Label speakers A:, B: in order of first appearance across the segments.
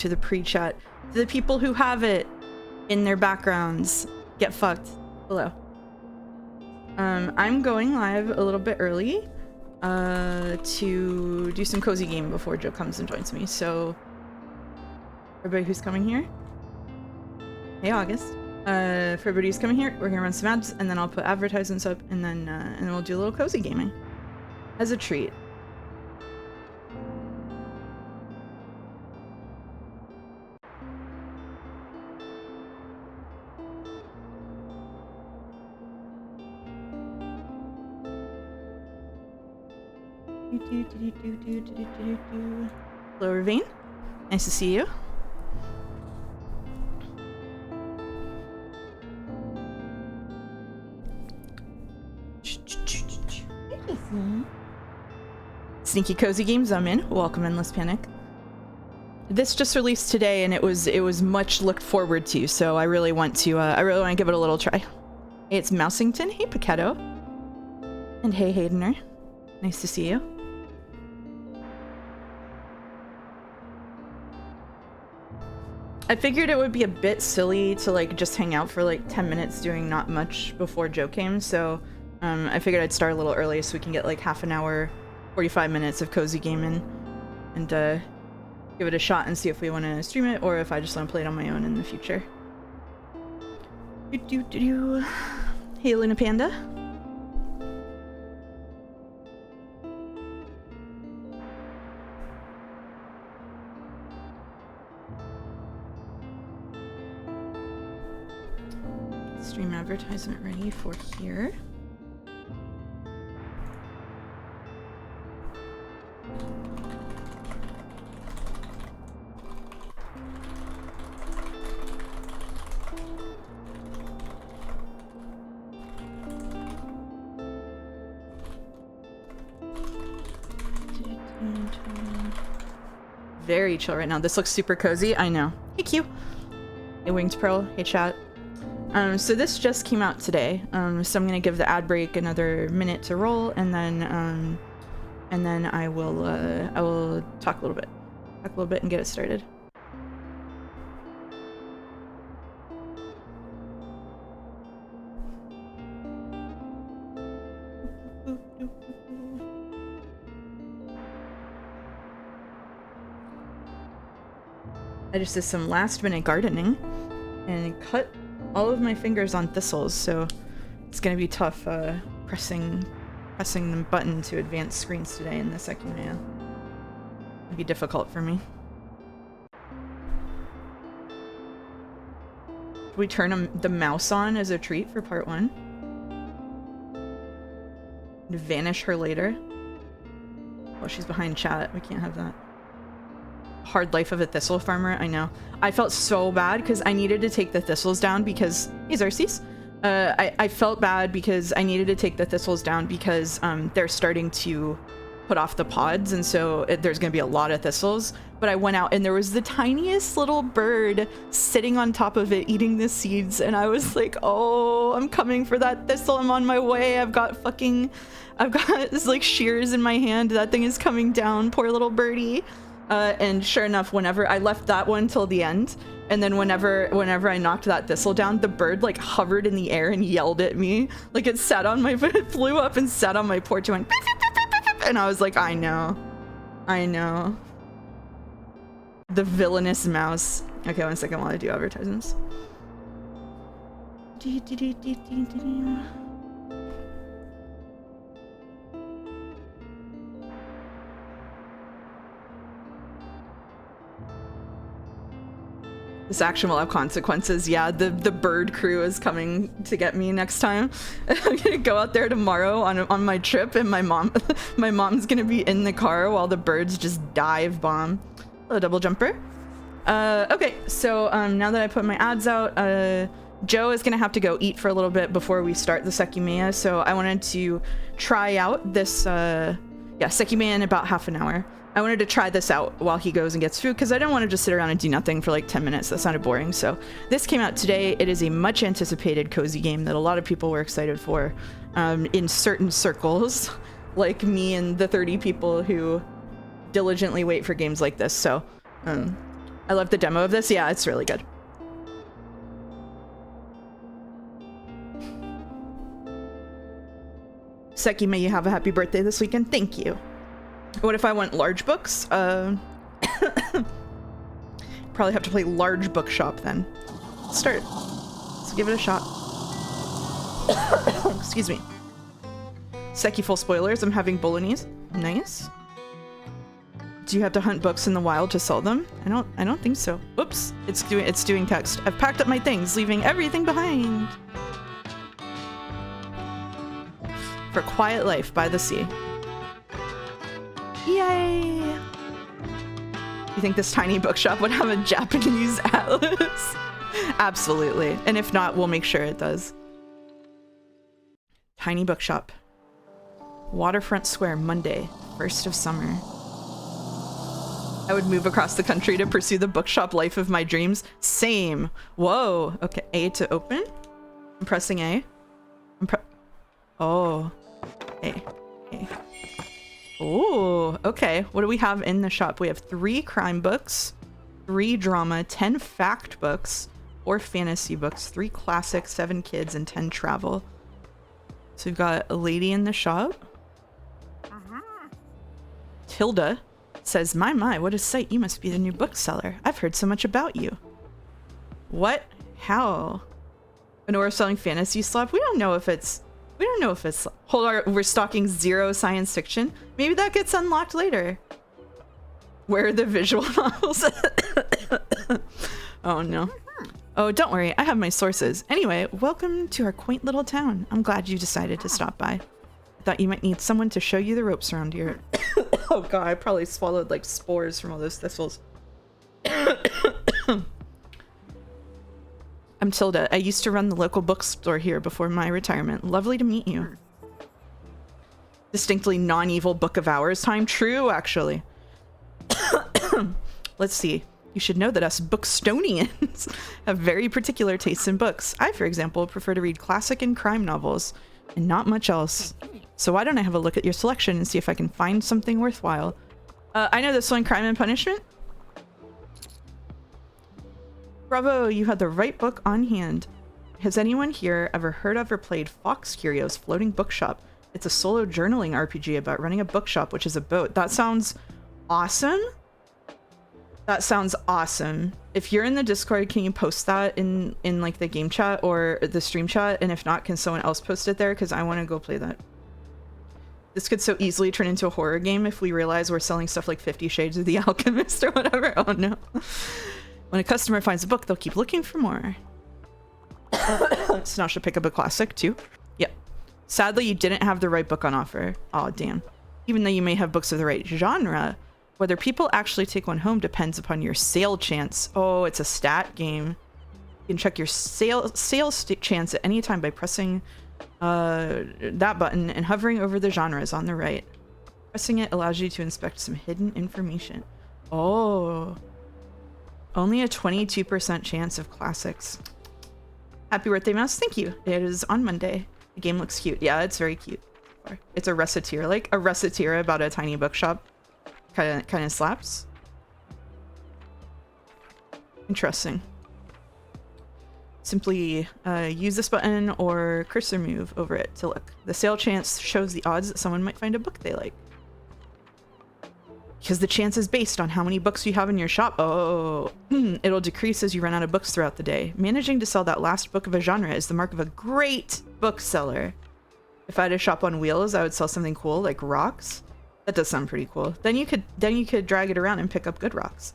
A: to the pre-chat. To the people who have it in their backgrounds, get fucked. Hello. I'm going live a little bit early to do some cozy game before Joe comes and joins me. So everybody who's coming here, hey August. For everybody who's coming here, we're gonna run some ads and then I'll put advertisements up and then we'll do a little cozy gaming as a treat. Hello, Ravine. Nice to see you. Sneaky cozy games, I'm in. Welcome in, Less Panic. This just released today, and it was much looked forward to. So I really want to give it a little try. Hey, it's Mousington. Hey, Paquetto. And hey, Haydener. Nice to see you. I figured it would be a bit silly to like just hang out for like 10 minutes doing not much before Joe came, so I figured I'd start a little early so we can get like half an hour, 45 minutes of cozy gaming and give it a shot and see if we want to stream it or if I just want to play it on my own in the future. Hey, Luna Panda. Stream advertisement ready for here. Very chill right now. This looks super cozy. I know. Hey, Q. Hey, Winged Pearl. Hey, chat. So this just came out today. So I'm gonna give the ad break another minute to roll, and then I will talk a little bit, and get it started. I just did some last minute gardening and cut all of my fingers on thistles, so it's gonna be tough pressing the button to advance screens today in the Sekimeiya. It'd be difficult for me. Should we turn the mouse on as a treat for part 1? And vanish her later? Oh, she's behind chat. We can't have that. Hard life of a thistle farmer. I know. I felt so bad because I needed to take the thistles down because these are Xerxes. I felt bad because I needed to take the thistles down because they're starting to put off the pods, and so there's going to be a lot of thistles. But I went out and there was the tiniest little bird sitting on top of it eating the seeds, and I was like, oh, I'm coming for that thistle. I'm on my way. I've got this like shears in my hand. That thing is coming down. Poor little birdie. And sure enough, whenever I left that one till the end, and then whenever I knocked that thistle down, the bird like hovered in the air and yelled at me. Like it flew up and sat on my porch and went, beep, beep, beep, beep, beep, and I was like, I know. The villainous mouse. Okay, 1 second while I do advertisements. This action will have consequences. Yeah, the bird crew is coming to get me next time. I'm gonna go out there tomorrow on my trip, and my mom's gonna be in the car while the birds just dive bomb. Hello, double jumper. Okay, so now that I put my ads out, Joe is gonna have to go eat for a little bit before we start the Sekimeiya. So I wanted to try out this Sekimeiya in about half an hour. I wanted to try this out while he goes and gets food because I don't want to just sit around and do nothing for like 10 minutes. That sounded boring. So this came out today. It is a much anticipated cozy game that a lot of people were excited for in certain circles, like me and the 30 people who diligently wait for games like this. So I love the demo of this. Yeah, it's really good. Seki, may you have a happy birthday this weekend. Thank you. What if I want large books? Probably have to play large bookshop then. Let's start. Let's give it a shot. Excuse me. Seki full spoilers. I'm having bolognese. Nice. Do you have to hunt books in the wild to sell them? I don't think so. Whoops. It's doing text. I've packed up my things, leaving everything behind. For quiet life by the sea. Yay! You think this tiny bookshop would have a Japanese atlas? Absolutely. And if not, we'll make sure it does. Tiny bookshop. Waterfront Square, Monday, 1st of summer. I would move across the country to pursue the bookshop life of my dreams. Same. Whoa. Okay, A to open. I'm pressing A. Oh. A. Oh, okay. What do we have in the shop? We have 3 crime books, 3 drama, 10 fact books, 4 fantasy books, 3 classics, 7 kids, and 10 travel. So we've got a lady in the shop. Tilda says, my, what a sight. You must be the new bookseller. I've heard so much about you. What? How? I know we're selling fantasy slop. We don't know if it's hold on, we're stocking 0 science fiction. Maybe that gets unlocked later. Where are the visual novels? Oh no. Oh, don't worry, I have my sources. Anyway, welcome to our quaint little town. I'm glad you decided to stop by. I thought you might need someone to show you the ropes around here. Oh god, I probably swallowed like spores from all those thistles. I'm Tilda. I used to run the local bookstore here before my retirement. Lovely to meet you. Distinctly non-evil book of hours time. True, actually. Let's see. You should know that us Bookstonians have very particular tastes in books. I, for example, prefer to read classic and crime novels and not much else. So why don't I have a look at your selection and see if I can find something worthwhile? I know this one, Crime and Punishment. Bravo, you had the right book on hand. Has anyone here ever heard of or played Fox Curio's Floating Bookshop? It's a solo journaling RPG about running a bookshop, which is a boat. That sounds awesome. That sounds awesome. If you're in the Discord, can you post that in like the game chat or the stream chat? And if not, can someone else post it there? Because I want to go play that. This could so easily turn into a horror game if we realize we're selling stuff like 50 Shades of the Alchemist or whatever. Oh no. When a customer finds a book, they'll keep looking for more. So now she'll pick up a classic too. Yep. Sadly, you didn't have the right book on offer. Oh, damn. Even though you may have books of the right genre, whether people actually take one home depends upon your sale chance. Oh, it's a stat game. You can check your sales chance at any time by pressing that button and hovering over the genres on the right. Pressing it allows you to inspect some hidden information. Oh. Only a 22% chance of classics. Happy birthday, Mouse. Thank you. It is on Monday. The game looks cute. Yeah, it's very cute. It's a reciteer, like a reciteer about a tiny bookshop. Kind of slaps. Interesting. Simply use this button or cursor move over it to look. The sale chance shows the odds that someone might find a book they like. Because the chance is based on how many books you have in your shop. Oh, it'll decrease as you run out of books throughout the day. Managing to sell that last book of a genre is the mark of a great bookseller. If I had a shop on wheels, I would sell something cool like rocks. That does sound pretty cool. Then you could drag it around and pick up good rocks.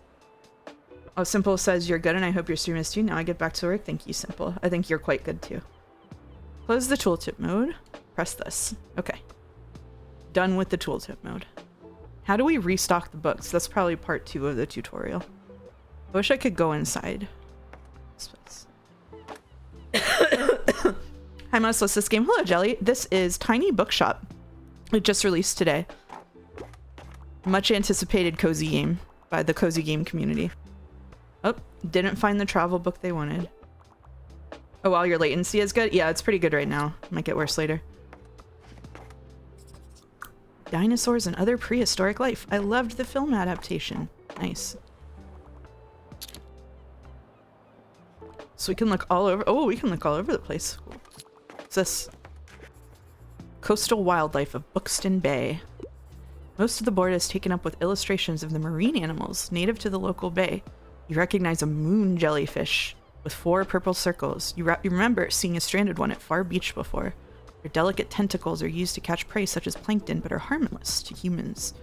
A: Oh, Simple says you're good and I hope your stream is too. Now I get back to work. Thank you, Simple. I think you're quite good too. Close the tooltip mode. Press this. Okay. Done with the tooltip mode. How do we restock the books? That's probably part 2 of the tutorial. I wish I could go inside. Hi, Mouse. What's this game? Hello, Jelly. This is Tiny Bookshop. It just released today. Much anticipated cozy game by the cozy game community. Oh, didn't find the travel book they wanted. Oh, wow, your latency is good? Yeah, it's pretty good right now. Might get worse later. Dinosaurs and other prehistoric life. I loved the film adaptation. Nice. So we can look all over. Oh, we can look all over the place. Cool. What's this? Coastal wildlife of Buxton Bay. Most of the board is taken up with illustrations of the marine animals native to the local bay. You recognize a moon jellyfish with 4 purple circles. You remember seeing a stranded one at Far Beach before. Their delicate tentacles are used to catch prey such as plankton, but are harmless to humans.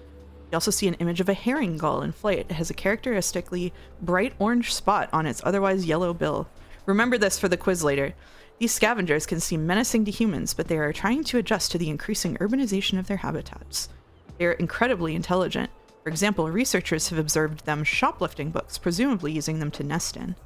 A: You also see an image of a herring gull in flight. It has a characteristically bright orange spot on its otherwise yellow bill. Remember this for the quiz later. These scavengers can seem menacing to humans, but they are trying to adjust to the increasing urbanization of their habitats. They are incredibly intelligent. For example, researchers have observed them shoplifting books, presumably using them to nest in.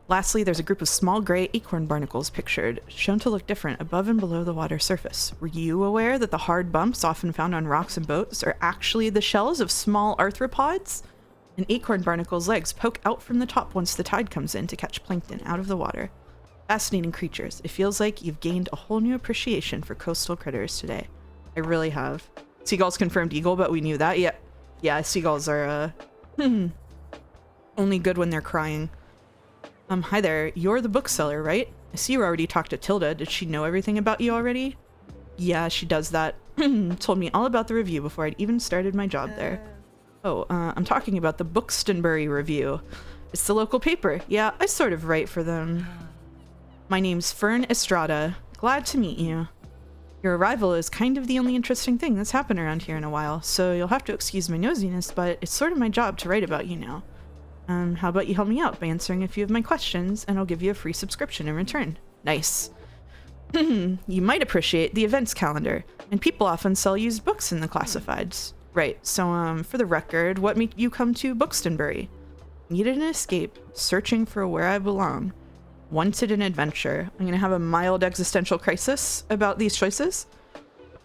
A: Lastly, there's a group of small gray acorn barnacles pictured, shown to look different above and below the water surface. Were you aware that the hard bumps often found on rocks and boats are actually the shells of small arthropods? An acorn barnacle's legs poke out from the top once the tide comes in to catch plankton out of the water. Fascinating creatures. It feels like you've gained a whole new appreciation for coastal critters today. I really have. Seagulls confirmed eagle, but we knew that. Yeah, seagulls are only good when they're crying. Hi there. You're the bookseller, right? I see you already talked to Tilda. Did she know everything about you already? Yeah, she does that. Told me all about the review before I'd even started my job there. Oh, I'm talking about the Buxtonbury Review. It's the local paper. Yeah, I sort of write for them. My name's Fern Estrada. Glad to meet you. Your arrival is kind of the only interesting thing that's happened around here in a while, so you'll have to excuse my nosiness, but it's sort of my job to write about you now. How about you help me out by answering a few of my questions, and I'll give you a free subscription in return. Nice. You might appreciate the events calendar, and people often sell used books in the classifieds. Right, so for the record, what made you come to Buxtonbury? Needed an escape, searching for where I belong. Wanted an adventure. I'm gonna have a mild existential crisis about these choices.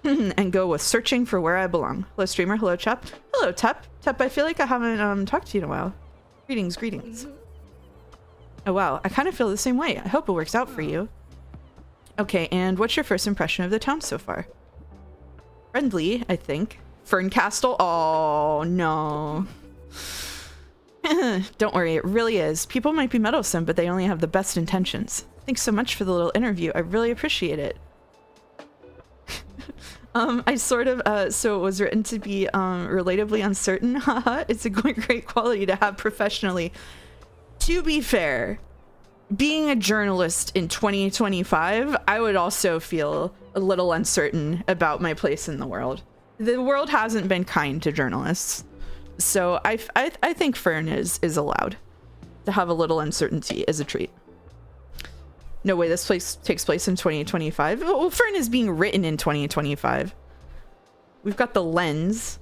A: And go with searching for where I belong. Hello streamer, hello Chap. Hello Tep. Tep, I feel like I haven't talked to you in a while. Greetings, greetings. Oh wow, I kind of feel the same way. I hope it works out for you. Okay, and what's your first impression of the town so far? Friendly, I think. Ferncastle? Oh, no. Don't worry, it really is. People might be meddlesome, but they only have the best intentions. Thanks so much for the little interview. I really appreciate it. I sort of, so it was written to be relatively uncertain. Haha, it's a great quality to have professionally. To be fair, being a journalist in 2025, I would also feel a little uncertain about my place in the world. The world hasn't been kind to journalists. So I think Fern is allowed to have a little uncertainty as a treat. No way this place takes place in 2025. Well, Fern is being written in 2025. We've got the lens.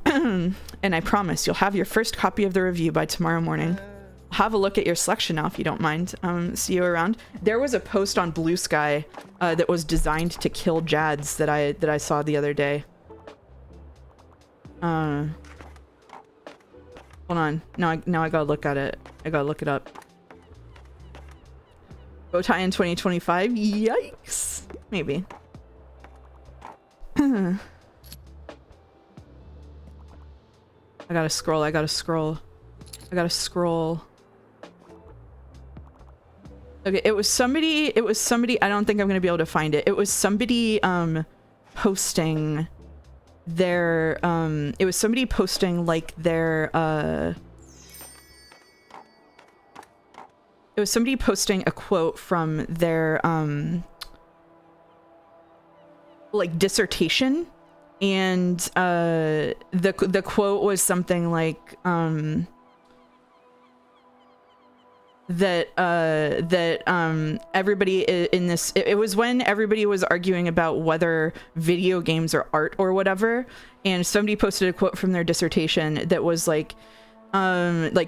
A: And I promise you'll have your first copy of the review by tomorrow morning. Have a look at your selection now if you don't mind. See you around. There was a post on Blue Sky that was designed to kill Jads that I saw the other day. Hold on. Now I gotta look at it. I gotta look it up. Bow tie in 2025? Yikes. Maybe. I gotta scroll. I gotta scroll. Okay, it was somebody. I don't think I'm gonna be able to find it. It was somebody posting their it was somebody posting like their it was somebody posting a quote from their like dissertation, and the quote was something like that everybody in this, it was when everybody was arguing about whether video games are art or whatever, and somebody posted a quote from their dissertation that was like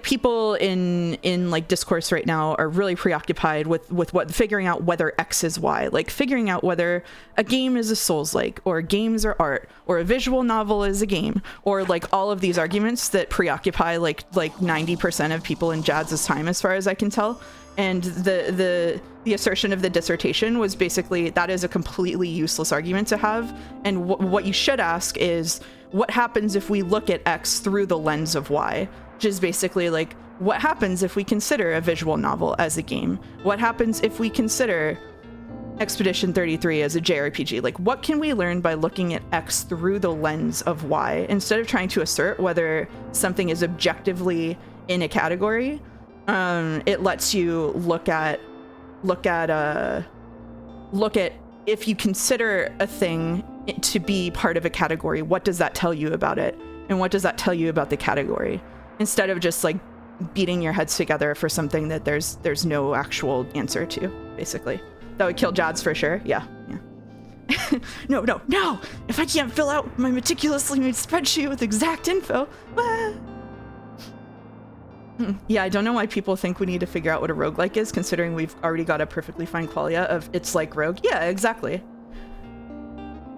A: people in like discourse right now are really preoccupied with what figuring out whether X is Y, like figuring out whether a game is a Souls-like, or games are art, or a visual novel is a game, or like all of these arguments that preoccupy like 90% of people in Jads' time, as far as I can tell. And the assertion of the dissertation was basically that is a completely useless argument to have, and what you should ask is, what happens if we look at X through the lens of Y, which is basically like, what happens if we consider a visual novel as a game? What happens if we consider Expedition 33 as a JRPG? Like, what can we learn by looking at X through the lens of Y instead of trying to assert whether something is objectively in a category? It lets you look at if you consider a thing to be part of a category, what does that tell you about it? And what does that tell you about the category? Instead of just like beating your heads together for something that there's no actual answer to, basically. That would kill Jads for sure. Yeah. No. If I can't fill out my meticulously made spreadsheet with exact info. Yeah, I don't know why people think we need to figure out what a roguelike is, considering we've already got a perfectly fine qualia of it's like Rogue. Yeah, exactly.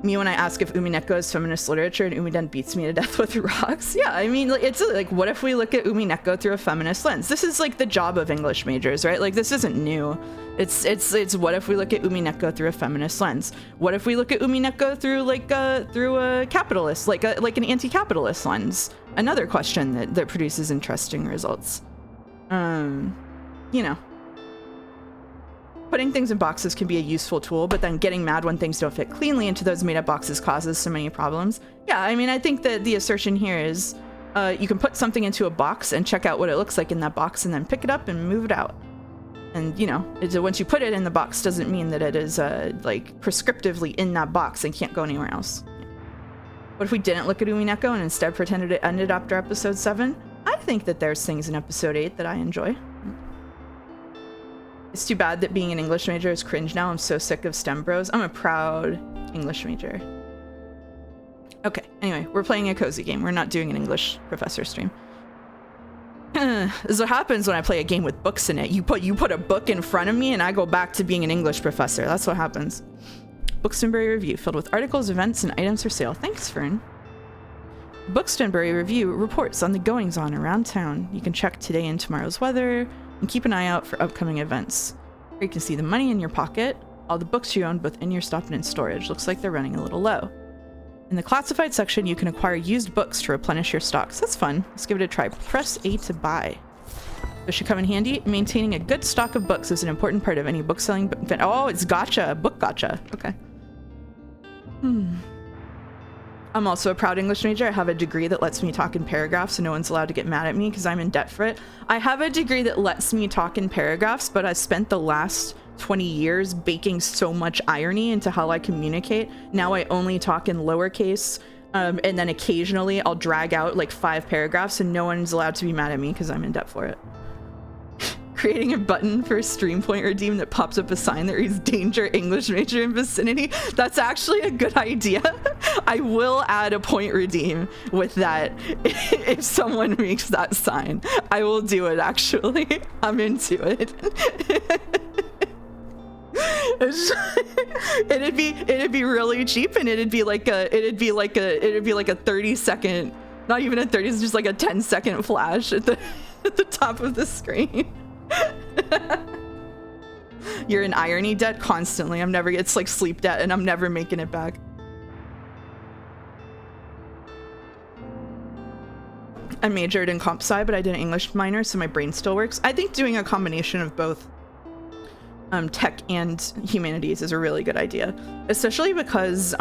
A: Me when I ask if Umineko is feminist literature and Umiden beats me to death with rocks. Yeah, I mean, it's like, what if we look at Umineko through a feminist lens? This is like the job of English majors, right? Like, this isn't new. It's what if we look at Umineko through a feminist lens? What if we look at Umineko through a capitalist, like an anti-capitalist lens? Another question that produces interesting results. You know. Putting things in boxes can be a useful tool, but then getting mad when things don't fit cleanly into those made-up boxes causes so many problems. Yeah, I mean, I think that the assertion here is you can put something into a box and check out what it looks like in that box and then pick it up and move it out. And, you know, once you put it in the box doesn't mean that it is, like, prescriptively in that box and can't go anywhere else. What if we didn't look at Umineko and instead pretended it ended after episode 7? I think that there's things in episode 8 that I enjoy. It's too bad that being an English major is cringe now. I'm so sick of STEM bros. I'm a proud English major. Okay, anyway, we're playing a cozy game. We're not doing an English professor stream. This is what happens when I play a game with books in it. You put a book in front of me and I go back to being an English professor. That's what happens. Bookstonbury Review, filled with articles, events, and items for sale. Thanks, Fern. Bookstonbury Review reports on the goings-on around town. You can check today and tomorrow's weather, and keep an eye out for upcoming events. Here you can see the money in your pocket, all the books you own both in your stuff and in storage. Looks like they're running a little low. In the classified section, you can acquire used books to replenish your stocks. That's fun. Let's give it a try. Press A to buy. This should come in handy. Maintaining a good stock of books is an important part of any book selling. Oh, it's gotcha. Book gotcha. Okay. I'm also a proud English major. I have a degree that lets me talk in paragraphs, so no one's allowed to get mad at me because I'm in debt for it. I have a degree that lets me talk in paragraphs, but I spent the last 20 years baking so much irony into how I communicate. Now I only talk in lowercase, and then occasionally I'll drag out like 5 paragraphs, and no one's allowed to be mad at me because I'm in debt for it. Creating a button for a stream point redeem that pops up a sign that reads danger English major in vicinity. That's actually a good idea. I will add a point redeem with that if someone makes that sign. I will do it, actually. I'm into it. It'd be really cheap, and it'd be like a 30-second, not even a 30, it's just like a 10-second flash at the top of the screen. You're in irony debt constantly. It's like sleep debt, and I'm never making it back. I majored in comp sci, but I did an English minor, so my brain still works. I think doing a combination of both tech and humanities is a really good idea, especially because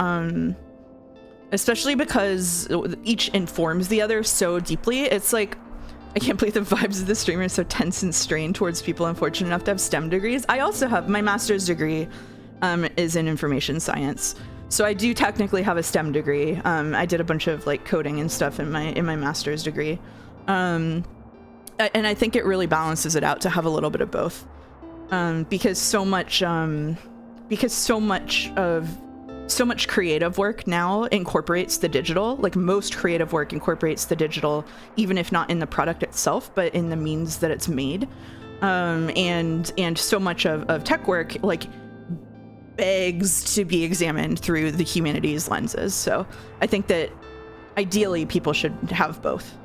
A: each informs the other so deeply. It's like, I can't believe the vibes of the streamer are so tense and strained towards people unfortunate enough to have STEM degrees. I also have my master's degree is in information science. So I do technically have a STEM degree. I did a bunch of like coding and stuff in my master's degree. And I think it really balances it out to have a little bit of both. Because so much creative work now incorporates the digital. Like, most creative work incorporates the digital, even if not in the product itself, but in the means that it's made. And so much of tech work like begs to be examined through the humanities lenses. So I think that ideally people should have both.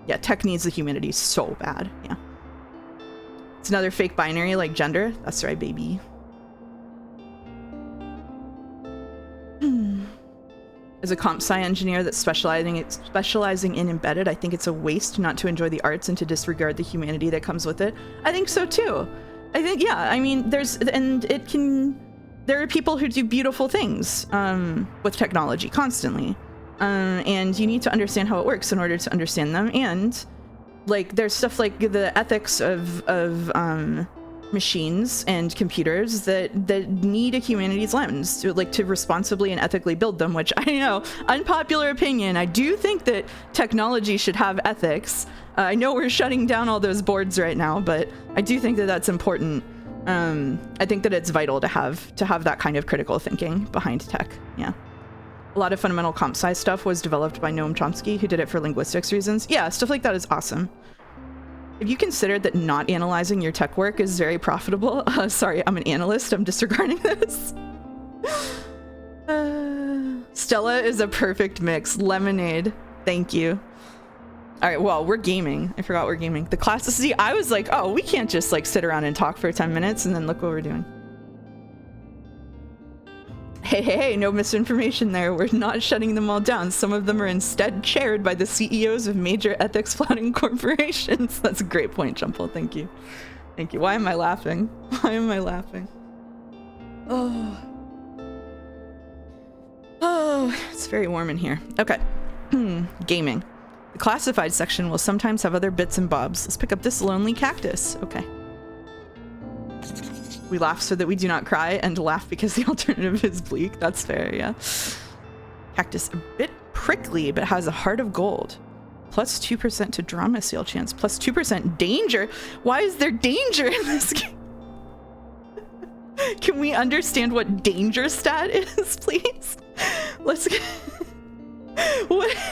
A: Yeah, tech needs the humanities so bad. Yeah. It's another fake binary like gender. That's right, baby. As a comp sci engineer that's specializing in embedded, I think it's a waste not to enjoy the arts and to disregard the humanity that comes with it. I think so too. I think, yeah, I mean, there are people who do beautiful things with technology constantly. And you need to understand how it works in order to understand them. And like, there's stuff like the ethics of machines and computers that need a humanities lens to responsibly and ethically build them, which I know, unpopular opinion, I do think that technology should have ethics. I know we're shutting down all those boards right now, but I do think that that's important. I think that it's vital to have that kind of critical thinking behind tech. Yeah. A lot of fundamental comp sci stuff was developed by Noam Chomsky, who did it for linguistics reasons. Yeah, stuff like that is awesome. If you considered that not analyzing your tech work is very profitable, sorry, I'm an analyst, I'm disregarding this. Stella is a perfect mix. Lemonade, thank you. All right, well, we're gaming. I forgot we're gaming. The class, see, I was like, oh, we can't just like sit around and talk for 10 minutes and then look what we're doing. Hey, no misinformation there. We're not shutting them all down. Some of them are instead chaired by the CEOs of major ethics flouting corporations. That's a great point, Jumple. Thank you. Thank you. Why am I laughing? Why am I laughing? Oh, it's very warm in here. Okay. Gaming. The classified section will sometimes have other bits and bobs. Let's pick up this lonely cactus. Okay. We laugh so that we do not cry, and laugh because the alternative is bleak. That's fair, yeah. Cactus, a bit prickly, but has a heart of gold. Plus 2% to drama seal chance. Plus 2% danger. Why is there danger in this game? Can we understand what danger stat is, please? Let's get...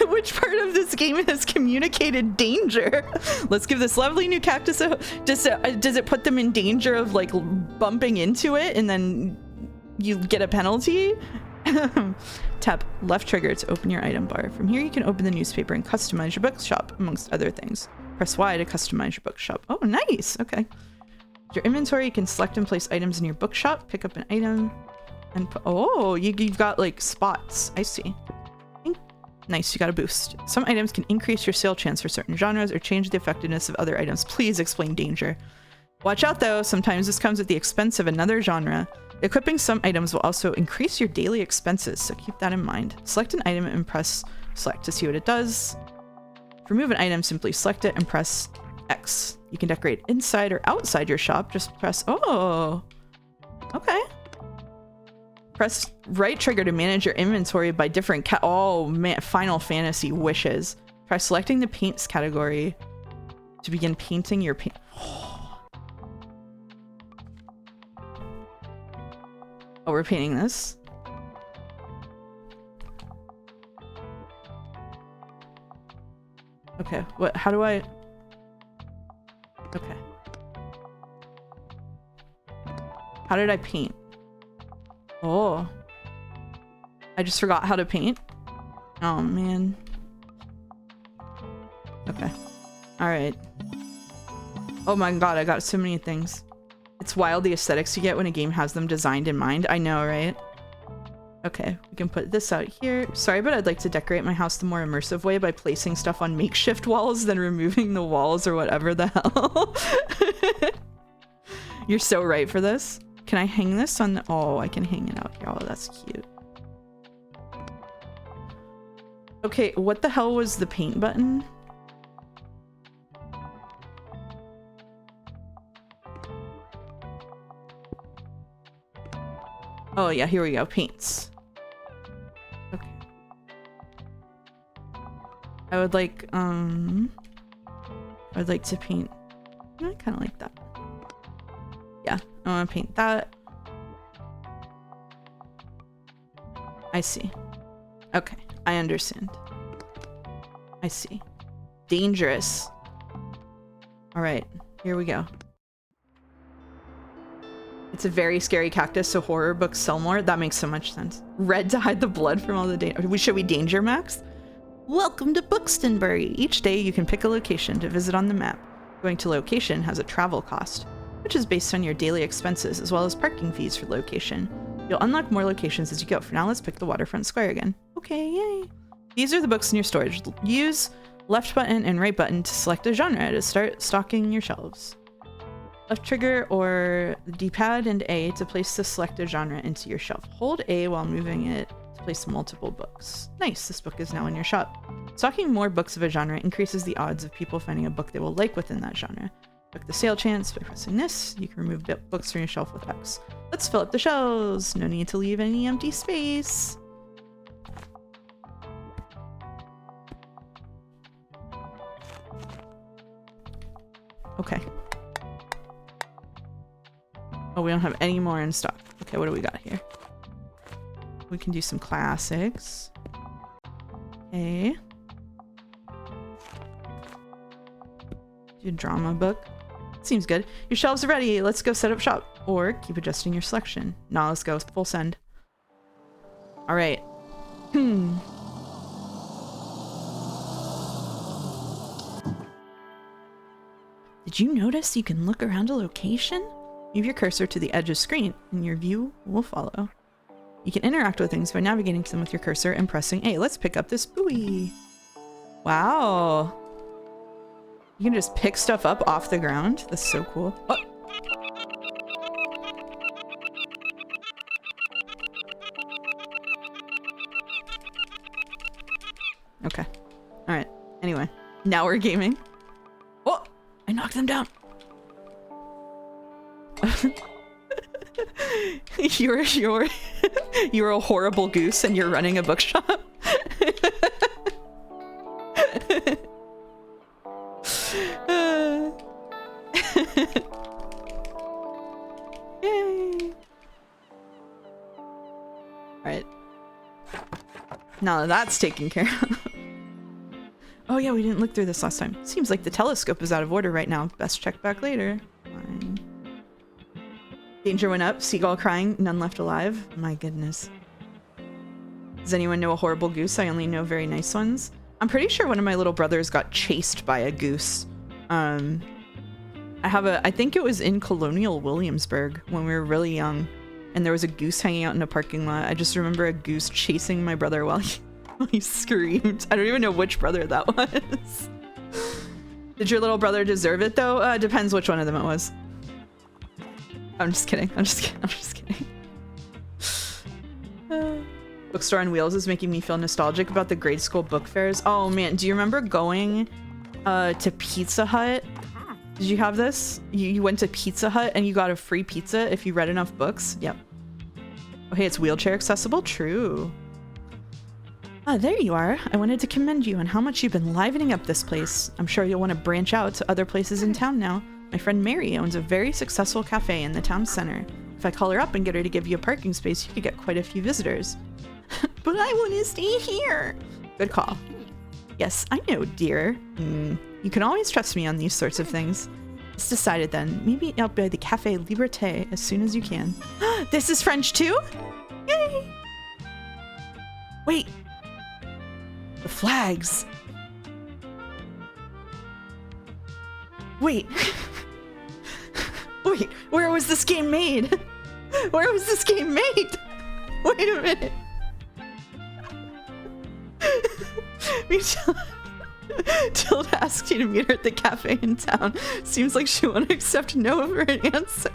A: Which part of this game has communicated danger? Let's give this lovely new cactus a... Does it put them in danger of like bumping into it and then you get a penalty? Tap left trigger to open your item bar. From here you can open the newspaper and customize your bookshop, amongst other things. Press Y to customize your bookshop. Oh, nice. Okay. Your inventory, you can select and place items in your bookshop, pick up an item, and put... Oh, you've got like spots. I see. Nice, you got a boost. Some items can increase your sale chance for certain genres or change the effectiveness of other items. Please explain danger. Watch out though, sometimes this comes at the expense of another genre. Equipping some items will also increase your daily expenses, so keep that in mind. Select an item and press select to see what it does. To remove an item, simply select it and press X. You can decorate inside or outside your shop, just press... Oh! Okay. Press right trigger to manage your inventory by different oh man, Final Fantasy wishes. Try selecting the paints category to begin painting your paint. Oh, we're painting this. Okay, what, how do I... Okay. How did I paint? Oh, I just forgot how to paint. Oh man. Okay. All right. Oh my god, I got so many things. It's wild the aesthetics you get when a game has them designed in mind. I know, right? Okay, we can put this out here. Sorry, but I'd like to decorate my house the more immersive way by placing stuff on makeshift walls than removing the walls or whatever the hell. You're so right for this. Can I hang this on the... Oh, I can hang it out here. Oh, that's cute. Okay, what the hell was the paint button? Oh yeah, here we go. Paints. Okay. I would like to paint... I kind of like that. Yeah, I want to paint that. I see. Okay, I understand. I see. Dangerous. All right, here we go. It's a very scary cactus, so horror books sell more. That makes so much sense. Red to hide the blood from all the danger. Should we danger max? Welcome to Buxtonbury. Each day you can pick a location to visit on the map. Going to location has a travel cost, which is based on your daily expenses as well as parking fees for the location. You'll unlock more locations as you go. For now, let's pick the waterfront square again. Okay, yay. These are the books in your storage. Use left button and right button to select a genre to start stocking your shelves. Left trigger or D-pad and A to place the selected genre into your shelf. Hold A while moving it to place multiple books. Nice, this book is now in your shop. Stocking more books of a genre increases the odds of people finding a book they will like within that genre. Book the sale chance by pressing this. You can remove books from your shelf with X. Let's fill up the shelves. No need to leave any empty space. Okay. Oh, we don't have any more in stock. Okay, what do we got here? We can do some classics. Okay. Do a drama book. Seems good. Your shelves are ready. Let's go set up shop. Or keep adjusting your selection. Nah, let's go. Full send. Alright. Did you notice you can look around a location? Move your cursor to the edge of screen and your view will follow. You can interact with things by navigating to them with your cursor and pressing A. Let's pick up this buoy. Wow. You can just pick stuff up off the ground. That's so cool. Oh. Okay. All right. Anyway, now we're gaming. Oh, I knocked them down. You're a horrible goose and you're running a bookshop. Yay. Alright. Now that's taken care of. Oh yeah, we didn't look through this last time. Seems like the telescope is out of order right now. Best check back later. Fine. Danger went up. Seagull crying. None left alive. My goodness. Does anyone know a horrible goose? I only know very nice ones. I'm pretty sure one of my little brothers got chased by a goose. I think it was in Colonial Williamsburg when we were really young. And there was a goose hanging out in a parking lot. I just remember a goose chasing my brother while he screamed. I don't even know which brother that was. Did your little brother deserve it though? Depends which one of them it was. I'm just kidding. I'm just kidding. Bookstore on Wheels is making me feel nostalgic about the grade school book fairs. Oh man, do you remember going to Pizza Hut? Did you have this? You went to Pizza Hut and you got a free pizza if you read enough books? Yep. Okay, it's wheelchair accessible? True. Ah, there you are. I wanted to commend you on how much you've been livening up this place. I'm sure you'll want to branch out to other places in town now. My friend Mary owns a very successful cafe in the town center. If I call her up and get her to give you a parking space, you could get quite a few visitors. But I want to stay here. Good call. Yes, I know, dear. You can always trust me on these sorts of things. It's decided then. Maybe out by the Cafe Liberté as soon as you can. This is French too? Yay! Wait. The flags. Wait. Wait, where was this game made? Where was this game made? Wait a minute. Tilda asked you to meet her at the cafe in town. Seems like she won't accept no for an answer.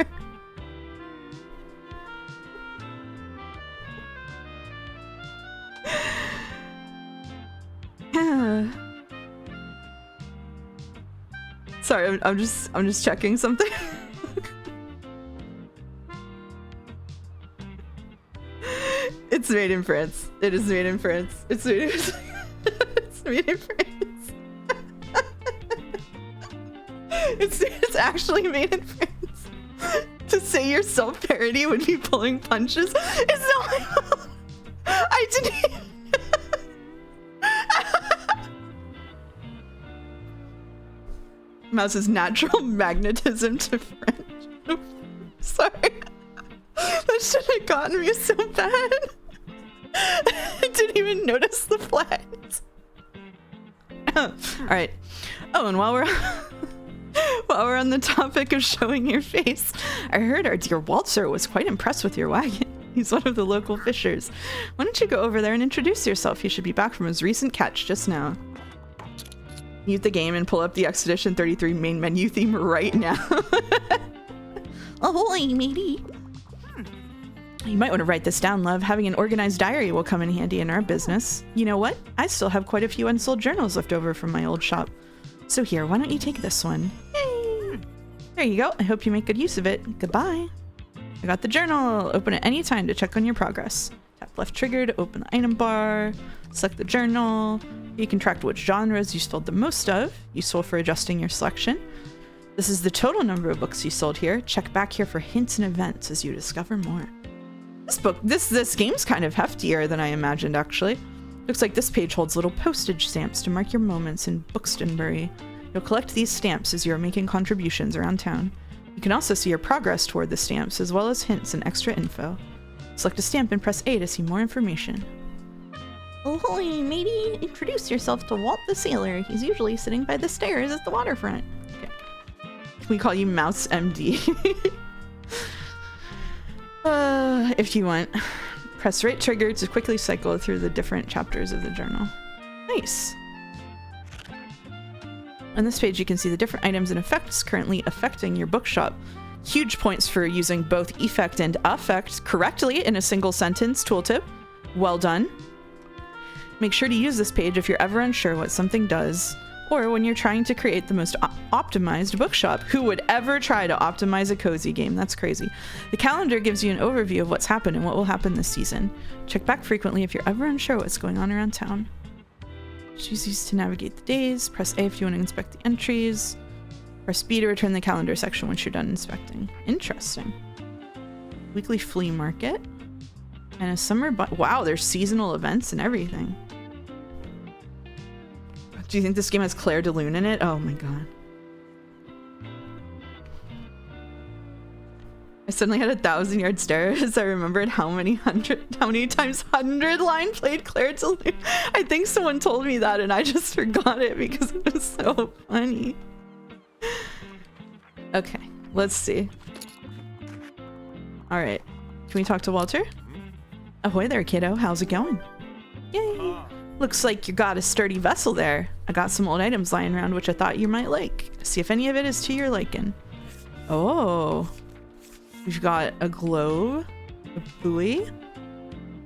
A: Sorry, I'm just checking something. It's made in France. It is made in France. It's made in It's made in France. It's actually made in France. To say your self-parody would be pulling punches. It's not my fault. I didn't even... Mouse's natural magnetism to French. Sorry. That should have gotten me so bad. I didn't even notice the flags. Alright. Oh, and while we're on the topic of showing your face, I heard our dear Walter was quite impressed with your wagon. He's one of the local fishers. Why don't you go over there and introduce yourself? He should be back from his recent catch just now. Mute the game and pull up the Expedition 33 main menu theme right now. Ahoy, matey. You might want to write this down, love. Having an organized diary will come in handy in our business. You know what? I still have quite a few unsold journals left over from my old shop. So here, why don't you take this one? Yay! There you go. I hope you make good use of it. Goodbye. I got the journal. Open it any time to check on your progress. Tap left trigger to open the item bar. Select the journal. You can track which genres you sold the most of. Useful for adjusting your selection. This is the total number of books you sold here. Check back here for hints and events as you discover more. This game's kind of heftier than I imagined, actually. Looks like this page holds little postage stamps to mark your moments in Buxtonbury. You'll collect these stamps as you're making contributions around town. You can also see your progress toward the stamps, as well as hints and extra info. Select a stamp and press A to see more information. Ahoy, matey! Introduce yourself to Walt the Sailor. He's usually sitting by the stairs at the waterfront. Okay. Can we call you Mouse MD? If you want. Press right trigger to quickly cycle through the different chapters of the journal. Nice. On this page, you can see the different items and effects currently affecting your bookshop. Huge points for using both effect and affect correctly in a single sentence. Tooltip. Well done. Make sure to use this page if you're ever unsure what something does, or when you're trying to create the most optimized bookshop. Who would ever try to optimize a cozy game? That's crazy. The calendar gives you an overview of what's happened and what will happen this season. Check back frequently if you're ever unsure what's going on around town. Choose these to navigate the days. Press A if you want to inspect the entries. Press B to return the calendar section once you're done inspecting. Interesting. Weekly flea market. And a summer wow, there's seasonal events and everything. Do you think this game has Claire de Lune in it? Oh my god. I suddenly had 1,000-yard stare as I remembered how many times 100 line played Claire de Lune. I think someone told me that and I just forgot it because it was so funny. Okay, let's see. All right, can we talk to Walter? Ahoy there, kiddo. How's it going? Yay. Looks like you got a sturdy vessel there. I got some old items lying around which I thought you might like. See if any of it is to your liking. Oh. We've got a globe, a buoy,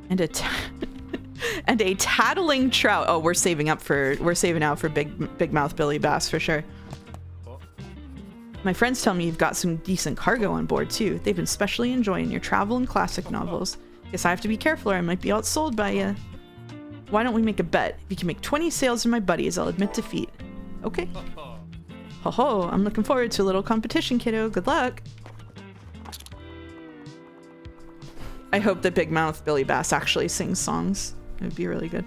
A: and and a tattling trout. Oh, we're saving out for big mouth Billy Bass for sure. My friends tell me you've got some decent cargo on board too. They've been specially enjoying your travel and classic novels. Guess I have to be careful or I might be outsold by you. Why don't we make a bet? If you can make 20 sales to my buddies, I'll admit defeat. Okay. Ho ho, I'm looking forward to a little competition, kiddo. Good luck. I hope that Big Mouth Billy Bass actually sings songs. It would be really good.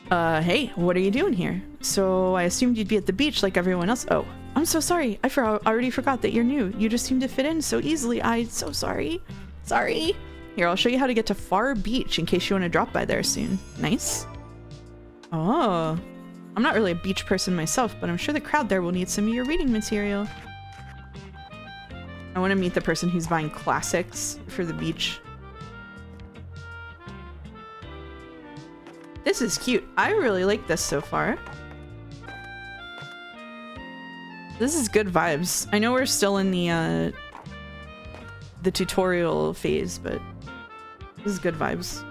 A: Hey, what are you doing here? So I assumed you'd be at the beach like everyone else. Oh, I'm so sorry. I already forgot that you're new. You just seem to fit in so easily. I'm so sorry. Sorry. Here, I'll show you how to get to Far Beach in case you want to drop by there soon. Nice. Oh, I'm not really a beach person myself, but I'm sure the crowd there will need some of your reading material. I want to meet the person who's buying classics for the beach. This is cute. I really like this so far. This is good vibes. I know we're still in the tutorial phase, but this is good vibes.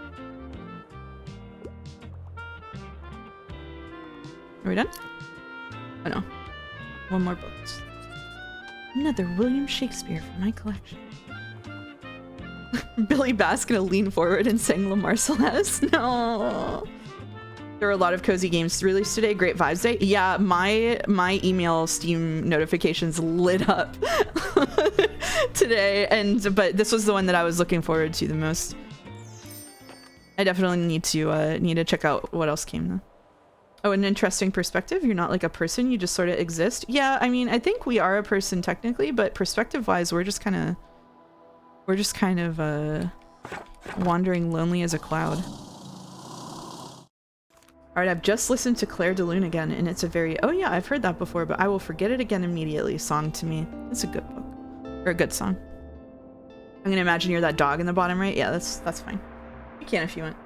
A: Are we done? Oh no. One more book. Another William Shakespeare for my collection. Billy Bass gonna lean forward and sing La Marseillaise. No. There are a lot of cozy games released today. Great vibes day. Yeah, my email Steam notifications lit up today, but this was the one that I was looking forward to the most. I definitely need to check out what else came though. Oh, an interesting perspective. You're not like a person, you just sort of exist. Yeah, I mean, I think we are a person technically, but perspective-wise, we're just kind of wandering lonely as a cloud. All right, I've just listened to Claire de Lune again, and it's a very, oh yeah, I've heard that before, but I will forget it again immediately song to me. It's a good book, or a good song. I'm gonna imagine you're that dog in the bottom right. Yeah, that's fine. You can if you want.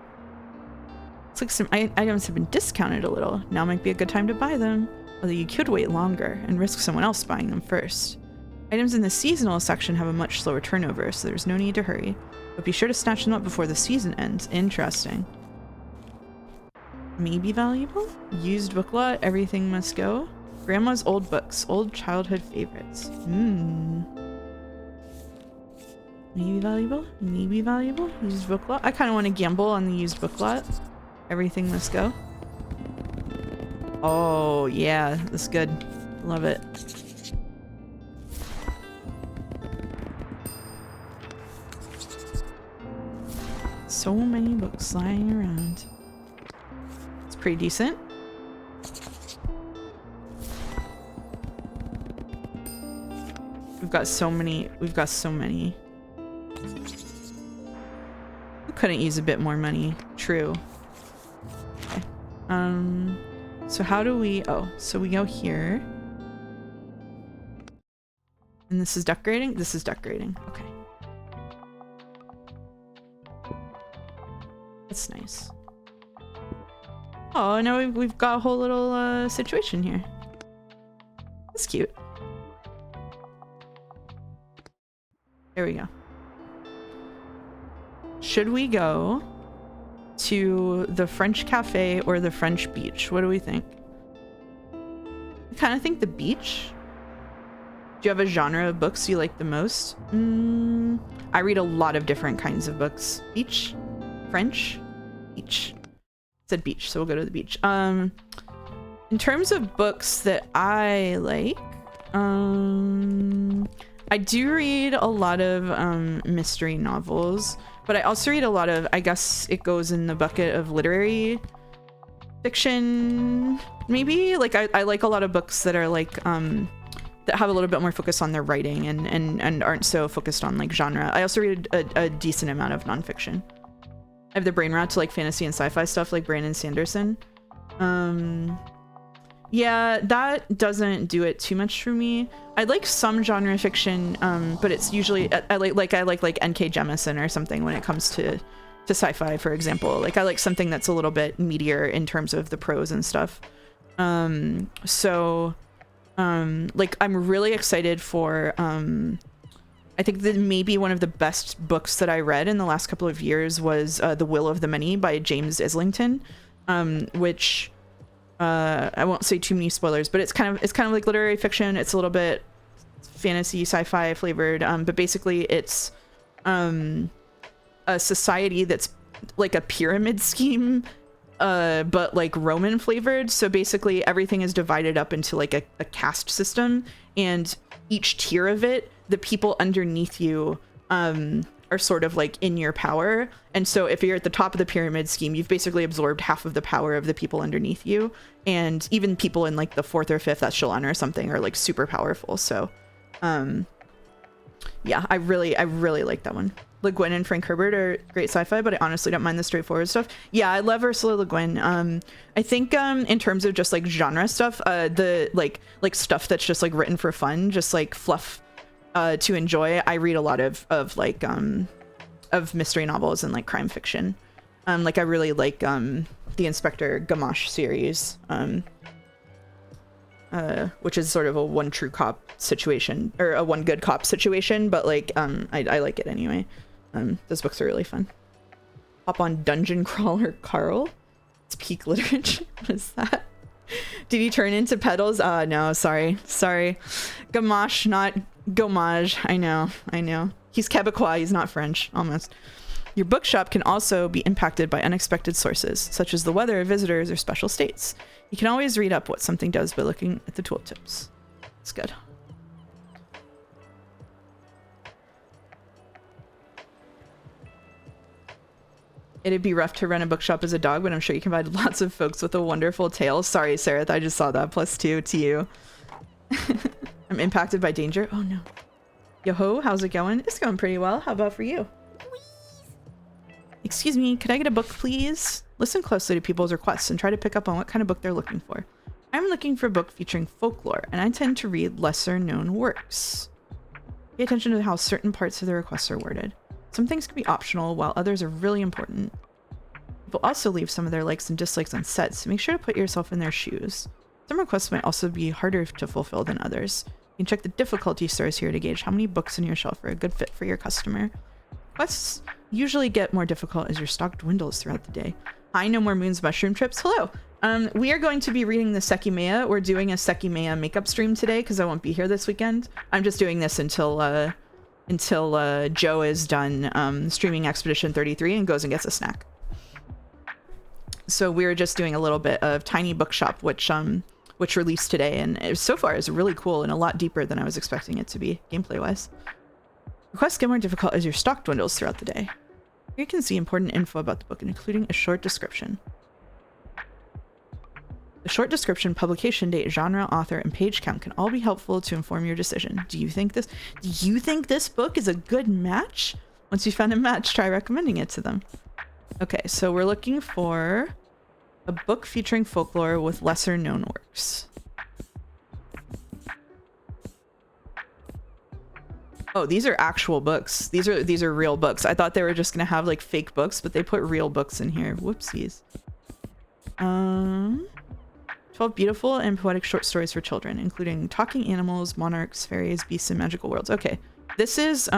A: Looks like some items have been discounted a little. Now might be a good time to buy them. Although you could wait longer and risk someone else buying them first. Items in the seasonal section have a much slower turnover, so there's no need to hurry. But be sure to snatch them up before the season ends. Interesting. Maybe valuable? Used book lot, everything must go. Grandma's old books, old childhood favorites. Maybe valuable? Maybe valuable? Used book lot? I kind of want to gamble on the used book lot. Everything must go. Oh, yeah. That's good. Love it. So many books lying around. It's pretty decent. We've got so many. We've got so many. We couldn't use a bit more money. True. Okay. So how do we... Oh, so we go here. And this is decorating? This is decorating. Okay. That's nice. Oh, now we've got a whole little situation here. That's cute. There we go. Should we go to the French cafe or the French beach? What do we think? I kind of think the beach. Do you have a genre of books you like the most? I read a lot of different kinds of books. Beach? French? Beach. It said beach, so we'll go to the beach. In terms of books that I like, I do read a lot of mystery novels, but I also read a lot of, I guess it goes in the bucket of literary fiction, maybe? Like I like a lot of books that are like, that have a little bit more focus on their writing and aren't so focused on like genre. I also read a decent amount of nonfiction. I have the brain rot to like fantasy and sci-fi stuff like Brandon Sanderson. Yeah, that doesn't do it too much for me. I like some genre fiction, but it's usually I like N.K. Jemisin or something when it comes to sci-fi, for example. Like I like something that's a little bit meatier in terms of the prose and stuff. Like I'm really excited for I think that maybe one of the best books that I read in the last couple of years was The Will of the Many by James Islington, which I won't say too many spoilers, but it's kind of like literary fiction. It's a little bit fantasy, sci-fi flavored, but basically it's a society that's like a pyramid scheme, but like Roman flavored. So basically everything is divided up into like a caste system, and each tier of it, the people underneath you are sort of like in your power. And so if you're at the top of the pyramid scheme, you've basically absorbed half of the power of the people underneath you. And even people in like the 4th or 5th echelon or something are like super powerful. So yeah, I really like that one. Le Guin and Frank Herbert are great sci-fi, but I honestly don't mind the straightforward stuff. Yeah, I love Ursula Le Guin. I think in terms of just like genre stuff, the like stuff that's just like written for fun, just like fluff to enjoy. I read a lot of like of mystery novels and like crime fiction. Like I really like the Inspector Gamache series, which is sort of a one true cop situation or a one good cop situation, but like I like it anyway. Those books are really fun. Hop on Dungeon Crawler Carl. It's peak literature. What is that? Did he turn into Petals? No, sorry. Gamache, not Gommage. I know. He's Quebecois, he's not French, almost. Your bookshop can also be impacted by unexpected sources, such as the weather, visitors, or special states. You can always read up what something does by looking at the tooltips. It's good. It'd be rough to run a bookshop as a dog, but I'm sure you can find lots of folks with a wonderful tale. Sorry, Sarah, I just saw that. +2 to you. I'm impacted by danger. Oh no. Yo-ho, how's it going? It's going pretty well. How about for you? Excuse me, could I get a book, please? Listen closely to people's requests and try to pick up on what kind of book they're looking for. I'm looking for a book featuring folklore, and I tend to read lesser known works. Pay attention to how certain parts of the requests are worded. Some things can be optional, while others are really important. People also leave some of their likes and dislikes unsaid, so make sure to put yourself in their shoes. Some requests might also be harder to fulfill than others. You can check the difficulty stars here to gauge how many books in your shelf are a good fit for your customer. Quests usually get more difficult as your stock dwindles throughout the day. Hi, No More Moons Mushroom Trips. Hello. We are going to be reading the Sekimeiya. We're doing a Sekimeiya makeup stream today because I won't be here this weekend. I'm just doing this until Joe is done streaming Expedition 33 and goes and gets a snack. So we're just doing a little bit of Tiny Bookshop, which released today, and so far is really cool and a lot deeper than I was expecting it to be gameplay-wise. Requests get more difficult as your stock dwindles throughout the day. Here you can see important info about the book, including a short description. The short description, publication date, genre, author, and page count can all be helpful to inform your decision. Do you think this book is a good match? Once you found a match, try recommending it to them. Okay, so we're looking for a book featuring folklore with lesser known works. Oh, these are actual books. These are real books. I thought they were just gonna have like fake books, but they put real books in here. Whoopsies. 12 beautiful and poetic short stories for children, including talking animals, monarchs, fairies, beasts, and magical worlds. Okay, this is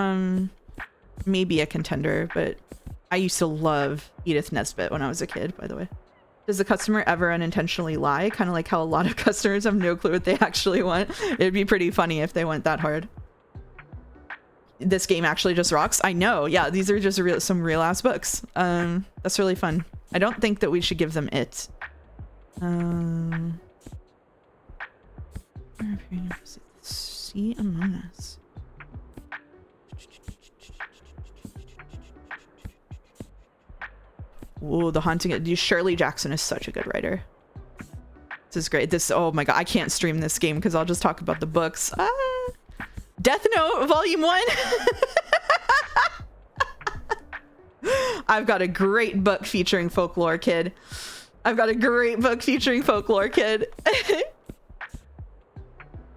A: maybe a contender, but I used to love Edith Nesbit when I was a kid, by the way. Does the customer ever unintentionally lie? Kind of like how a lot of customers have no clue what they actually want. It'd be pretty funny if they went that hard. This game actually just rocks. I know. Yeah, these are just some real ass books. That's really fun. I don't think that we should give them it. See Among Us. Whoa, The Haunting. Shirley Jackson is such a good writer. This is great. Oh my god, I can't stream this game because I'll just talk about the books. Death Note Volume 1. I've got a great book featuring Folklore Kid. The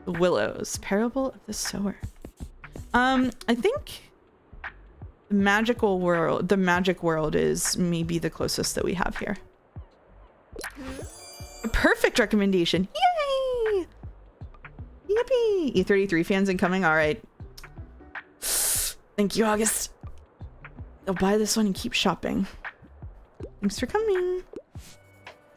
A: Willows, Parable of the Sower. I think the magic world is maybe the closest that we have here. A perfect recommendation. Yay! Yippee! E33 fans incoming. All right. Thank you, August. I'll buy this one and keep shopping. Thanks for coming.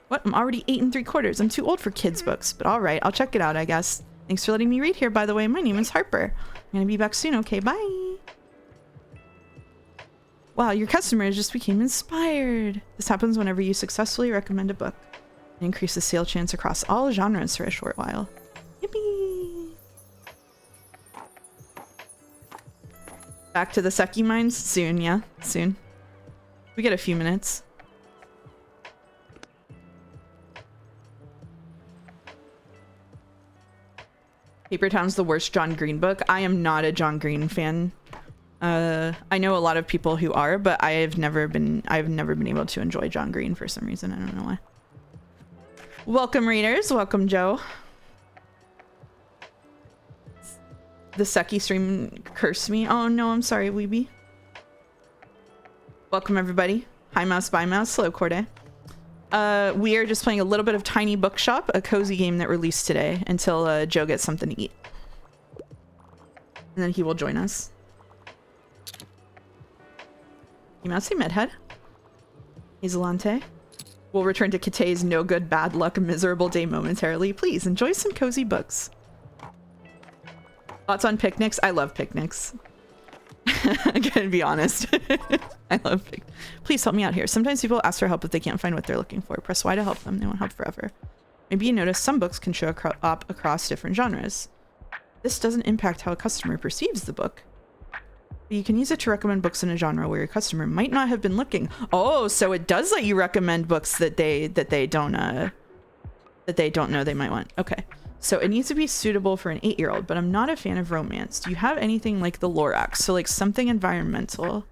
A: What? I'm already 8 3/4. I'm too old for kids' books, but all right. I'll check it out, I guess. Thanks for letting me read here, by the way. My name is Harper. I'm gonna be back soon. Okay, bye. Wow, your customers just became inspired. This happens whenever you successfully recommend a book and increase the sale chance across all genres for a short while. Yippee! Back to the Seki mines? Soon, yeah. Soon. We get a few minutes. Paper Town's the worst John Green book. I am not a John Green fan. I know a lot of people who are, but I've never been able to enjoy John Green for some reason. I don't know why. Welcome, readers. Welcome, Joe. The Seki stream cursed me. Oh no, I'm sorry, Weeby. Welcome, everybody. Hi, Mouse by Mouse. Hello, Corday. We are just playing a little bit of Tiny Bookshop, a cozy game that released today, until Joe gets something to eat. And then he will join us. You might say Medhead. Hazelante. We'll return to Kate's no good, bad luck, miserable day momentarily. Please enjoy some cozy books. Thoughts on picnics? I love picnics. I'm gonna be honest. I love picnics. Please help me out here. Sometimes people ask for help if they can't find what they're looking for. Press Y to help them. They won't help forever. Maybe you notice some books can show up across different genres. This doesn't impact how a customer perceives the book. But you can use it to recommend books in a genre where your customer might not have been looking. Oh, so it does let you recommend books that they don't know they might want. Okay. So it needs to be suitable for an 8-year-old, but I'm not a fan of romance. Do you have anything like the Lorax? So like something environmental.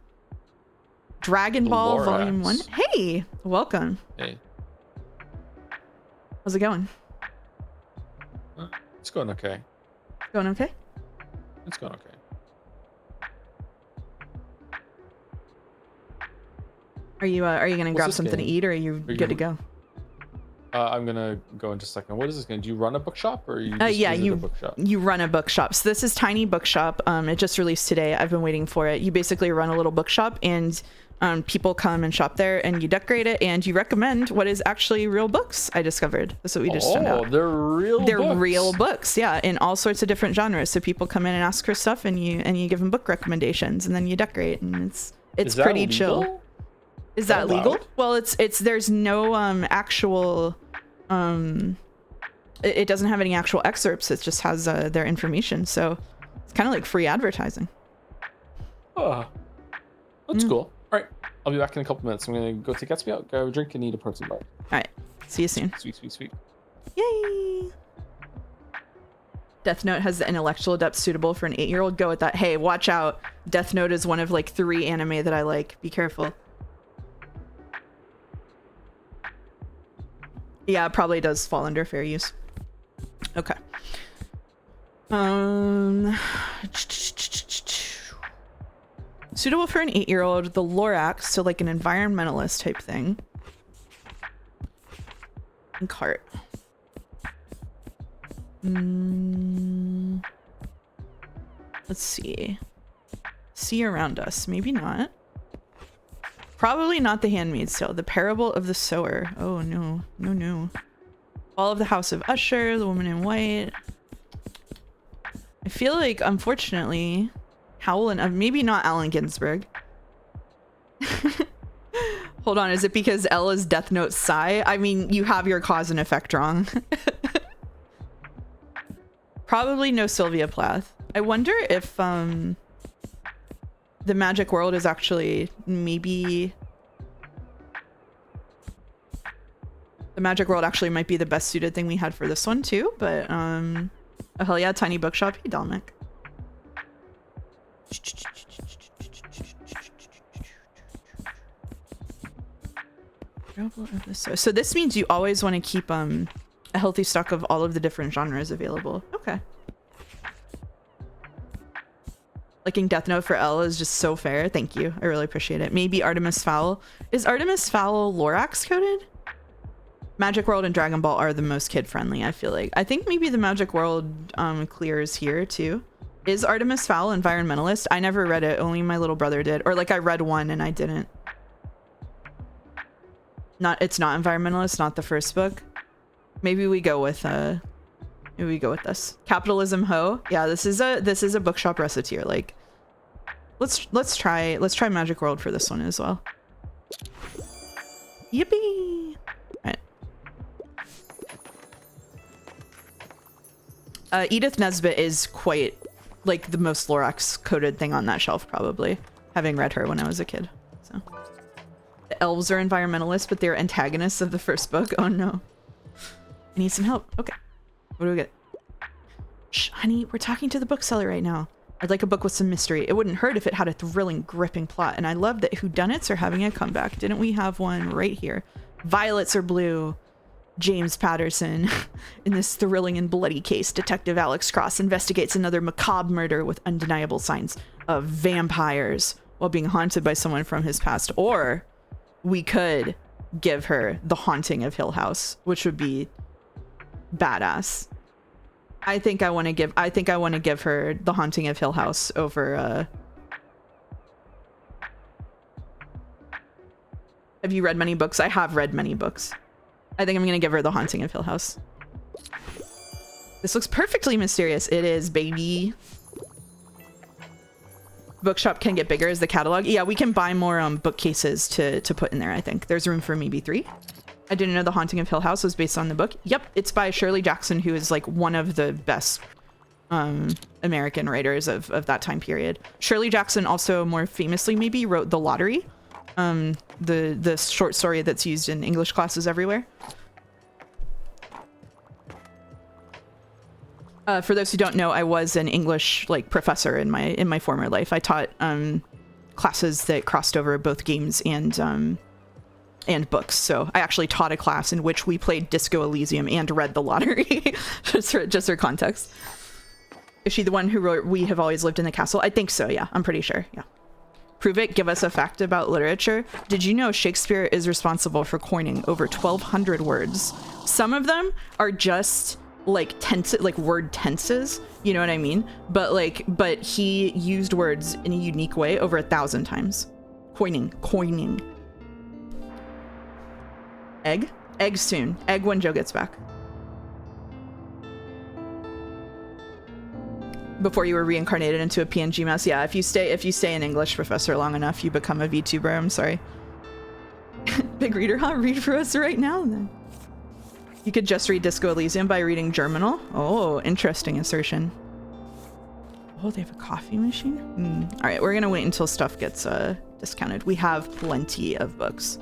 A: Dragon Ball
B: Lorax.
A: Volume 1. Hey, welcome.
B: Hey.
A: How's it going?
B: It's going okay.
A: Going okay?
B: It's going okay.
A: Are you gonna grab something to eat, or are you good to go?
B: I'm gonna go in just a second. What is this gonna? Do you run a bookshop, or you just
A: yeah,
B: visit a bookshop?
A: you run a bookshop. So this is Tiny Bookshop. It just released today. I've been waiting for it. You basically run a little bookshop, and people come and shop there, and you decorate it, and you recommend what is actually real books. I discovered. That's what we just found out.
B: They're real books.
A: They're real books, yeah, in all sorts of different genres. So people come in and ask for stuff, and you give them book recommendations, and then you decorate, and it's pretty chill. Is that legal? Well, it's there's no actual it doesn't have any actual excerpts. It just has their information, so it's kind of like free advertising.
B: Oh, that's cool. All right, I'll be back in a couple minutes. I'm gonna go take Gatsby out, grab a drink, and eat a protein bar.
A: All right, see you soon.
B: Sweet.
A: Yay! Death Note has the intellectual depth suitable for an 8-year-old. Go with that. Hey, watch out. Death Note is one of like 3 anime that I like. Be careful. Yeah, it probably does fall under fair use. Okay. Suitable for an 8-year-old, the Lorax, so like an environmentalist type thing. And cart. Let's see. See around us. Maybe not. Probably not The Handmaid's Tale. The Parable of the Sower. Oh, no. No. All of the House of Usher. The Woman in White. I feel like, unfortunately, Howell and... maybe not Allen Ginsberg. Hold on. Is it because L is Death Note Psy? I mean, you have your cause and effect wrong. Probably no Sylvia Plath. I wonder if... the Magic World is actually maybe... The Magic World actually might be the best suited thing we had for this one too, but oh hell yeah, Tiny Bookshop. Hey, Dalmic. So this means you always want to keep a healthy stock of all of the different genres available. Okay. Liking Death Note for L is just so fair. Thank you. I really appreciate it. Maybe Artemis Fowl. Is Artemis Fowl Lorax coded? Magic World and Dragon Ball are the most kid-friendly, I feel like. I think maybe the Magic World clears here, too. Is Artemis Fowl environmentalist? I never read it. Only my little brother did. Or, like, I read one and I didn't. It's not environmentalist, not the first book. Maybe we go with, maybe we go with this. Capitalism Ho. Yeah, this is a bookshop reciteer. Like, let's try Magic World for this one as well. Yippee! All right. Edith Nesbit is quite like the most Lorax coded thing on that shelf, probably, having read her when I was a kid. So the elves are environmentalists, but they're antagonists of the first book. Oh no. I need some help. Okay. What do we get? Shh, honey, we're talking to the bookseller right now. I'd like a book with some mystery. It wouldn't hurt if it had a thrilling, gripping plot. And I love that whodunits are having a comeback. Didn't we have one right here? Violets are blue. James Patterson. In this thrilling and bloody case, Detective Alex Cross investigates another macabre murder with undeniable signs of vampires while being haunted by someone from his past. Or we could give her The Haunting of Hill House, which would be badass. I think I want to give her The Haunting of Hill House over Have you read many books? I have read many books. I think I'm going to give her The Haunting of Hill House. This looks perfectly mysterious. It is, baby. Bookshop can get bigger as the catalog. Yeah, we can buy more bookcases to put in there, I think. There's room for maybe 3. I didn't know The Haunting of Hill House was based on the book. Yep, it's by Shirley Jackson, who is like one of the best American writers of that time period. Shirley Jackson also more famously maybe wrote The Lottery, the short story that's used in English classes everywhere. For those who don't know, I was an English professor in my former life. I taught classes that crossed over both games and books. So I actually taught a class in which we played Disco Elysium and read The Lottery. just for context. Is she the one who wrote We Have Always Lived in the Castle? I think so, yeah. I'm pretty sure, yeah. Prove it. Give us a fact about literature. Did you know Shakespeare is responsible for coining over 1,200 words? Some of them are just like tense, like word tenses. You know what I mean? But he used words in a unique way over 1,000 times. Coining. Egg? Egg soon. Egg when Joe gets back. Before you were reincarnated into a PNG mouse. Yeah, if you stay an English professor long enough, you become a VTuber. I'm sorry. Big reader, huh? Read for us right now then. You could just read Disco Elysium by reading Germinal. Oh, interesting assertion. Oh, they have a coffee machine? All right, we're gonna wait until stuff gets discounted. We have plenty of books.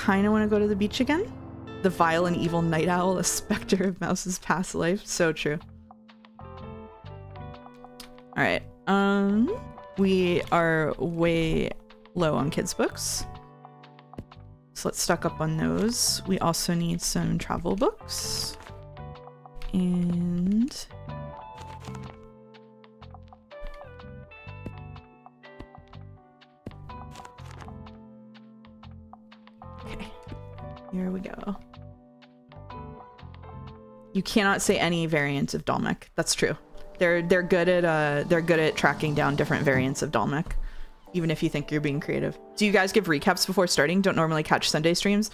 A: Kinda wanna go to the beach again. The vile and evil night owl, a specter of Mouse's past life. So true. All right. We are way low on kids' books. So let's stock up on those. We also need some travel books. And... okay. Here we go. You cannot say any variant of Dalmec. That's true. They're good at tracking down different variants of Dalmec, even if you think you're being creative. Do you guys give recaps before starting? Don't normally catch Sunday streams?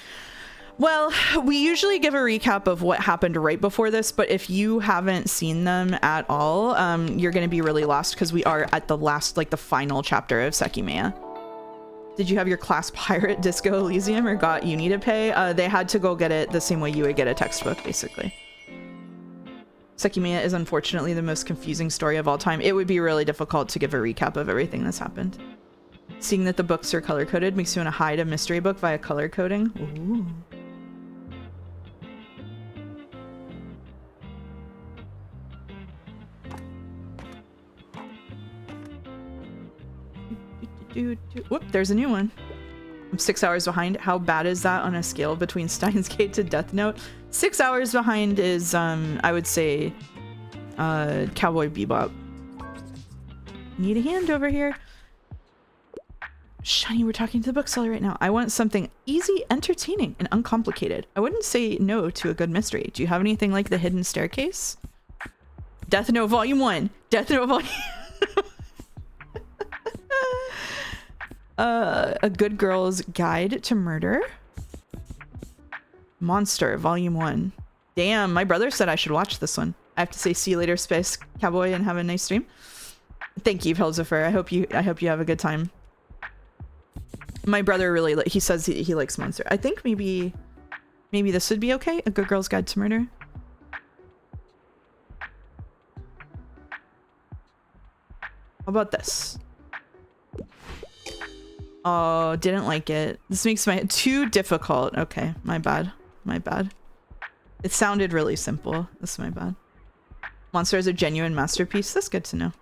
A: Well, we usually give a recap of what happened right before this, but if you haven't seen them at all, you're going to be really lost because we are at the last, like the final chapter of Sekimeiya. Did you have your class pirate Disco Elysium or got uni to pay? They had to go get it the same way you would get a textbook, basically. Sekimeiya is unfortunately the most confusing story of all time. It would be really difficult to give a recap of everything that's happened. Seeing that the books are color-coded makes you want to hide a mystery book via color coding. Ooh. Whoop, there's a new one. I'm 6 hours behind. How bad is that on a scale between Steins Gate to Death Note? 6 hours behind is, I would say, Cowboy Bebop. Need a hand over here. Shiny, we're talking to the bookseller right now. I want something easy, entertaining, and uncomplicated. I wouldn't say no to a good mystery. Do you have anything like The Hidden Staircase? Death Note Volume 1. Death Note Volume... A Good Girl's Guide to Murder. Monster, Volume 1. Damn, my brother said I should watch this one. I have to say see you later, Space Cowboy, and have a nice stream. Thank you, Pilsifer. I hope you have a good time. My brother really, he says he likes Monster. I think maybe this would be okay. A Good Girl's Guide to Murder. How about this? Oh, didn't like it. This makes my too difficult. Okay, my bad. My bad. It sounded really simple. That's my bad. Monster is a genuine masterpiece. That's good to know.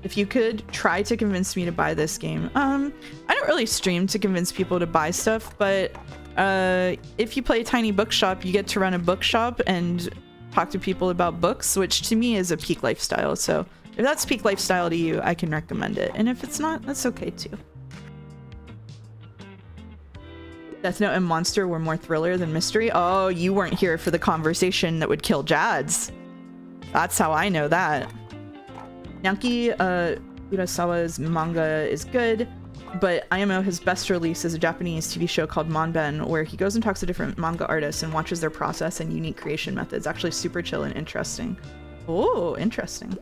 A: If you could try to convince me to buy this game. I don't really stream to convince people to buy stuff, but if you play Tiny Bookshop, you get to run a bookshop and talk to people about books, which to me is a peak lifestyle. So if that's peak lifestyle to you, I can recommend it. And if it's not, that's okay too. Death Note and Monster were more thriller than mystery. Oh, you weren't here for the conversation that would kill Jads. That's how I know that. Naoki Urasawa's manga is good, but IMO, his best release is a Japanese TV show called Monben, where he goes and talks to different manga artists and watches their process and unique creation methods. Actually super chill and interesting. Oh, interesting.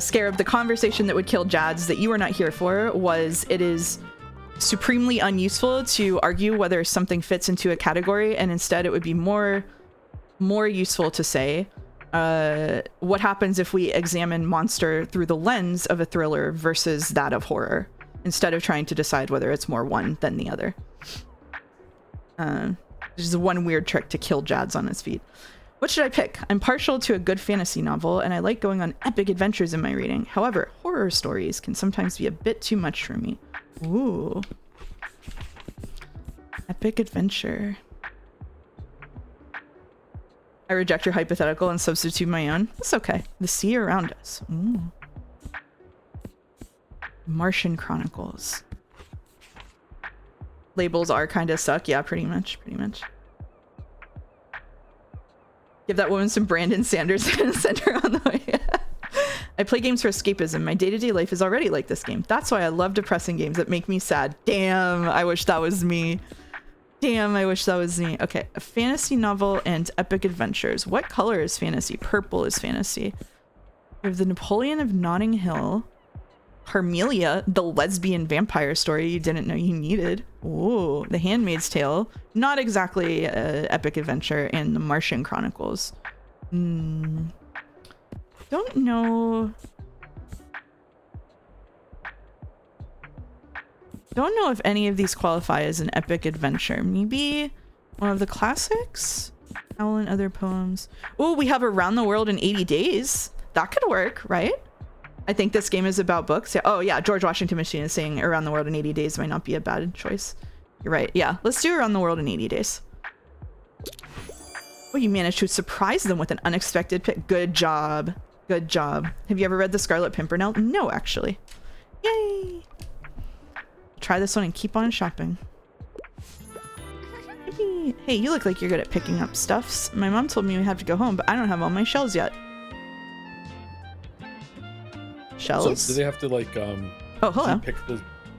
A: Scarab, the conversation that would kill Jads that you were not here for was it is supremely unuseful to argue whether something fits into a category, and instead it would be more useful to say what happens if we examine Monster through the lens of a thriller versus that of horror, instead of trying to decide whether it's more one than the other. This is one weird trick to kill Jads on his feet. What should I pick? I'm partial to a good fantasy novel, and I like going on epic adventures in my reading. However, horror stories can sometimes be a bit too much for me. Ooh. Epic adventure. I reject your hypothetical and substitute my own. It's okay. The sea around us. Ooh. Martian Chronicles. Labels are kind of suck. Yeah, pretty much. Pretty much. Give that woman some Brandon Sanders and send her on the way. I play games for escapism. My day-to-day life is already like this game. That's why I love depressing games that make me sad. Damn, I wish that was me. Damn, I wish that was me. Okay, a fantasy novel and epic adventures. What color is fantasy? Purple is fantasy. We have the Napoleon of Notting Hill. Carmelia, the lesbian vampire story you didn't know you needed. Ooh, The Handmaid's Tale. Not exactly an epic adventure. And the Martian Chronicles. Don't know. Don't know if any of these qualify as an epic adventure. Maybe one of the classics? Owl and Other Poems. Oh, we have Around the World in 80 Days. That could work, right? I think this game is about books. Yeah. Oh, yeah. George Washington Machine is saying Around the World in 80 Days might not be a bad choice. You're right. Yeah. Let's do Around the World in 80 Days. Oh, you managed to surprise them with an unexpected pick. Good job. Good job. Have you ever read The Scarlet Pimpernel? No, actually. Yay. Try this one and keep on shopping. Yippee. Hey, you look like you're good at picking up stuffs. My mom told me we have to go home, but I don't have all my shells yet. Shells?
B: So do they have to like
A: oh, hello.
B: pick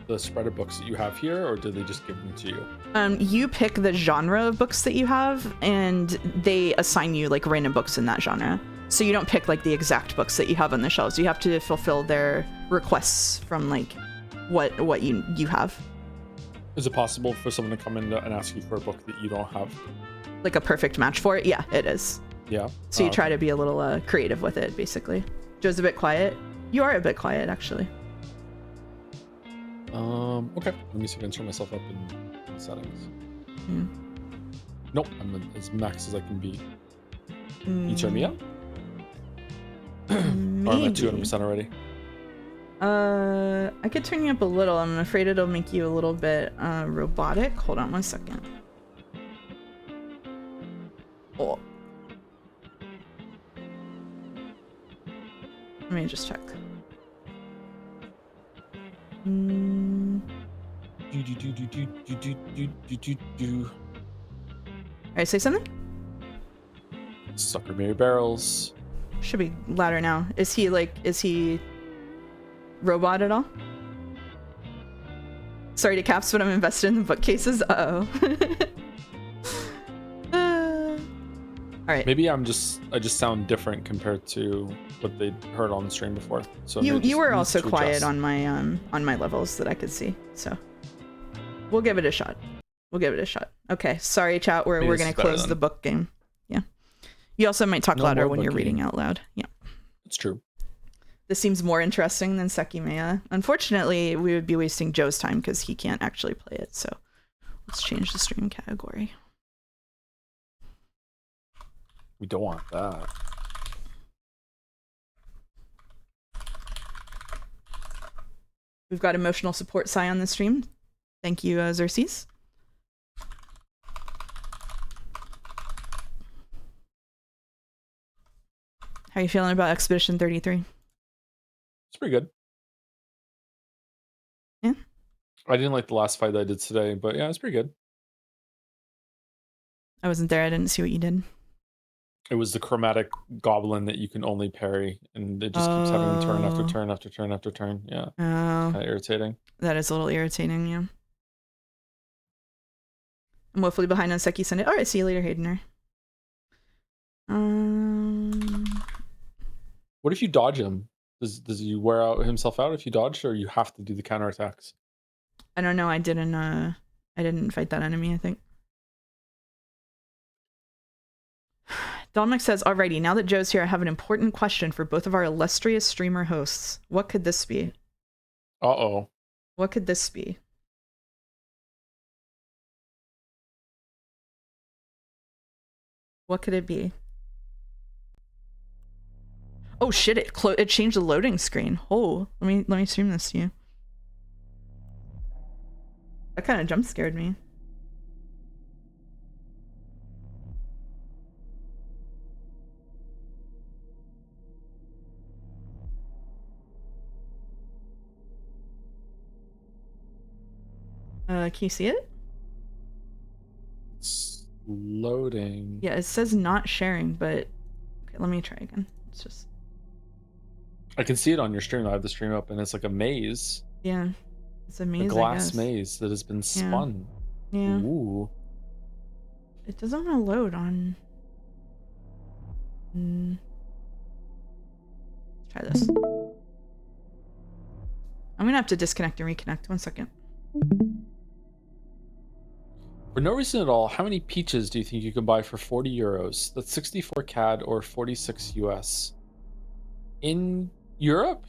B: the spread of books that you have here, or do they just give them to you?
A: You pick the genre of books that you have, and they assign you like random books in that genre. So you don't pick like the exact books that you have on the shelves. You have to fulfill their requests from like what you have.
B: Is it possible for someone to come in and ask you for a book that you don't have?
A: Like a perfect match for it? Yeah, it is.
B: Yeah.
A: So you try to be a little creative with it, basically. Joe's a bit quiet. You are a bit quiet, actually.
B: Okay. Let me see if I can turn myself up in settings. Nope, I'm as max as I can be. Can you turn me up? Or am I 200% already?
A: I could turn you up a little. I'm afraid it'll make you a little bit robotic. Hold on one second. Oh. Let me just check. Alright, say something?
B: Sucker Mary Barrels.
A: Should be louder now. Is he robot at all? Sorry to caps, but I'm invested in the bookcases. Uh-oh. Alright.
B: Maybe I just sound different compared to what they heard on the stream before. So
A: you were also quiet on my levels that I could see. So we'll give it a shot. We'll give it a shot. Okay. Sorry, chat. We're gonna close the book game. Yeah. You also might talk louder when you're reading out loud. Yeah.
B: It's true.
A: This seems more interesting than Sekimeiya. Unfortunately, we would be wasting Joe's time because he can't actually play it. So let's change the stream category.
B: We don't want that.
A: We've got emotional support Sai on the stream. Thank you, Xerxes. How are you feeling about Expedition 33?
B: It's pretty good.
A: Yeah.
B: I didn't like the last fight that I did today, but yeah, it's pretty good.
A: I wasn't there. I didn't see what you did.
B: It was the chromatic goblin that you can only parry, and it just keeps having turn after turn after turn after turn. Yeah.
A: Oh.
B: Kind of irritating.
A: That is a little irritating, yeah. I'm woefully behind on Seki Sunday. Alright, see you later, Haydener.
B: What if you dodge him? Does he wear out himself out if you dodge, or you have to do the counterattacks?
A: I don't know. I didn't fight that enemy, I think. Dominic says, alrighty, now that Joe's here, I have an important question for both of our illustrious streamer hosts. What could this be?
B: Uh-oh.
A: What could this be? What could it be? Oh shit, it changed the loading screen. Oh, let me stream this to you. That kind of jump scared me. Can you see it?
B: It's loading.
A: Yeah, it says not sharing, but okay, let me try again. It's just
B: I can see it on your stream. I have the stream up, and it's like a maze.
A: yeah, it's a maze.
B: A glass
A: I guess.
B: maze that has been spun.
A: Yeah.
B: Ooh.
A: It doesn't want to load on. Let's try this. I'm gonna have to disconnect and reconnect. 1 second.
B: For no reason at all, how many peaches do you think you can buy for 40 euros? That's 64 CAD or 46 US. In Europe?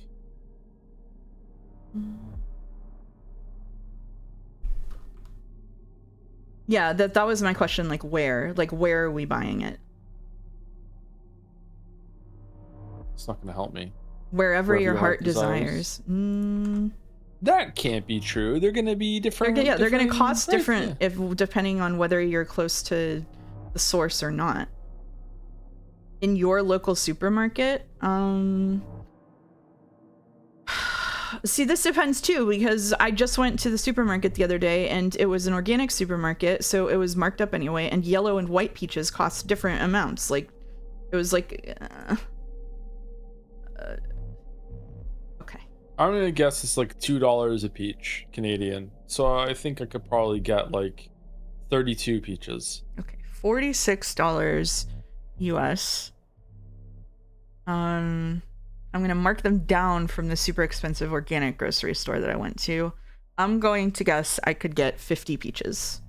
A: Yeah, that was my question. Like where? Like where are we buying it?
B: It's not gonna help me.
A: Wherever your heart desires.
B: That can't be true. They're gonna be different.
A: Yeah, they're gonna cost
B: price,
A: different if depending on whether you're close to the source or not. In your local supermarket, see, this depends too, because I just went to the supermarket the other day and it was an organic supermarket, so it was marked up anyway, and yellow and white peaches cost different amounts. Like, it was like okay.
B: I'm gonna guess it's like $2 a peach Canadian. So I think I could probably get like 32 peaches.
A: Okay, $46 US. I'm gonna mark them down from the super expensive organic grocery store that I went to. I'm going to guess I could get 50 peaches.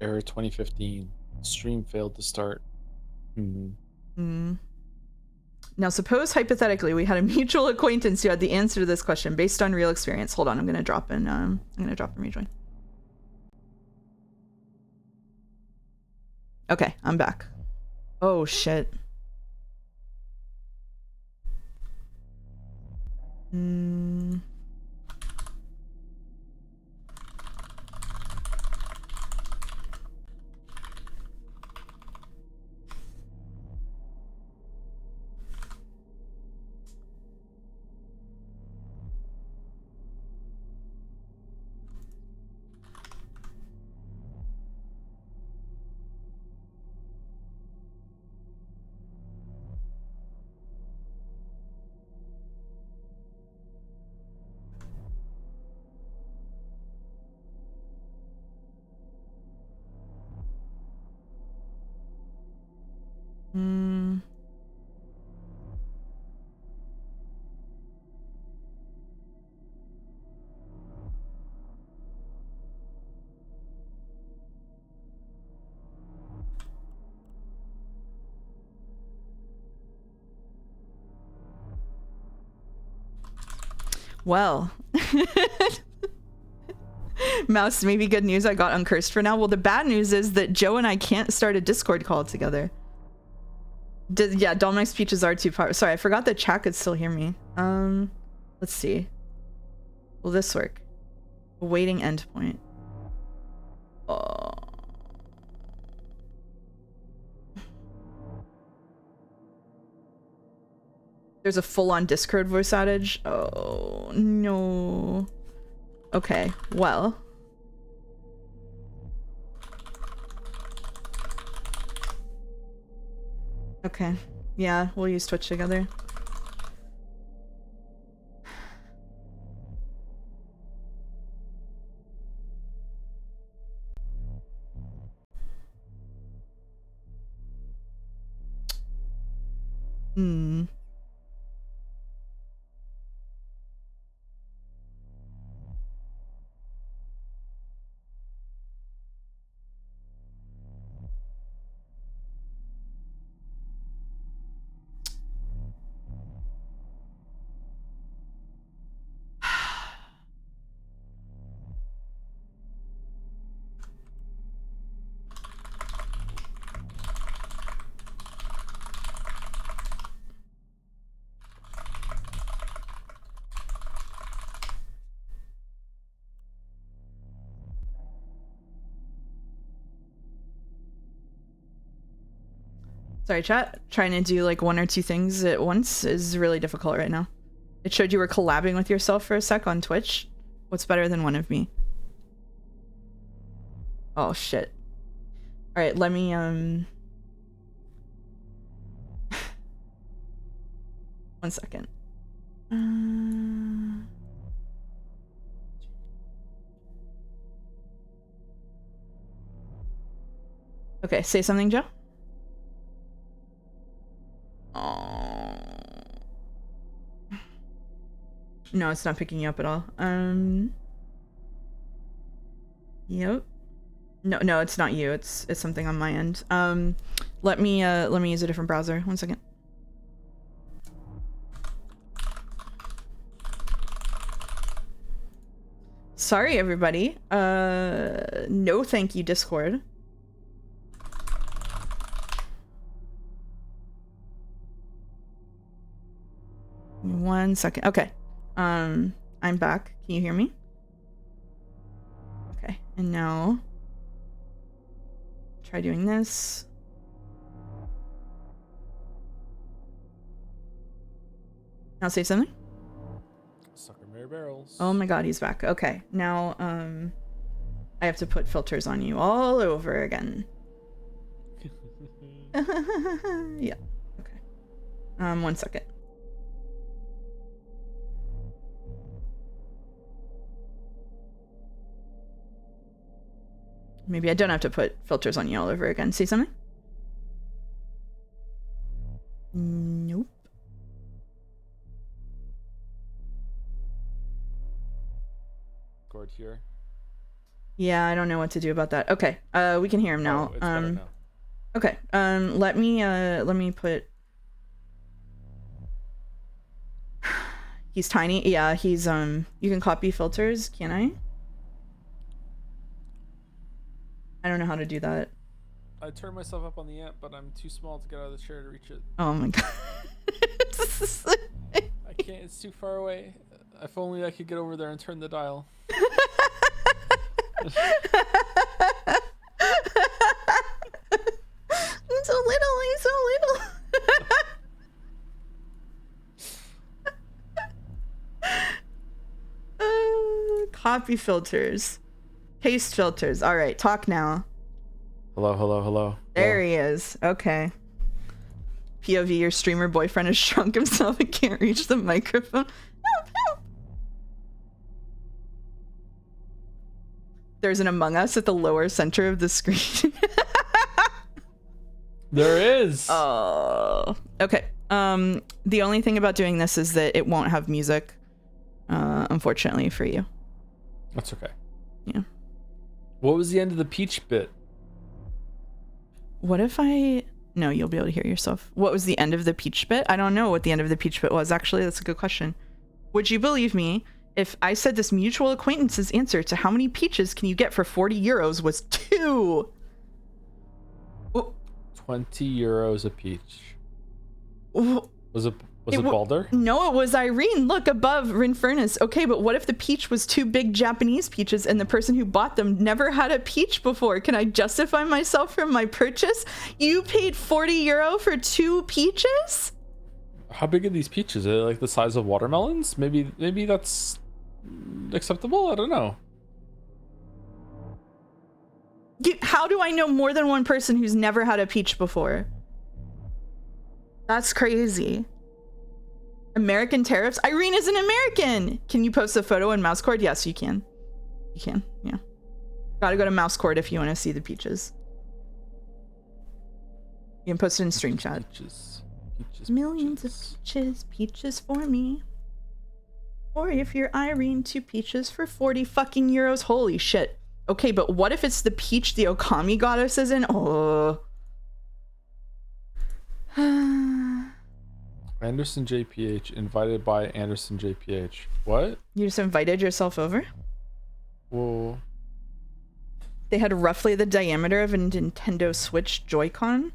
B: Error 2015. Stream failed to start.
A: Now, suppose hypothetically we had a mutual acquaintance who had the answer to this question based on real experience. Hold on, I'm gonna drop in. I'm gonna drop and rejoin. Okay, I'm back. Oh shit. Well, Mouse, maybe good news I got uncursed for now. Well, the bad news is that Joe and I can't start a Discord call together. Yeah, Dominic's peaches are too powerful. Sorry, I forgot that chat could still hear me. Let's see. Will this work? Awaiting endpoint. Oh. There's a full-on Discord voice outage. Oh, no. Okay, well. Okay. Yeah, we'll use Twitch together. Sorry, chat. Trying to do like 1 or 2 things at once is really difficult right now. It showed you were collabing with yourself for a sec on Twitch. What's better than one of me? Oh shit. All right, let me one second. Okay, say something, Joe. Oh. No, it's not picking you up at all. Yep. No, it's not you. It's something on my end. Let me use a different browser. 1 second. Sorry, everybody. No thank you, Discord. Give me 1 second. Okay. I'm back. Can you hear me? Okay. And now try doing this. Now say something.
B: Sucker Mary Barrels.
A: Oh my god, he's back. Okay. Now I have to put filters on you all over again. Yeah. Okay. 1 second. Maybe I don't have to put filters on you all over again. See something? Nope.
B: Gord here.
A: Yeah, I don't know what to do about that. Okay. We can hear him now.
B: Oh, it's better now.
A: Okay. Let me put. He's tiny. Yeah, he's you can copy filters, can I? I don't know how to do that.
B: I turned myself up on the amp, but I'm too small to get out of the chair to reach it.
A: Oh my god.
B: I can't, it's too far away. If only I could get over there and turn the dial.
A: I'm so little, I'm so little. Copy filters. Paste filters. All right, talk now.
B: Hello.
A: There he is. Okay. POV, your streamer boyfriend has shrunk himself and can't reach the microphone. Help. There's an Among Us at the lower center of the screen.
B: There is.
A: Oh. Okay. The only thing about doing this is that it won't have music, unfortunately for you.
B: That's okay.
A: Yeah.
B: What was the end of the peach bit?
A: What if I... No, you'll be able to hear yourself. What was the end of the peach bit? I don't know what the end of the peach bit was. Actually, that's a good question. Would you believe me if I said this mutual acquaintance's answer to how many peaches can you get for 40 euros was 2? Oh.
B: 20 euros a peach.
A: Oh.
B: Was it Balder?
A: No, it was Irene. Look above Rinfurnace. Okay, but what if the peach was 2 big Japanese peaches and the person who bought them never had a peach before? Can I justify myself from my purchase? You paid 40 euro for 2 peaches?
B: How big are these peaches? Are they like the size of watermelons? Maybe that's acceptable? I don't know.
A: How do I know more than one person who's never had a peach before? That's crazy. American tariffs? Irene is an American! Can you post a photo in Mousecord? Yes, you can. You can, yeah. Gotta go to Mousecord if you want to see the peaches. You can post it in stream chat.
B: Peaches.
A: Millions of peaches for me. Or if you're Irene, 2 peaches for 40 fucking euros. Holy shit. Okay, but what if it's the peach the Okami goddess is in? Oh.
B: Anderson JPH, invited by Anderson JPH. What?
A: You just invited yourself over?
B: Whoa.
A: They had roughly the diameter of a Nintendo Switch Joy-Con?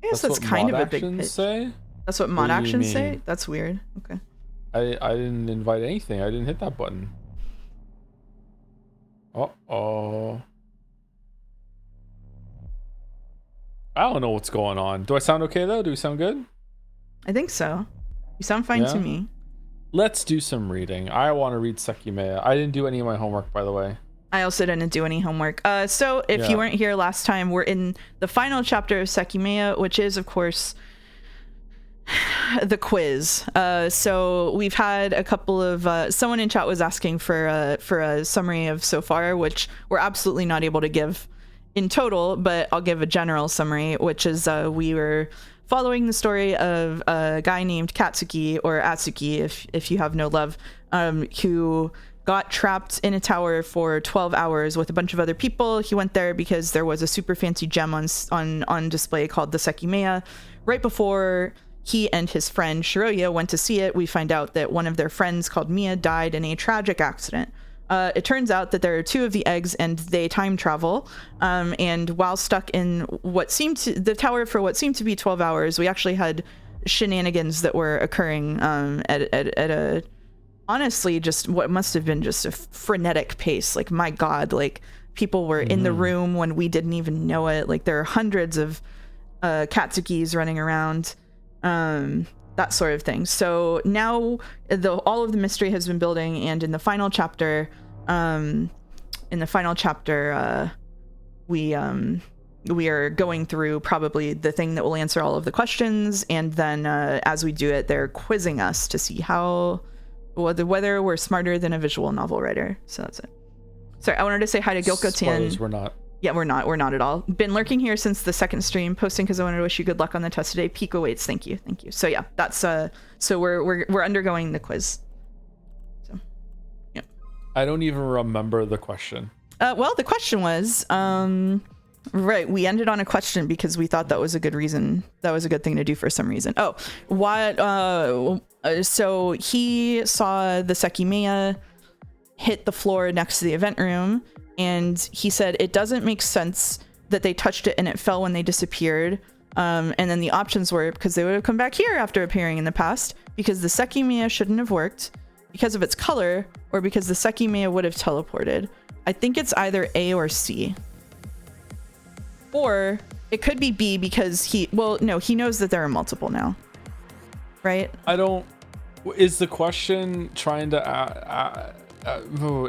A: I guess that's kind of a big pitch.
B: Say?
A: That's what mod actions say? That's weird. Okay.
B: I didn't invite anything. I didn't hit that button. Uh-oh. I don't know what's going on. Do I sound okay though? Do we sound good?
A: I think so. You sound fine to me.
B: Let's do some reading. I want to read Sekimeiya. I didn't do any of my homework, by the way.
A: I also didn't do any homework. So if you weren't here last time, we're in the final chapter of Sekimeiya, which is, of course, the quiz. So we've had a couple of someone in chat was asking for a summary of so far, which we're absolutely not able to give in total, but I'll give a general summary, which is we were following the story of a guy named Katsuki, or Atsuki if you have no love, who got trapped in a tower for 12 hours with a bunch of other people. He went there because there was a super fancy gem on display called the Sekimeiya. Right before he and his friend Shiroya went to see it, we find out that one of their friends called Mia died in a tragic accident. It turns out that there are 2 of the eggs and they time travel. And while stuck in the tower for what seemed to be 12 hours, we actually had shenanigans that were occurring at a honestly just what must have been just a frenetic pace. Like, my God, like people were in the room when we didn't even know it. Like, there are hundreds of Katsukis running around, that sort of thing. So now all of the mystery has been building, and in the final chapter, we are going through probably the thing that will answer all of the questions, and then as we do it, they're quizzing us to see whether we're smarter than a visual novel writer. So that's it. Sorry, I wanted to say hi to Gyoko-tan.
B: We're not.
A: Yeah, we're not at all. Been lurking here since the second stream, posting because I wanted to wish you good luck on the test today. Pico waits, thank you. So yeah, that's so we're undergoing the quiz. So yeah.
B: I don't even remember the question.
A: Well, the question was, right, we ended on a question because we thought that was a good reason. That was a good thing to do for some reason. Oh, what? So he saw the Sekimeiya hit the floor next to the event room, and he said it doesn't make sense that they touched it and it fell when they disappeared. And then the options were because they would have come back here after appearing in the past, because the Sekimeiya shouldn't have worked, because of its color, or because the Sekimeiya would have teleported. I think it's either A or C. Or it could be B because he knows that there are multiple now. Right?
B: Is the question trying to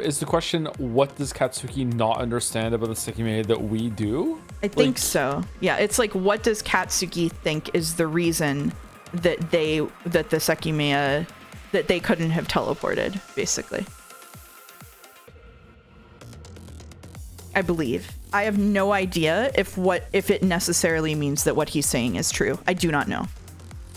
B: is the question, what does Katsuki not understand about the Sekimeiya that we do?
A: I think so. Yeah, it's like, what does Katsuki think is the reason that the Sekimeiya, that they couldn't have teleported, basically. I believe. I have no idea if it necessarily means that what he's saying is true. I do not know.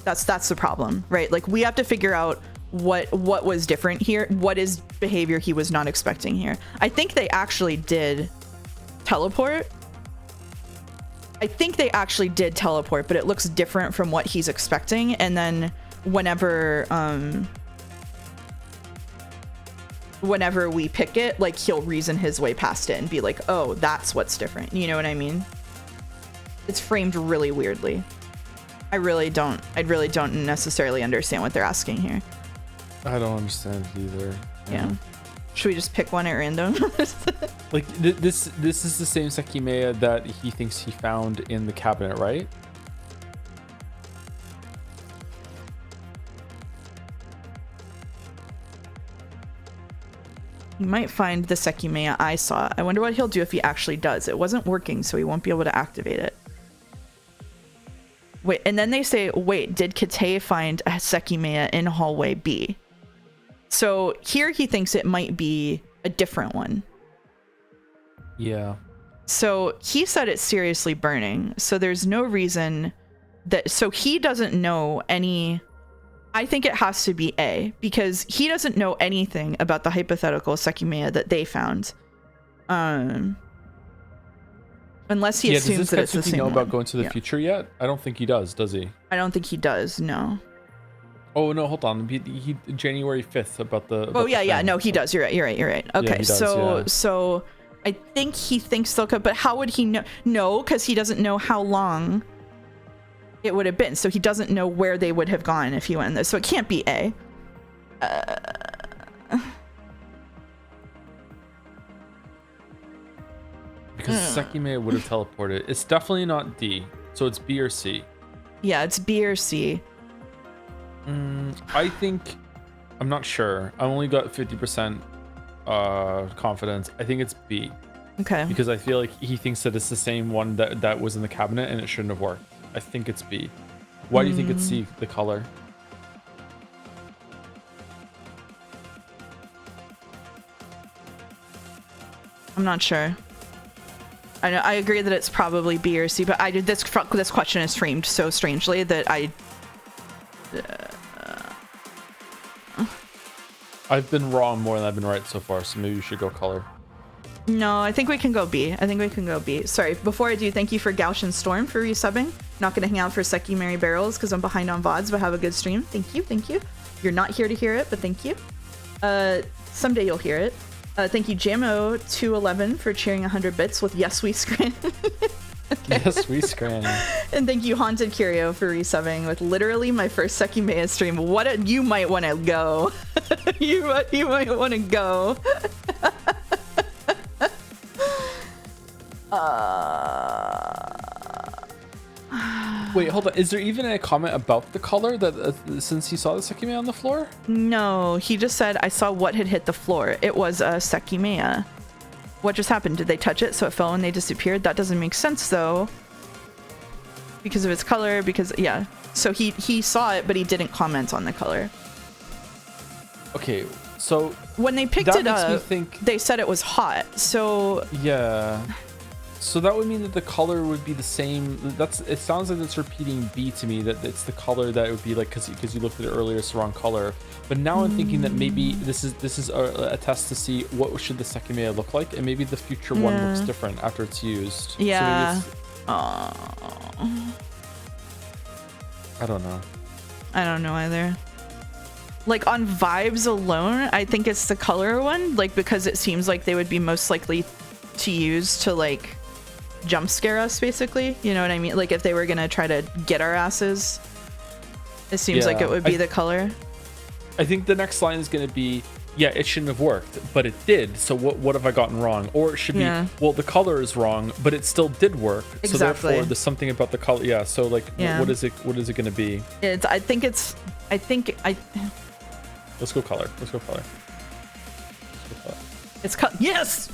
A: That's the problem, right? Like, we have to figure out what was different here. What is behavior he was not expecting here? I think they actually did teleport. But it looks different from what he's expecting. And then whenever we pick it, like, he'll reason his way past it and be like, oh, that's what's different. You know what I mean? It's framed really weirdly. I really don't necessarily understand what they're asking here.
B: I don't understand it either.
A: Yeah. Should we just pick one at random?
B: Like, this is the same Sekimeiya that he thinks he found in the cabinet, right?
A: You might find the Sekimeiya I saw. I wonder what he'll do if he actually does. It wasn't working, so he won't be able to activate it. Wait, and then they say, wait, did Kate find a Sekimeiya in hallway B? So here he thinks it might be a different one.
B: Yeah.
A: So he said it's seriously burning. So there's no reason that... So he doesn't know any... I think it has to be A, because he doesn't know anything about the hypothetical Sekimeiya that they found. Unless he assumes that it's the same one. Does this Katsuki know
B: about going to the future yet? I don't think he does he?
A: I don't think he does, no.
B: Oh, no, hold on. He January 5th about the...
A: Oh, yeah, no, he does. You're right. Okay,
B: yeah,
A: so I think he thinks they'll come, but how would he know? No, because he doesn't know how long it would have been. So he doesn't know where they would have gone if he went in there. So it can't be A.
B: Because Sekimeiya would have teleported. It's definitely not D. So it's B or C.
A: Yeah, it's B or C.
B: I think, I'm not sure. I only got 50% confidence. I think it's B.
A: Okay.
B: Because I feel like he thinks that it's the same one that was in the cabinet and it shouldn't have worked. I think it's B. Why do you think it's C, the color?
A: I'm not sure. I agree that it's probably B or C, but this question is framed so strangely that
B: I've been wrong more than I've been right so far, so maybe you should go color.
A: No, I think we can go B. Sorry, before I do, thank you for Gaussian Storm for resubbing. Not gonna hang out for Seki Mary Barrels because I'm behind on VODs, but have a good stream. Thank you. You're not here to hear it, but thank you. Someday you'll hear it. Thank you, Jamo211 for cheering 100 bits with Yes We Scran. Okay.
B: Yes, we scran.
A: And thank you, Haunted Curio, for resubbing with literally my first Sekimeiya stream. You might want to go. you might want to go.
B: Wait, hold on. Is there even a comment about the color that since he saw the Sekimeiya on the floor?
A: No, he just said, I saw what had hit the floor. It was a Sekimeiya. What just happened? Did they touch it so it fell and they disappeared? That doesn't make sense though. Because of its color, yeah. So he saw it, but he didn't comment on the color.
B: Okay, so
A: when they picked it up, they said it was hot. So
B: yeah. So that would mean that the color would be the same. It sounds like it's repeating B to me, that it's the color that it would be like, because you looked at it earlier, it's the wrong color. But now I'm thinking that maybe this is a test to see what should the Sekimeiya look like, and maybe the future one looks different after it's used.
A: Yeah.
B: So I don't know.
A: I don't know either. Like on vibes alone, I think it's the color one, like because it seems like they would be most likely to use to like jump scare us, basically. You know what I mean? Like if they were gonna try to get our asses, it seems like it would be the color.
B: I think the next line is gonna be, yeah, it shouldn't have worked, but it did. So what have I gotten wrong? Or it should be, well, the color is wrong, but it still did work. Exactly. So therefore, there's something about the color. Yeah. So like, what is it? What is it gonna be?
A: I think.
B: Let's go color.
A: It's yes.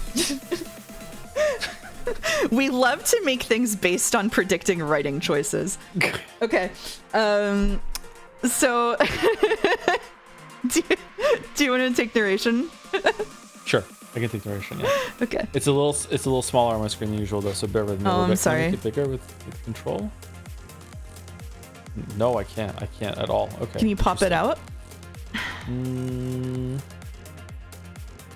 A: We love to make things based on predicting writing choices. Okay. So do you want to take narration?
B: Sure, I can take narration. Yeah.
A: Okay.
B: It's a little smaller on my screen than usual though, so bear with me.
A: Oh, I'm sorry.
B: Can I make it bigger with control? No, I can't. I can't at all. Okay.
A: Can you pop it out?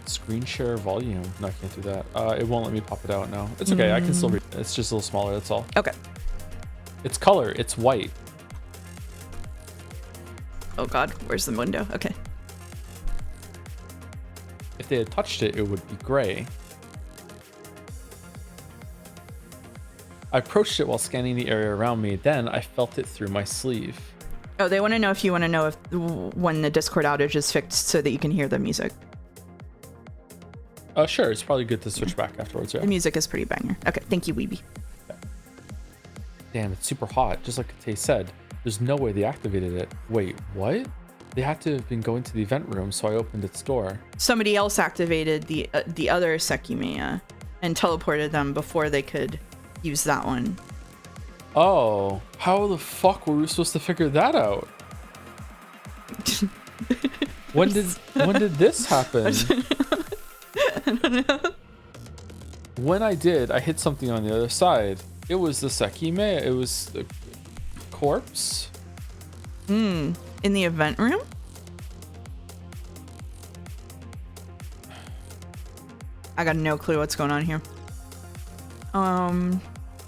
B: Screen share volume. No, I can't do that. It won't let me pop it out now. It's okay. I can still read it. It's just a little smaller. That's all.
A: Okay.
B: It's color. It's white.
A: Oh God, where's the window? Okay.
B: If they had touched it, it would be gray. I approached it while scanning the area around me. Then I felt it through my sleeve.
A: Oh, they want to know if you want to know when the Discord outage is fixed so that you can hear the music.
B: Sure. It's probably good to switch back afterwards. Yeah.
A: The music is pretty banger. Okay, thank you, Weeby.
B: Damn, it's super hot. Just like Tay said, there's no way they activated it. Wait, what? They had to have been going to the event room, so I opened its door.
A: Somebody else activated the other Sekimeiya and teleported them before they could use that one.
B: Oh, how the fuck were we supposed to figure that out? When did this happen?
A: I don't know.
B: When I did, I hit something on the other side. It was the Sekimeiya. It was the corpse.
A: In the event room? I got no clue what's going on here.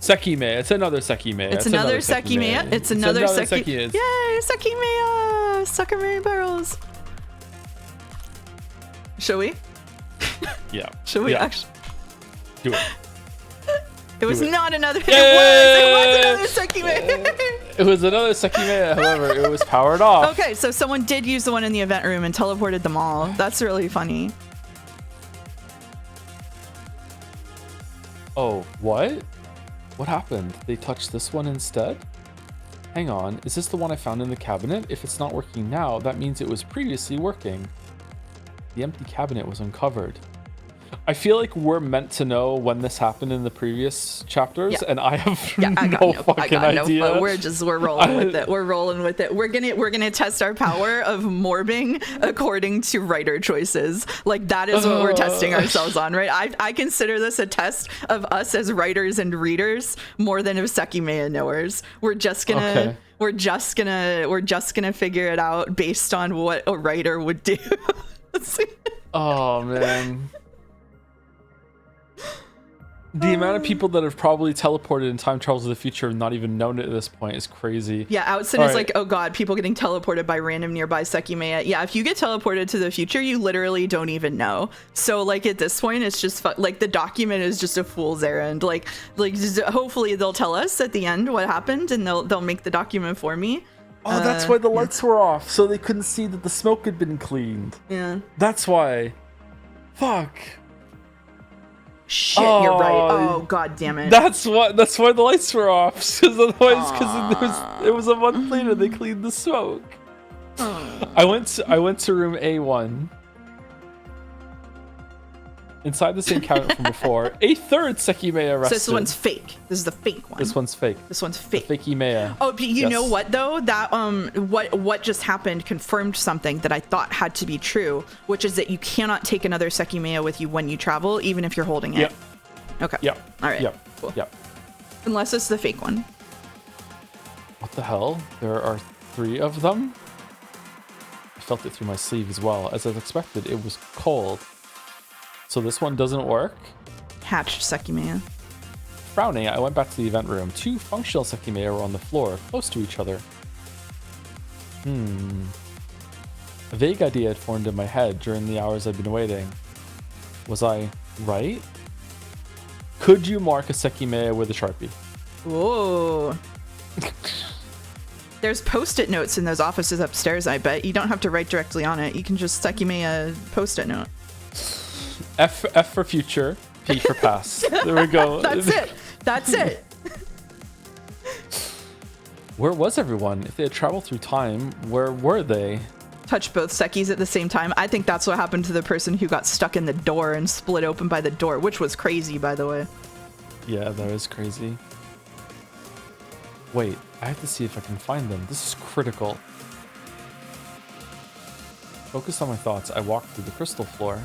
B: Sekimeiya. It's another Sekimeiya.
A: It's another Sekimeiya. It's another Sekimeiya. Yay, Sekimeiya! Sucker Mary Barrels. Shall we?
B: Yeah.
A: Should we actually
B: do it?
A: It was not another.
B: Yay!
A: It was another Sekimeiya.
B: It was another Sekimeiya. However, it was powered off.
A: Okay, so someone did use the one in the event room and teleported them all. That's really funny.
B: Oh, what? What happened? They touched this one instead? Hang on, is this the one I found in the cabinet? If it's not working now, that means it was previously working. The empty cabinet was uncovered. I feel like we're meant to know when this happened in the previous chapters, and I have no fucking idea.
A: We're rolling with it. We're rolling with it. We're gonna test our power of morbing according to writer choices. Like that is what we're testing ourselves on, right? I consider this a test of us as writers and readers more than of Sekimeiya knowers. We're just gonna figure it out based on what a writer would do.
B: Oh man. The amount of people that have probably teleported in time travel to the future and not even known it at this point is crazy.
A: Yeah, Outson is like, oh god, people getting teleported by random nearby Sekimeiya. Yeah, if you get teleported to the future, you literally don't even know. So like at this point, it's just like the document is just a fool's errand. Like just, hopefully they'll tell us at the end what happened and they'll make the document for me.
B: Oh, that's why the lights were off, so they couldn't see that the smoke had been cleaned.
A: Yeah.
B: That's why. Fuck.
A: Shit, you're right. Oh god damn it.
B: That's why the lights were off. Because otherwise, it was a month later they cleaned the smoke. I went to room A1. Inside the same cabinet from before, a third Sekimeiya rested.
A: So this one's fake. This is the fake one.
B: This one's fake.
A: This one's fake.
B: The Sekimeiya.
A: Oh, but you know what though? That what just happened confirmed something that I thought had to be true, which is that you cannot take another Sekimeiya with you when you travel, even if you're holding it.
B: Yep.
A: Okay.
B: Yep.
A: All right.
B: Yep.
A: Cool.
B: Yep.
A: Unless it's the fake one.
B: What the hell? There are 3 of them? I felt it through my sleeve as well. As I expected, it was cold. So this one doesn't work?
A: Hatched Sekimeiya.
B: Frowning, I went back to the event room. 2 functional Sekimeiya were on the floor, close to each other. A vague idea had formed in my head during the hours I'd been waiting. Was I right? Could you mark a Sekimeiya with a Sharpie?
A: Whoa. There's post-it notes in those offices upstairs, I bet. You don't have to write directly on it. You can just Sekimeiya post-it note.
B: F for future, P for past. There we go.
A: That's it.
B: Where was everyone? If they had traveled through time, where were they?
A: Touch both Sekis at the same time. I think that's what happened to the person who got stuck in the door and split open by the door, which was crazy, by the way.
B: Yeah, that is crazy. Wait, I have to see if I can find them. This is critical. Focused on my thoughts, I walked through the crystal floor.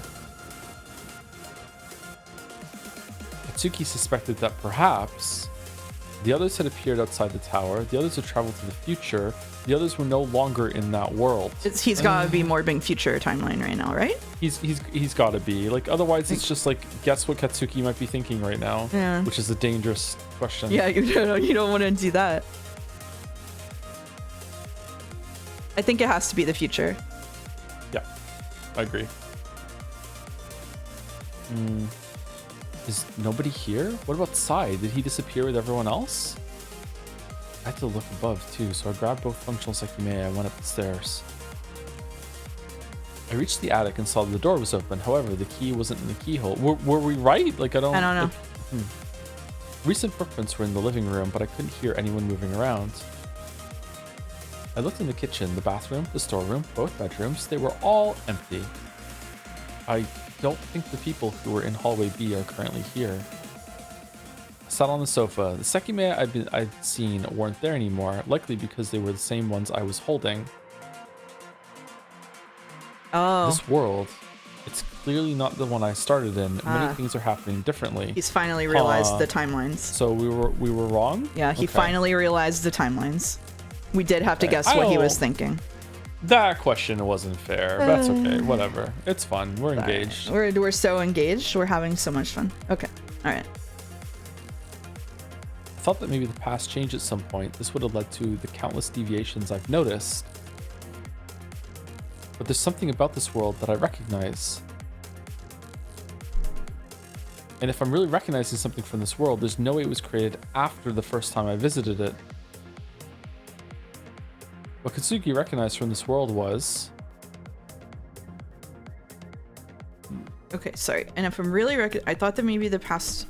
B: Atsuki suspected that perhaps the others had appeared outside the tower, the others had traveled to the future, the others were no longer in that world.
A: He's got to be morbing future timeline right now, right?
B: He's got to be. Like, otherwise it's just like, guess what Katsuki might be thinking right now?
A: Yeah.
B: Which is a dangerous question.
A: Yeah, you don't want to do that. I think it has to be the future.
B: Yeah, I agree. Is nobody here? What about Sai? Did he disappear with everyone else? I had to look above too, so I grabbed both functional Sekimeiya and went up the stairs. I reached the attic and saw the door was open. However, the key wasn't in the keyhole. Were we right? Like, I don't know. Like, Recent footprints were in the living room, but I couldn't hear anyone moving around. I looked in the kitchen, the bathroom, the storeroom, both bedrooms. They were all empty. I don't think the people who were in hallway B are currently here. I sat on the sofa. The Sekimeiya I'd seen weren't there anymore, likely because they were the same ones I was holding.
A: Oh.
B: This world, it's clearly not the one I started in. Many things are happening differently.
A: He's finally realized the timelines.
B: So we were wrong?
A: Yeah, he finally realized the timelines. We did have to guess what he was thinking.
B: That question wasn't fair. That's okay. Whatever. It's fun. We're engaged.
A: We're so engaged. We're having so much fun. Okay. All right.
B: I thought that maybe the past changed at some point. This would have led to the countless deviations I've noticed. But there's something about this world that I recognize. And if I'm really recognizing something from this world, there's no way it was created after the first time I visited it. What Katsuki recognized from this world was...
A: Okay, sorry. And if I'm really I thought that maybe the past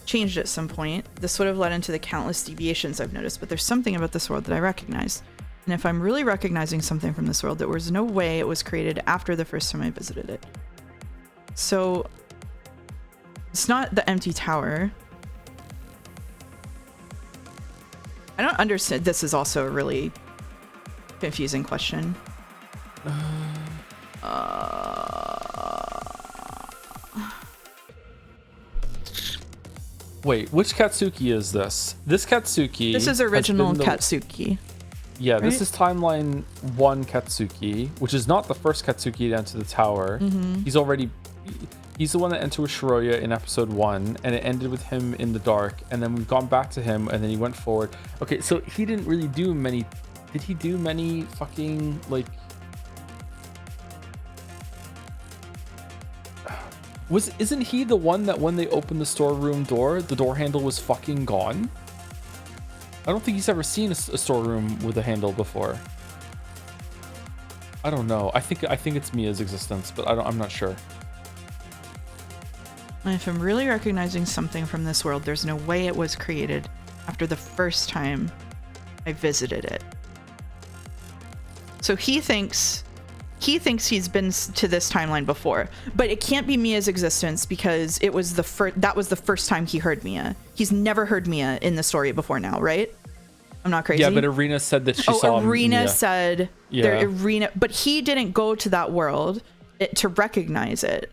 A: changed at some point. This would have led into the countless deviations I've noticed, but there's something about this world that I recognize. And if I'm really recognizing something from this world, there was no way it was created after the first time I visited it. So it's not the empty tower. I don't understand. This is also a really confusing question.
B: Wait, which Katsuki is this? This Katsuki.
A: This is original Katsuki.
B: Yeah,
A: right?
B: This is timeline 1 Katsuki, which is not the first Katsuki to enter the tower. He's the one that entered with Shiroya in episode 1, and it ended with him in the dark, and then we've gone back to him, and then he went forward. Okay, so he didn't really do many. Did he do many fucking, like... Isn't he the one that when they opened the storeroom door, the door handle was fucking gone? I don't think he's ever seen a storeroom with a handle before. I don't know. I think it's Mia's existence, but I'm not sure.
A: If I'm really recognizing something from this world, there's no way it was created after the first time I visited it. So he thinks he's been to this timeline before, but it can't be Mia's existence because it was that was the first time he heard Mia. He's never heard Mia in the story before now, right? I'm not crazy.
B: Yeah, but Irina said that she saw
A: Arena
B: Mia.
A: said Irina, but he didn't go to that world to recognize it.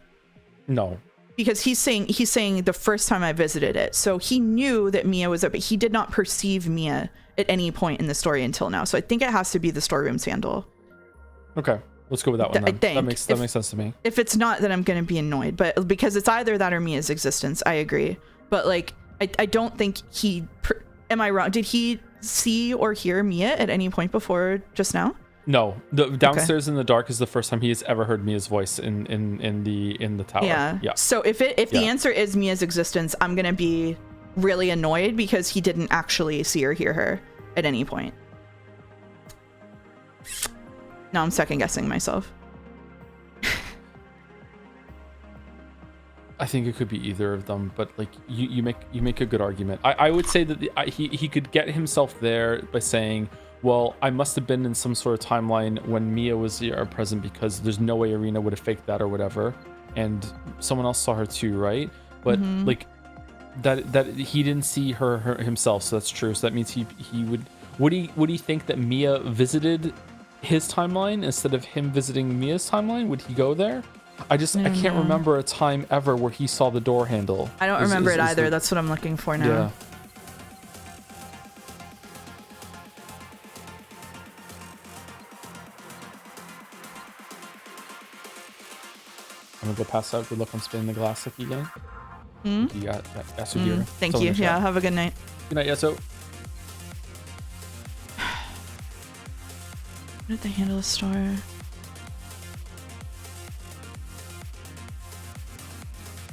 B: No.
A: Because he's saying the first time I visited it. So he knew that Mia was there, but he did not perceive Mia at any point in the story until now. So I think it has to be the storeroom's handle.
B: Okay. Let's go with that one then.
A: I think.
B: That makes sense to me.
A: If it's not, then I'm going to be annoyed. But because it's either that or Mia's existence, I agree. But like, I don't think am I wrong? Did he see or hear Mia at any point before just now?
B: No, the downstairs in the dark is the first time he has ever heard Mia's voice in the tower.
A: Yeah.
B: Yeah.
A: So if the answer is Mia's existence, I'm gonna be really annoyed because he didn't actually see or hear her at any point. Now I'm second guessing myself.
B: I think it could be either of them, but like you make a good argument. I would say that he could get himself there by saying, well, I must have been in some sort of timeline when Mia was present because there's no way Irina would have faked that or whatever, and someone else saw her too, right? But like that he didn't see her himself, so that's true. So that means he would he think that Mia visited his timeline instead of him visiting Mia's timeline? Would he go there? I can't remember a time ever where he saw the door handle.
A: I don't remember it either. That's what I'm looking for now.
B: Yeah. I'm gonna go pass out. Good luck on spinning the glass like again. You got Yasuhiro.
A: Thank you. Yeah, have a good night.
B: Good night, Yasu.
A: What did they handle the store?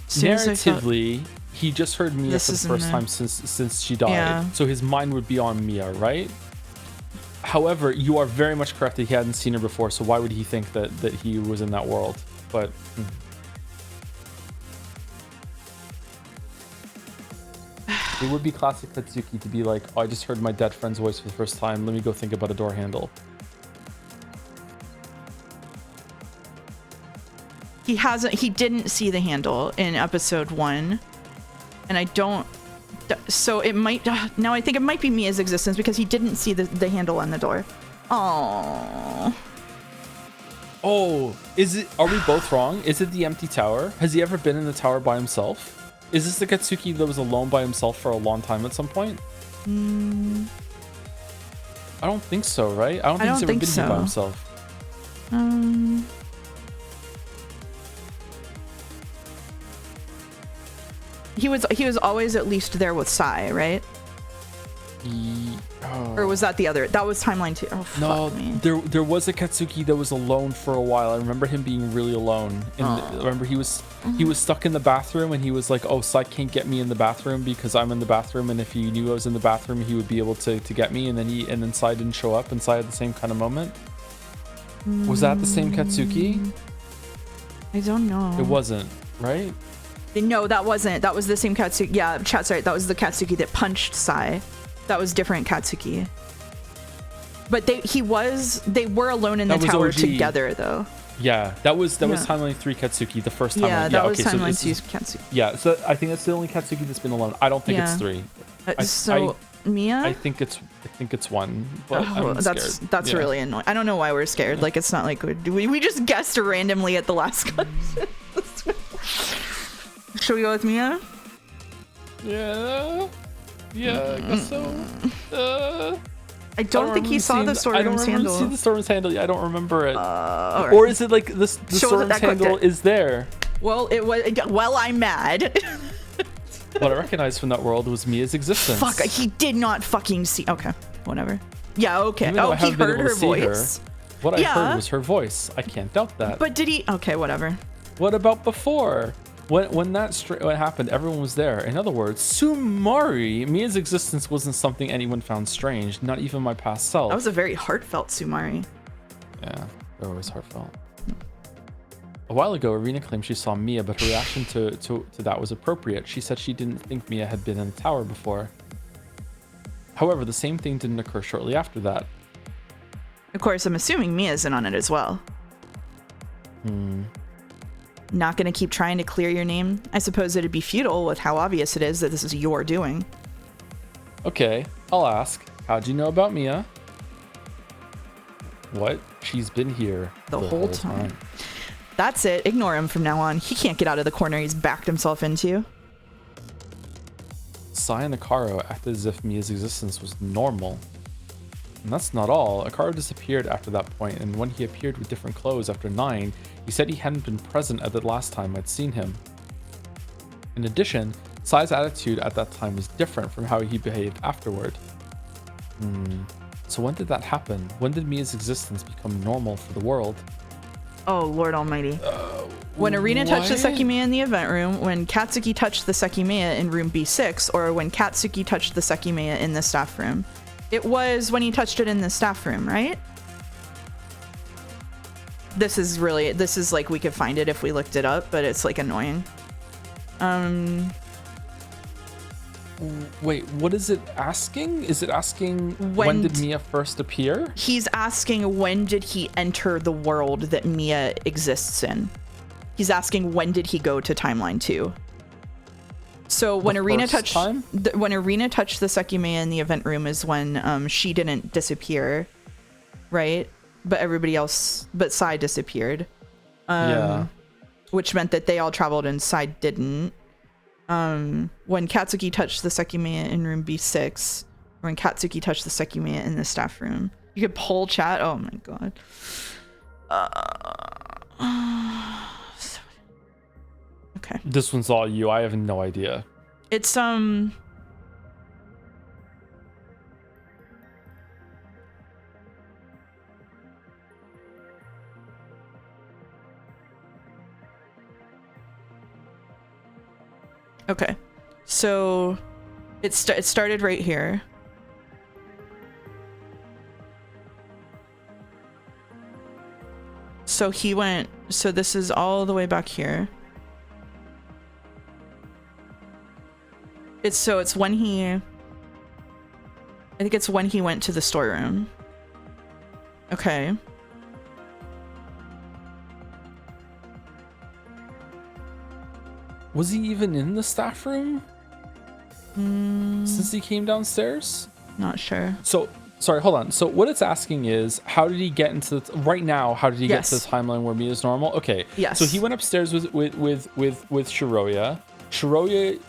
B: Narratively, he just heard Mia for the first time since she died.
A: Yeah.
B: So his mind would be on Mia, right? However, you are very much correct that he hadn't seen her before, so why would he think that he was in that world? But it would be classic Katsuki to be like, oh, I just heard my dead friend's voice for the first time. Let me go think about a door handle.
A: He didn't see the handle in episode 1, and I don't, so it might, now I think it might be Mia's existence because he didn't see the handle on the door. Oh,
B: are we both wrong? Is it the empty tower? Has he ever been in the tower by himself? Is this the Katsuki that was alone by himself for a long time at some point? I don't think so, right? I don't think he's ever been here by himself.
A: He was always at least there with Sai, right? Or was that the other? That was timeline 2. Oh, fuck me.
B: There was a Katsuki that was alone for a while. I remember him being really alone. And remember he was stuck in the bathroom and he was like, oh, Sai can't get me in the bathroom because I'm in the bathroom, and if he knew I was in the bathroom, he would be able to get me. And then Sai didn't show up, and Sai had the same kind of moment. Was that the same Katsuki?
A: I don't know.
B: It wasn't, right?
A: No, that wasn't. That was the same Katsuki. Yeah, chat's right. That was the Katsuki that punched Sai. That was different Katsuki. But they were alone in the tower together though.
B: Yeah, that was timeline 3 Katsuki, the first timeline.
A: Yeah, that was timeline 2 Katsuki.
B: Yeah, so I think that's the only Katsuki that's been alone. I don't think it's 3.
A: Mia?
B: I think it's 1. But I'm scared.
A: That's really annoying. I don't know why we're scared. Like it's not like we just guessed randomly at the last question. Should we go with Mia?
B: Yeah, I guess so.
A: I don't think he saw the Storm's handle.
B: I don't remember seeing the Storm's handle. I don't remember it. Or is it like the Storm's handle is there?
A: Well, I'm mad.
B: What I recognized from that world was Mia's existence.
A: Fuck, he did not fucking see. Okay, whatever. Yeah, okay. He heard her voice.
B: What I heard was her voice. I can't doubt that.
A: But did he? Okay, whatever.
B: What about before? When that happened, everyone was there. In other words, Sumari, Mia's existence wasn't something anyone found strange, not even my past self.
A: That was a very heartfelt Sumari.
B: Yeah, they're always heartfelt. A while ago, Irina claimed she saw Mia, but her reaction to that was appropriate. She said she didn't think Mia had been in the tower before. However, the same thing didn't occur shortly after that.
A: Of course, I'm assuming Mia's in on it as well. Not gonna keep trying to clear your name? I suppose it'd be futile with how obvious it is that this is your doing.
B: Okay, I'll ask. How'd you know about Mia? What? She's been here
A: the whole time. That's it. Ignore him from now on. He can't get out of the corner he's backed himself into.
B: Sai and Akaro acted as if Mia's existence was normal. And that's not all. Akaro disappeared after that point, and when he appeared with different clothes after 9, he said he hadn't been present at the last time I'd seen him. In addition, Sai's attitude at that time was different from how he behaved afterward. So when did that happen? When did Mia's existence become normal for the world?
A: Oh, Lord Almighty. When Irina touched the Sekimeiya in the event room, when Katsuki touched the Sekimeiya in room B6, or when Katsuki touched the Sekimeiya in the staff room. It was when he touched it in the staff room, right? This is like we could find it if we looked it up, but it's like annoying.
B: Wait, what is it asking? Is it asking when did Mia first appear?
A: He's asking when did he enter the world that Mia exists in. He's asking when did he go to timeline 2. So when Irina touched the Sekimeiya in the event room is when she didn't disappear, right? But everybody else, but Sai disappeared. Which meant that they all traveled and Sai didn't. When Katsuki touched the Sekimeiya in room B6, or when Katsuki touched the Sekimeiya in the staff room. You could poll chat. Oh my god. Okay.
B: This one's all you. I have no idea.
A: It's okay. So it started right here. So he went, so this is all the way back here. It's when I think it's when he went to the storeroom. Okay.
B: Was he even in the staff room? Since he came downstairs?
A: Not sure.
B: So, sorry, hold on. So what it's asking is, how did he get into right now? How did he get to the timeline where Mia's normal? Okay.
A: Yes.
B: So he went upstairs with Shiroya. Shiroya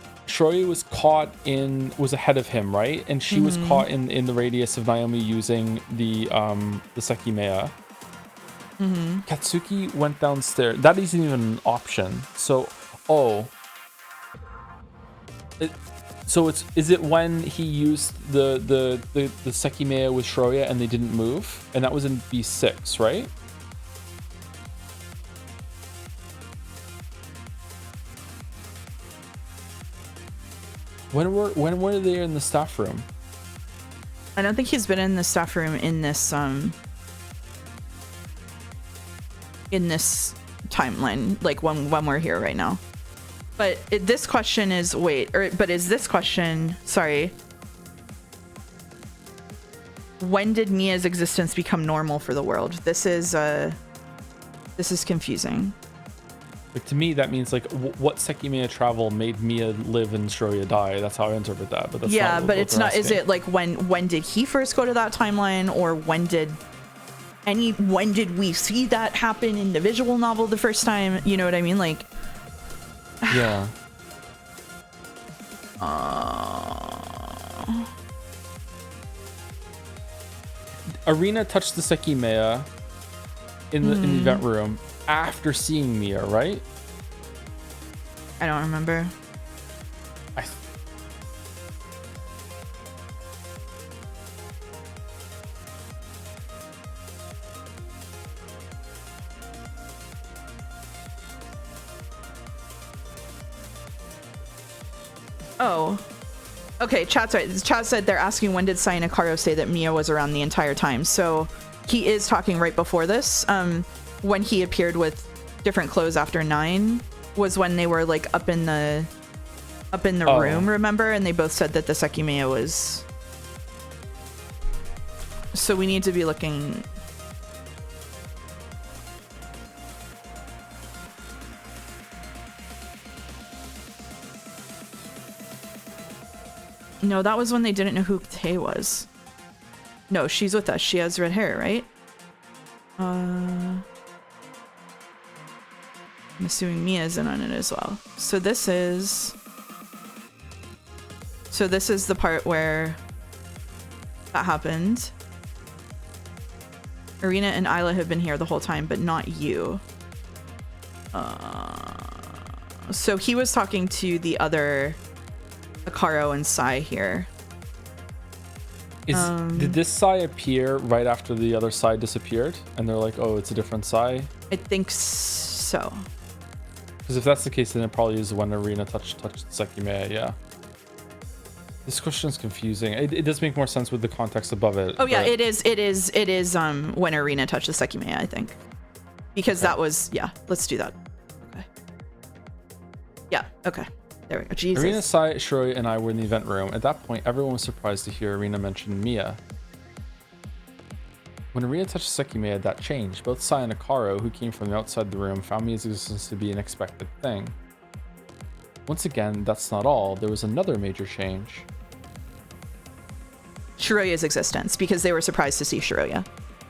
B: was ahead of him, right? And she was caught in the radius of Naomi using the Sekimeiya. Katsuki went downstairs. That isn't even an option. So, is it when he used the Sekimeiya with Shiroya and they didn't move? And that was in B6, right? When were they in the staff room?
A: I don't think he's been in the staff room in this timeline, like when we're here right now. But this question is but is this question, sorry. When did Mia's existence become normal for the world? This is confusing.
B: Like, to me, that means like what Sekimeiya travel made Mia live and Shiroya die. That's how I interpret that. But that's
A: yeah,
B: not
A: but it's not.
B: asking.
A: Is it like when did he first go to that timeline, or when did we see that happen in the visual novel the first time? You know what I mean? Like,
B: yeah. Arena touched the Sekimeiya in the event room after seeing Mia, right?
A: I don't remember. Oh. Okay, chat's right. Chat said they're asking when did Sayanakaro say that Mia was around the entire time. So he is talking right before this. When he appeared with different clothes after 9 was when they were like up in the room, remember? And they both said that the Sekimeiya was. So we need to be looking. No, that was when they didn't know who Tay was. No, she's with us. She has red hair, right? I'm assuming Mia's in on it as well. So this is the part where that happened. Arena and Isla have been here the whole time, but not you. So he was talking to the other Akaro and Sai here.
B: Did this Sai appear right after the other Sai disappeared? And they're like, oh, it's a different Sai?
A: I think so.
B: Because if that's the case, then it probably is when Arena touched Sekimeiya, yeah. This question is confusing. It does make more sense with the context above it.
A: Oh yeah, it is when Arena touched the Sekimeiya, I think. Because that was, yeah, let's do that. Okay. Yeah, okay. There we go. Jesus.
B: Arena, Sai, Shiroya, and I were in the event room. At that point, everyone was surprised to hear Arena mention Mia. When Arena touched Sekimeiya, that changed. Both Sai and Akaro, who came from the outside the room, found Mia's existence to be an expected thing. Once again, that's not all. There was another major change.
A: Shiroya's existence, because they were surprised to see Shiroya,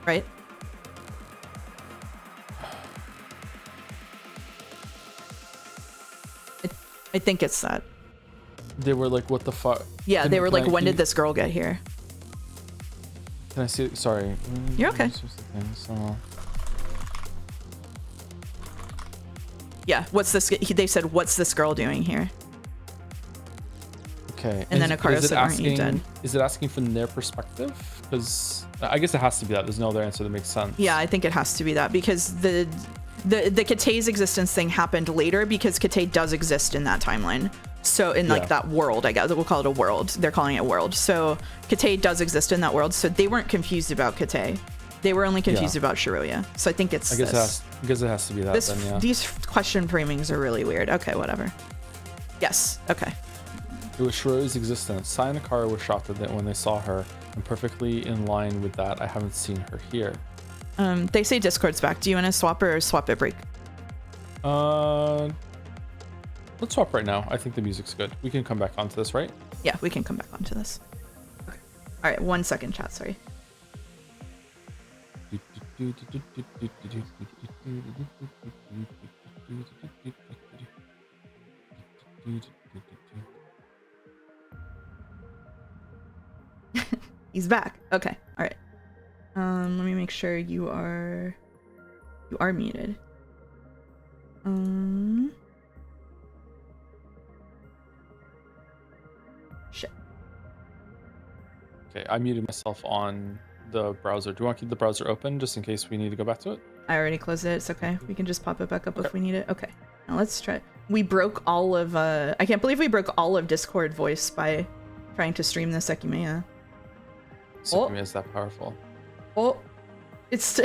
A: right? I think it's that.
B: They were like, what the fuck?
A: Yeah, they were like, when did this girl get here?
B: Can I see? Sorry.
A: You're okay. Yeah, what's this? They said, what's this girl doing here?
B: Okay.
A: And then Akaro said, aren't you dead?
B: Is it asking from their perspective? Because I guess it has to be that. There's no other answer that makes sense.
A: Yeah, I think it has to be that, because the Katei's existence thing happened later, because Katei does exist in that timeline. So in like that world, I guess we'll call it a world. They're calling it a world. So Katei does exist in that world. So they weren't confused about Katei. They were only confused about Shiroya. So I think it's
B: I guess it has to be that then, yeah.
A: These question framings are really weird. Okay, whatever. Yes, okay.
B: It was Shiroya's existence. Sai and Akaro were shocked at that when they saw her, and perfectly in line with that, I haven't seen her here.
A: They say Discord's back. Do you want to swap her or swap it break?
B: Let's swap right now. I think the music's good. We can come back onto this, right?
A: Yeah, we can come back onto this. Okay. All right, 1 second, chat. Sorry. He's back. Okay. All right. Let me make sure you are muted. Shit.
B: Okay, I muted myself on the browser. Do you want to keep the browser open just in case we need to go back to it?
A: I already closed it. It's okay. We can just pop it back up if we need it. Okay. Now let's try. We broke all of I can't believe we broke all of Discord voice by trying to stream the Sekimeiya.
B: Sekimeiya is that powerful.
A: Oh, it's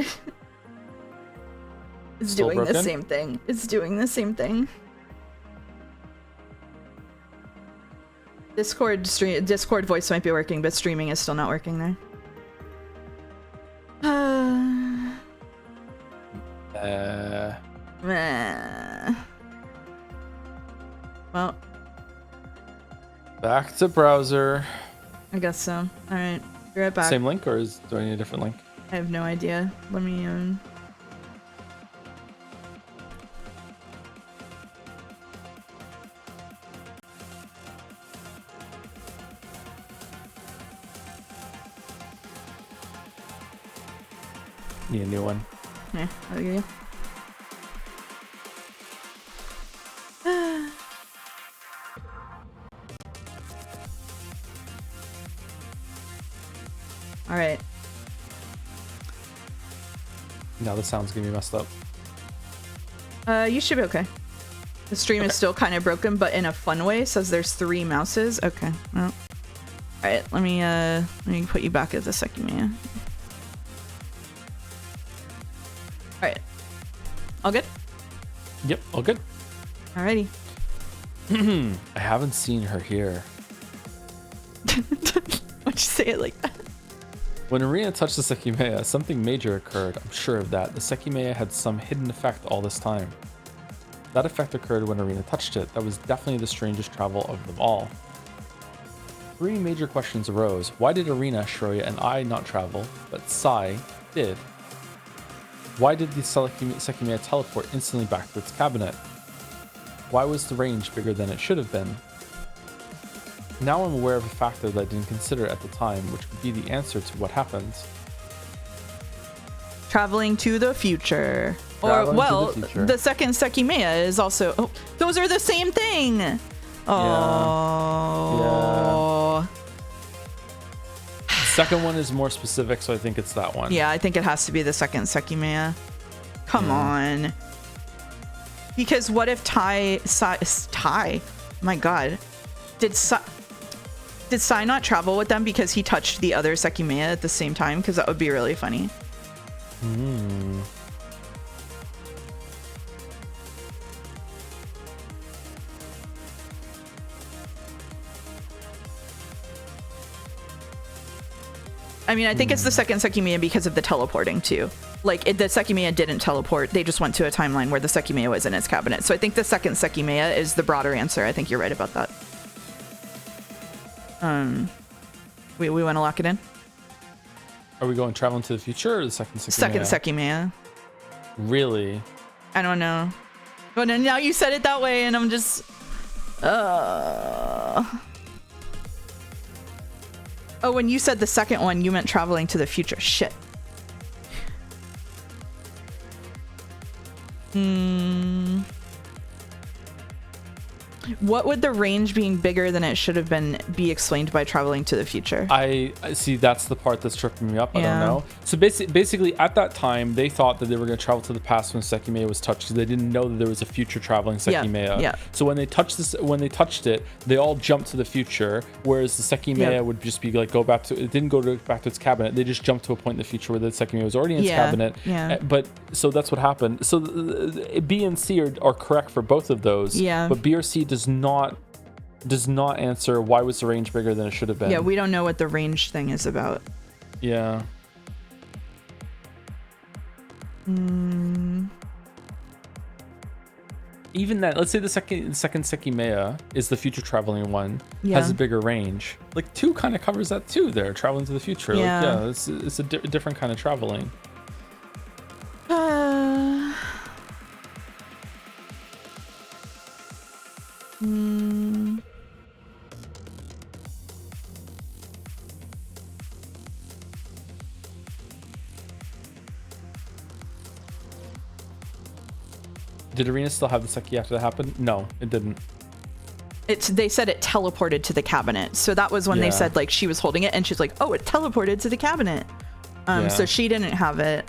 A: doing the same thing. It's doing the same thing. Discord voice might be working, but streaming is still not working there. Well,
B: back to browser.
A: I guess so. All right, be right back.
B: Same link, or is there any different link?
A: I have no idea. Let me
B: Need a new one.
A: Yeah, I'll give you. All right.
B: Now the sound's gonna be messed up.
A: You should be okay. The stream is still kind of broken, but in a fun way. It says there's 3 mouses. Okay. Well. All right. Let me put you back as a Sekimeiya. All right. All good?
B: Yep, all good.
A: Alrighty.
B: I haven't seen her here.
A: Why'd you say it like that?
B: When Arena touched the Sekimeiya, something major occurred. I'm sure of that. The Sekimeiya had some hidden effect all this time. That effect occurred when Arena touched it. That was definitely the strangest travel of them all. 3 major questions arose. Why did Arena, Shroya, and I not travel, but Sai did? Why did the Sekimeiya teleport instantly back to its cabinet? Why was the range bigger than it should have been? Now I'm aware of a factor that I didn't consider at the time, which could be the answer to what happened.
A: Traveling to the future.
B: Traveling
A: or, well,
B: to the future.
A: the second Sekimeiya is also... Oh, those are the same thing! Oh.
B: Yeah. Second one is more specific, so I think it's that one.
A: Yeah, I think it has to be the second Sekimeiya. Come on. Because what if Ty... My god. Did Sai not travel with them because he touched the other Sekimeiya at the same time? Because that would be really funny. I mean, I think it's the second Sekimeiya because of the teleporting too. Like, the Sekimeiya didn't teleport. They just went to a timeline where the Sekimeiya was in its cabinet. So I think the second Sekimeiya is the broader answer. I think you're right about that. We want to lock it in?
B: Are we going traveling to the future or the second Sekimeiya?
A: Second Sekimeiya.
B: Really?
A: I don't know. But now you said it that way and I'm just... Oh, when you said the second one, you meant traveling to the future. Shit. What would the range being bigger than it should have been be explained by traveling to the future?
B: I see, that's the part that's tripping me up. I
A: Yeah.
B: don't know. So basically at that time they thought that they were going to travel to the past when Sekimeiya was touched, because they didn't know that there was a future traveling Sekimeiya.
A: Yeah.
B: So when they touched it, they all jumped to the future, whereas the Sekimeiya would just be like, back to its cabinet. They just jumped to a point in the future where the Sekimeiya was already in its cabinet.
A: Yeah.
B: But so that's what happened. So B and C are correct for both of those.
A: Yeah.
B: But B or C does not answer why was the range bigger than it should have been.
A: Yeah, we don't know what the range thing is about.
B: Yeah. Even that, let's say the second Sekimeiya is the future traveling one, has a bigger range. Like 2 kind of covers that too. There, traveling to the future.
A: Yeah.
B: Like, it's a different kind of traveling. Did Arena still have the Seki after that happened? No, it didn't.
A: They said it teleported to the cabinet. So that was when they said like she was holding it and she's like, oh, it teleported to the cabinet. So she didn't have it.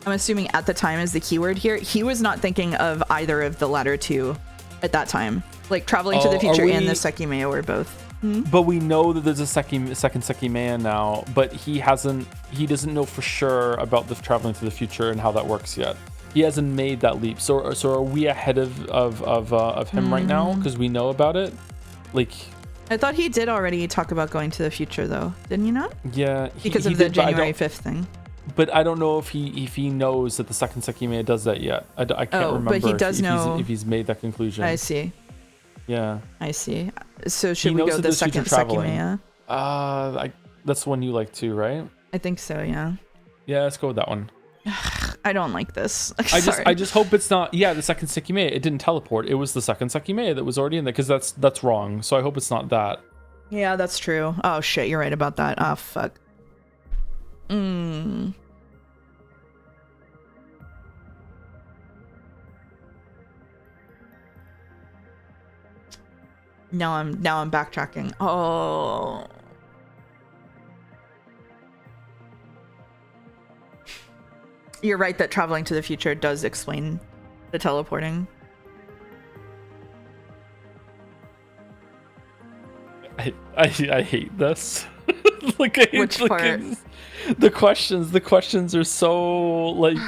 A: I'm assuming at the time is the keyword here. He was not thinking of either of the latter 2 at that time. Like traveling to the future and the Sekimeiya were both.
B: But we know that there's a second Sekimeiya now, but he doesn't know for sure about the traveling to the future and how that works yet. He hasn't made that leap. So are we ahead of him right now because we know about it? Like,
A: I thought he did already talk about going to the future, though. Didn't you not?
B: Yeah,
A: because of the January 5th thing.
B: But I don't know if he knows that the second Sekimeiya does that yet. I can't remember.
A: But he does know
B: if he's made that conclusion.
A: I see.
B: Yeah.
A: I see. So should we go the second Sekimeiya?
B: That's one you like too, right?
A: I think so. Yeah.
B: Yeah, let's go with that one.
A: I don't like this.
B: I just hope it's not. Yeah, the second Sekimeiya. It didn't teleport. It was the second Sekimeiya that was already in there because that's wrong. So I hope it's not that.
A: Yeah, that's true. Oh shit, you're right about that. Oh fuck. Now I'm backtracking. Oh. You're right that traveling to the future does explain the teleporting.
B: I hate this. Like,
A: which part?
B: The questions are so like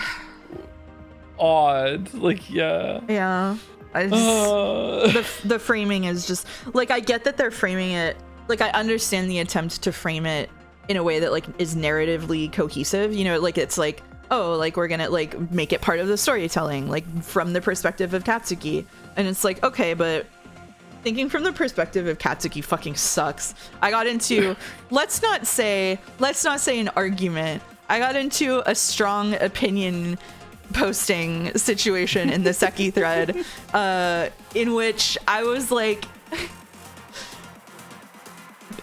B: odd. Like,
A: yeah. The framing is just like, I get that they're framing it, like I understand the attempt to frame it in a way that like is narratively cohesive, you know, like it's like, oh, like we're gonna like make it part of the storytelling, like from the perspective of Katsuki, and it's like, okay, but thinking from the perspective of Katsuki fucking sucks. I got into let's not say an argument. I got into a strong opinion posting situation in the Seki thread, in which I was like,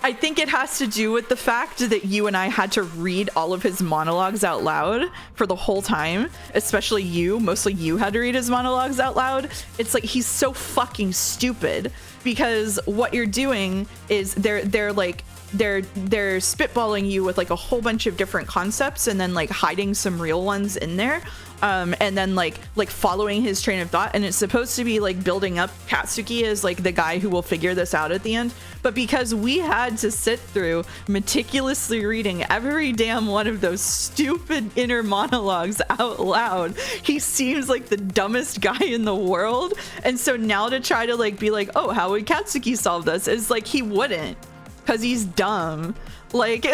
A: I think it has to do with the fact that you and I had to read all of his monologues out loud for the whole time, especially you. Mostly you had to read his monologues out loud. It's like, he's so fucking stupid, because what you're doing is they're spitballing you with like a whole bunch of different concepts and then like hiding some real ones in there. And then like following his train of thought, and it's supposed to be like building up Katsuki as like the guy who will figure this out at the end. But because we had to sit through meticulously reading every damn one of those stupid inner monologues out loud, he seems like the dumbest guy in the world. And so now to try to like be like, oh, how would Katsuki solve this, is like, he wouldn't, because he's dumb. Like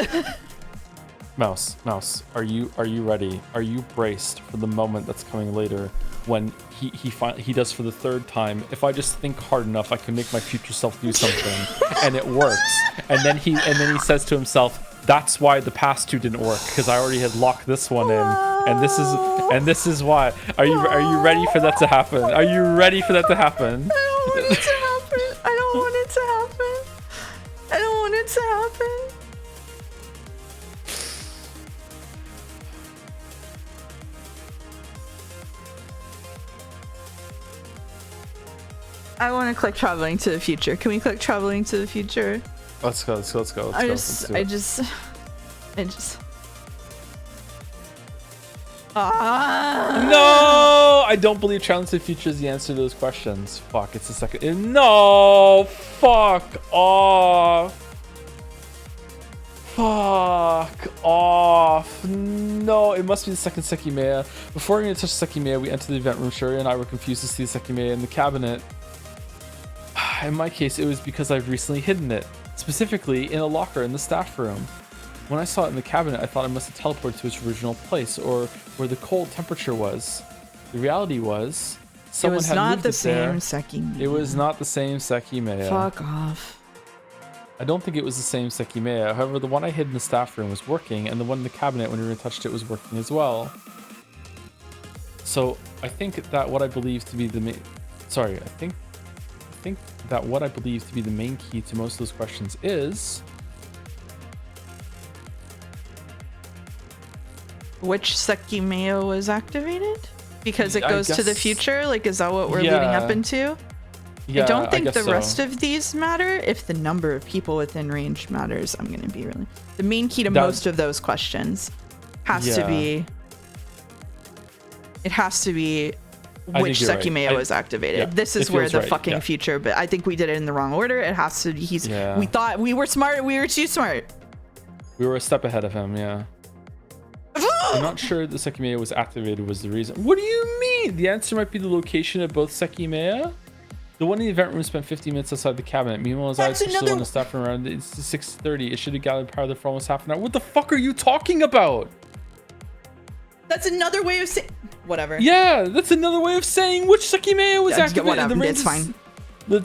B: Mouse, are you ready? Are you braced for the moment that's coming later when he does for the third time? If I just think hard enough, I can make my future self do something, and it works. And then he says to himself, "That's why the past two didn't work, because I already had locked this one in, and this is why." Are you ready for that to happen? Are you ready for that to happen?
A: I don't want it to happen. I don't want it to happen. I don't want it to happen. I want to click traveling to the future. Can we click traveling to the future?
B: Let's go.
A: I just.
B: No, I don't believe traveling to the future is the answer to those questions. Fuck, it's the second. No, fuck off. Fuck off. No, it must be the second Sekimeiya. Before we're going to touch Sekimeiya, we enter the event room. Shuri and I were confused to see the Sekimeiya in the cabinet. In my case, it was because I've recently hidden it, specifically in a locker in the staff room. When I saw it in the cabinet, I thought it must have teleported to its original place, or where the cold temperature was. The reality was, someone had moved it there. It was not the same Sekimeiya. It was not the same Sekimeiya.
A: Fuck off.
B: I don't think it was the same Sekimeiya. However, the one I hid in the staff room was working, and the one in the cabinet when we touched it was working as well. So I think that what I believe to be the main... Sorry, I think that what I believe to be the main key to most of those questions is...
A: Which Sekimeiya was activated? Because it goes to the future? Like, is that what we're leading up into?
B: Yeah,
A: I don't think the rest of these matter. If the number of people within range matters, I'm going to be really... The main key to most of those questions has to be... It has to be which
B: you're right.
A: Sekimeiya was activated.
B: Yeah,
A: this is
B: it
A: where
B: feels
A: the
B: right,
A: fucking
B: yeah.
A: future, but I think we did it in the wrong order. It has to, we thought we were smart, we were too smart.
B: We were a step ahead of him, yeah. I'm not sure the Sekimeiya was activated was the reason. What do you mean? The answer might be the location of both Sekimeiya. The one in the event room spent 15 minutes outside the cabinet. Meanwhile, as I was still in the staff room around, it's 6:30. It should have gathered power there for almost half an hour. What the fuck are you talking about?
A: That's another way of saying... Whatever.
B: Yeah, that's another way of saying which Sekimeiya was activated.
A: Whatever, it's fine.
B: The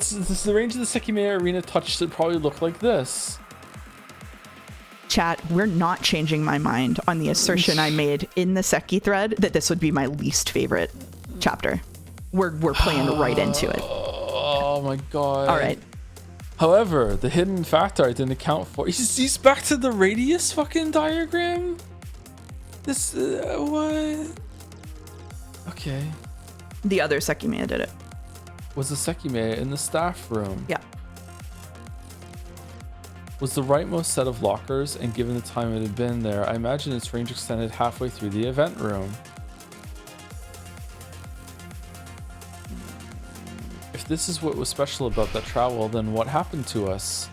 B: range of the Sekimeiya arena touch should probably look like this.
A: Chat, we're not changing my mind on the assertion I made in the Seki thread that this would be my least favorite chapter. We're playing right into it.
B: Oh my god.
A: All right.
B: However, the hidden factor I didn't account for. He's back to the radius fucking diagram? This, what? Okay.
A: The other Sekimeiya did it.
B: Was the Sekimeiya in the staff room?
A: Yeah.
B: Was the rightmost set of lockers, and given the time it had been there, I imagine its range extended halfway through the event room. If this is what was special about that travel, then what happened to us?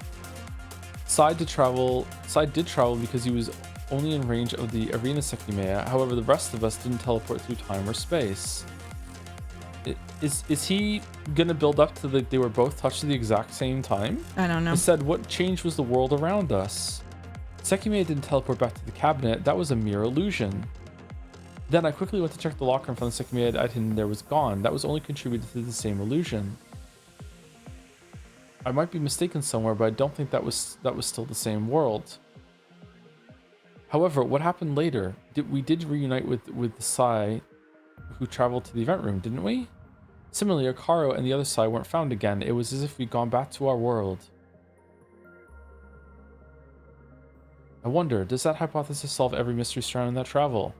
B: Side did travel because he was only in range of the arena Sekimeiya. However, the rest of us didn't teleport through time or space. Is he gonna build up to they were both touched at the exact same time?
A: I don't know.
B: Instead, what changed was the world around us. Sekimeiya didn't teleport back to the cabinet. That was a mere illusion. Then I quickly went to check the locker and found the Sekimeiya I'd hidden there was gone. That was only contributed to the same illusion. I might be mistaken somewhere, but I don't think that was still the same world. However, what happened later? We did reunite with the Sai who traveled to the event room, didn't we? Similarly, Akaro and the other Sai weren't found again. It was as if we'd gone back to our world. I wonder, does that hypothesis solve every mystery surrounding that travel?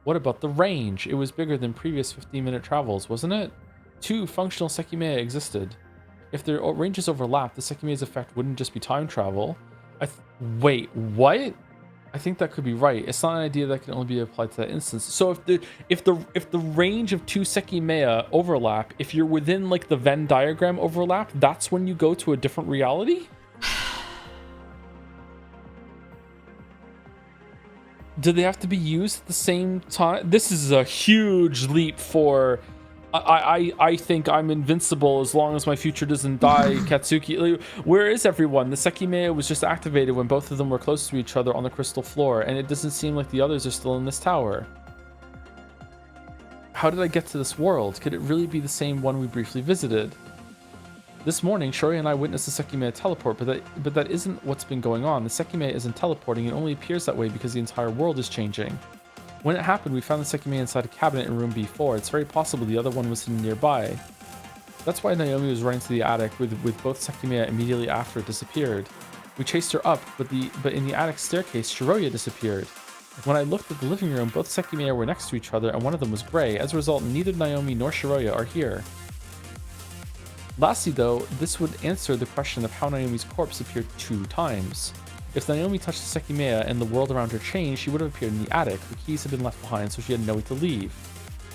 B: What about the range? It was bigger than previous 15-minute travels, wasn't it? 2 functional Sekimeiya existed. If their ranges overlapped, the Sekimeiya's effect wouldn't just be time travel. Wait, what? I think that could be right. It's not an idea that can only be applied to that instance. So if the range of 2 Sekimeiya overlap, if you're within like the Venn diagram overlap, that's when you go to a different reality? Do they have to be used at the same time? This is a huge leap for... I think I'm invincible as long as my future doesn't die, Katsuki. Where is everyone? The Sekimeiya was just activated when both of them were close to each other on the crystal floor, and it doesn't seem like the others are still in this tower. How did I get to this world? Could it really be the same one we briefly visited? This morning, Shori and I witnessed the Sekimeiya teleport, but that isn't what's been going on. The Sekimeiya isn't teleporting, it only appears that way because the entire world is changing. When it happened, we found the Sekimeiya inside a cabinet in room B4. It's very possible the other one was hidden nearby. That's why Naomi was running to the attic with both Sekimeiya immediately after it disappeared. We chased her up, but in the attic staircase, Shiroya disappeared. When I looked at the living room, both Sekimeiya were next to each other, and one of them was gray. As a result, neither Naomi nor Shiroya are here. Lastly, though, this would answer the question of how Naomi's corpse appeared 2 times. If Naomi touched the Sekimeiya and the world around her changed, she would have appeared in the attic. The keys had been left behind, so she had no way to leave.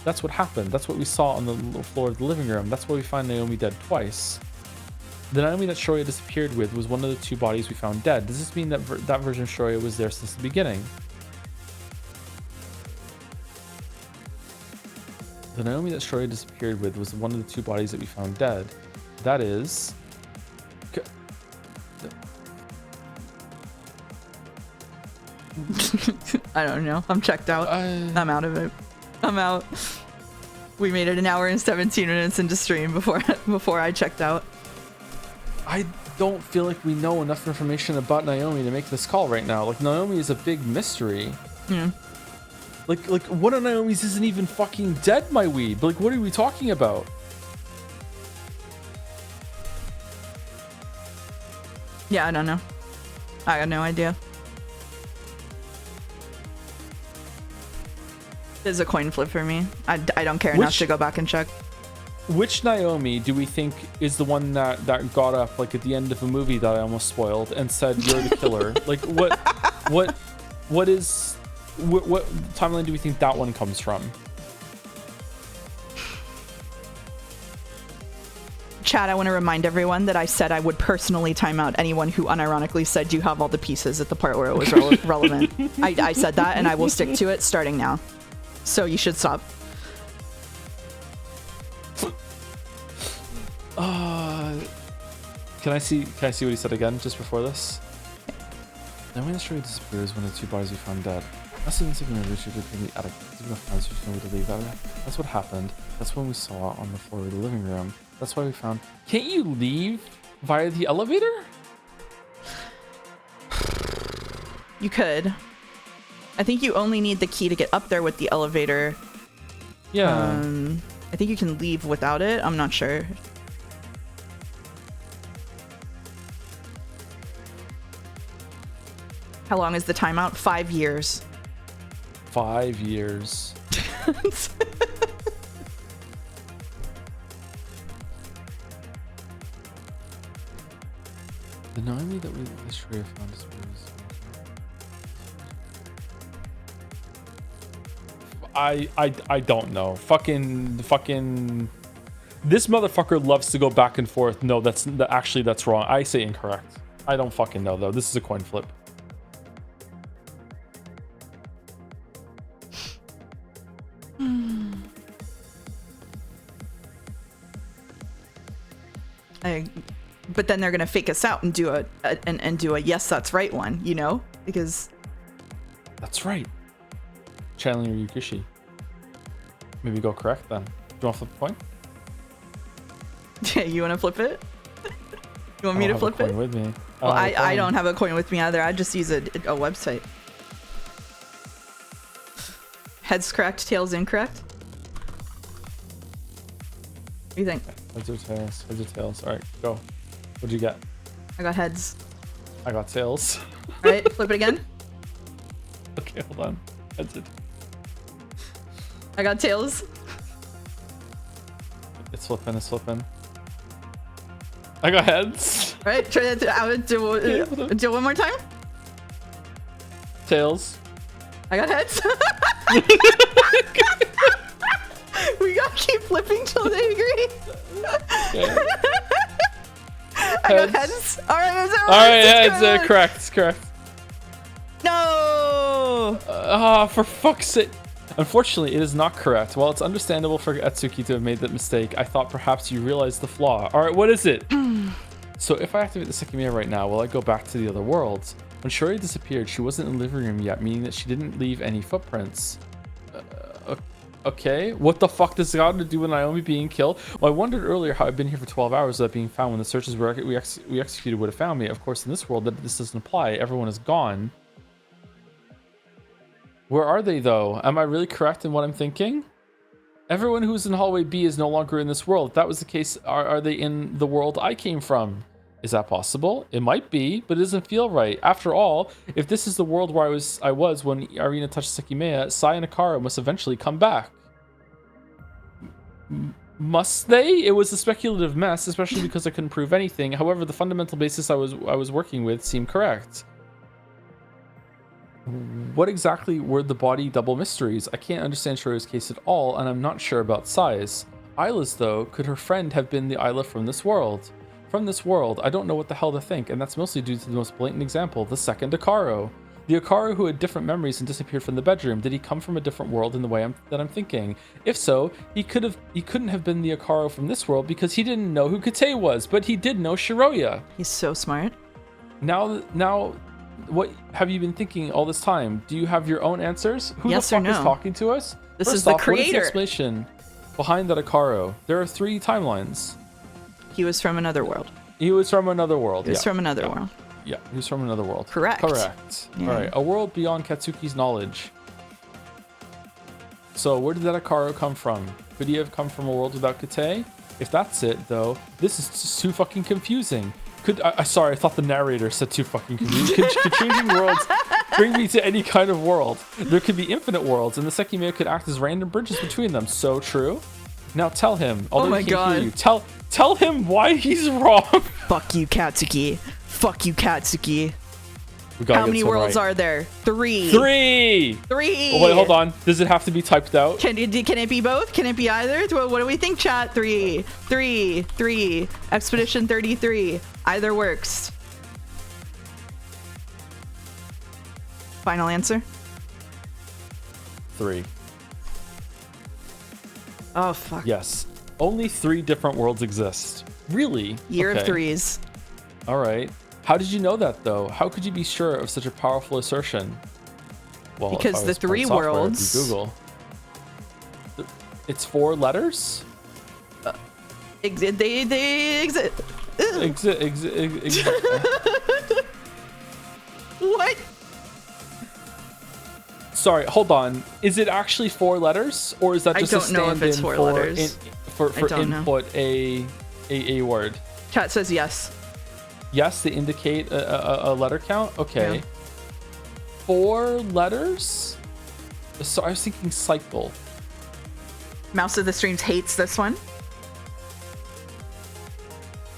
B: That's what happened. That's what we saw on the floor of the living room. That's why we find Naomi dead twice. The Naomi that Shorya disappeared with was one of the 2 bodies we found dead. Does this mean that that version of Shorya was there since the beginning? The Naomi that Shorya disappeared with was one of the 2 bodies that we found dead. That is...
A: I don't know. I'm checked out. I'm out of it. I'm out. We made it 1 hour and 17 minutes into stream before I checked out.
B: I don't feel like we know enough information about Naomi to make this call right now. Like, Naomi is a big mystery.
A: Yeah.
B: Like one of Naomi's isn't even fucking dead, my weeb. Like, what are we talking about?
A: Yeah, I don't know. I got no idea. This is a coin flip for me. I don't care enough to go back and check.
B: Which Naomi do we think is the one that got up like at the end of a movie that I almost spoiled and said you're the killer? Like what timeline do we think that one comes from?
A: chat, I want to remind everyone that I said I would personally time out anyone who unironically said, "Do you have all the pieces?" at the part where it was relevant. I said that, and I will stick to it starting now. So you should stop.
B: Can I see what he said again just before this? Then when the story disappears, when the two bodies we found dead. That's the Sekimeiya retreated in the attic. There's enough plans to know where to leave that. That's what happened. That's when we saw it on the floor of the living room. That's why we found. Can't you leave via the elevator?
A: You could. I think you only need the key to get up there with the elevator.
B: Yeah.
A: I think you can leave without it. I'm not sure. How long is the timeout? 5 years.
B: 5 years. The knowing that we the Shreya found us I don't know. Fucking this motherfucker loves to go back and forth. No, that's wrong. I say incorrect. I don't fucking know though. This is a coin flip.
A: But then they're gonna fake us out and do a yes, that's right one, you know, because
B: that's right. Channeling Ryukishi. Maybe go correct then. Do you want to flip the coin?
A: Yeah, you want to flip it? You want me to flip it?
B: With me.
A: Well, I don't have a coin with me either. I just use a website. Heads correct, tails incorrect. What do you think?
B: Heads or tails? Heads or tails? All right, go. What'd you get?
A: I got heads.
B: I got tails.
A: All right, flip it again.
B: Okay, hold on. Heads it.
A: I got tails.
B: It's flipping. It's flipping. I got heads.
A: All right, try that. Do one more time.
B: Tails.
A: I got heads. We gotta keep flipping till they agree.
B: Okay.
A: I got heads. All right,
B: heads. Correct. It's correct.
A: No.
B: For fuck's sake. Unfortunately, it is not correct. While it's understandable for Atsuki to have made that mistake, I thought perhaps you realized the flaw. All right, what is it? So if I activate the Sekimeiya right now, will I go back to the other worlds? When Shuri disappeared, she wasn't in the living room yet, meaning that she didn't leave any footprints. Okay, what the fuck does it got to do with Naomi being killed? Well, I wondered earlier how I've been here for 12 hours without being found when the searches we executed would have found me. Of course, in this world, this doesn't apply. Everyone is gone. Where are they, though? Am I really correct in what I'm thinking? Everyone who's in hallway B is no longer in this world. If that was the case, are they in the world I came from? Is that possible? It might be, but it doesn't feel right. After all, if this is the world where I was when Arina touched Sekimeiya, Sai and Akara must eventually come back. Must they? It was a speculative mess, especially because I couldn't prove anything. However, the fundamental basis I was working with seemed correct. What exactly were the body double mysteries? I can't understand Shuri's case at all, and I'm not sure about Sai's. Isla's, though, could her friend have been the Isla from this world? From this world, I don't know what the hell to think, and that's mostly due to the most blatant example, the second Akaro. The Akaro who had different memories and disappeared from the bedroom. Did he come from a different world in the way that I'm thinking? If so, he couldn't have been the Akaro from this world because he didn't know who Kate was, but he did know Shiroya.
A: He's so smart.
B: Now, what have you been thinking all this time? Do you have your own answers? Who
A: yes
B: the fuck
A: or no?
B: is talking to us?
A: This
B: First
A: is the
B: off,
A: creator.
B: What is the explanation behind that Akaro? There are 3 timelines.
A: He was from another world.
B: He was from another world.
A: He was from another world.
B: Yeah, he was from another world.
A: Correct.
B: Correct. Yeah. All right, a world beyond Katsuki's knowledge. So where did that Akaro come from? Could he have come from a world without Kate? If that's it, though, this is just too fucking confusing. Sorry, I thought the narrator said too fucking confusing. Could changing worlds bring me to any kind of world? There could be infinite worlds, and the Sekimeiya could act as random bridges between them. So true. Now tell him.
A: Oh my god.
B: Tell him why he's wrong.
A: Fuck you, Katsuki. Fuck you, Katsuki.
B: We gotta
A: How
B: get
A: many
B: this one
A: worlds
B: right.
A: are there? 3.
B: 3.
A: 3.
B: Oh, wait, hold on. Does it have to be typed out?
A: Can it be both? Can it be either? What do we think, chat? 3. Expedition 33. Either works. Final answer?
B: 3.
A: Oh, fuck.
B: Yes. Only 3 different worlds exist. Really?
A: Year of
B: Okay.
A: threes.
B: All right. How did you know that, though? How could you be sure of such a powerful assertion? Well,
A: Because
B: if I
A: the
B: was part
A: 3
B: software, it'd be
A: worlds-
B: Google. It's 4 letters?
A: They exist. What?
B: Sorry, hold on. Is it actually 4 letters, or is that
A: I
B: just
A: don't
B: a
A: know
B: stand-in
A: if it's 4
B: for
A: letters.
B: for
A: I don't know.
B: input a word?
A: Chat says yes.
B: Yes, they indicate a letter count. Okay.
A: Yeah.
B: 4 letters. So I was thinking cycle.
A: Mouse of the Streams hates this one.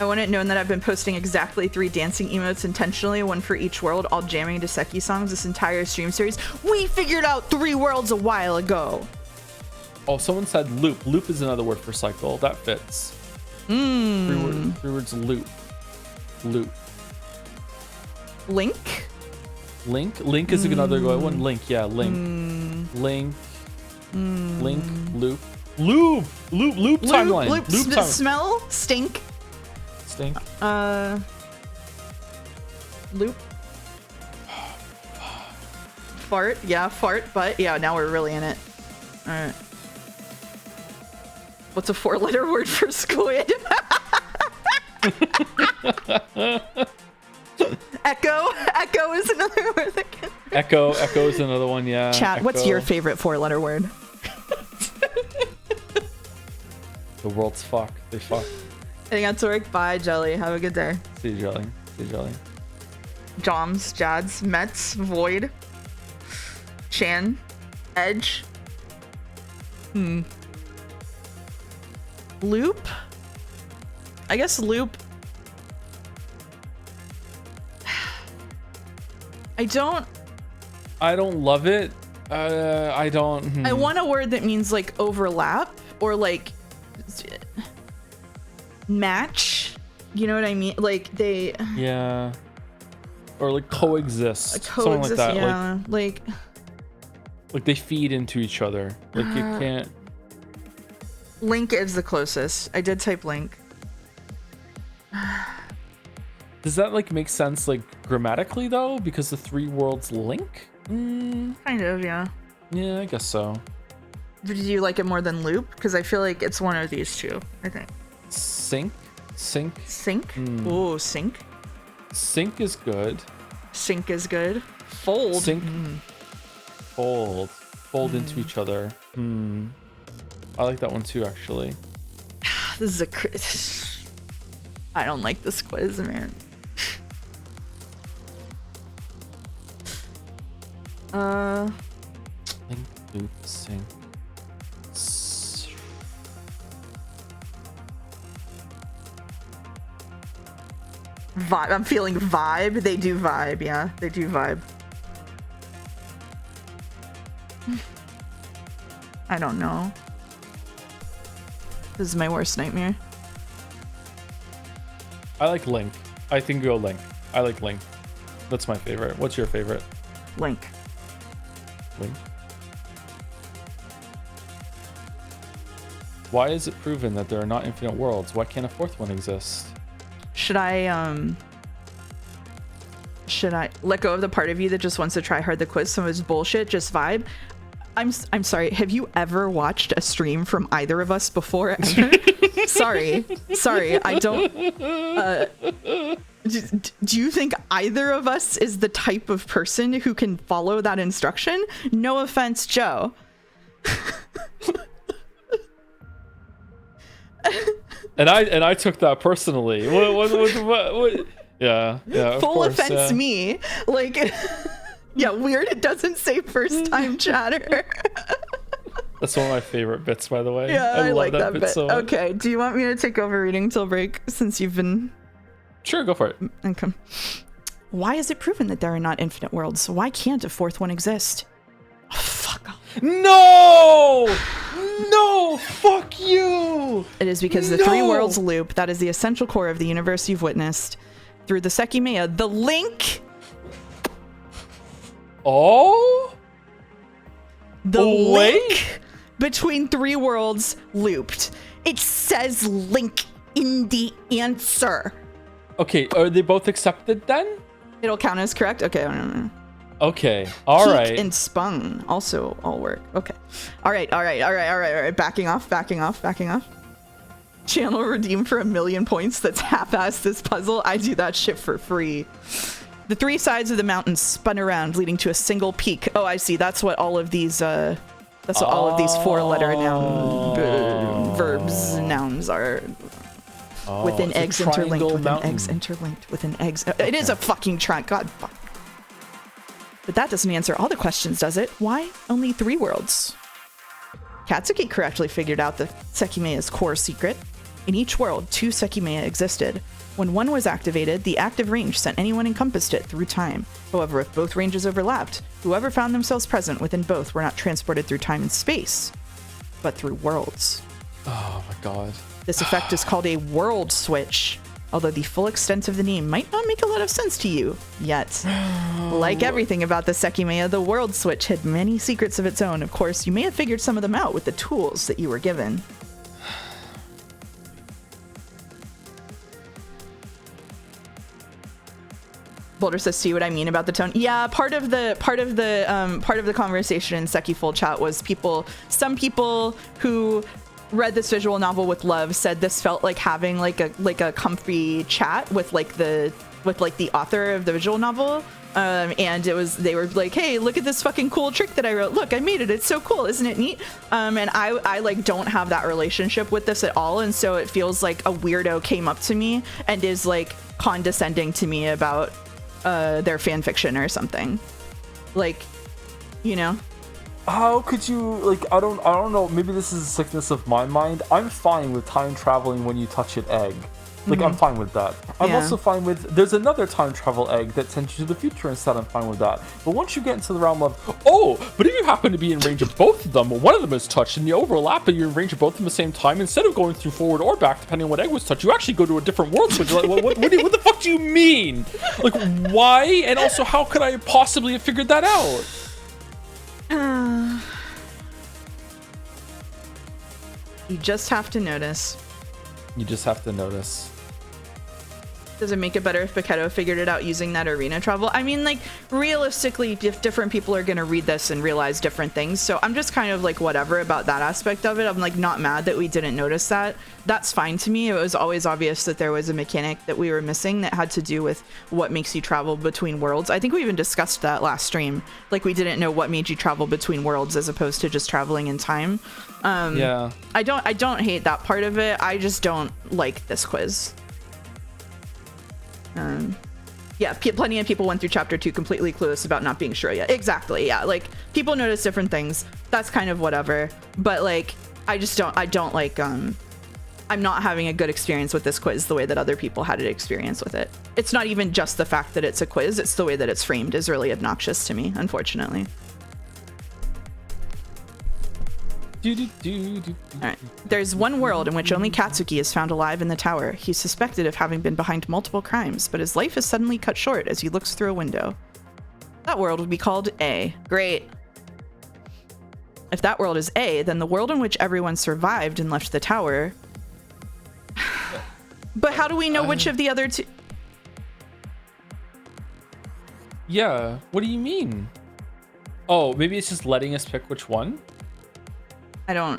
A: I want it known that I've been posting exactly 3 dancing emotes intentionally, one for each world, all jamming to Seki songs this entire stream series. We figured out 3 worlds a while ago.
B: Oh, someone said loop. Loop is another word for cycle. That fits. 3 words loop. Loop.
A: Link?
B: Link is another good one. Link, yeah, link. Link. Link. Loop. Loop timeline. Loop timeline.
A: Smell? Stink?
B: Stink.
A: Loop? Fart? Yeah, fart, but yeah, now we're really in it. Alright. What's a 4-letter word for squid? Echo? Echo is another word that can...
B: Echo is another one, yeah.
A: Chat, what's
B: Echo.
A: your favorite 4-letter word?
B: The world's fuck. They fuck.
A: I got to work. Bye, Jelly. Have a good day.
B: See you, Jelly. See you, Jelly.
A: Joms, Jads, Mets, Void, Chan, Edge. Loop? I guess loop. I don't
B: love it. I don't.
A: I want a word that means like overlap or like match. You know what I mean? Like they
B: Yeah. Or like coexist. Something like that.
A: yeah. Like
B: they feed into each other. Like you can't.
A: Link is the closest. I did type link.
B: Does that like make sense like grammatically though? Because the 3 worlds link?
A: Kind of, yeah.
B: Yeah, I guess so.
A: Did you like it more than loop? Because I feel like it's one of these two, I think.
B: Sync?
A: Sync? Ooh, sync.
B: Sync is good.
A: Sync is good. Fold.
B: Sync. Fold into each other. I like that one too, actually.
A: This is a I don't like this quiz, man.
B: Link, loop, sync.
A: Vibe. I'm feeling vibe. They do vibe, yeah. They do vibe. I don't know. This is my worst nightmare.
B: I like Link. I think go Link. I like Link. That's my favorite. What's your favorite?
A: Link.
B: Link. Why is it proven that there are not infinite worlds? Why can't a 4th one exist?
A: Should I let go of the part of you that just wants to try hard the quiz? Some of it's bullshit, just vibe. I'm sorry. Have you ever watched a stream from either of us before? Ever? Sorry. I don't. Do you think either of us is the type of person who can follow that instruction? No offense, Joe.
B: And I took that personally. What? Yeah. Of
A: Full
B: course,
A: offense,
B: yeah.
A: me. Like, yeah, weird. It doesn't say first time chatter.
B: That's one of my favorite bits, by the way.
A: Yeah, I
B: love
A: like that bit.
B: so much.
A: Okay, do you want me to take over reading till break since you've been...
B: Sure, go for it.
A: Okay. Why is it proven that there are not infinite worlds? Why can't a fourth one exist? Oh, fuck off.
B: No! No! Fuck you!
A: It is because the three worlds loop, that is the essential core of the universe you've witnessed. Through the Sekimeiya, the link...
B: Oh?
A: The link between three worlds looped. It says link in the answer.
B: Okay, are they both accepted then?
A: It'll count as correct? Okay, I don't know.
B: Okay, all right.
A: Peak and spun also all work. Okay. All right. Backing off. Channel redeem for 1,000,000 points. That's half-assed this puzzle. I do that shit for free. The three sides of the mountain spun around, leading to a single peak. Oh, I see. That's what all of these, that's what all of these four-letter verbs, nouns are. Within eggs interlinked, within eggs. Okay. It is a fucking triangle. God fuck. But that doesn't answer all the questions, does it? Why only three worlds? Katsuki correctly figured out the Sekimeiya's core secret. In each world, 2 Sekimeiya existed. When one was activated, the active range sent anyone encompassed it through time. However, if both ranges overlapped, whoever found themselves present within both were not transported through time and space, but through worlds.
B: Oh my god.
A: This effect is called a world switch, although the full extent of the name might not make a lot of sense to you yet. Like everything about the Sekimeiya, the world switch had many secrets of its own. Of course, you may have figured some of them out with the tools that you were given. Boulder says, "See what I mean about the tone?" Yeah, part of the conversation in Seki Full Chat was some people who read this visual novel with love said this felt like having like a comfy chat with the author of the visual novel. And they were like, hey, look at this fucking cool trick that I wrote. Look, I made it. It's so cool. Isn't it neat? And I like don't have that relationship with this at all. And so it feels like a weirdo came up to me and is like condescending to me about their fan fiction or something. Like, you know?
C: How could you, like, I don't know, maybe this is a sickness of my mind. I'm fine with time traveling when you touch an egg. Like, I'm fine with that. I'm also fine with, there's another time travel egg that sends you to the future instead. I'm fine with that. But once you get into the realm of, oh, but if you happen to be in range of both of them, one of them is touched and you overlap and you're in range of both of them at the same time, instead of going through forward or back, depending on what egg was touched, you actually go to a different world. So you're like, what the fuck do you mean? Like, why? And also, how could I possibly have figured that out?
A: You just have to notice.
B: You just have to notice.
A: Does it make it better if Paquetto figured it out using that arena travel? I mean, like, realistically, if different people are going to read this and realize different things, so I'm just kind of like whatever about that aspect of it. I'm like not mad that we didn't notice that. That's fine to me. It was always obvious that there was a mechanic that we were missing that had to do with what makes you travel between worlds. I think we even discussed that last stream. Like, we didn't know what made you travel between worlds as opposed to just traveling in time.
B: Yeah.
A: I don't hate that part of it. I just don't like this quiz. Yeah, plenty of people went through chapter 2 completely clueless about not being sure yet. Exactly, yeah. Like, people notice different things. That's kind of whatever. But, like, I don't like, I'm not having a good experience with this quiz the way that other people had an experience with it. It's not even just the fact that it's a quiz, it's the way that it's framed is really obnoxious to me, unfortunately. Alright. There's one world in which only Katsuki is found alive in the tower. He's suspected of having been behind multiple crimes, but his life is suddenly cut short as he looks through a window. That world would be called A. Great. If that world is A, then the world in which everyone survived and left the tower... But how do we know which of the other two...
B: Yeah, what do you mean? Oh, maybe it's just letting us pick which one?
A: I don't...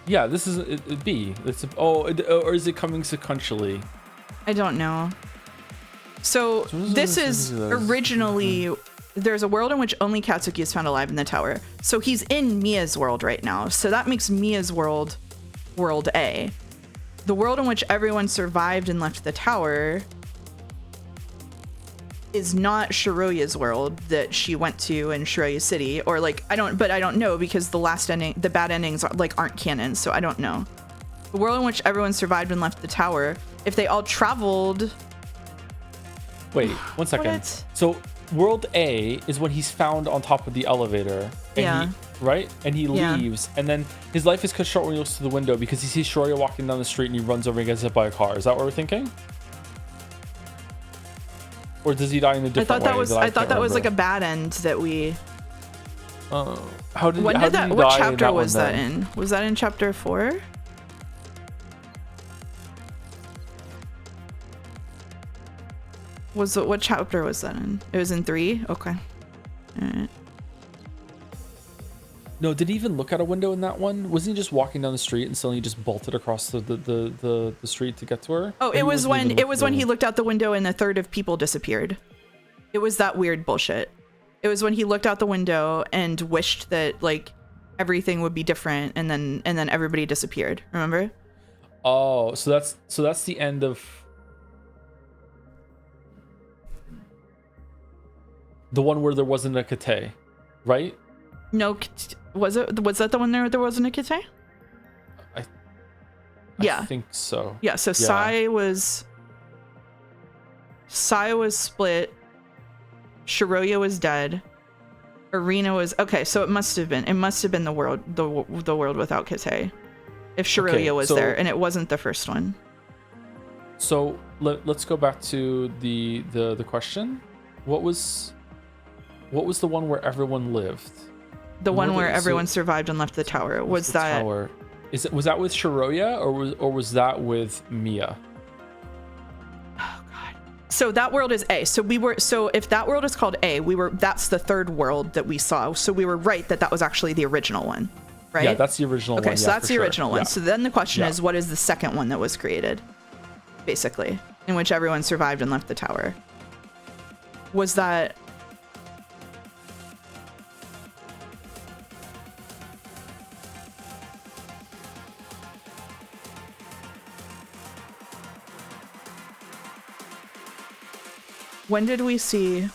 B: Yeah, this is B. It's or is it coming sequentially?
A: I don't know. So this is originally... There's a world in which only Katsuki is found alive in the tower. So he's in Mia's world right now. So that makes Mia's world World A. The world in which everyone survived and left the tower is not Shiroya's world that she went to in Shiroya City, or like I don't know because the last ending, the bad endings aren't canon, so I don't know. The world in which everyone survived and left the tower. If they all traveled...
B: Wait, 1 second.
A: What?
B: So world A is when he's found on top of the elevator. And
A: Yeah.
B: Right? And he leaves. And then his life is cut short when he looks through the window because he sees Shiraya walking down the street and he runs over and gets hit by a car. Is that what we're thinking? Or does he die in a different way?
A: I thought that was like a bad end that we...
B: How did
A: When
B: how
A: did
B: did
A: that?
B: he
A: What
B: die in
A: chapter was
B: one
A: that
B: then?
A: in? Was that in chapter 4? What chapter was that in? It was in 3? Okay. Alright.
B: No, did he even look out a window in that one? Wasn't he just walking down the street and suddenly just bolted across the street to get to her?
A: Oh,
B: Maybe
A: it was
B: wasn't even
A: when he
B: looking
A: looked out the window and a third of people disappeared. It was that weird bullshit. It was when he looked out the window and wished that like everything would be different, and then everybody disappeared. Remember?
B: Oh, so that's the end of the one where there wasn't a Kate, right?
A: No, was that the one there wasn't a Kite? Yeah.
B: I think so.
A: Yeah, so Sai was split. Shiraya was dead. Arena was okay, so it must have been the world without Kite. If Shiraya was there, and it wasn't the first one.
B: So let's go back to the question. What was the one where everyone lived?
A: The one where everyone survived and left the tower. Was that
B: tower? Was that with Shiraya or was that with Mia?
A: Oh god. So that world is A. So if that world is called A, that's the third world that we saw. So we were right that was actually the original one. Right?
B: Yeah, that's the original one.
A: Okay, so that's the original one.
B: Yeah.
A: So then the question is, what is the second one that was created? Basically, in which everyone survived and left the tower. Was that... When did we see...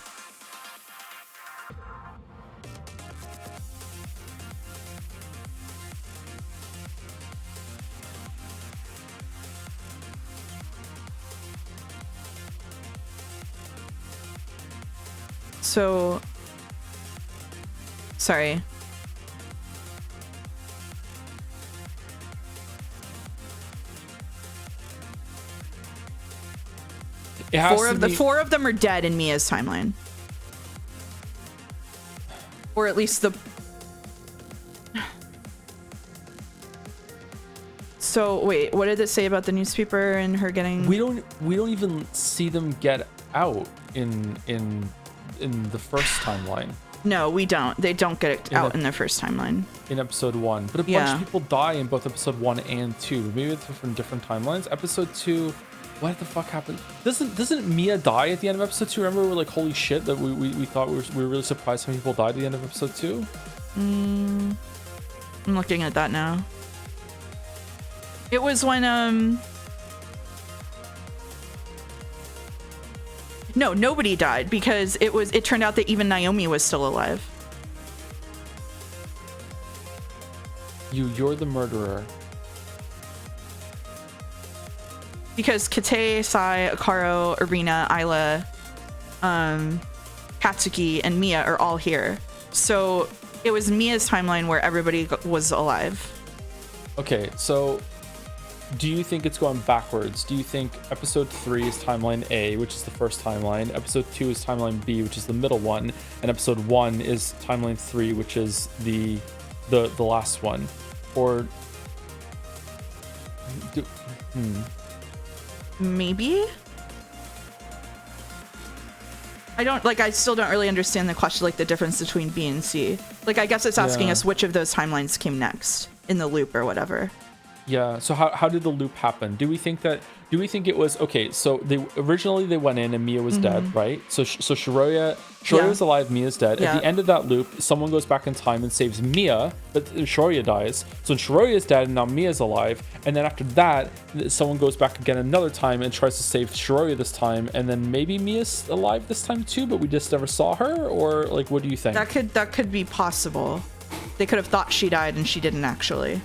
A: So, sorry. Four of them are dead in Mia's timeline, or at least the. So wait, what did it say about the newspaper and her getting?
B: We don't even see them get out in the first timeline.
A: No, we don't. They don't get out in the first timeline.
B: In episode 1. But a bunch of people die in both episode 1 and 2. Maybe it's from different timelines. Episode 2, what the fuck happened? Doesn't Mia die at the end of episode 2? Remember, we were like, holy shit, that we thought we were really surprised how many people died at the end of episode 2?
A: I'm looking at that now. It was when No, nobody died because it turned out that even Naomi was still alive.
B: You're the murderer.
A: Because Kate, Sai, Akaro, Arena, Ayla, Katsuki, and Mia are all here. So it was Mia's timeline where everybody was alive.
B: Okay, so do you think it's going backwards? Do you think episode 3 is timeline A, which is the first timeline, episode 2 is timeline B, which is the middle one, and episode 1 is timeline 3, which is the last one? Or
A: maybe? I still don't really understand the question, like the difference between B and C. Like, I guess it's asking us which of those timelines came next in the loop or whatever.
B: Yeah, so how did the loop happen? Do we think it was okay? So they originally went in and Mia was dead, right? So Shiraya was alive, Mia's dead.
A: Yeah.
B: At the end of that loop, someone goes back in time and saves Mia, but Shiraya dies. So Shiraya is dead and now Mia's alive. And then after that, someone goes back again another time and tries to save Shiraya this time, and then maybe Mia's alive this time too, but we just never saw her. Or like, what do you think?
A: That could be possible. They could have thought she died and she didn't actually.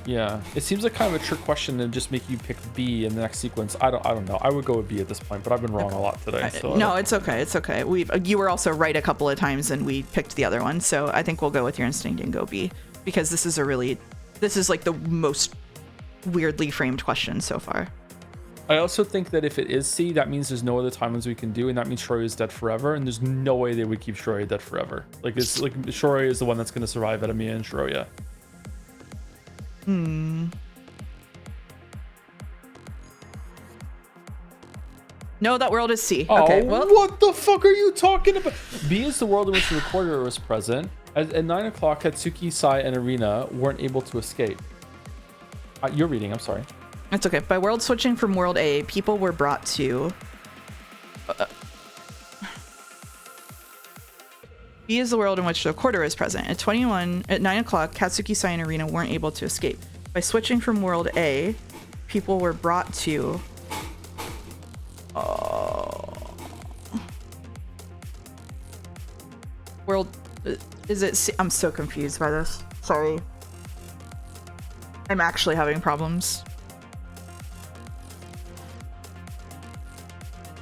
C: Yeah, it seems like kind of a trick question to just make you pick B in the next sequence. I don't know. I would go with B at this point, but I've been wrong a lot today. So
A: No, it's okay. It's okay. You were also right a couple of times, and we picked the other one. So I think we'll go with your instinct and go B, because this is like the most weirdly framed question so far.
C: I also think that if it is C, that means there's no other timelines we can do, and that means Shoroya is dead forever, and there's no way they would keep Shoroya dead forever. Like, it's like Shoroya is the one that's going to survive Edamia and Shoroya.
A: No, that world is C.
C: Oh,
A: Okay, well,
C: what the fuck are you talking about? B is the world in which the recorder was present. At 9 o'clock, Katsuki, Sai, and Arena weren't able to escape. You're reading, I'm sorry.
A: it's okay. By world switching from world A, people were brought to. B is the world in which the recorder is present. At 9 o'clock, Katsuki, Sai, and Arena weren't able to escape. By switching from world A, people were brought to. World. Is it C? I'm so confused by this. Sorry. I'm actually having problems.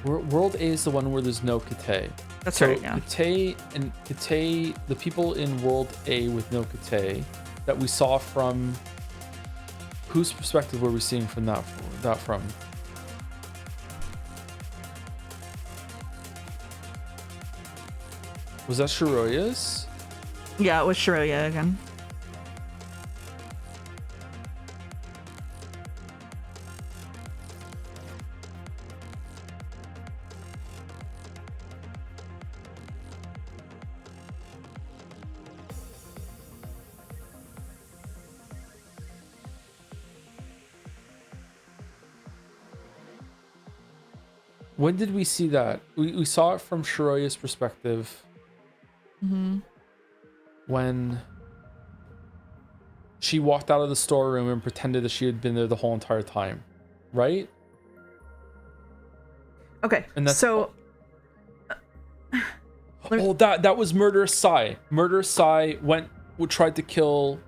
C: World A is the one where there's no Kate.
A: That's
C: so
A: right, yeah.
C: Kate, the people in World A with no Kate that we saw from. Whose perspective were we seeing from that from? Was that Shoroya's?
A: Yeah, it was Shoroya again.
C: When did we see that? We saw it from Shoroya's perspective. When she walked out of the storeroom and pretended that she had been there the whole entire time, right?
A: Okay,
C: And that's,
A: so...
C: that was Murderous Sai. Murderous Sai tried to kill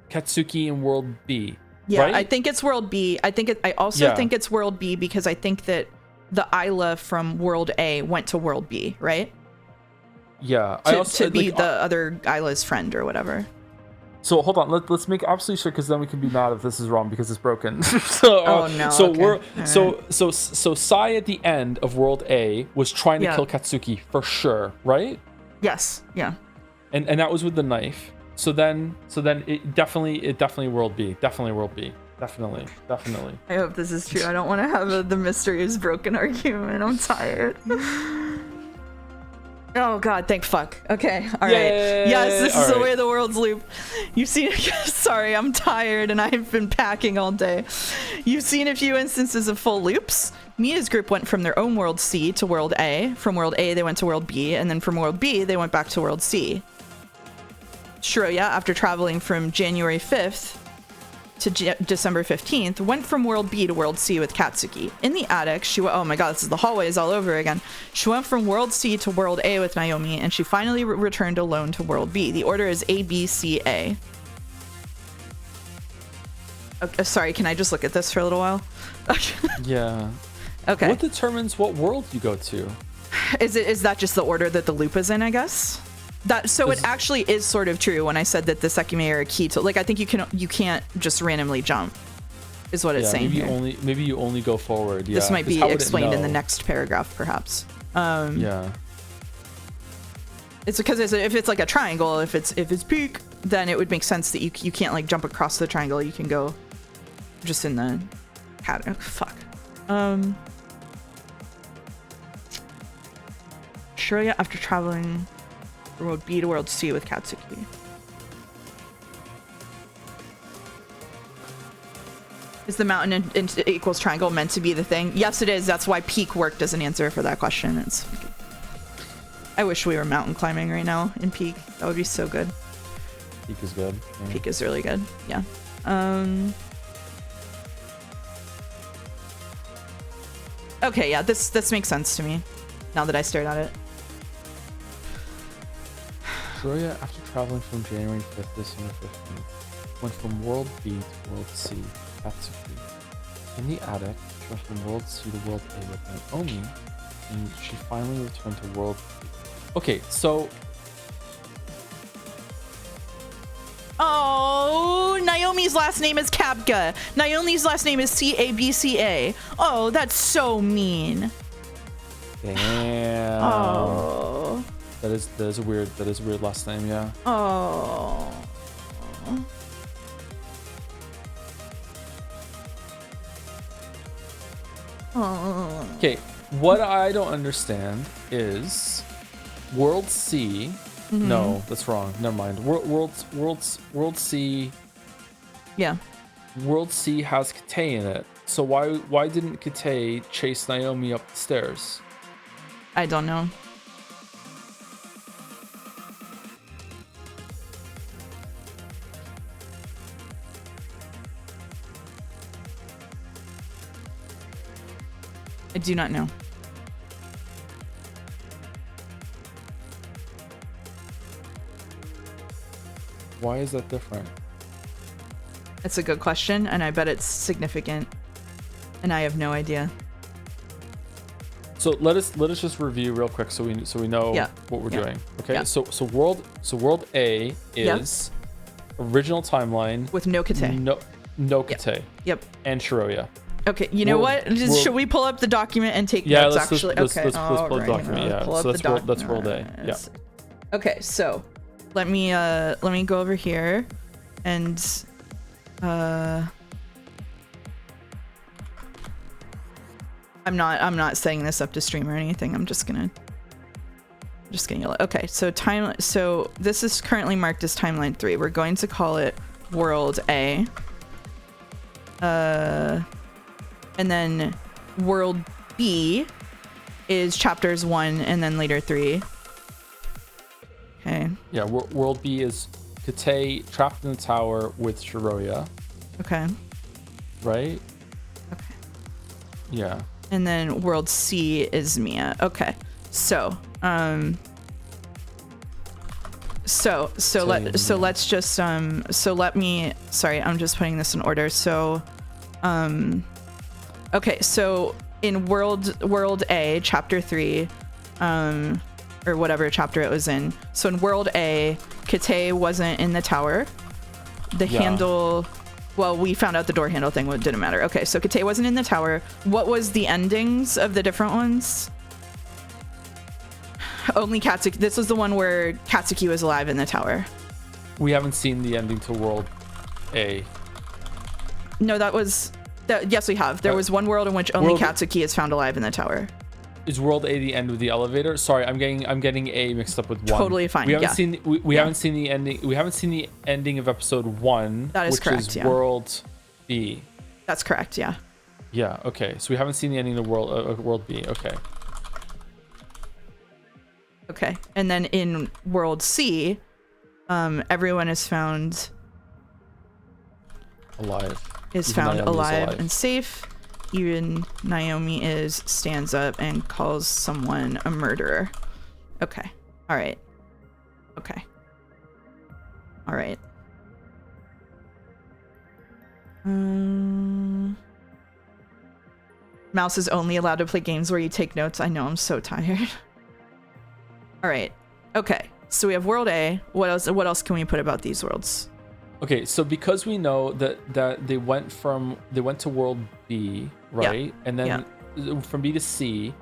C: Katsuki in World B.
A: Yeah,
C: right?
A: I think it's World B. I also think it's World B because I think that the Isla from World A went to World B, right?
C: Yeah,
A: To be the other Isla's friend or whatever.
C: So hold on, let's make absolutely sure, because then we can be mad if this is wrong because it's broken.
A: Oh no.
C: So
A: okay.
C: so Sai at the end of World A was trying to kill Katsuki for sure, right?
A: Yes. Yeah.
C: And that was with the knife. So then it definitely World B. Definitely World B. Definitely.
A: I hope this is true. I don't want to have the mystery is broken argument. I'm tired. Oh god, thank fuck. Okay, all right. Yes, this is the way the world's loop. You've seen. Sorry, I'm tired and I've been packing all day. You've seen a few instances of full loops. Mia's group went from their own world C to world A. From world A, they went to world B, and then from world B, they went back to world C. Shoroya, after traveling from January 5th to December 15th, went from World B to World C with Katsuki. In the attic, she went, oh my god, this is the hallways all over again. She went from World C to World A with Naomi, and she finally returned alone to World B. The order is A, B, C, A. Okay, sorry, can I just look at this for a little while?
C: Yeah.
A: Okay.
C: What determines what world you go to?
A: Is that just the order that the loop is in, I guess? It actually is sort of true when I said that the Sekimeiya are key to, like, I think you can't just randomly jump, is what it's saying
C: maybe
A: here.
C: Maybe you only go forward. Yeah.
A: This might be explained in the next paragraph, perhaps.
C: Yeah.
A: It's because if it's like a triangle, if it's peak, then it would make sense that you can't like jump across the triangle. You can go just in the pattern. Fuck. Shoroya, after traveling from World B to World C with Katsuki. Is the mountain equals triangle meant to be the thing? Yes, it is. That's why peak worked as an answer for that question. I wish we were mountain climbing right now in peak. That would be so good.
C: Peak is good. Yeah.
A: Peak is really good. Yeah. Okay, yeah, this makes sense to me now that I stared at it.
C: Shoroya, after traveling from January 5th to December 15th.
B: went from World B to World C. Katsuki. In the attic, she went from World C to World A with Naomi, and she finally returned to World B. Okay, so...
A: Oh, Naomi's last name is Kapka. Naomi's last name is Cabca. Oh, that's so mean.
B: Damn.
A: Oh.
B: That is a weird last name, yeah.
A: Oh. Oh.
B: Okay, what I don't understand is World C. No, that's wrong. Never mind. World C.
A: Yeah.
B: World C has Kate in it. So why didn't Kate chase Naomi up the stairs?
A: I don't know. I do not know.
B: Why is that different?
A: It's a good question, and I bet it's significant. And I have no idea.
B: So let us just review real quick so we know what we're doing. Okay.
A: Yeah.
B: So world A is original timeline
A: with no Kate.
B: No Kate.
A: Yep.
B: And Shiroya.
A: Okay, you know what? Should we pull up the document and take notes?
B: Let's
A: actually,
B: let's
A: okay.
B: pull the document. Yeah. So that's world A. Yeah.
A: Okay, so let me go over here, and I'm not setting this up to stream or anything. I'm just gonna okay. So this is currently marked as timeline 3. We're going to call it World A. And then World B is chapters 1 and then later 3. Okay.
B: Yeah, World B is Kate trapped in the tower with Shiroya.
A: Okay.
B: Right?
A: Okay.
B: Yeah.
A: And then World C is Mia. Okay. So let's just sorry, I'm just putting this in order. So okay, so in World A, chapter 3, or whatever chapter it was in. So in World A, Kate wasn't in the tower. The handle, well, we found out the door handle thing didn't matter. Okay, so Kate wasn't in the tower. What was the endings of the different ones? Only Katsuki. This was the one where Katsuki was alive in the tower.
B: We haven't seen the ending to World A.
A: No, yes, we have. There was one world in which only Katsuki is found alive in the tower.
B: Is World A the end with the elevator? Sorry, I'm getting A mixed up with 1.
A: Totally fine.
B: We haven't seen we haven't seen the ending. We haven't seen the ending of episode 1,
A: that is
B: which
A: correct,
B: is World B.
A: That's correct. Yeah.
B: Yeah. Okay. So we haven't seen the ending of World B. Okay.
A: Okay. And then in World C, everyone is found
B: alive.
A: Alive and safe. Even Naomi stands up and calls someone a murderer. Okay. All right. Okay. All right. Mouse is only allowed to play games where you take notes. I know, I'm so tired. All right. Okay. So we have World A. What else can we put about these worlds?
B: Okay, so because we know that they went to World B, right? Yeah. And then from B to C,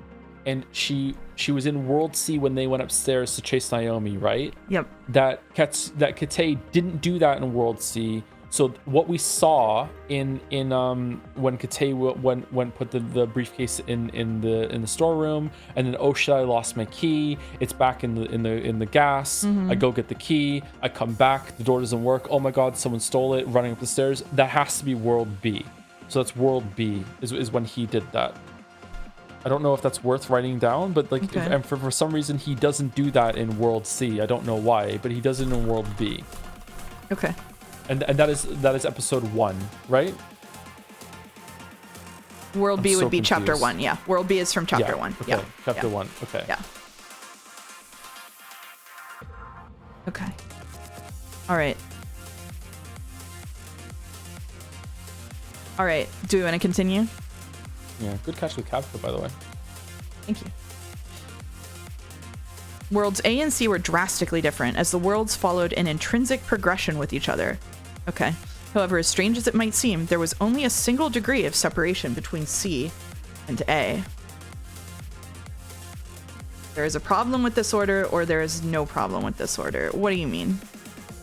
B: and she was in World C when they went upstairs to chase Naomi, right?
A: Yep.
B: That Kate didn't do that in World C. So what we saw in when Kate went put the briefcase in the storeroom, and then oh shit, I lost my key. It's back in the gas. I go get the key. I come back. The door doesn't work. Oh my god, someone stole it. Running up the stairs. That has to be World B. So that's World B is when he did that. I don't know if that's worth writing down, but like, and for some reason he doesn't do that in World C. I don't know why, but he does it in World B.
A: Okay.
B: And that is episode 1, right?
A: World B would be chapter 1. Yeah. World B is from chapter 1.
B: Okay.
A: Yeah.
B: Chapter 1. Okay.
A: Yeah. Okay. All right. All right. Do we want to continue?
B: Yeah, good catch with Capco, by the way.
A: Thank you. Worlds A and C were drastically different, as the worlds followed an intrinsic progression with each other. Okay. However, as strange as it might seem, there was only a single degree of separation between C and A. There is a problem with this order, or there is no problem with this order. What do you mean?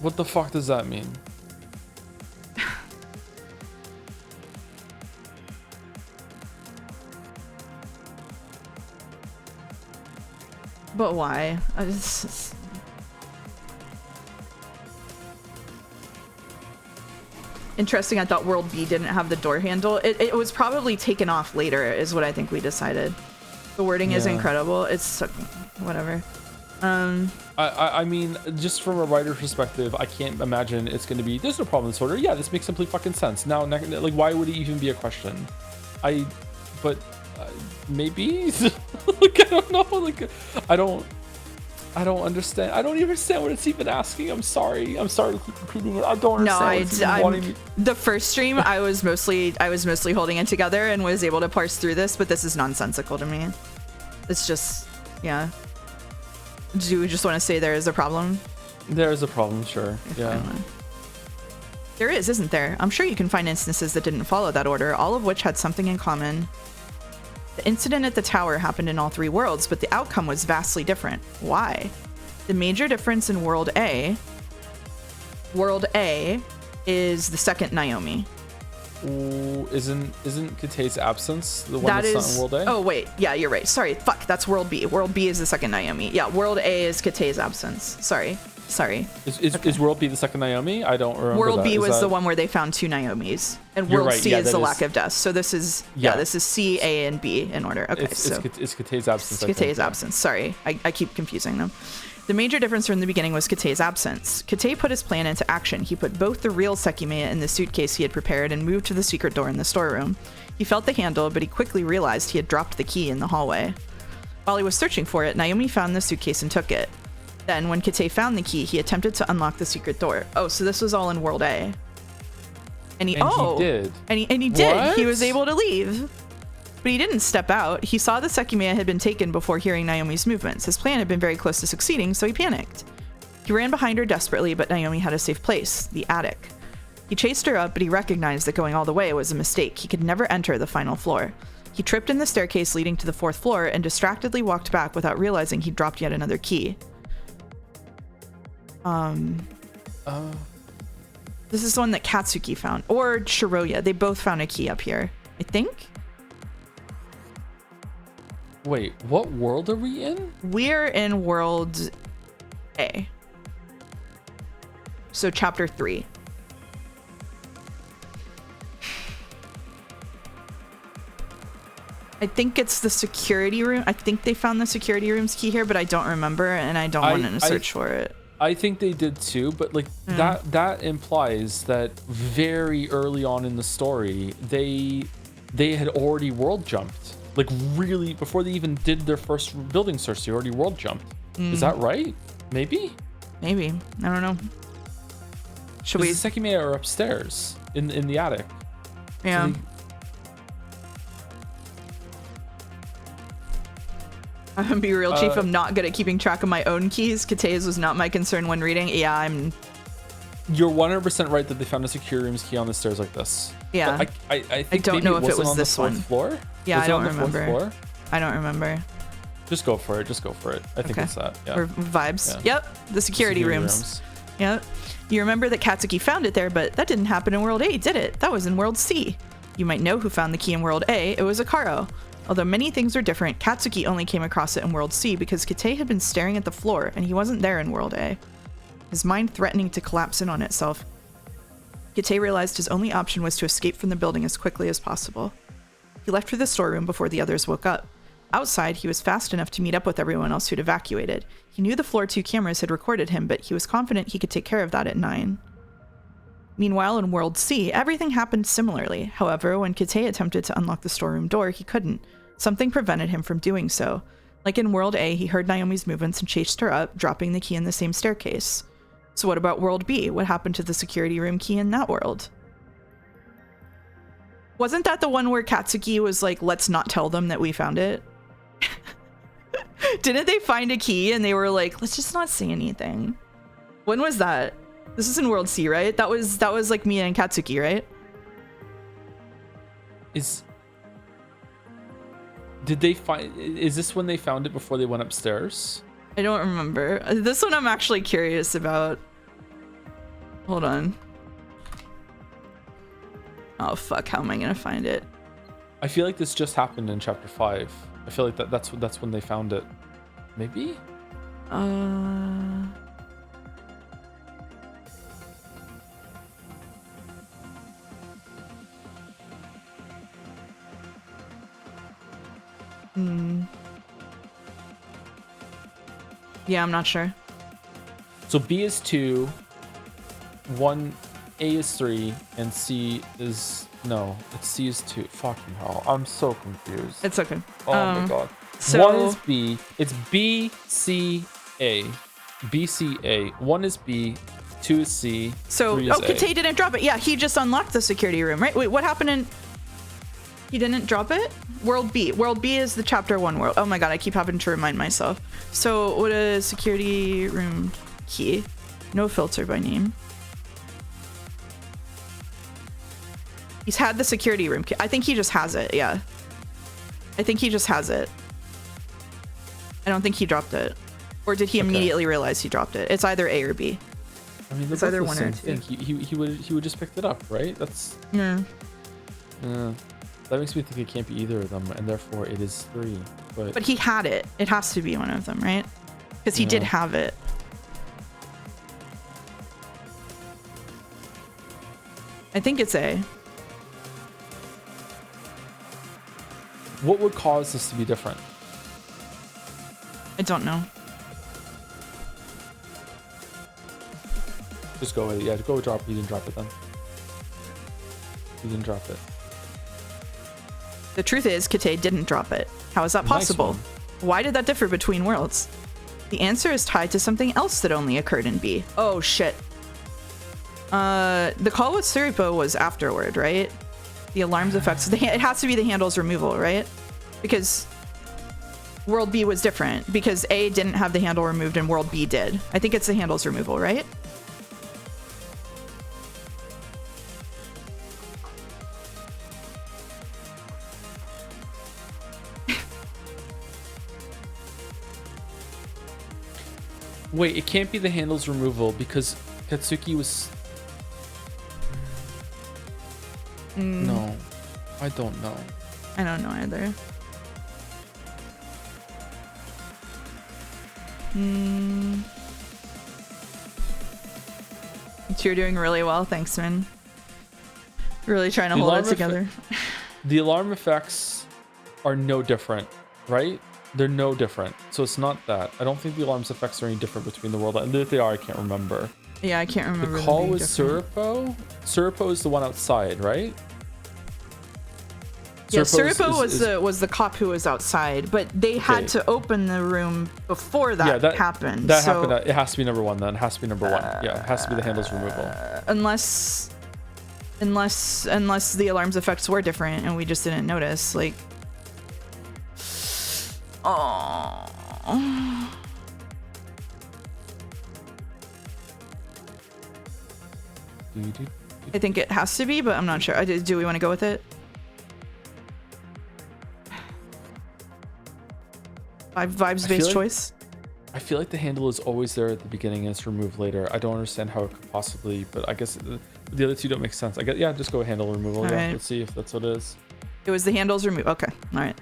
B: What the fuck does that mean?
A: But why? Interesting, I thought World B didn't have the door handle. It was probably taken off later, is what I think we decided. The wording is incredible. It's whatever.
B: I mean, just from a writer's perspective, I can't imagine it's going to be, there's no problem in this order. Yeah, this makes complete fucking sense. Now, like, why would it even be a question? Maybe? Like, I don't know. Like, I don't understand. I don't even understand what it's even asking. I'm sorry to keep repeating it. I don't understand.
A: The first stream, I was mostly holding it together and was able to parse through this, but this is nonsensical to me. It's just, yeah. Do we just want to say there is a problem?
B: There is a problem, sure. Yeah.
A: There is, isn't there? I'm sure you can find instances that didn't follow that order, all of which had something in common. The incident at the tower happened in all three worlds, but the outcome was vastly different. Why? The major difference in World A is the second Naomi.
B: Ooh, isn't Kate's absence the one that's not in World A?
A: Oh wait, yeah, you're right. Sorry, fuck, that's World B. World B is the second Naomi. Yeah, World A is Kate's absence. Sorry.
B: Is World B the second Naomi? I don't remember.
A: World B was the one where they found two Naomis, and World C is the lack of death. So this is this is C, A, and B in order. Okay,
B: it's Kate's absence.
A: It's Kate's absence. Sorry, I keep confusing them. The major difference from the beginning was Kate's absence. Kate put his plan into action. He put both the real Sekimeiya in the suitcase he had prepared and moved to the secret door in the storeroom. He felt the handle, but he quickly realized he had dropped the key in the hallway. While he was searching for it, Naomi found the suitcase and took it. Then, when Kate found the key, he attempted to unlock the secret door. Oh, so this was all in World A. And he did. And he did.
B: What?
A: He was able to leave. But he didn't step out. He saw the Sekimeiya had been taken before hearing Naomi's movements. His plan had been very close to succeeding, so he panicked. He ran behind her desperately, but Naomi had a safe place, the attic. He chased her up, but he recognized that going all the way was a mistake. He could never enter the final floor. He tripped in the staircase leading to the 4th floor and distractedly walked back without realizing he'd dropped yet another key. This is the one that Katsuki found, or Shiroya. They both found a key up here, I think.
B: Wait, what world are we in?
A: We're in World A. So chapter 3. I think it's the security room. I think they found the security room's key here, but I don't remember, and I don't want to search for it.
B: I think they did too, but like that implies that very early on in the story, they had already world jumped. Like really, before they even did their first building search, they already world jumped. Is that right? Maybe. I
A: don't know. Should we?
B: The Sekimeiya are upstairs in the attic.
A: Yeah.
B: So
A: I'm gonna be real, Chief. I'm not good at keeping track of my own keys. Kate's was not my concern when reading. Yeah,
B: You're 100% right that they found a security room's key on the stairs like this.
A: Yeah.
B: But I think
A: don't know if it was
B: on
A: this
B: the 4th
A: one.
B: Floor?
A: Yeah,
B: was
A: I don't remember.
B: Floor?
A: I don't remember.
B: Just go for it. I think it's that. Yeah.
A: Or vibes.
B: Yeah.
A: Yep. The security rooms. Yep. You remember that Katsuki found it there, but that didn't happen in World A, did it? That was in World C. You might know who found the key in World A. It was Akaro. Although many things are different, Katsuki only came across it in World C because Kate had been staring at the floor and he wasn't there in World A. His mind threatening to collapse in on itself, Kate realized his only option was to escape from the building as quickly as possible. He left for the storeroom before the others woke up. Outside, he was fast enough to meet up with everyone else who'd evacuated. He knew the floor 2 cameras had recorded him, but he was confident he could take care of that at 9. Meanwhile, in World C, everything happened similarly. However, when Kate attempted to unlock the storeroom door, he couldn't. Something prevented him from doing so. Like in World A, he heard Naomi's movements and chased her up, dropping the key in the same staircase. So what about World B? What happened to the security room key in that world? Wasn't that the one where Katsuki was like, let's not tell them that we found it? Didn't they find a key and they were like, let's just not say anything? When was that? This is in World C, right? That was like Mia and Katsuki, right?
C: Did they find? Is this when they found it before they went upstairs?
A: I don't remember. This one I'm actually curious about. Hold on. Oh fuck! How am I gonna find it?
C: I feel like this just happened in chapter 5. I feel like that's when they found it. Maybe.
A: Yeah, I'm not sure.
C: So B is 2, 1, A is 3, and C is C is 2. Fucking hell, I'm so confused.
A: It's okay.
C: Oh my god.
A: So
C: 1 is B. It's B C A. B C A. 1 is B. 2 is C.
A: So
C: 3 is A.
A: Kate didn't drop it. Yeah, he just unlocked the security room, right? Wait, what happened in? He didn't drop it? World B. World B is the chapter 1 world. Oh my god, I keep having to remind myself. So what is security room key? No filter by name. He's had the security room key. I think he just has it, yeah. I think he just has it. I don't think he dropped it. Or did he immediately realize he dropped it? It's either A or B.
C: I mean,
A: it's either 1 or 2.
C: He would just picked it up, right? That's
A: yeah.
C: That makes me think it can't be either of them, and therefore it is 3.
A: But he had it. It has to be one of them, right? Because he did have it. I think it's A.
C: What would cause this to be different?
A: I don't know.
C: Just go with it. Yeah, go with drop. You didn't drop it then. You didn't drop it.
A: The truth is, Kate didn't drop it. How is that possible?
C: Nice.
A: Why did that differ between worlds? The answer is tied to something else that only occurred in B. Oh shit. The call with Surupo was afterward, right? The alarms effects. It has to be the handles removal, right? Because World B was different. Because A didn't have the handle removed and World B did. I think it's the handles removal, right?
C: Wait, it can't be the handles removal because Katsuki was... No, I don't know.
A: I don't know either. You're doing really well, thanks, man. Really trying to hold it together.
C: The alarm effects are no different, right? They're no different, so it's not that. I don't think the alarm's effects are any different between the world. And if they are, I can't remember.
A: Yeah, I can't remember.
C: The call was Surupo. Surupo is the one outside, right?
A: Yeah, Surupo was the cop who was outside, but they had to open the room before that happened.
C: That happened. It has to be number 1 then. It has to be number 1. Yeah, it has to be the handles removal.
A: Unless the alarm's effects were different and we just didn't notice, like. Oh. I think it has to be, but I'm not sure. Do we want to go with it? Vibes based choice.
C: I feel like the handle is always there at the beginning and it's removed later. I don't understand how it could possibly, but I guess the other two don't make sense. I guess, yeah, just go with handle removal.
A: All right.
C: Let's see if that's what it is.
A: It was the handles removed. Okay, all right.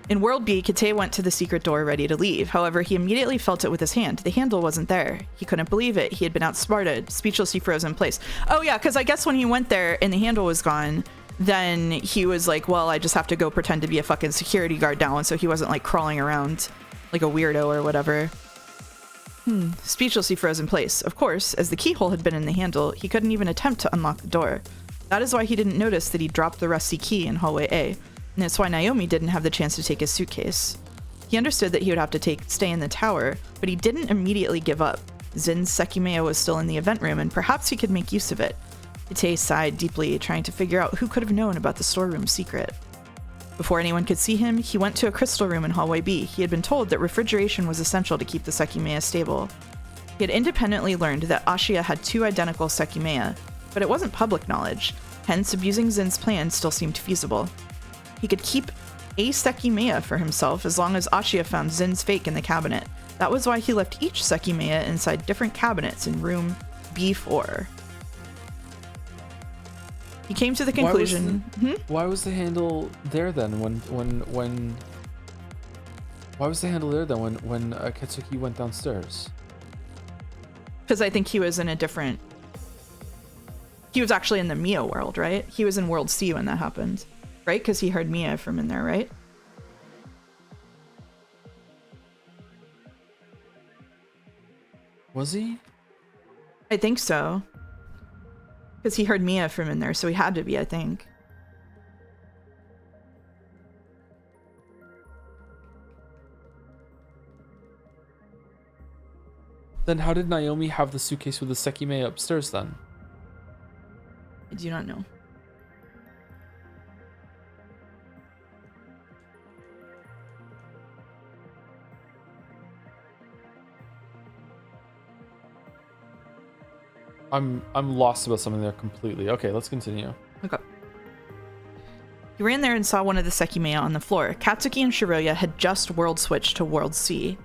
A: In World B, Kate went to the secret door ready to leave. However, he immediately felt it with his hand. The handle wasn't there. He couldn't believe it. He had been outsmarted. Speechless, he froze in place. Oh yeah, because I guess when he went there and the handle was gone, then he was like, well, I just have to go pretend to be a fucking security guard now. And so he wasn't like crawling around like a weirdo or whatever. Speechless, he froze in place. Of course, as the keyhole had been in the handle, he couldn't even attempt to unlock the door. That is why he didn't notice that he dropped the rusty key in hallway A. And it's why Naomi didn't have the chance to take his suitcase. He understood that he would have to stay in the tower, but he didn't immediately give up. Zin's Sekimeiya was still in the event room, and perhaps he could make use of it. Ite sighed deeply, trying to figure out who could have known about the storeroom secret. Before anyone could see him, he went to a crystal room in hallway B. He had been told that refrigeration was essential to keep the Sekimeiya stable. He had independently learned that Ashiya had 2 identical Sekimeiya, but it wasn't public knowledge, hence abusing Zin's plan still seemed feasible. He could keep a Sekimeiya for himself as long as Ashiya found Zin's fake in the cabinet. That was why he left each Sekimeiya inside different cabinets in room B4. He came to the conclusion...
C: Why was the handle there then when Why was the handle there then when Katsuki went downstairs?
A: Because I think he was in a different... He was actually in the Mia world, right? He was in World C when that happened, right? Because he heard Mia from in there, right?
C: Was he?
A: I think so. Because he heard Mia from in there, so he had to be, I think.
C: Then how did Naomi have the suitcase with the Sekimeiya upstairs then?
A: I do not know.
C: I'm lost about something there completely. Okay, let's continue.
A: Okay. He ran there and saw one of the Sekimeiya on the floor. Katsuki and Shiroya had just world switched to World C.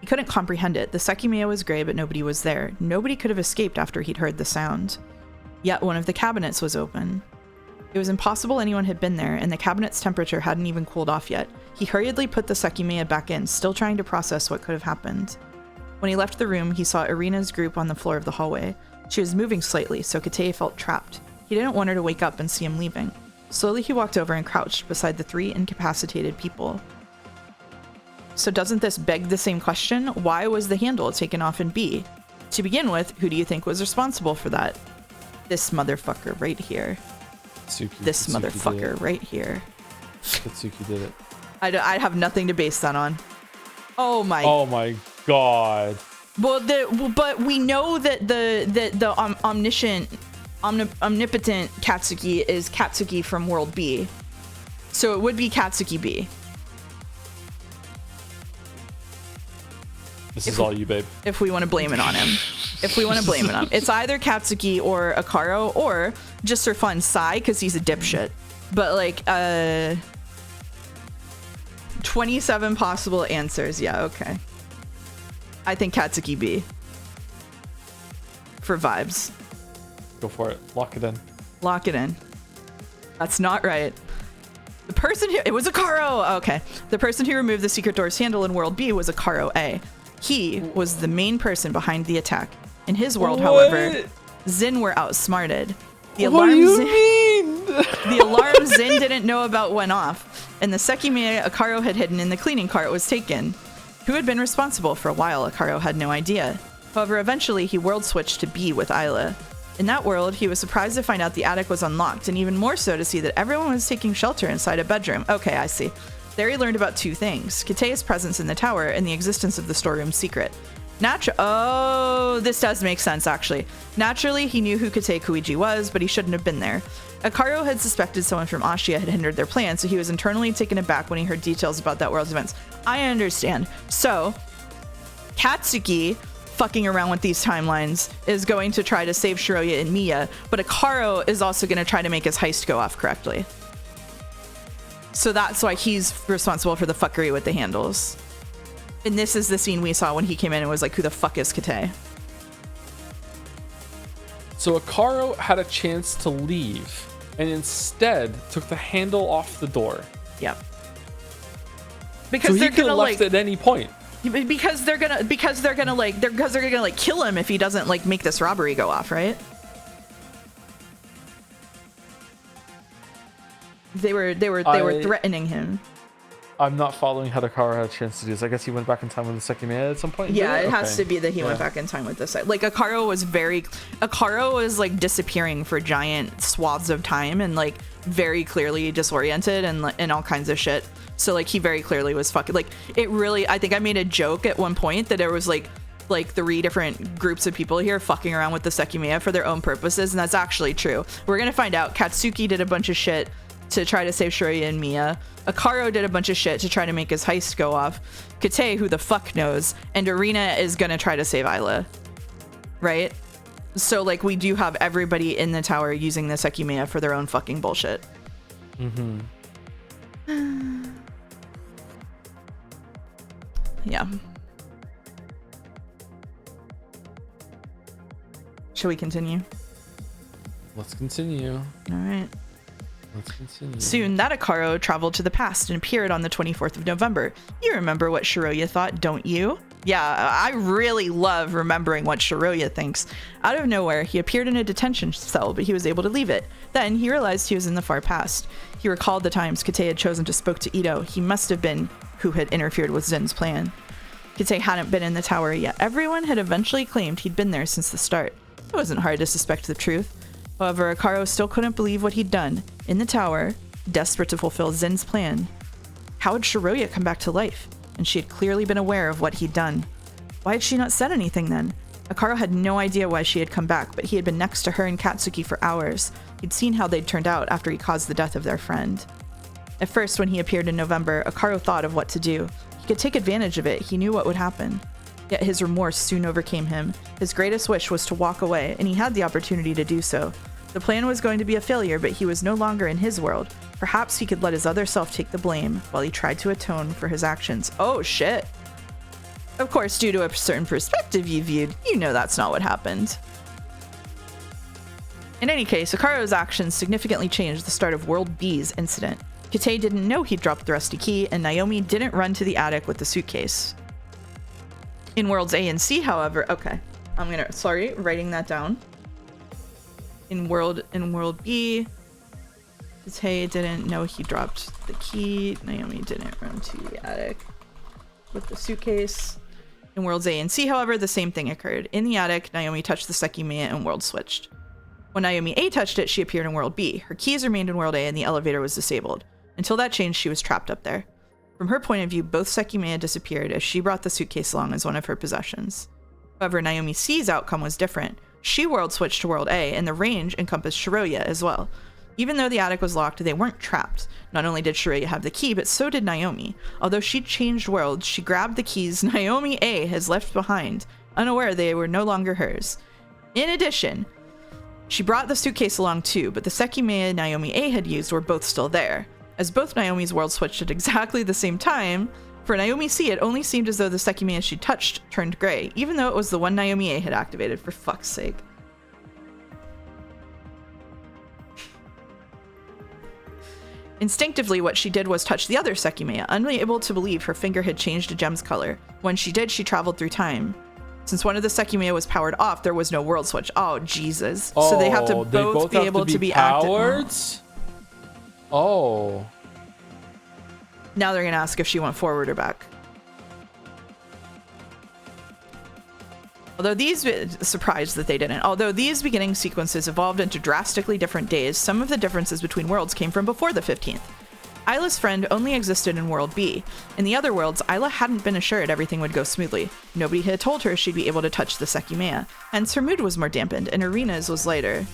A: He couldn't comprehend it. The Sekimeiya was gray, but nobody was there. Nobody could have escaped after he'd heard the sound. Yet one of the cabinets was open. It was impossible anyone had been there, and the cabinet's temperature hadn't even cooled off yet. He hurriedly put the Sekimeiya back in, still trying to process what could have happened. When he left the room, he saw Irina's group on the floor of the hallway. She was moving slightly, so Kate felt trapped. He didn't want her to wake up and see him leaving. Slowly he walked over and crouched beside the 3 incapacitated people. So doesn't this beg the same question? Why was the handle taken off in B? To begin with, who do you think was responsible for that? This motherfucker right here. This
C: Katsuki
A: motherfucker right here.
C: Katsuki did it.
A: I have nothing to base that on. Oh my
C: god.
A: Well, but we know that the omnipotent Katsuki is Katsuki from World B, so it would be Katsuki B.
C: This is all you, babe.
A: If we want to blame it on him, it's either Katsuki or Akaro, or just for fun, Sai, because he's a dipshit. But like, 27 possible answers. Yeah, okay. I think Katsuki B. For vibes.
C: Go for it. Lock it in.
A: Lock it in. That's not right. The person who... It was Akaro! Okay. The person who removed the secret door's handle in World B was Akaro A. He was the main person behind the attack. In his world, however, Zin were outsmarted. The alarm the alarm Zin didn't know about went off, and the Sekimeiya Akaro had hidden in the cleaning cart was taken. Who had been responsible for a while, Akaro had no idea. However, eventually he world switched to B with Isla. In that world, he was surprised to find out the attic was unlocked, and even more so to see that everyone was taking shelter inside a bedroom. Okay, I see. There he learned about 2 things: Katea's presence in the tower and the existence of the storeroom secret. Oh, this does make sense, actually. Naturally, he knew who Kate Kuiji was, but he shouldn't have been there. Akaro had suspected someone from Ashiya had hindered their plan, so he was internally taken aback when he heard details about that world's events. I understand. So, Katsuki, fucking around with these timelines, is going to try to save Shiroya and Miya, but Akaro is also going to try to make his heist go off correctly. So that's why he's responsible for the fuckery with the handles. And this is the scene we saw when he came in and was like, who the fuck is Kate?
C: So Akaro had a chance to leave and instead took the handle off the door.
A: Yep. Because
C: so
A: they're
C: he could
A: gonna
C: have left at any point.
A: Because they're gonna kill him if he doesn't like make this robbery go off, right? They were threatening him.
C: I'm not following how Akaro had a chance to do this. I guess he went back in time with the Sekimeiya at some point.
A: Yeah, it has to be that he went back in time with this. Like Akaro was like disappearing for giant swaths of time and like very clearly disoriented and all kinds of shit. So like he very clearly was fucking like it really. I think I made a joke at one point that there was like like 3 different groups of people here fucking around with the Sekimeiya for their own purposes, and that's actually true. We're gonna find out. Katsuki did a bunch of shit to try to save Shiroya and Miya. Akaro did a bunch of shit to try to make his heist go off. Kate, who the fuck knows, and Arena is gonna try to save Isla. Right? So, like, we do have everybody in the tower using the Sekimeiya for their own fucking bullshit.
C: Mm-hmm.
A: Yeah. Shall we continue?
B: Let's continue.
A: All right.
B: Let's continue.
A: Soon, that Akaro traveled to the past and appeared on the 24th of November. You remember what Shiroya thought, don't you? Yeah, I really love remembering what Shiroya thinks. Out of nowhere, he appeared in a detention cell, but he was able to leave it. Then, he realized he was in the far past. He recalled the times Kate had chosen to spoke to Ito. He must have been who had interfered with Zen's plan. Kate hadn't been in the tower yet. Everyone had eventually claimed he'd been there since the start. It wasn't hard to suspect the truth. However, Akaro still couldn't believe what he'd done. In the tower, desperate to fulfill Zen's plan. How had Shiroya come back to life? And she had clearly been aware of what he'd done. Why had she not said anything then? Akaro had no idea why she had come back, but he had been next to her and Katsuki for hours. He'd seen how they'd turned out after he caused the death of their friend. At first, when he appeared in November, Akaro thought of what to do. He could take advantage of it. He knew what would happen. Yet his remorse soon overcame him. His greatest wish was to walk away, and he had the opportunity to do so. The plan was going to be a failure, but he was no longer in his world. Perhaps he could let his other self take the blame while he tried to atone for his actions. Oh, shit. Of course, due to a certain perspective you viewed, you know that's not what happened. In any case, Akaro's actions significantly changed the start of World B's incident. Kate didn't know he'd dropped the rusty key, and Naomi didn't run to the attic with the suitcase. In Worlds A and C, however, okay, writing that down. In World B, Kate didn't know he dropped the key. Naomi didn't run to the attic with the suitcase. In Worlds A and C, however, the same thing occurred. In the attic, Naomi touched the Sekimeiya and world switched. When Naomi A touched it, she appeared in World B. Her keys remained in World A and the elevator was disabled. Until that changed, she was trapped up there. From her point of view, both Sekimeiya disappeared as she brought the suitcase along as one of her possessions. However, Naomi C's outcome was different. She world switched to World A, and the range encompassed Shiroya as well. Even though the attic was locked, they weren't trapped. Not only did Shiroya have the key, but so did Naomi. Although she changed worlds, she grabbed the keys Naomi A has left behind, unaware they were no longer hers. In addition, she brought the suitcase along too, but the Sekimeiya Naomi A had used were both still there. As both Naomi's worlds switched at exactly the same time, for Naomi C, it only seemed as though the Sekimeiya she touched turned gray, even though it was the one Naomi A had activated, for fuck's sake. Instinctively, what she did was touch the other Sekimeiya, unable to believe her finger had changed a gem's color. When she did, she traveled through time. Since one of the Sekimeiya was powered off, there was no world switch. Oh, Jesus. So they have to both be able to be
C: powered?
A: active.
C: Oh.
A: Now they're going to ask if she went forward or back. Although these beginning sequences evolved into drastically different days, some of the differences between worlds came from before the 15th. Isla's friend only existed in World B. In the other worlds, Isla hadn't been assured everything would go smoothly. Nobody had told her she'd be able to touch the Sekimeiya, hence her mood was more dampened, and Arena's was lighter.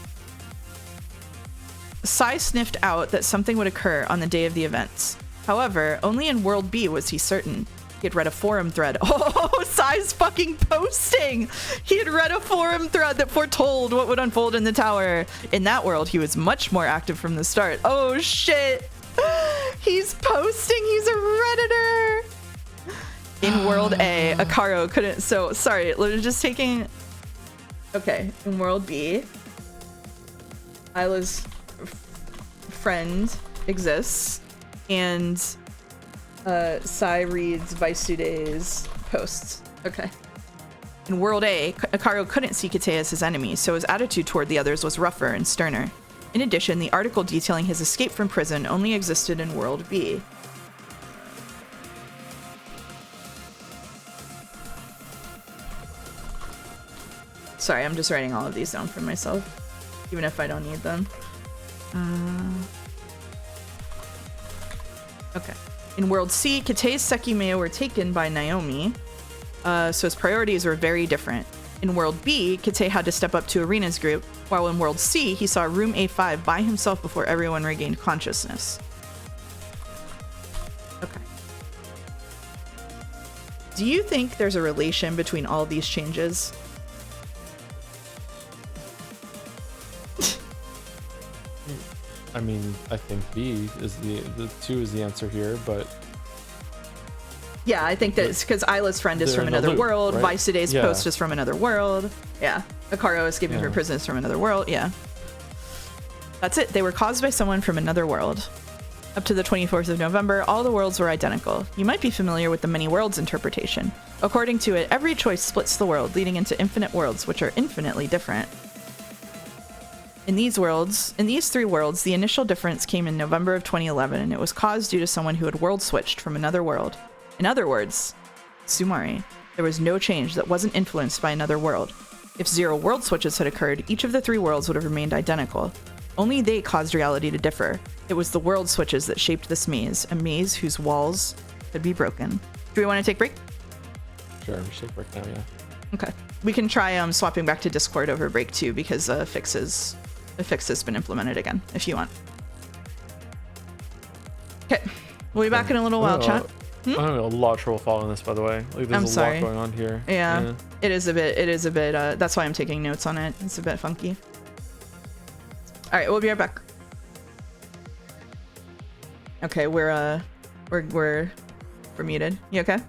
A: Sai sniffed out that something would occur on the day of the events. However, only in World B was he certain. He had read a forum thread. Oh, Sai's fucking posting! He had read a forum thread that foretold what would unfold in the tower. In that world, he was much more active from the start. Oh, shit! He's posting! He's a Redditor! In World A, Akaro couldn't... So, sorry, just taking... Okay, in World B, Isla's friend exists, and Sai reads Vaisude's posts. Okay. In World A, Akaro couldn't see Kate as his enemy, so his attitude toward the others was rougher and sterner. In addition, the article detailing his escape from prison only existed in World B. Sorry, I'm just writing all of these down for myself, even if I don't need them. Okay. In World C, Kate's Sekimeiya were taken by Naomi. So his priorities were very different. In World B, Kite had to step up to Arena's group, while in World C, he saw room A5 by himself before everyone regained consciousness. Okay. Do you think there's a relation between all these changes?
B: I mean, I think B is the 2 is the answer here, but
A: yeah, I think that's because Isla's friend is from another world.
B: Right?
A: Vice Today's post is from another world. Yeah. Akaro escaping from prison is from another world. Yeah. That's it. They were caused by someone from another world. Up to the 24th of November, all the worlds were identical. You might be familiar with the many worlds interpretation. According to it, every choice splits the world, leading into infinite worlds, which are infinitely different. In these 3 worlds, the initial difference came in November of 2011, and it was caused due to someone who had world switched from another world. In other words, Sumari, there was no change that wasn't influenced by another world. If 0 world switches had occurred, each of the 3 worlds would have remained identical. Only they caused reality to differ. It was the world switches that shaped this maze, a maze whose walls could be broken. Do we want to take a break?
B: sure, we should take a break now, yeah.
A: Okay. We can try swapping back to Discord over break too, because a fix has been implemented again, if you want. Okay. We'll be back in a little while, chat.
B: I'm having a lot of trouble following this, by the way. Like, there's a lot going on here.
A: Yeah. It is a bit, that's why I'm taking notes on it. It's a bit funky. All right, we'll be right back. Okay, we're muted. You okay?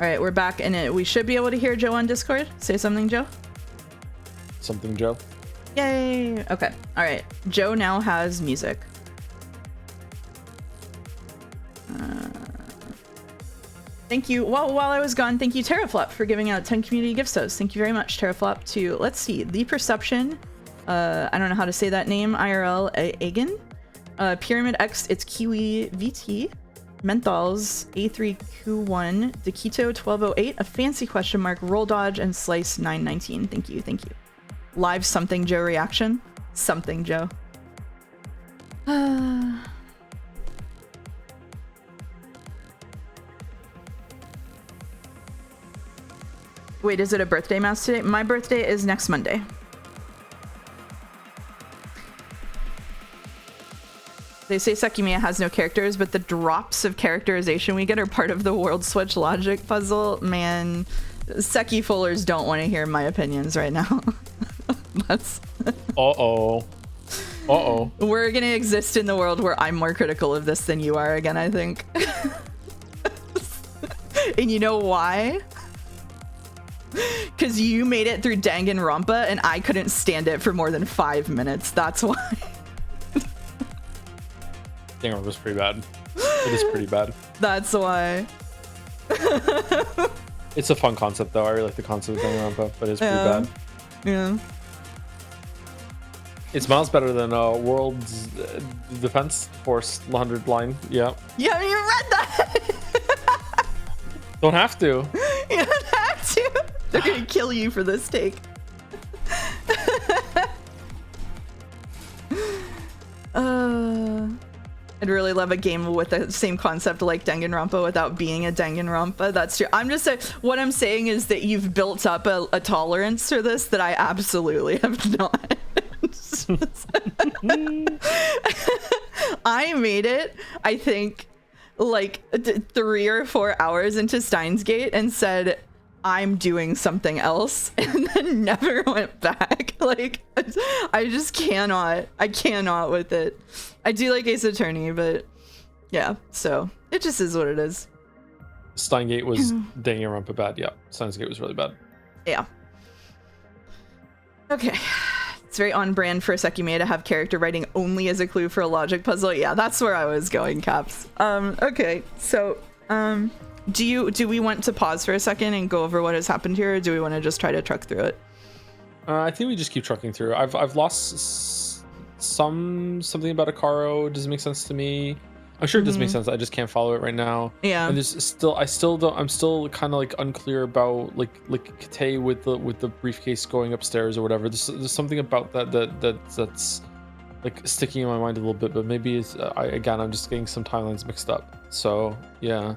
A: All right, we're back in it. We should be able to hear Joe on Discord. Say something, Joe.
B: Something, Joe.
A: Yay. Okay. All right. Joe now has music. Thank you. Well, while I was gone, thank you, Terraflop, for giving out 10 community gift subs. Thank you very much, Terraflop, to, let's see, The Perception. I don't know how to say that name. IRL Agan. Pyramid X, it's Kiwi VT. Menthols, A3Q1, Dakito 1208, a fancy question mark, Roll Dodge, and Slice 919. Thank you. Thank you. Live Something Joe reaction. Something Joe. Wait, is it a birthday mouse today? My birthday is next Monday. They say Sekimeiya has no characters, but the drops of characterization we get are part of the World Switch logic puzzle. Man, Seki fullers don't want to hear my opinions right now. That's...
B: Uh-oh. Uh-oh.
A: We're gonna exist in the world where I'm more critical of this than you are again, I think. And you know why? Because you made it through Danganronpa and I couldn't stand it for more than 5 minutes. That's why.
B: Danganronpa's pretty bad. It is pretty bad.
A: That's why.
B: It's a fun concept, though. I really like the concept of Danganronpa, but it's pretty bad.
A: Yeah.
B: It's miles better than World's Defense Force 100 line. Yeah.
A: You haven't even read that.
B: Don't have to.
A: You don't have to. They're gonna kill you for this take. I'd really love a game with the same concept like Danganronpa without being a Danganronpa. That's true. I'm just saying, what I'm saying is that you've built up a tolerance for this that I absolutely have not. I made it, I think, like 3 or 4 hours into Steins Gate and said, I'm doing something else, and then never went back. Like, I just cannot. I cannot with it. I do like Ace Attorney, but yeah, so it just is what it is.
B: Steingate was Danganronpa bad. Yeah, Steins Gate was really bad.
A: Yeah. Okay. It's very on brand for Sekimeiya to have character writing only as a clue for a logic puzzle. Yeah, that's where I was going, Caps. Okay, so do we want to pause for a second and go over what has happened here, or do we want to just try to truck through it?
B: I think we just keep trucking through. I've lost something about Akaro. Doesn't make sense to me. I'm sure it does make sense. I just can't follow it right now.
A: Yeah.
B: And there's still, I'm still kind of like unclear about like Kate with the briefcase going upstairs or whatever. There's something about that's like sticking in my mind a little bit, but maybe it's I'm just getting some timelines mixed up. So yeah.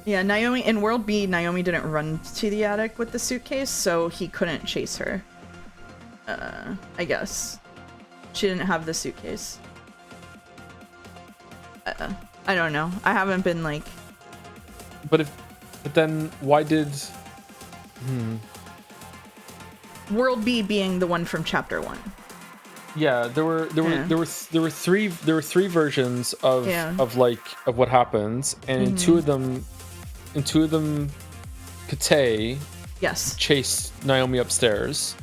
A: Yeah, Naomi in World B, Naomi didn't run to the attic with the suitcase, so he couldn't chase her. I guess she didn't have the suitcase. I don't know. I haven't been like.
B: But then why did?
A: World B being the one from Chapter 1.
B: Yeah, there were three versions of what happens, and in two of them, Kate chased Naomi upstairs.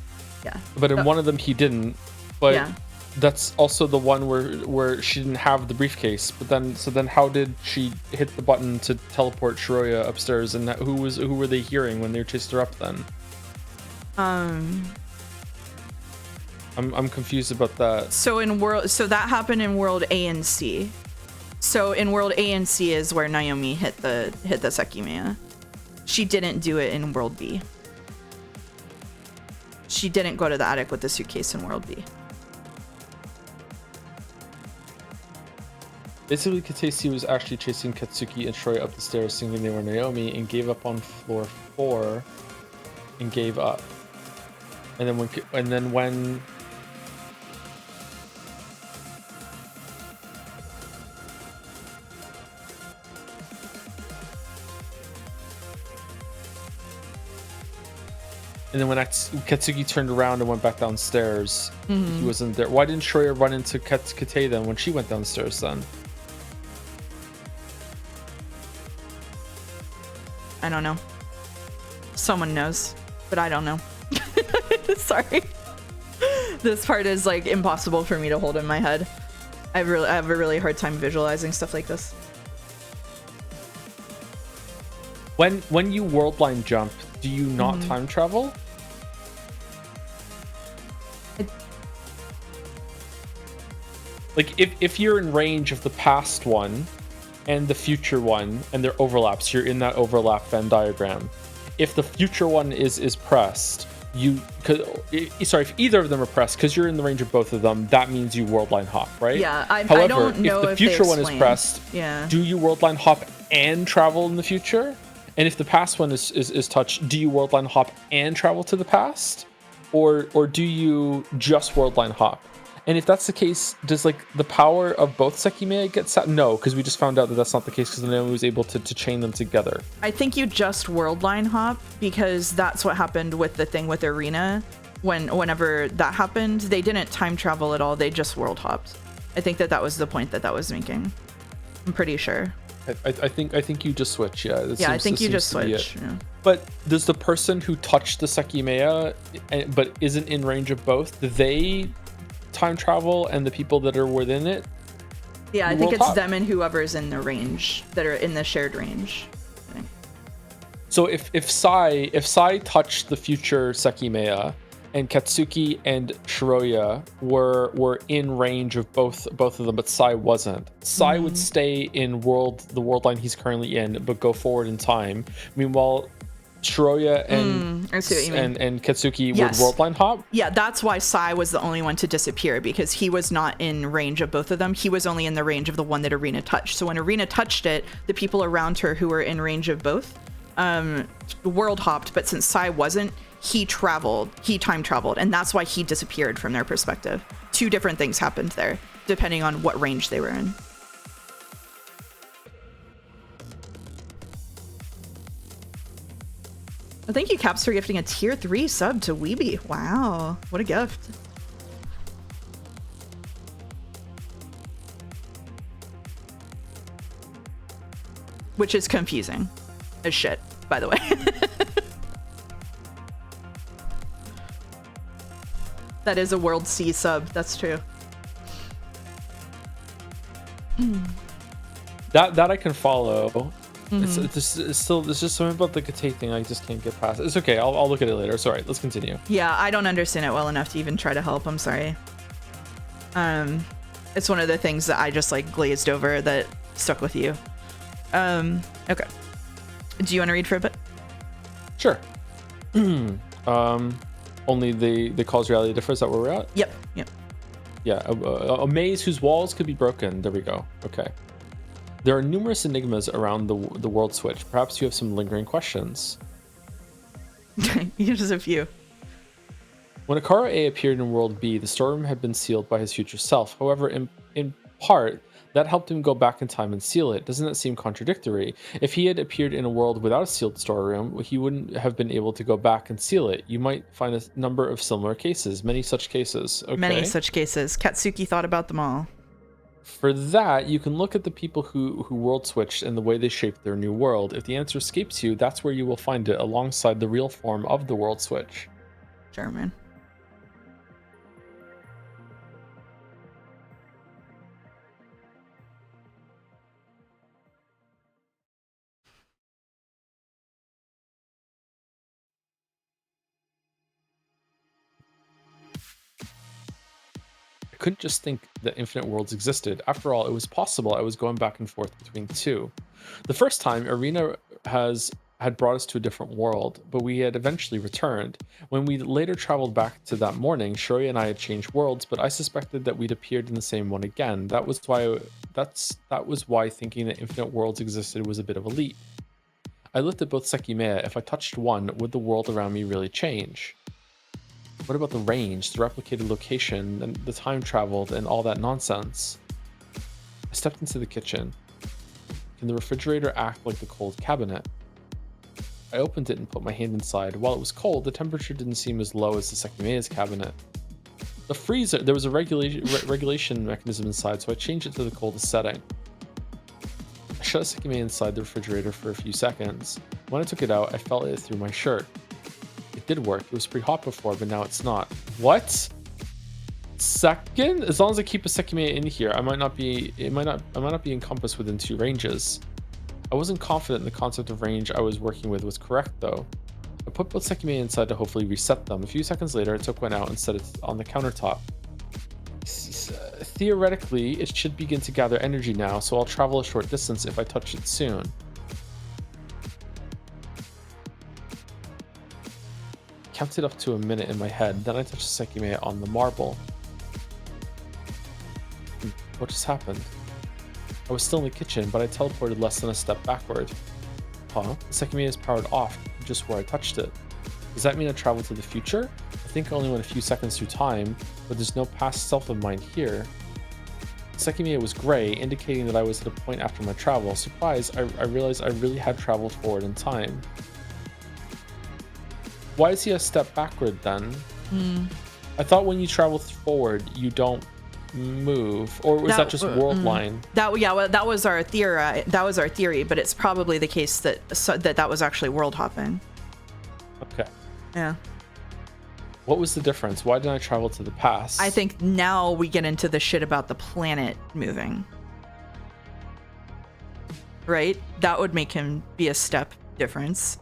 A: Yeah.
B: But in one of them he didn't. But
A: yeah.
B: That's also the one where she didn't have the briefcase. But then how did she hit the button to teleport Shiroya upstairs? And who were they hearing when they chased her up then? I'm confused about that.
A: So that happened in World A and C. So in World A and C is where Naomi hit the Sekimeiya. She didn't do it in World B. She didn't go to the attic with the suitcase in World B.
B: Basically, Katesi was actually chasing Katsuki and Shiroya up the stairs, thinking they were Naomi, and gave up on floor 4, and gave up. And then when Katsuki turned around and went back downstairs, he wasn't there. Why didn't Shiroya run into Kate then when she went downstairs then?
A: I don't know. Someone knows, but I don't know. Sorry. This part is like impossible for me to hold in my head. I have a really hard time visualizing stuff like this.
B: When you world line jump, do you not time travel? Like if you're in range of the past one and the future one and there overlaps, you're in that overlap Venn diagram. If the future one is pressed, if either of them are pressed, because you're in the range of both of them, that means you world line hop, right?
A: Yeah,
B: However,
A: I don't know
B: if the future one is pressed,
A: yeah,
B: do you world line hop and travel in the future? And if the past one is touched, do you world line hop and travel to the past? Or do you just world line hop? And if that's the case, does like the power of both Sekimeiya get set? No, because we just found out that that's not the case because Naomi was able to chain them together.
A: I think you just world line hop because that's what happened with the thing with Arena. Whenever that happened, they didn't time travel at all. They just world hopped. I think that was the point that was making. I'm pretty sure.
B: I think you just switch. Yeah.
A: I think you just switch. Yeah.
B: But does the person who touched the Sekimeiya but isn't in range of both, do they time travel, and the people that are within it?
A: Yeah, I think it's them and whoever's in the range that are in the shared range.
B: So if Sai touched the future Sekimeiya, and Katsuki and Shiroya were in range of both of them, but Sai wasn't. Sai would stay in the world line he's currently in, but go forward in time. Meanwhile, Shiroya and Katsuki would world line hop.
A: Yeah, that's why Sai was the only one to disappear, because he was not in range of both of them. He was only in the range of the one that Arena touched. So when Arena touched it, the people around her who were in range of both world hopped, but since Sai wasn't, he time traveled, and that's why he disappeared from their perspective. Two different things happened there, depending on what range they were in. Well, thank you, Caps, for gifting a tier 3 sub to Weeby. Wow, what a gift. Which is confusing as shit, by the way. That is a World C sub, that's true.
B: That I can follow. It's still, there's just something about the Kate thing I just can't get past. It's okay, I'll look at it later. Sorry, let's continue.
A: Yeah, I don't understand it well enough to even try to help, I'm sorry. It's one of the things that I just like glazed over that stuck with you. Okay. Do you want to read for a bit?
B: Sure. Only the cause reality differs. Is that where we're at?
A: Yep.
B: Yeah, a maze whose walls could be broken. There we go. Okay. There are numerous enigmas around the world switch. Perhaps you have some lingering questions.
A: Here's a few.
B: When Akara A appeared in World B, the storeroom had been sealed by his future self. However, in part, that helped him go back in time and seal it. Doesn't that seem contradictory? If he had appeared in a world without a sealed storeroom, he wouldn't have been able to go back and seal it. You might find a number of similar cases. Many such cases. Okay.
A: Many such cases. Katsuki thought about them all.
B: For that, you can look at the people who world switched and the way they shaped their new world. If the answer escapes you, that's where you will find it, alongside the real form of the world switch.
A: Sure, man.
B: I couldn't just think that infinite worlds existed. After all, it was possible I was going back and forth between two. The first time, Arena had brought us to a different world, but we had eventually returned. When we later traveled back to that morning, Shiroya and I had changed worlds, but I suspected that we'd appeared in the same one again. That was why thinking that infinite worlds existed was a bit of a leap. I looked at both Sekimeiya. If I touched one, would the world around me really change? What about the range, the replicated location, and the time traveled, and all that nonsense? I stepped into the kitchen. Can the refrigerator act like the cold cabinet? I opened it and put my hand inside. While it was cold, the temperature didn't seem as low as the Sekimeiya's cabinet. The freezer, there was a regulation mechanism inside, so I changed it to the coldest setting. I shut a Sekimeiya inside the refrigerator for a few seconds. When I took it out, I felt it through my shirt. It did work. It was pretty hot before, but now it's not. What? Second? As long as I keep a Sekimeiya in here, I might not be encompassed within 2 ranges. I wasn't confident the concept of range I was working with was correct though. I put both Sekimeiya inside to hopefully reset them. A few seconds later, I took one out and set it on the countertop. Theoretically, it should begin to gather energy now, so I'll travel a short distance if I touch it soon. Counted up to a minute in my head, then I touched the Sekimeiya on the marble. What just happened? I was still in the kitchen, but I teleported less than a step backward. Huh? The Sekimeiya is powered off, just where I touched it. Does that mean I traveled to the future? I think I only went a few seconds through time, but there's no past self of mine here. The Sekimeiya was gray, indicating that I was at a point after my travel. Surprised, I realized I really had traveled forward in time. Why is he a step backward then? I thought when you travel forward, you don't move, or was that just world line?
A: That was our theory. That was our theory, but it's probably the case that was actually world hopping.
B: Okay.
A: Yeah.
B: What was the difference? Why didn't I travel to the past?
A: I think now we get into the shit about the planet moving. Right? That would make him be a step difference.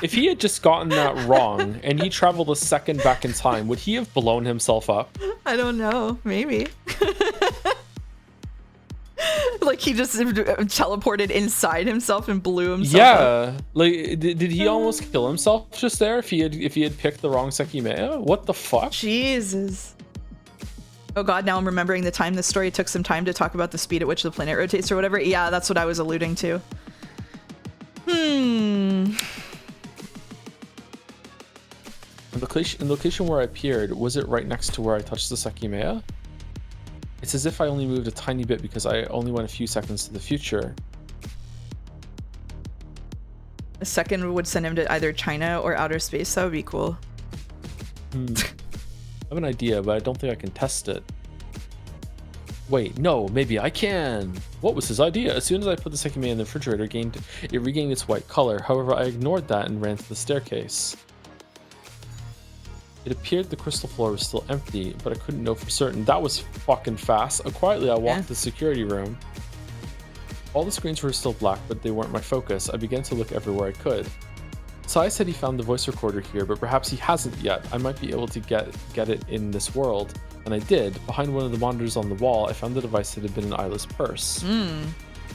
B: If he had just gotten that wrong and he traveled a second back in time, would he have blown himself up?
A: I don't know. Maybe. Like he just teleported inside himself and blew himself up.
B: Like did he almost kill himself just there if he had picked the wrong Sekimeiya? What the fuck?
A: Jesus. Oh god, now I'm remembering the time this story took some time to talk about the speed at which the planet rotates or whatever. Yeah, that's what I was alluding to.
B: The location where I appeared, was it right next to where I touched the Sekimeiya? It's as if I only moved a tiny bit because I only went a few seconds to the future.
A: A second would send him to either China or outer space. That would be cool.
B: I have an idea, but I don't think I can test it. Wait, no, maybe I can. What was his idea? As soon as I put the Sekimeiya in the refrigerator, it regained its white color. However, I ignored that and ran to the staircase. It appeared the crystal floor was still empty, but I couldn't know for certain. That was fucking fast. Quietly, I walked to the security room. All the screens were still black, but they weren't my focus. I began to look everywhere I could. Sai said he found the voice recorder here, but perhaps he hasn't yet. I might be able to get it in this world. And I did. Behind one of the monitors on the wall, I found the device that had been an eyeless purse.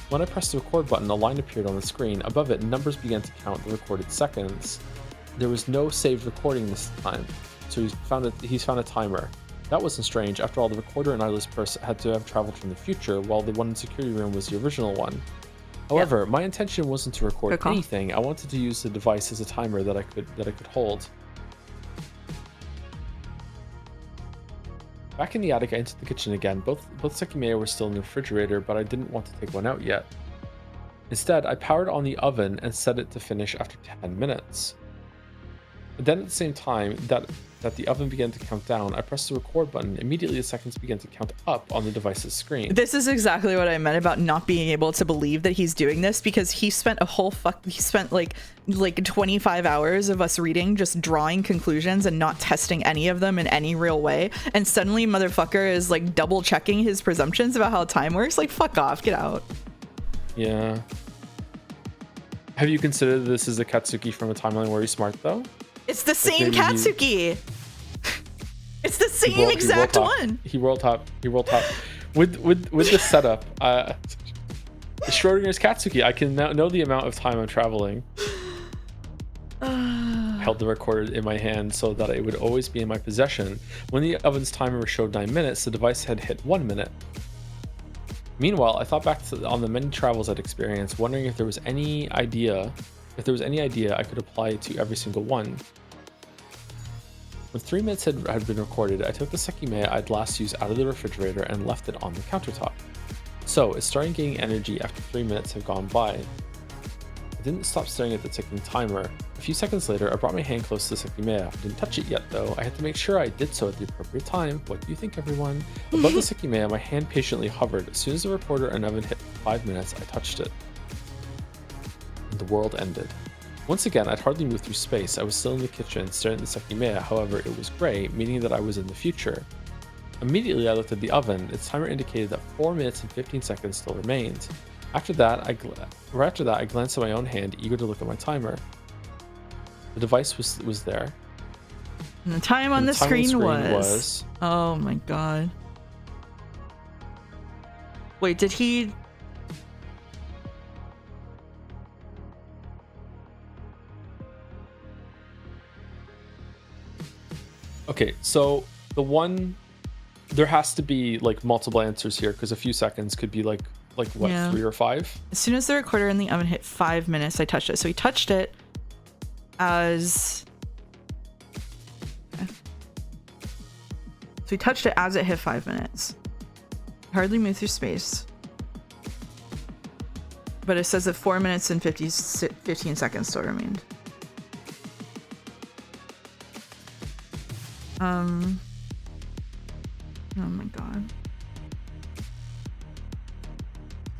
B: When I pressed the record button, a line appeared on the screen. Above it, numbers began to count the recorded seconds. There was no saved recording this time, so he's found a timer. That wasn't strange. After all, the recorder and eyeless purse had to have traveled from the future, while the one in the security room was the original one. However, my intention wasn't to record anything. I wanted to use the device as a timer that I could hold. Back in the attic, I entered the kitchen again. Both Sekimeiya were still in the refrigerator, but I didn't want to take one out yet. Instead, I powered on the oven and set it to finish after 10 minutes. But then at the same time that the oven began to count down, I pressed the record button. Immediately, the seconds began to count up on the device's screen.
A: This is exactly what I meant about not being able to believe that he's doing this, because he spent like 25 hours of us reading, just drawing conclusions and not testing any of them in any real way. And suddenly motherfucker is like double checking his presumptions about how time works. Like, fuck off, get out.
B: Yeah. Have you considered this as a Katsuki from a timeline where he's smart though?
A: It's the same Katsuki. It's the same exact one.
B: He world top. With the setup, Schrodinger's Katsuki. I can now know the amount of time I'm traveling. I held the recorder in my hand so that it would always be in my possession. When the oven's timer showed 9 minutes, the device had hit 1 minute. Meanwhile, I thought back on the many travels I'd experienced, wondering if there was any idea I could apply to every single one. When 3 minutes had been recorded, I took the Sekimeiya I'd last used out of the refrigerator and left it on the countertop. So, it started getting energy after 3 minutes had gone by. I didn't stop staring at the ticking timer. A few seconds later, I brought my hand close to the Sekimeiya. I didn't touch it yet, though. I had to make sure I did so at the appropriate time. What do you think, everyone? Above the Sekimeiya, my hand patiently hovered. As soon as the recorder and oven hit 5 minutes, I touched it. And the world ended. Once again, I'd hardly moved through space. I was still in the kitchen, staring at the Sekimeiya. However, it was gray, meaning that I was in the future. Immediately, I looked at the oven. Its timer indicated that 4 minutes and 15 seconds still remained. After that, I glanced at my own hand, eager to look at my timer. The device was there.
A: And the time on the screen was... Oh my god. Wait, did he...
B: Okay, so there has to be like multiple answers here because a few seconds could be like what,
A: Yeah.
B: 3 or 5?
A: As soon as the recorder in the oven hit 5 minutes, I touched it. So he touched it as... Okay. So he touched it as it hit 5 minutes. Hardly moved through space. But it says that 4 minutes and 15 seconds still remained. Oh my god.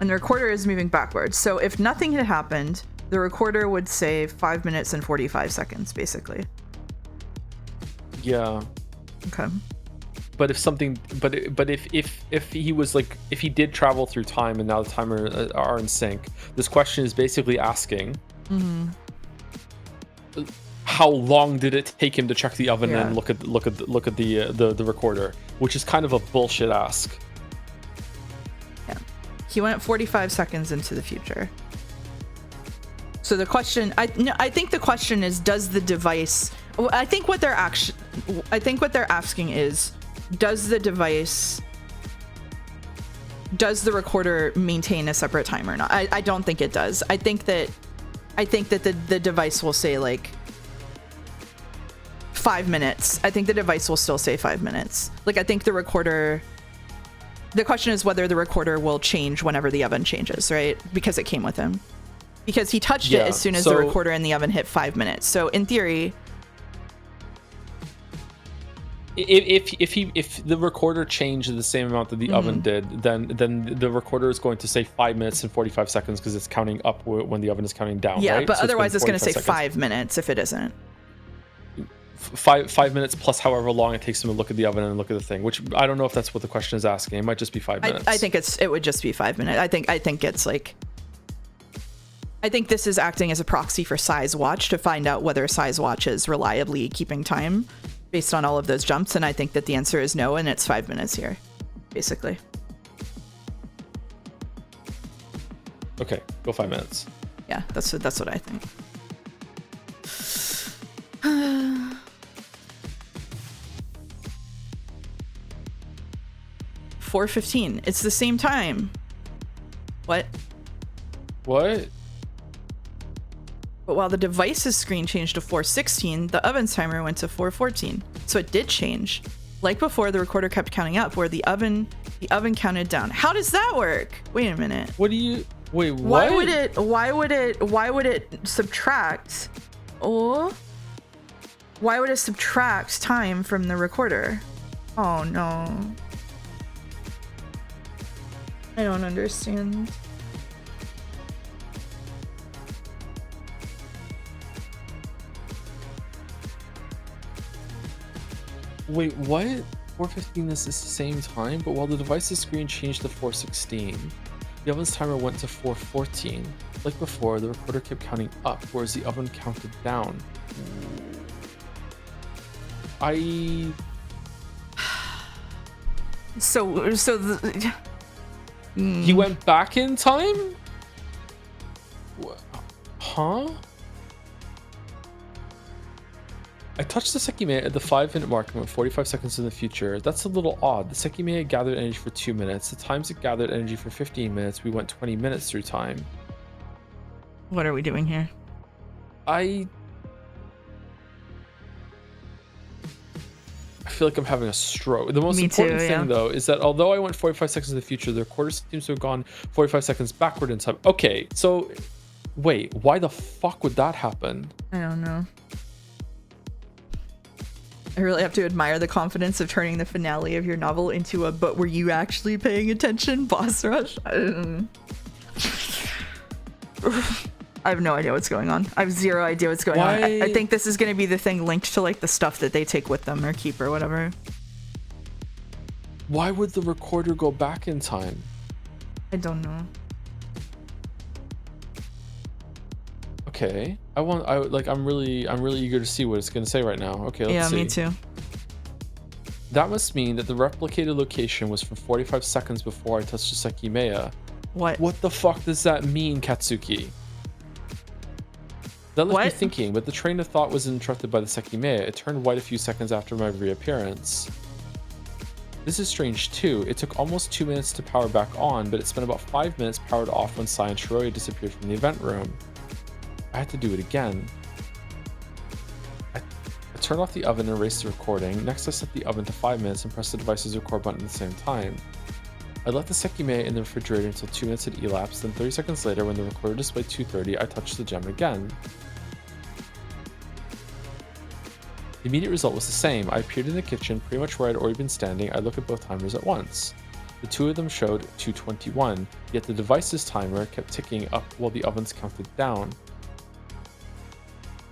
A: And the recorder is moving backwards. So if nothing had happened, the recorder would say 5 minutes and 45 seconds, basically.
B: Yeah.
A: Okay.
B: But if he was like, if he did travel through time and now the timer are in sync, this question is basically asking, how long did it take him to check the oven and look at the recorder, which is kind of a bullshit ask.
A: Yeah. He went 45 seconds into the future. So the question, I think the question is, does the device? I think what they're asking is, does the recorder maintain a separate time or not? I don't think it does. I think that the device will say like 5 minutes. I think the device will still say 5 minutes. Like, I think the question is whether the recorder will change whenever the oven changes, right? Because it came with him. Because he touched it as soon as the recorder in the oven hit 5 minutes. So in theory,
B: if the recorder changed the same amount that the oven did, then the recorder is going to say 5 minutes and 45 seconds because it's counting up when the oven is counting down.
A: Yeah,
B: right?
A: but
B: so
A: otherwise it's going to say
B: seconds.
A: 5 minutes if it isn't.
B: 5 minutes plus however long it takes him to look at the oven and look at the thing, which I don't know if that's what the question is asking. It might just be 5 minutes.
A: I think it would just be 5 minutes. I think it's like, I think this is acting as a proxy for Size Watch to find out whether Size Watch is reliably keeping time based on all of those jumps, and I think that the answer is no, and it's 5 minutes here, basically.
B: Okay, go 5 minutes.
A: Yeah, that's what I think. 4:15. It's the same time. What?
B: What?
A: But while the device's screen changed to 4:16, the oven's timer went to 4:14. So it did change. Like before, the recorder kept counting up, where the oven counted down. How does that work? Wait a minute.
B: What do you? Wait, what?
A: Why would it subtract? Oh. Why would it subtract time from the recorder? Oh no. I don't understand.
B: Wait, what? 4:15 is the same time, but while the device's screen changed to 4:16, the oven's timer went to 4:14. Like before, the recorder kept counting up, whereas the oven counted down. He went back in time? Huh? I touched the Sekimeiya at the 5-minute mark and went 45 seconds in the future. That's a little odd. The Sekimeiya gathered energy for 2 minutes. The times it gathered energy for 15 minutes, we went 20 minutes through time.
A: What are we doing here?
B: I feel like I'm having a stroke. The most important thing, though, is that although I went 45 seconds in the future, the recorder seems to have gone 45 seconds backward in time. Okay, so Wait, why the fuck would that happen?
A: I don't know. I really have to admire the confidence of turning the finale of your novel into a "but were you actually paying attention" boss rush. I have no idea what's going on. I have zero idea what's going on. I think this is going to be the thing linked to like the stuff that they take with them or keep or whatever.
B: Why would the recorder go back in time?
A: I don't know.
B: Okay, I'm really eager to see what it's gonna say right now. Okay, let's see.
A: Yeah, me too.
B: That must mean that the replicated location was from 45 seconds before I touched the Sekimeiya. What the fuck does that mean, Katsuki? That left me thinking, but the train of thought was interrupted by the Sekimeiya. It turned white a few seconds after my reappearance. This is strange too. It took almost 2 minutes to power back on, but it spent about 5 minutes powered off when Sai and Shiroya disappeared from the event room. I had to do it again. I turned off the oven and erased the recording. Next, I set the oven to 5 minutes and pressed the device's record button at the same time. I left the Sekimeiya in the refrigerator until 2 minutes had elapsed, then 30 seconds later, when the recorder displayed 2:30, I touched the gem again. The immediate result was the same. I appeared in the kitchen, pretty much where I'd already been standing. I looked at both timers at once. The two of them showed 2:21, yet the device's timer kept ticking up while the ovens counted down.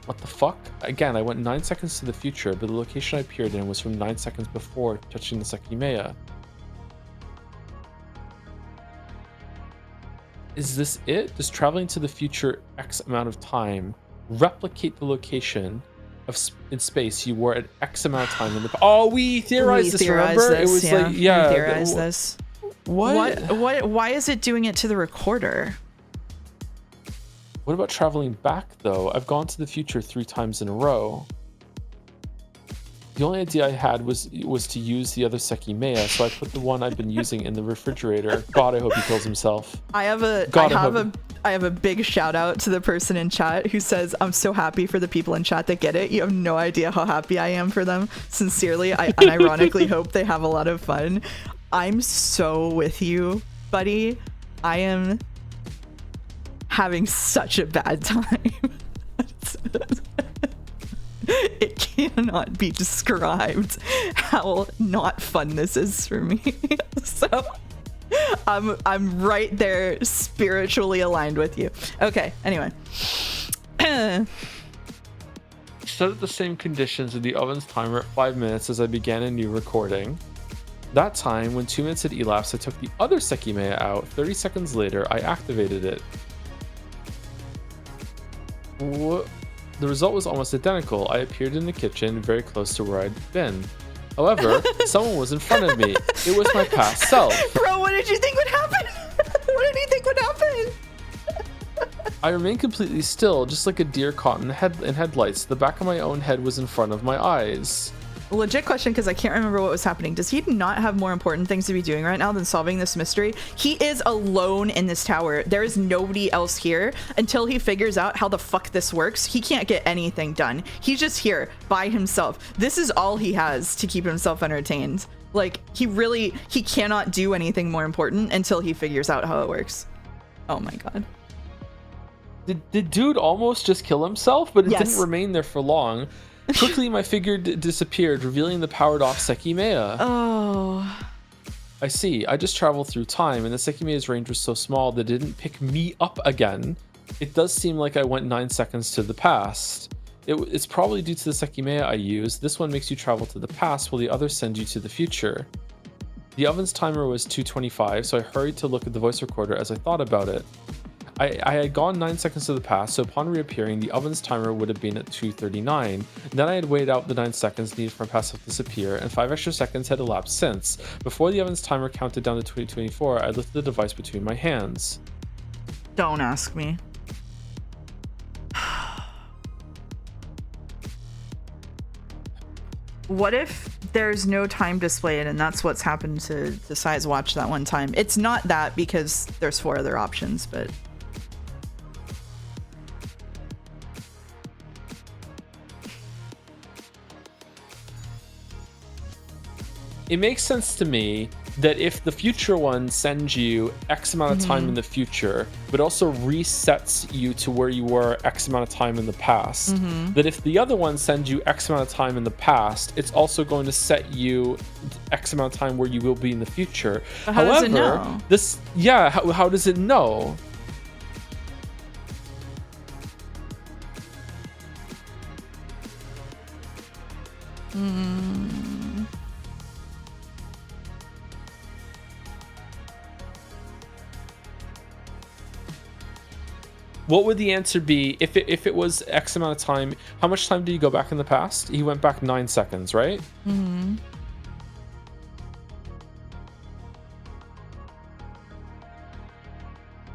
B: What the fuck? Again, I went 9 seconds to the future, but the location I appeared in was from 9 seconds before touching the Sekimeiya. Is this it? Does traveling to the future X amount of time replicate the location of in space you were at X amount of time in the... Oh, we theorized this, remember?
A: This,
B: it was
A: yeah.
B: like, yeah.
A: We theorized this.
B: What?
A: Why is it doing it to the recorder?
B: What about traveling back, though? I've gone to the future 3 times in a row. The only idea I had was to use the other Sekimeiya, so I put the one I've been using in the refrigerator. God, I hope he kills himself.
A: I have a big shout out to the person in chat who says, "I'm so happy for the people in chat that get it. You have no idea how happy I am for them. Sincerely, I unironically hope they have a lot of fun." I'm so with you, buddy. I am having such a bad time. It cannot be described how not fun this is for me. So I'm right there spiritually aligned with you. Okay, anyway.
B: Set at the same conditions of the oven's timer at 5 minutes as I began a new recording. That time, when 2 minutes had elapsed, I took the other Sekimeiya out. 30 seconds later, I activated it. What? The result was almost identical. I appeared in the kitchen, very close to where I'd been. However, someone was in front of me. It was my past self.
A: Bro, what did you think would happen? What did you think would happen?
B: I remained completely still, just like a deer caught in headlights. The back of my own head was in front of my eyes.
A: Legit question, because I can't remember what was happening. Does he not have more important things to be doing right now than solving this mystery? He is alone in this tower. There is nobody else here. Until he figures out how the fuck this works, he can't get anything done. He's just here by himself. This is all he has to keep himself entertained. Like, he cannot do anything more important until he figures out how it works. Oh my god.
B: Did dude almost just kill himself? But it
A: Yes.
B: didn't remain there for long. Quickly, my figure disappeared, revealing the powered-off Sekimeiya.
A: Oh.
B: I see. I just traveled through time, and the Sekimeiya's range was so small that it didn't pick me up again. It does seem like I went 9 seconds to the past. It's probably due to the Sekimeiya I used. This one makes you travel to the past, while the others send you to the future. The oven's timer was 2:25, so I hurried to look at the voice recorder as I thought about it. I had gone 9 seconds to the past, so upon reappearing, the oven's timer would have been at 2:39. Then I had waited out the 9 seconds needed for my past self to disappear, and 5 extra seconds had elapsed since. Before the oven's timer counted down to 2024, I lifted the device between my hands.
A: Don't ask me. What if there's no time displayed and that's what's happened to Sai's watch that one time? It's not that, because there's 4 other options, but...
B: It makes sense to me that if the future one sends you X amount of time in the future, but also resets you to where you were X amount of time in the past, that if the other one sends you X amount of time in the past, it's also going to set you X amount of time where you will be in the future.
A: But how does it know?
B: How does it know? What would the answer be if it was X amount of time? How much time did he go back in the past? He went back 9 seconds, right?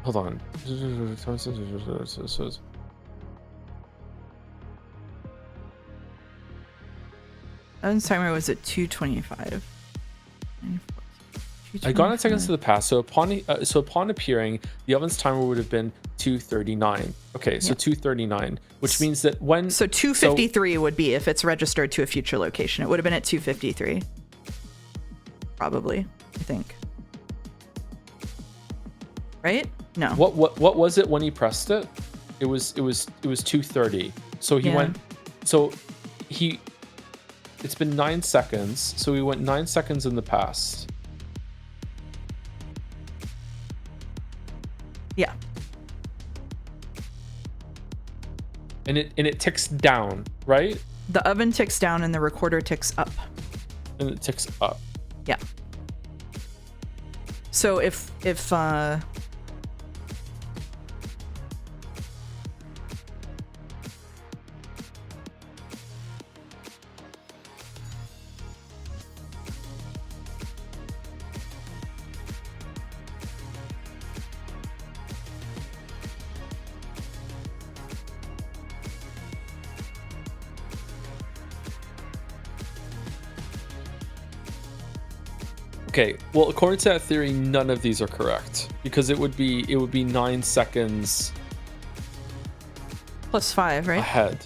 B: Hold on.
A: Evan's timer was at 2:25.
B: I got 9 seconds to the past, so upon appearing, the oven's timer would have been 2:39. Okay, so 2:39, which means that when...
A: So 2:53 would be if it's registered to a future location. It would have been at 2:53. Probably, I think. Right? No.
B: What was it when he pressed it? It was 2:30. So he went... So he... It's been 9 seconds, so he went 9 seconds in the past.
A: Yeah.
B: And it ticks down, right?
A: The oven ticks down and the recorder ticks up.
B: And it ticks up.
A: Yeah. So if
B: Okay, well, according to that theory, none of these are correct because it would be 9 seconds
A: plus 5, right?
B: ahead.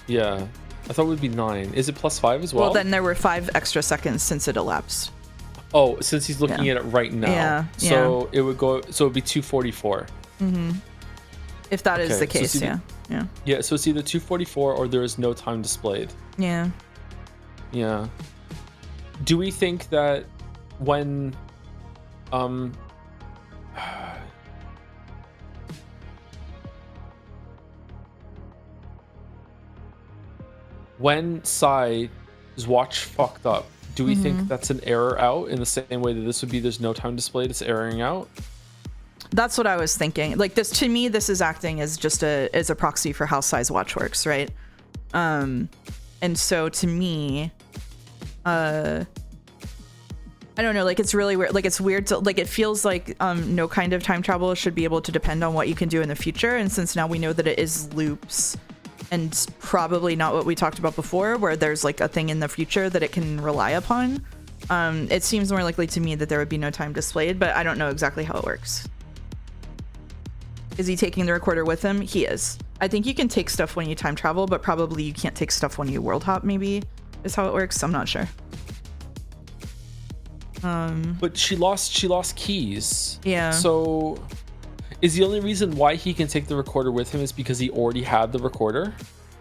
B: Yeah, I thought it would be 9. Is it plus 5 as well?
A: Well, then there were 5 extra seconds since it elapsed.
B: Oh, since he's looking at it right now.
A: Yeah.
B: So it would go. So it'd be 2:44.
A: If that is the case,
B: so
A: yeah.
B: Yeah. So it's either 2:44 or there is no time displayed.
A: Yeah.
B: Yeah. Do we think that when when Sai's watch fucked up, do we think that's an error out in the same way that this would be there's no time displayed, it's erroring out?
A: That's what I was thinking. Like this, to me, this is acting as just as a proxy for how Sai's watch works, right? And so to me, I don't know, like it's really weird. Like it's weird to like, it feels like no kind of time travel should be able to depend on what you can do in the future. And since now we know that it is loops and probably not what we talked about before, where there's like a thing in the future that it can rely upon, it seems more likely to me that there would be no time displayed, but I don't know exactly how it works. Is he taking the recorder with him? He is. I think you can take stuff when you time travel, but probably you can't take stuff when you world hop, maybe is how it works. I'm not sure.
B: But she lost keys.
A: Yeah.
B: So is the only reason why he can take the recorder with him is because he already had the recorder?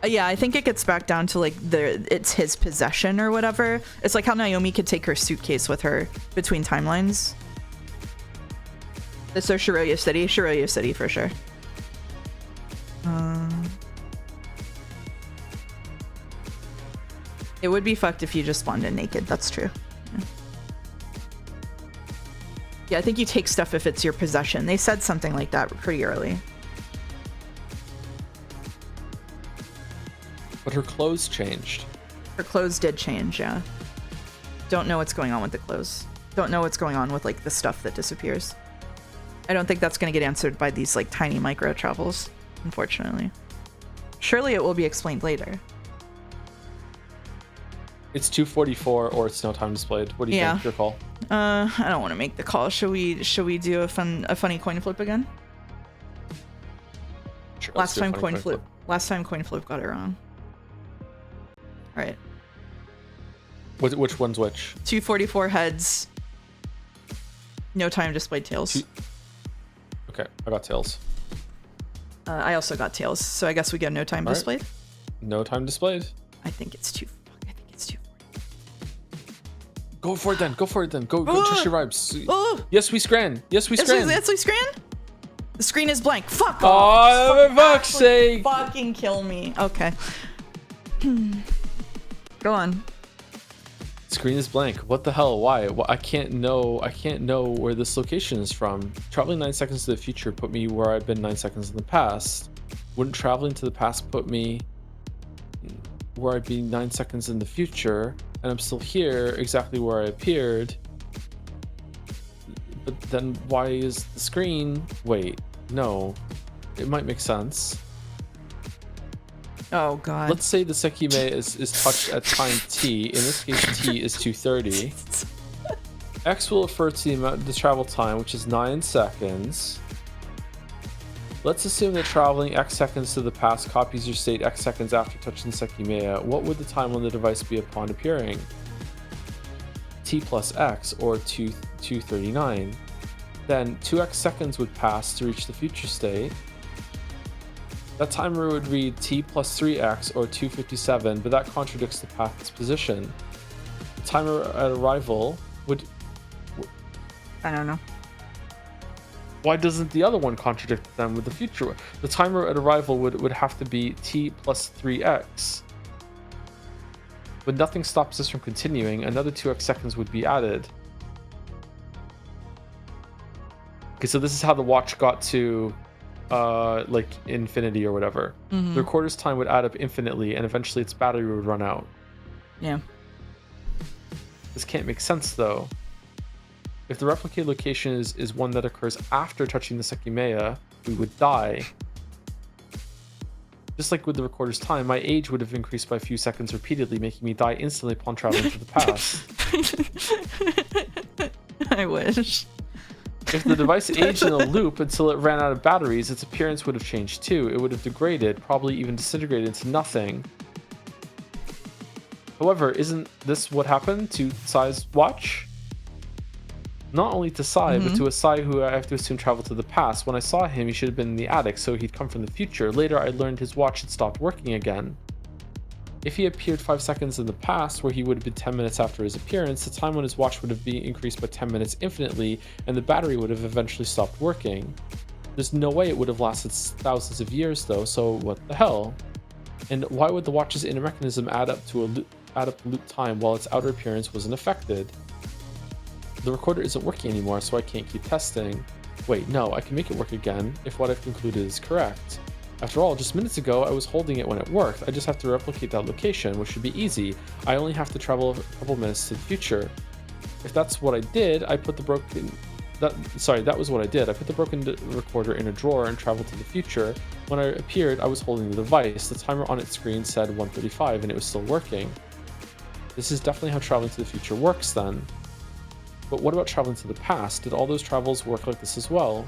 A: Yeah, I think it gets back down to like it's his possession or whatever. It's like how Naomi could take her suitcase with her between timelines. So Shiroya City for sure. It would be fucked if you just spawned in naked. That's true. Yeah, I think you take stuff if it's your possession. They said something like that pretty early.
B: But her clothes changed.
A: Her clothes did change, yeah. Don't know what's going on with the clothes. Don't know what's going on with like the stuff that disappears. I don't think that's going to get answered by these like tiny micro travels, unfortunately. Surely it will be explained later.
B: It's 2:44 or it's no time displayed. What do you think? Your call.
A: I don't want to make the call. Should we do a funny coin flip again?
B: Sure,
A: Last time coin flip got it wrong. All right.
B: Which one's which?
A: 244 heads. No time displayed tails.
B: Okay, I got tails.
A: I also got tails, so I guess we get no time displayed.
B: No time displayed.
A: I think it's too.
B: Go for it then. Go trust your vibes.
A: Oh!
B: Yes, we scran.
A: Yes, we scran. The screen is blank. Fuck
B: Oh,
A: off.
B: for fuck's sake.
A: Fucking kill me. Okay. Go on.
B: Screen is blank. What the hell? Why? I can't know where this location is from. Traveling 9 seconds to the future put me where I've been 9 seconds in the past. Wouldn't traveling to the past put me where I'd be 9 seconds in the future? And I'm still here, exactly where I appeared. But then why is the screen... Wait, no. It might make sense.
A: Oh, God.
B: Let's say the Sekimeiya is touched at time t. In this case, t is 230. X will refer to the amount of the travel time, which is 9 seconds. Let's assume that traveling X seconds to the past copies your state X seconds after touching the Sekimeiya. What would the time on the device be upon appearing? T plus X, or 239. Then 2x seconds would pass to reach the future state. That timer would read T plus 3x, or 257, but that contradicts the path's position. The timer at arrival would...
A: I don't know.
B: Why doesn't the other one contradict them with the future one? The timer at arrival would have to be T plus 3x. But nothing stops this from continuing. Another 2x seconds would be added. Okay, so this is how the watch got to like infinity or whatever. The recorder's time would add up infinitely, and eventually its battery would run out.
A: Yeah.
B: This can't make sense though. If the replicated location is one that occurs after touching the Sekimeiya, we would die. Just like with the recorder's time, my age would have increased by a few seconds repeatedly, making me die instantly upon traveling to the past.
A: I wish.
B: If the device aged in a loop until it ran out of batteries, its appearance would have changed too. It would have degraded, probably even disintegrated into nothing. However, isn't this what happened to Sai's watch? Not only to Sai, but to a Sai who I have to assume traveled to the past. When I saw him, he should have been in the attic, so he'd come from the future. Later, I learned his watch had stopped working again. If he appeared 5 seconds in the past, where he would have been 10 minutes after his appearance, the time on his watch would have been increased by 10 minutes infinitely, and the battery would have eventually stopped working. There's no way it would have lasted thousands of years, though, so what the hell? And why would the watch's inner mechanism add up loop time while its outer appearance wasn't affected? The recorder isn't working anymore, so I can't keep testing. Wait, no, I can make it work again if what I've concluded is correct. After all, just minutes ago, I was holding it when it worked. I just have to replicate that location, which should be easy. I only have to travel a couple minutes to the future. If that's what I did, I put the broken... that was what I did. I put the broken recorder in a drawer and traveled to the future. When I appeared, I was holding the device. The timer on its screen said 1:35, and it was still working. This is definitely how traveling to the future works, then. But what about traveling to the past? Did all those travels work like this as well?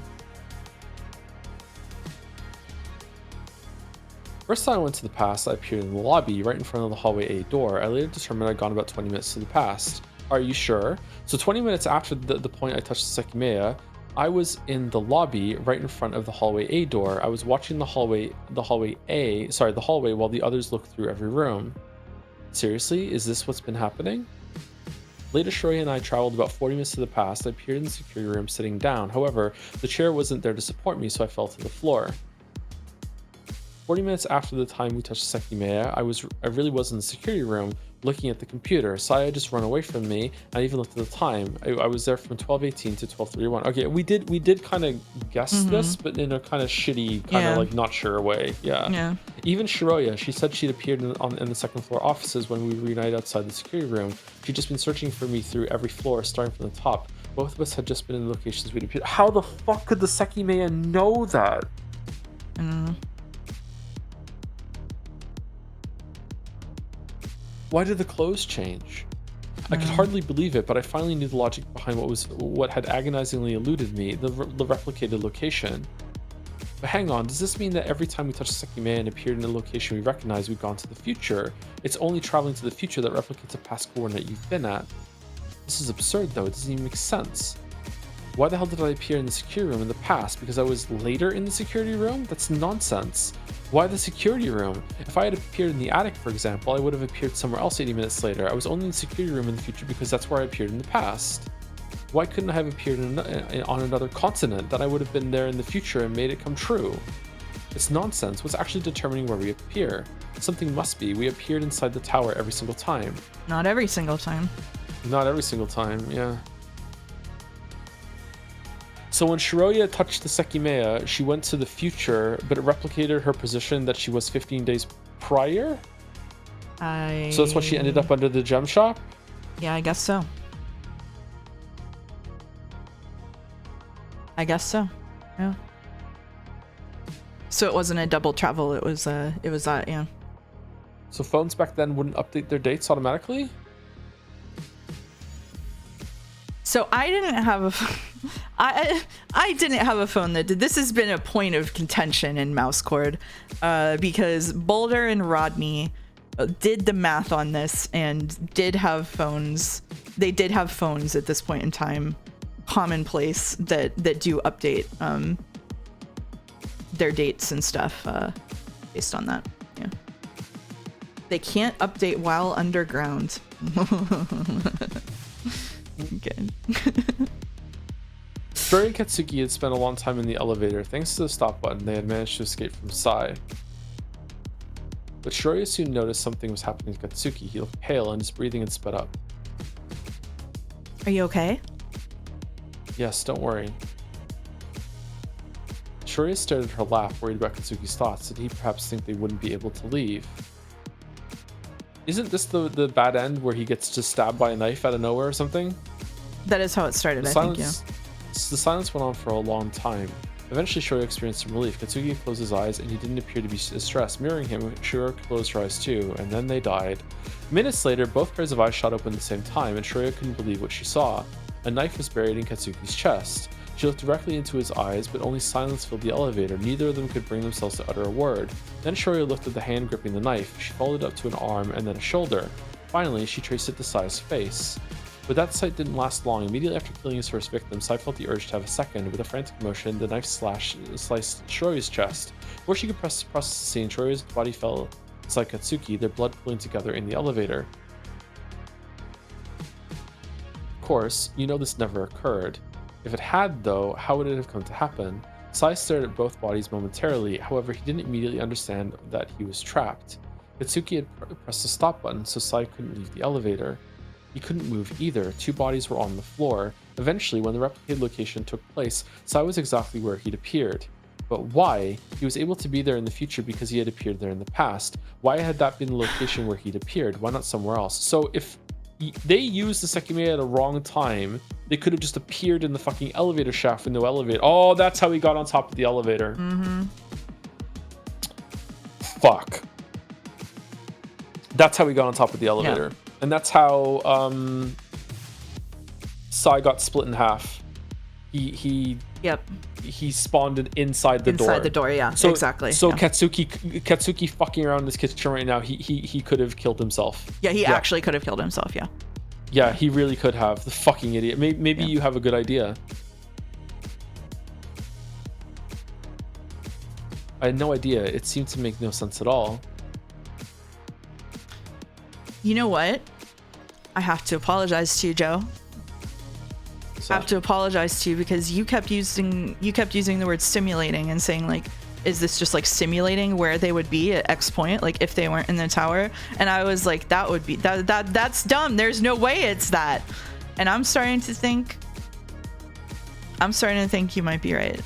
B: First time I went to the past, I appeared in the lobby, right in front of the hallway A door. I later determined I'd gone about 20 minutes to the past. Are you sure? So 20 minutes after the point I touched the Sekimeiya, I was in the lobby, right in front of the hallway A door. I was watching the hallway while the others looked through every room. Seriously, is this what's been happening? Later, Shiroya and I traveled about 40 minutes to the past. I appeared in the security room sitting down. However, the chair wasn't there to support me, so I fell to the floor. 40 minutes after the time we touched the Sekimeiya, I really was in the security room looking at the computer. Saya had just run away from me. I even looked at the time. I was there from 12:18 to 12:31. Okay, we did kind of guess this, but in a kind of shitty, kind of like not sure way. Yeah. Even Shiroya, she said she'd appeared in the second floor offices when we reunited outside the security room. She'd just been searching for me through every floor, starting from the top. Both of us had just been in the locations we'd appeared. How the fuck could the Sekimeiya know that? Why did the clothes change? I could hardly believe it, but I finally knew the logic behind what had agonizingly eluded me, the replicated location. But hang on, does this mean that every time we touched the Sekimeiya and appeared in a location we recognize, we've gone to the future? It's only traveling to the future that replicates a past coordinate you've been at. This is absurd though, it doesn't even make sense. Why the hell did I appear in the security room in the past? Because I was later in the security room? That's nonsense. Why the security room? If I had appeared in the attic, for example, I would have appeared somewhere else 80 minutes later. I was only in the security room in the future because that's where I appeared in the past. Why couldn't I have appeared on another continent? Then I would have been there in the future and made it come true. It's nonsense. What's actually determining where we appear? Something must be. We appeared inside the tower every single time.
A: Not every single time.
B: Not every single time, yeah. So when Shiroya touched the Sekimeiya, she went to the future, but it replicated her position that she was 15 days prior? So that's why she ended up under the gem shop?
A: Yeah, I guess so. I guess so. Yeah. So it wasn't a double travel, it was that, yeah.
B: So phones back then wouldn't update their dates automatically?
A: So I didn't have a I didn't have a phone that did. This has been a point of contention in Mouse Cord, because Boulder and Rodney did the math on this and did have phones. They did have phones at this point in time, commonplace, that do update their dates and stuff based on that. Yeah. They can't update while underground. Good.
B: Shiroya and Katsuki had spent a long time in the elevator. Thanks to the stop button, they had managed to escape from Sai. But Shiroya soon noticed something was happening to Katsuki. He looked pale and his breathing had sped up.
A: Are you okay?
B: Yes, don't worry. Shiroya stared at her lap, worried about Katsuki's thoughts. Did he perhaps think they wouldn't be able to leave? Isn't this the bad end where he gets just stabbed by a knife out of nowhere or something?
A: That is how it started, I think, yeah.
B: The silence went on for a long time. Eventually, Shiroya experienced some relief. Katsuki closed his eyes, and he didn't appear to be distressed. Mirroring him, Shiroya closed her eyes too, and then they died. Minutes later, both pairs of eyes shot open at the same time, and Shiroya couldn't believe what she saw. A knife was buried in Katsuki's chest. She looked directly into his eyes, but only silence filled the elevator. Neither of them could bring themselves to utter a word. Then Shiroya looked at the hand gripping the knife. She followed it up to an arm and then a shoulder. Finally, she traced it to Sai's face. But that sight didn't last long. Immediately after killing his first victim, Sai felt the urge to have a second. With a frantic motion, the knife sliced Shiroya's chest. Before she could process the scene, Shiroya's body fell beside Katsuki, their blood pooling together in the elevator. Of course, you know this never occurred. If it had, though, how would it have come to happen? Sai stared at both bodies momentarily. However, he didn't immediately understand that he was trapped. Katsuki had pressed the stop button, so Sai couldn't leave the elevator. He couldn't move either. Two bodies were on the floor. Eventually, when the replicated location took place, Sai was exactly where he'd appeared. But why? He was able to be there in the future because he had appeared there in the past. Why had that been the location where he'd appeared? Why not somewhere else? So if they used the Sekimeiya at the wrong time, they could have just appeared in the fucking elevator shaft with no elevator. Oh, that's how he got on top of the elevator.
A: Mm-hmm.
B: Fuck. That's how he got on top of the elevator. Yeah. And that's how Sai got split in half. He spawned inside the door.
A: Inside the door, yeah. So, exactly.
B: So
A: yeah.
B: Katsuki fucking around in this kitchen right now, he could have killed himself.
A: Yeah, he actually could have killed himself, yeah.
B: Yeah, he really could have. The fucking idiot. Maybe you have a good idea. I had no idea. It seemed to make no sense at all.
A: You know what? I have to apologize to you, Joe. I have to apologize to you because you kept using the word simulating and saying, like, is this just like simulating where they would be at X point, like if they weren't in the tower? And I was like, that's dumb. There's no way it's that. And I'm starting to think you might be right.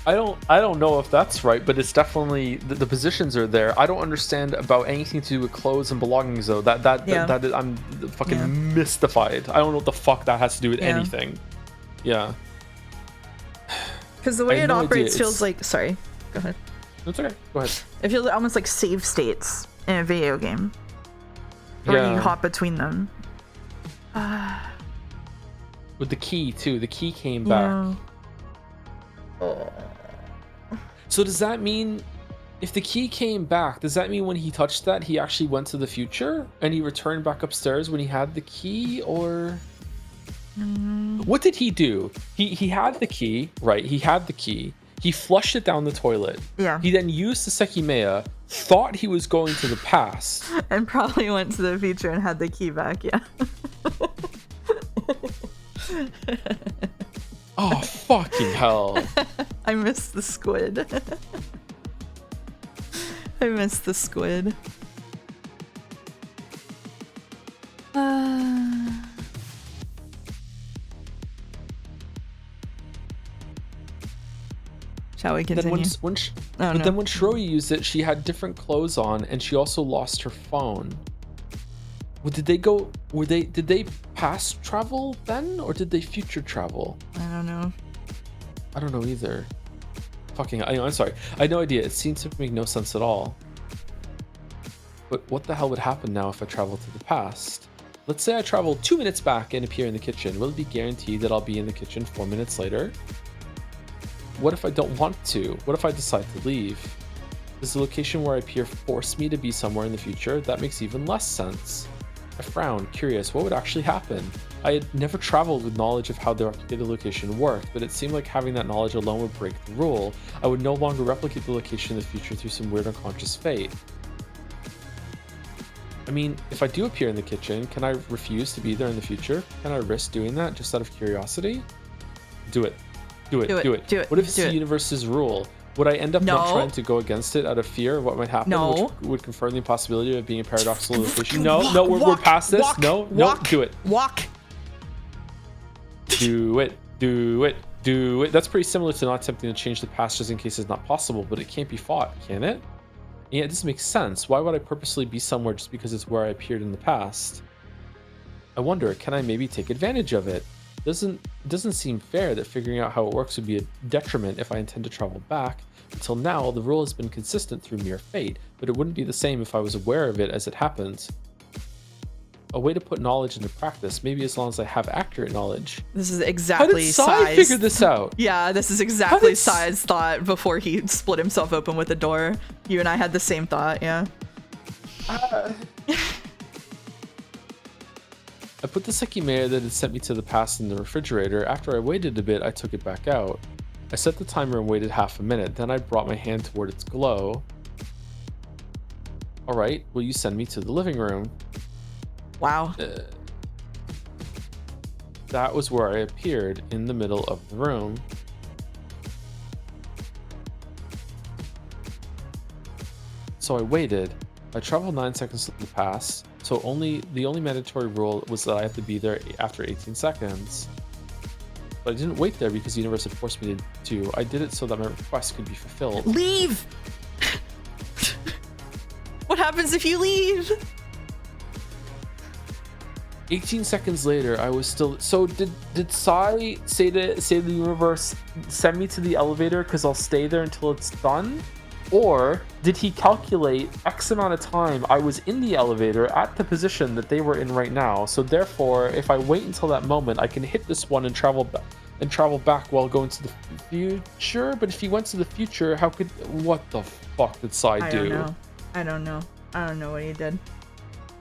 B: I don't know if that's right, but it's definitely the positions are there. I don't understand about anything to do with clothes and belongings though. That I'm fucking mystified. I don't know what the fuck that has to do with anything. Yeah.
A: Because the way it operates feels like, sorry, go ahead.
B: That's okay. Go ahead.
A: It feels almost like save states in a video game, where you hop between them.
B: With the key too. The key came back. So does that mean if the key came back, does that mean when he touched that he actually went to the future and he returned back upstairs when he had the key? Or What did he do? He had the key, right? He had the key. He flushed it down the toilet.
A: Yeah.
B: He then used the Sekimeiya, thought he was going to the past.
A: And probably went to the future and had the key back, yeah.
B: Oh, fucking hell.
A: I missed the squid. I missed the squid. Shall we continue?
B: Then then when Shiroi used it, she had different clothes on, and she also lost her phone. Did they past travel then, or did they future travel?
A: I don't know.
B: I don't know either. I'm sorry. I had no idea. It seems to make no sense at all. But what the hell would happen now if I travel to the past? Let's say I travel 2 minutes back and appear in the kitchen. Will it be guaranteed that I'll be in the kitchen 4 minutes later? What if I don't want to? What if I decide to leave? Does the location where I appear force me to be somewhere in the future? That makes even less sense. I frowned, curious what would actually happen. I had never traveled with knowledge of how the replicated location worked, but it seemed like having that knowledge alone would break the rule. I would no longer replicate the location in the future through some weird unconscious fate. I mean, if I do appear in the kitchen, can I refuse to be there in the future? Can I risk doing that just out of curiosity? Do it. Do it. What if it's the universe's rule? Would I end up not trying to go against it out of fear of what might happen, which would confirm the impossibility of being a paradoxical location? We're past this. Do it.
A: Walk.
B: Do it. That's pretty similar to not attempting to change the past just in case it's not possible, but it can't be fought, can it? Yeah, it doesn't make sense. Why would I purposely be somewhere just because it's where I appeared in the past? I wonder, can I maybe take advantage of it? It doesn't seem fair that figuring out how it works would be a detriment if I intend to travel back. Until now, the rule has been consistent through mere fate, but it wouldn't be the same if I was aware of it as it happens. A way to put knowledge into practice, maybe as long as I have accurate knowledge.
A: This is exactly
B: How did Sai figure this out?
A: Yeah, this is exactly Sai's thought before he split himself open with the door. You and I had the same thought, yeah.
B: I put the Sekimeiya that had sent me to the past in the refrigerator. After I waited a bit, I took it back out. I set the timer and waited half a minute. Then I brought my hand toward its glow. All right, will you send me to the living room?
A: Wow.
B: That was where I appeared, in the middle of the room. So I waited. I traveled 9 seconds to the past. So the only mandatory rule was that I have to be there after 18 seconds. But I didn't wait there because the universe had forced me to. I did it so that my request could be fulfilled.
A: Leave! What happens if you leave?
B: 18 seconds later, I was still... So did Sai say the universe, send me to the elevator because I'll stay there until it's done? Or did he calculate X amount of time I was in the elevator at the position that they were in right now? So therefore, if I wait until that moment, I can hit this one and travel back while going to the future. But if he went to the future, what the fuck did Sai do?
A: I don't know what he did.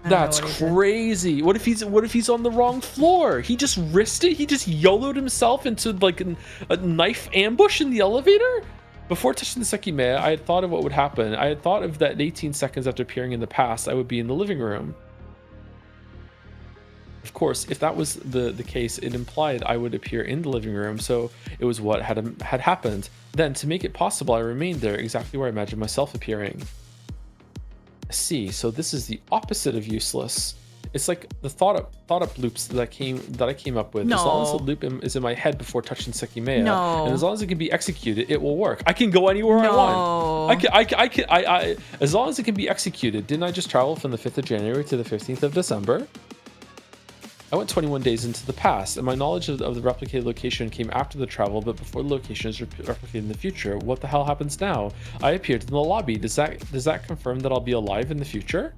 B: That's crazy. What if he's on the wrong floor? He just risked it. He just YOLO'd himself into like a knife ambush in the elevator. Before touching the Sekimeiya, I had thought of what would happen. I had thought of that 18 seconds after appearing in the past, I would be in the living room. Of course, if that was the case, it implied I would appear in the living room, so it was what had happened. Then, to make it possible, I remained there, exactly where I imagined myself appearing. I see, so this is the opposite of useless. It's like the thought up loops that I came up with.
A: No.
B: As long as the loop is in my head before touching Sekimeiya,
A: no.
B: and as long as it can be executed, it will work. I can go anywhere I want. I as long as it can be executed. Didn't I just travel from the 5th of January to the 15th of December? I went 21 days into the past, and my knowledge of the replicated location came after the travel, but before the location is replicated in the future. What the hell happens now? I appeared in the lobby. Does that confirm that I'll be alive in the future?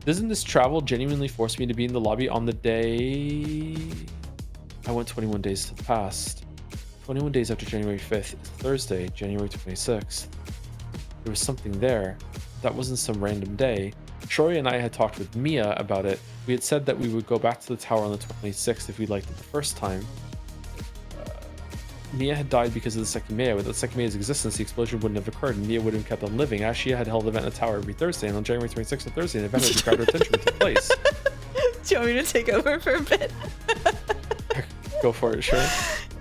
B: Doesn't this travel genuinely force me to be in the lobby on the day... I went 21 days to the past. 21 days after January 5th is Thursday, January 26th. There was something there. That wasn't some random day. Troy and I had talked with Mia about it. We had said that we would go back to the tower on the 26th if we liked it the first time. Mia had died because of the Sekimeiya. Without the Sekimeiya's existence, the explosion wouldn't have occurred, and Mia would have kept on living. Ashia had held an event in the tower every Thursday, and on January 26th, on Thursday, an event that grabbed her attention would take place.
A: Do you want me to take over for a bit?
B: Go for it, sure.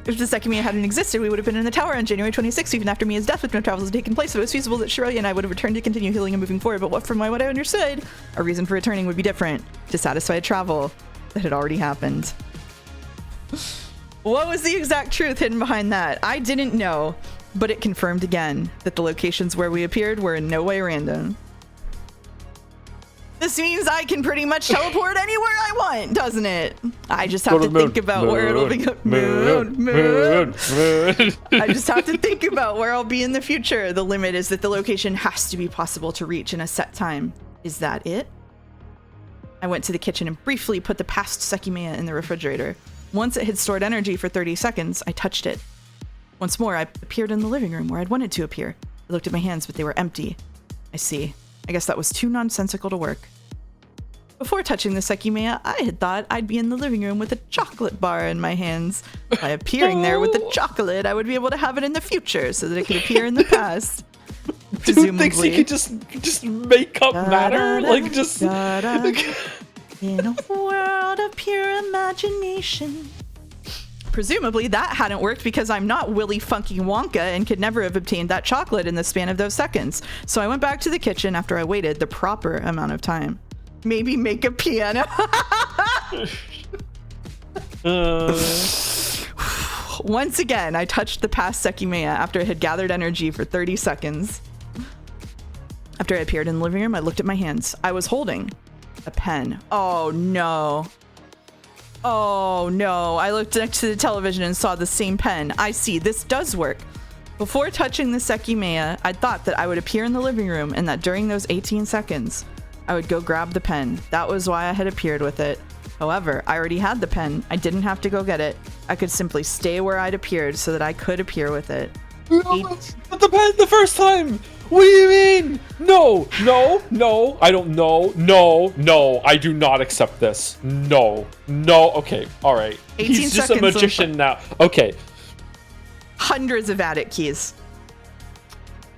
A: If the Sekimeiya hadn't existed, we would have been in the tower on January 26th, even after Mia's death, with no travels had taken place. So it was feasible that Shiraya and I would have returned to continue healing and moving forward. But what I understood, our reason for returning would be different, to satisfy a travel that had already happened. What was the exact truth hidden behind that? I didn't know, but it confirmed again that the locations where we appeared were in no way random. This means I can pretty much teleport anywhere I want, doesn't it? I just have to think about where it'll be. Moon. I just have to think about where I'll be in the future. The limit is that the location has to be possible to reach in a set time. Is that it? I went to the kitchen and briefly put the past Sekimeiya in the refrigerator. Once it had stored energy for 30 seconds, I touched it. Once more, I appeared in the living room where I'd wanted to appear. I looked at my hands, but they were empty. I see. I guess that was too nonsensical to work. Before touching the Sekimeiya, I had thought I'd be in the living room with a chocolate bar in my hands. By appearing there with the chocolate, I would be able to have it in the future so that it could appear in the past.
B: Dude thinks he could just make up matter? Like, just...
A: In a world of pure imagination. Presumably that hadn't worked because I'm not Willy Funky Wonka and could never have obtained that chocolate in the span of those seconds. So I went back to the kitchen after I waited the proper amount of time. Maybe make a piano. Once again, I touched the past Sekimeiya after it had gathered energy for 30 seconds. After I appeared in the living room, I looked at my hands. I was holding a pen. Oh no. Oh no. I looked next to the television and saw the same pen. I see. This does work. Before touching the Sekimeiya, I thought that I would appear in the living room and that during those 18 seconds, I would go grab the pen. That was why I had appeared with it. However, I already had the pen. I didn't have to go get it. I could simply stay where I'd appeared so that I could appear with it.
B: But the pen the first time! What do you mean? No, I don't know. No, I do not accept this. No, okay, all right. He's just a magician now. Okay.
A: Hundreds of added keys.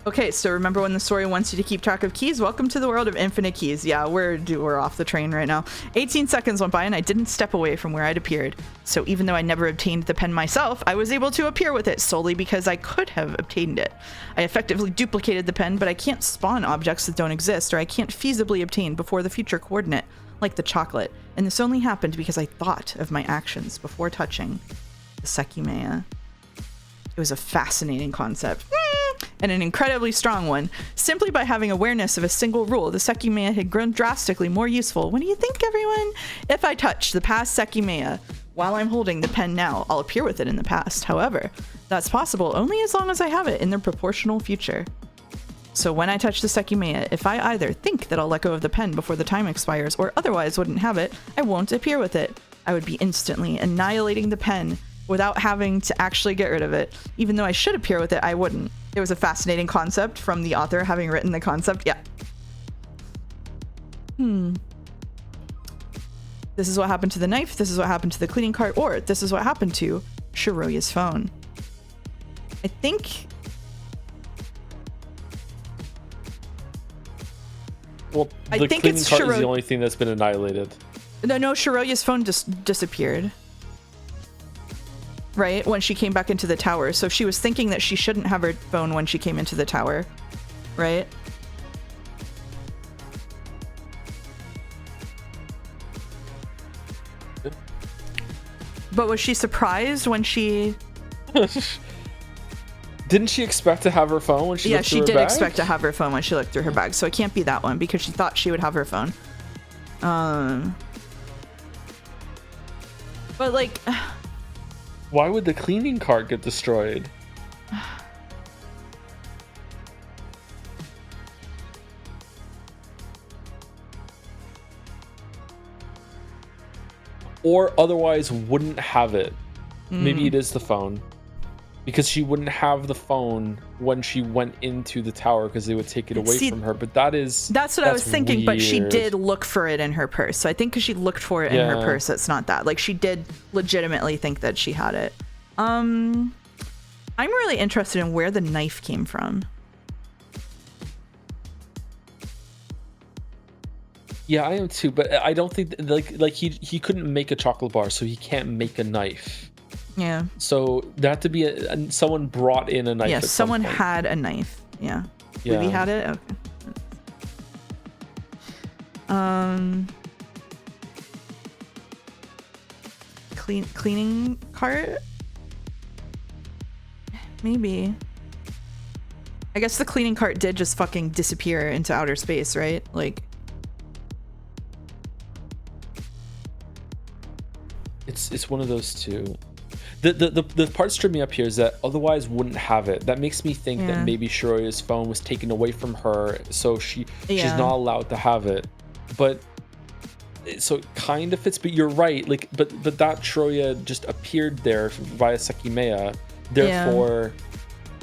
A: Okay, so remember when the story wants you to keep track of keys? Welcome to the world of infinite keys. Yeah, we're off the train right now. 18 seconds went by and I didn't step away from where I'd appeared. So even though I never obtained the pen myself, I was able to appear with it solely because I could have obtained it. I effectively duplicated the pen, but I can't spawn objects that don't exist, or I can't feasibly obtain before the future coordinate, like the chocolate. And this only happened because I thought of my actions before touching the Sekimeiya. It was a fascinating concept. And an incredibly strong one. Simply by having awareness of a single rule, the Sekimeiya had grown drastically more useful. What do you think, everyone? If I touch the past Sekimeiya while I'm holding the pen now, I'll appear with it in the past. However, that's possible only as long as I have it in the proportional future. So when I touch the Sekimeiya, if I either think that I'll let go of the pen before the time expires or otherwise wouldn't have it, I won't appear with it. I would be instantly annihilating the pen without having to actually get rid of it. Even though I should appear with it, I wouldn't. It was a fascinating concept from the author having written the concept. Yeah. This is what happened to the knife. This is what happened to the cleaning cart. Or this is what happened to Shiroya's phone. I think...
B: Well, the cleaning cart is the only thing that's been annihilated.
A: No, Shiroya's phone just disappeared. Right? When she came back into the tower. So she was thinking that she shouldn't have her phone when she came into the tower. Right?
B: Yeah.
A: But was she surprised when she...
B: Didn't she expect to have her phone when she looked through her bag?
A: Yeah, she did expect to have her phone when she looked through her bag. So it can't be that one because she thought she would have her phone. But like...
B: Why would the cleaning cart get destroyed? Or otherwise wouldn't have it. Maybe it is the phone. Because she wouldn't have the phone when she went into the tower because they would take it away from her. But that's
A: what I was thinking.
B: weird.
A: But she did look for it in her purse. So I think because she looked for it in her purse, it's not that. Like, she did legitimately think that she had it. I'm really interested in where the knife came from.
B: Yeah, I am too. But I don't think like he couldn't make a chocolate bar, so he can't make a knife.
A: Yeah.
B: So there had to be someone brought in a knife.
A: Yeah,
B: at
A: someone
B: some point.
A: had a knife. Yeah.
B: Yeah.
A: Ruby had it? Okay. Cleaning cart? Maybe. I guess the cleaning cart did just fucking disappear into outer space, right? Like,
B: it's one of those two. The part that tripped me up here is that otherwise wouldn't have it. That makes me think that maybe Shiroya's phone was taken away from her, so she's not allowed to have it. But so it kind of fits. But you're right. Like, but that Shiroya just appeared there via Sekimeiya. Therefore,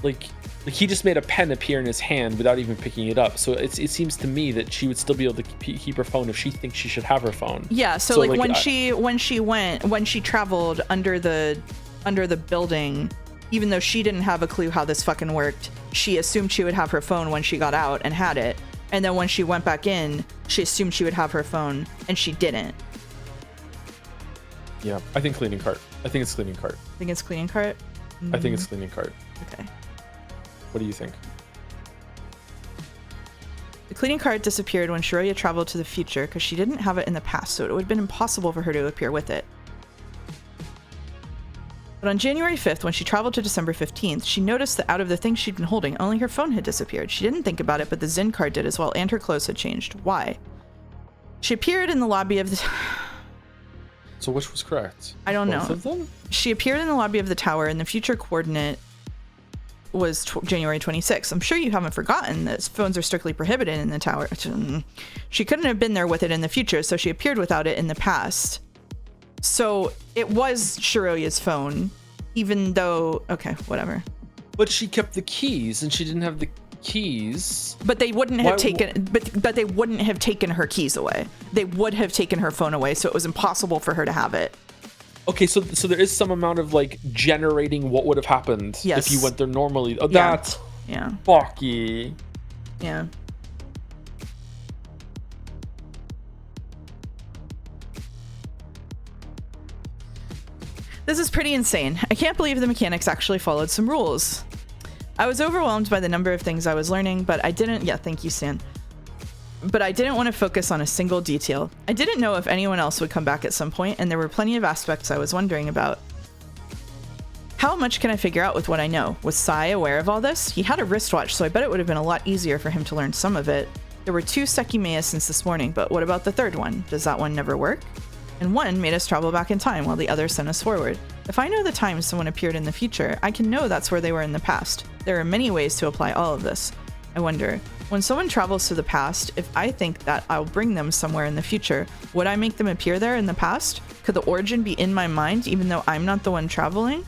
B: like he just made a pen appear in his hand without even picking it up. So it seems to me that she would still be able to keep her phone if she thinks she should have her phone.
A: Yeah. So like when she traveled under the building, even though she didn't have a clue how this fucking worked, she assumed she would have her phone when she got out and had it. And then when she went back in, she assumed she would have her phone and she didn't.
B: Yeah, I think cleaning cart. I think it's cleaning cart.
A: I think it's cleaning cart?
B: I think it's cleaning cart.
A: Okay.
B: What do you think?
A: The cleaning cart disappeared when Shiroya traveled to the future because she didn't have it in the past, so it would have been impossible for her to appear with it. But on January 5th, when she traveled to December 15th, she noticed that out of the things she'd been holding, only her phone had disappeared. She didn't think about it, but the Zen card did as well, and her clothes had changed. Why? She appeared in the lobby of the...
B: So which was correct?
A: I don't know.
B: Both of them?
A: She appeared in the lobby of the tower, and the future coordinate was January 26th. I'm sure you haven't forgotten that phones are strictly prohibited in the tower. She couldn't have been there with it in the future, so she appeared without it in the past. So it was Shiroya's phone, even though... Okay, whatever.
B: But she kept the keys, and she didn't have the keys.
A: But they wouldn't have taken... But they wouldn't have taken her keys away. They would have taken her phone away, so it was impossible for her to have it.
B: Okay, so there is some amount of, like, generating what would have happened if you went there normally. Oh,
A: Yeah.
B: that's
A: Yeah.
B: fucky.
A: Yeah. This is pretty insane. I can't believe the mechanics actually followed some rules. I was overwhelmed by the number of things I was learning, but I didn't... Yeah, thank you, Stan. But I didn't want to focus on a single detail. I didn't know if anyone else would come back at some point, and there were plenty of aspects I was wondering about. How much can I figure out with what I know? Was Sai aware of all this? He had a wristwatch, so I bet it would have been a lot easier for him to learn some of it. There were 2 Sekimeiya since this morning, but what about the third one? Does that one never work? And one made us travel back in time while the other sent us forward. If I know the time someone appeared in the future, I can know that's where they were in the past. There are many ways to apply all of this. I wonder, when someone travels to the past, if I think that I'll bring them somewhere in the future, would I make them appear there in the past? Could the origin be in my mind even though I'm not the one traveling?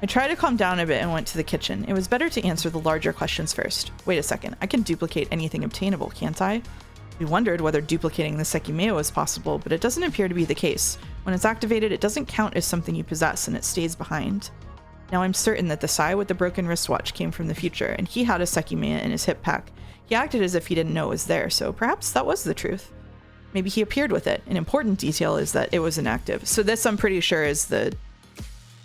A: I tried to calm down a bit and went to the kitchen. It was better to answer the larger questions first. Wait a second, I can duplicate anything obtainable, can't I? We wondered whether duplicating the Sekimeiya was possible, but it doesn't appear to be the case. When it's activated, it doesn't count as something you possess, and it stays behind. Now I'm certain that the Sai with the broken wristwatch came from the future, and he had a Sekimeiya in his hip pack. He acted as if he didn't know it was there, so perhaps that was the truth. Maybe he appeared with it. An important detail is that it was inactive. So this, I'm pretty sure, is the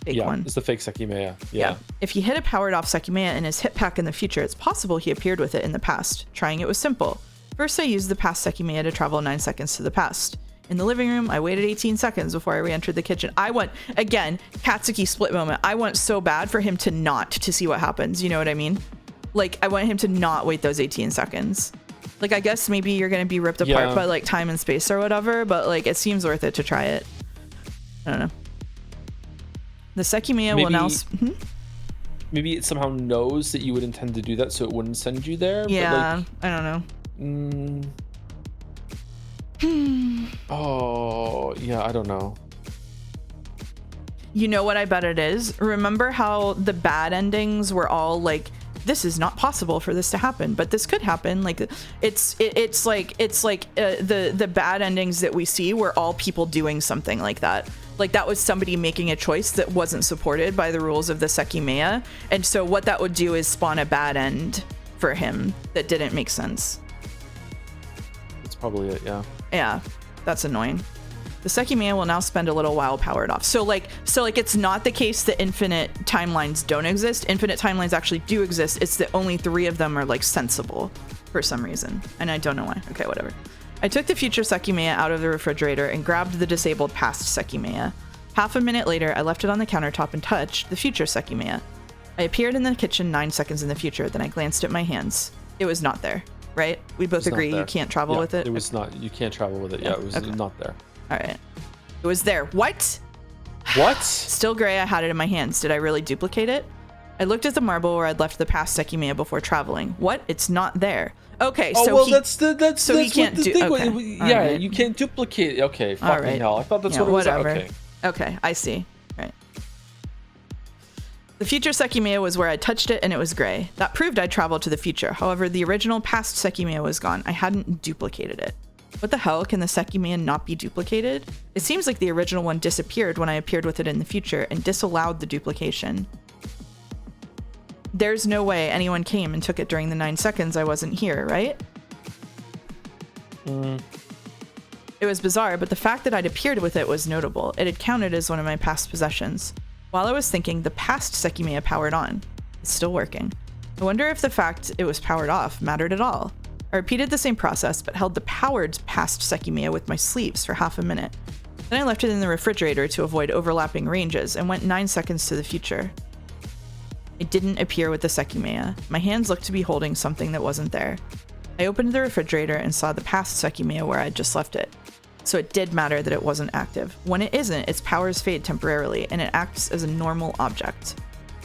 A: fake one.
B: Yeah, it's the fake Sekimeiya. Yeah.
A: If he hid a powered-off Sekimeiya in his hip pack in the future, it's possible he appeared with it in the past. Trying it was simple. First, I used the past Sekimeiya to travel 9 seconds to the past. In the living room, I waited 18 seconds before I re-entered the kitchen. I want, again, Katsuki split moment. I want so bad for him to see what happens. You know what I mean? Like, I want him to not wait those 18 seconds. Like, I guess maybe you're going to be ripped apart by, like, time and space or whatever, but, like, it seems worth it to try it. I don't know. The Sekimeiya will now...
B: Maybe it somehow knows that you would intend to do that, so it wouldn't send you there?
A: Yeah, but, like, I don't know.
B: Oh, yeah, I don't know.
A: You know what I bet it is? Remember how the bad endings were all like, this is not possible for this to happen, but this could happen. Like it's like the bad endings that we see were all people doing something like that. Like that was somebody making a choice that wasn't supported by the rules of the Sekimeiya. And so what that would do is spawn a bad end for him that didn't make sense.
B: That's probably it, yeah.
A: Yeah, that's annoying. The Sekimeiya will now spend a little while powered off. So like it's not the case that infinite timelines don't exist. Infinite timelines actually do exist. It's that only 3 of them are like sensible for some reason. And I don't know why. Okay, whatever. I took the future Sekimeiya out of the refrigerator and grabbed the disabled past Sekimeiya. Half a minute later, I left it on the countertop and touched the future Sekimeiya. I appeared in the kitchen 9 seconds in the future. Then I glanced at my hands. It was not there, right? We both agree you can't travel with it?
B: It was not. You can't travel with it. Yeah, it was not there.
A: All right. It was there. What?
B: What?
A: Still gray, I had it in my hands. Did I really duplicate it? I looked at the marble where I'd left the past Sekimeiya before traveling. What? It's not there. Okay, so
B: well,
A: he,
B: that's
A: he can't do. Okay.
B: Yeah, right. You can't duplicate. Okay, fucking hell. I thought that's what it was. Okay.
A: Okay, I see. Right. The future Sekimeiya was where I touched it and it was gray. That proved I'd traveled to the future. However, the original past Sekimeiya was gone. I hadn't duplicated it. What the hell? Can the Sekimeiya not be duplicated? It seems like the original one disappeared when I appeared with it in the future and disallowed the duplication. There's no way anyone came and took it during the 9 seconds I wasn't here, right? It was bizarre, but the fact that I'd appeared with it was notable. It had counted as one of my past possessions. While I was thinking, the past Sekimeiya powered on. It's still working. I wonder if the fact it was powered off mattered at all. I repeated the same process, but held the powered past Sekimeiya with my sleeves for half a minute. Then I left it in the refrigerator to avoid overlapping ranges and went 9 seconds to the future. It didn't appear with the Sekimeiya. My hands looked to be holding something that wasn't there. I opened the refrigerator and saw the past Sekimeiya where I'd just left it. So it did matter that it wasn't active. When it isn't, its powers fade temporarily, and it acts as a normal object.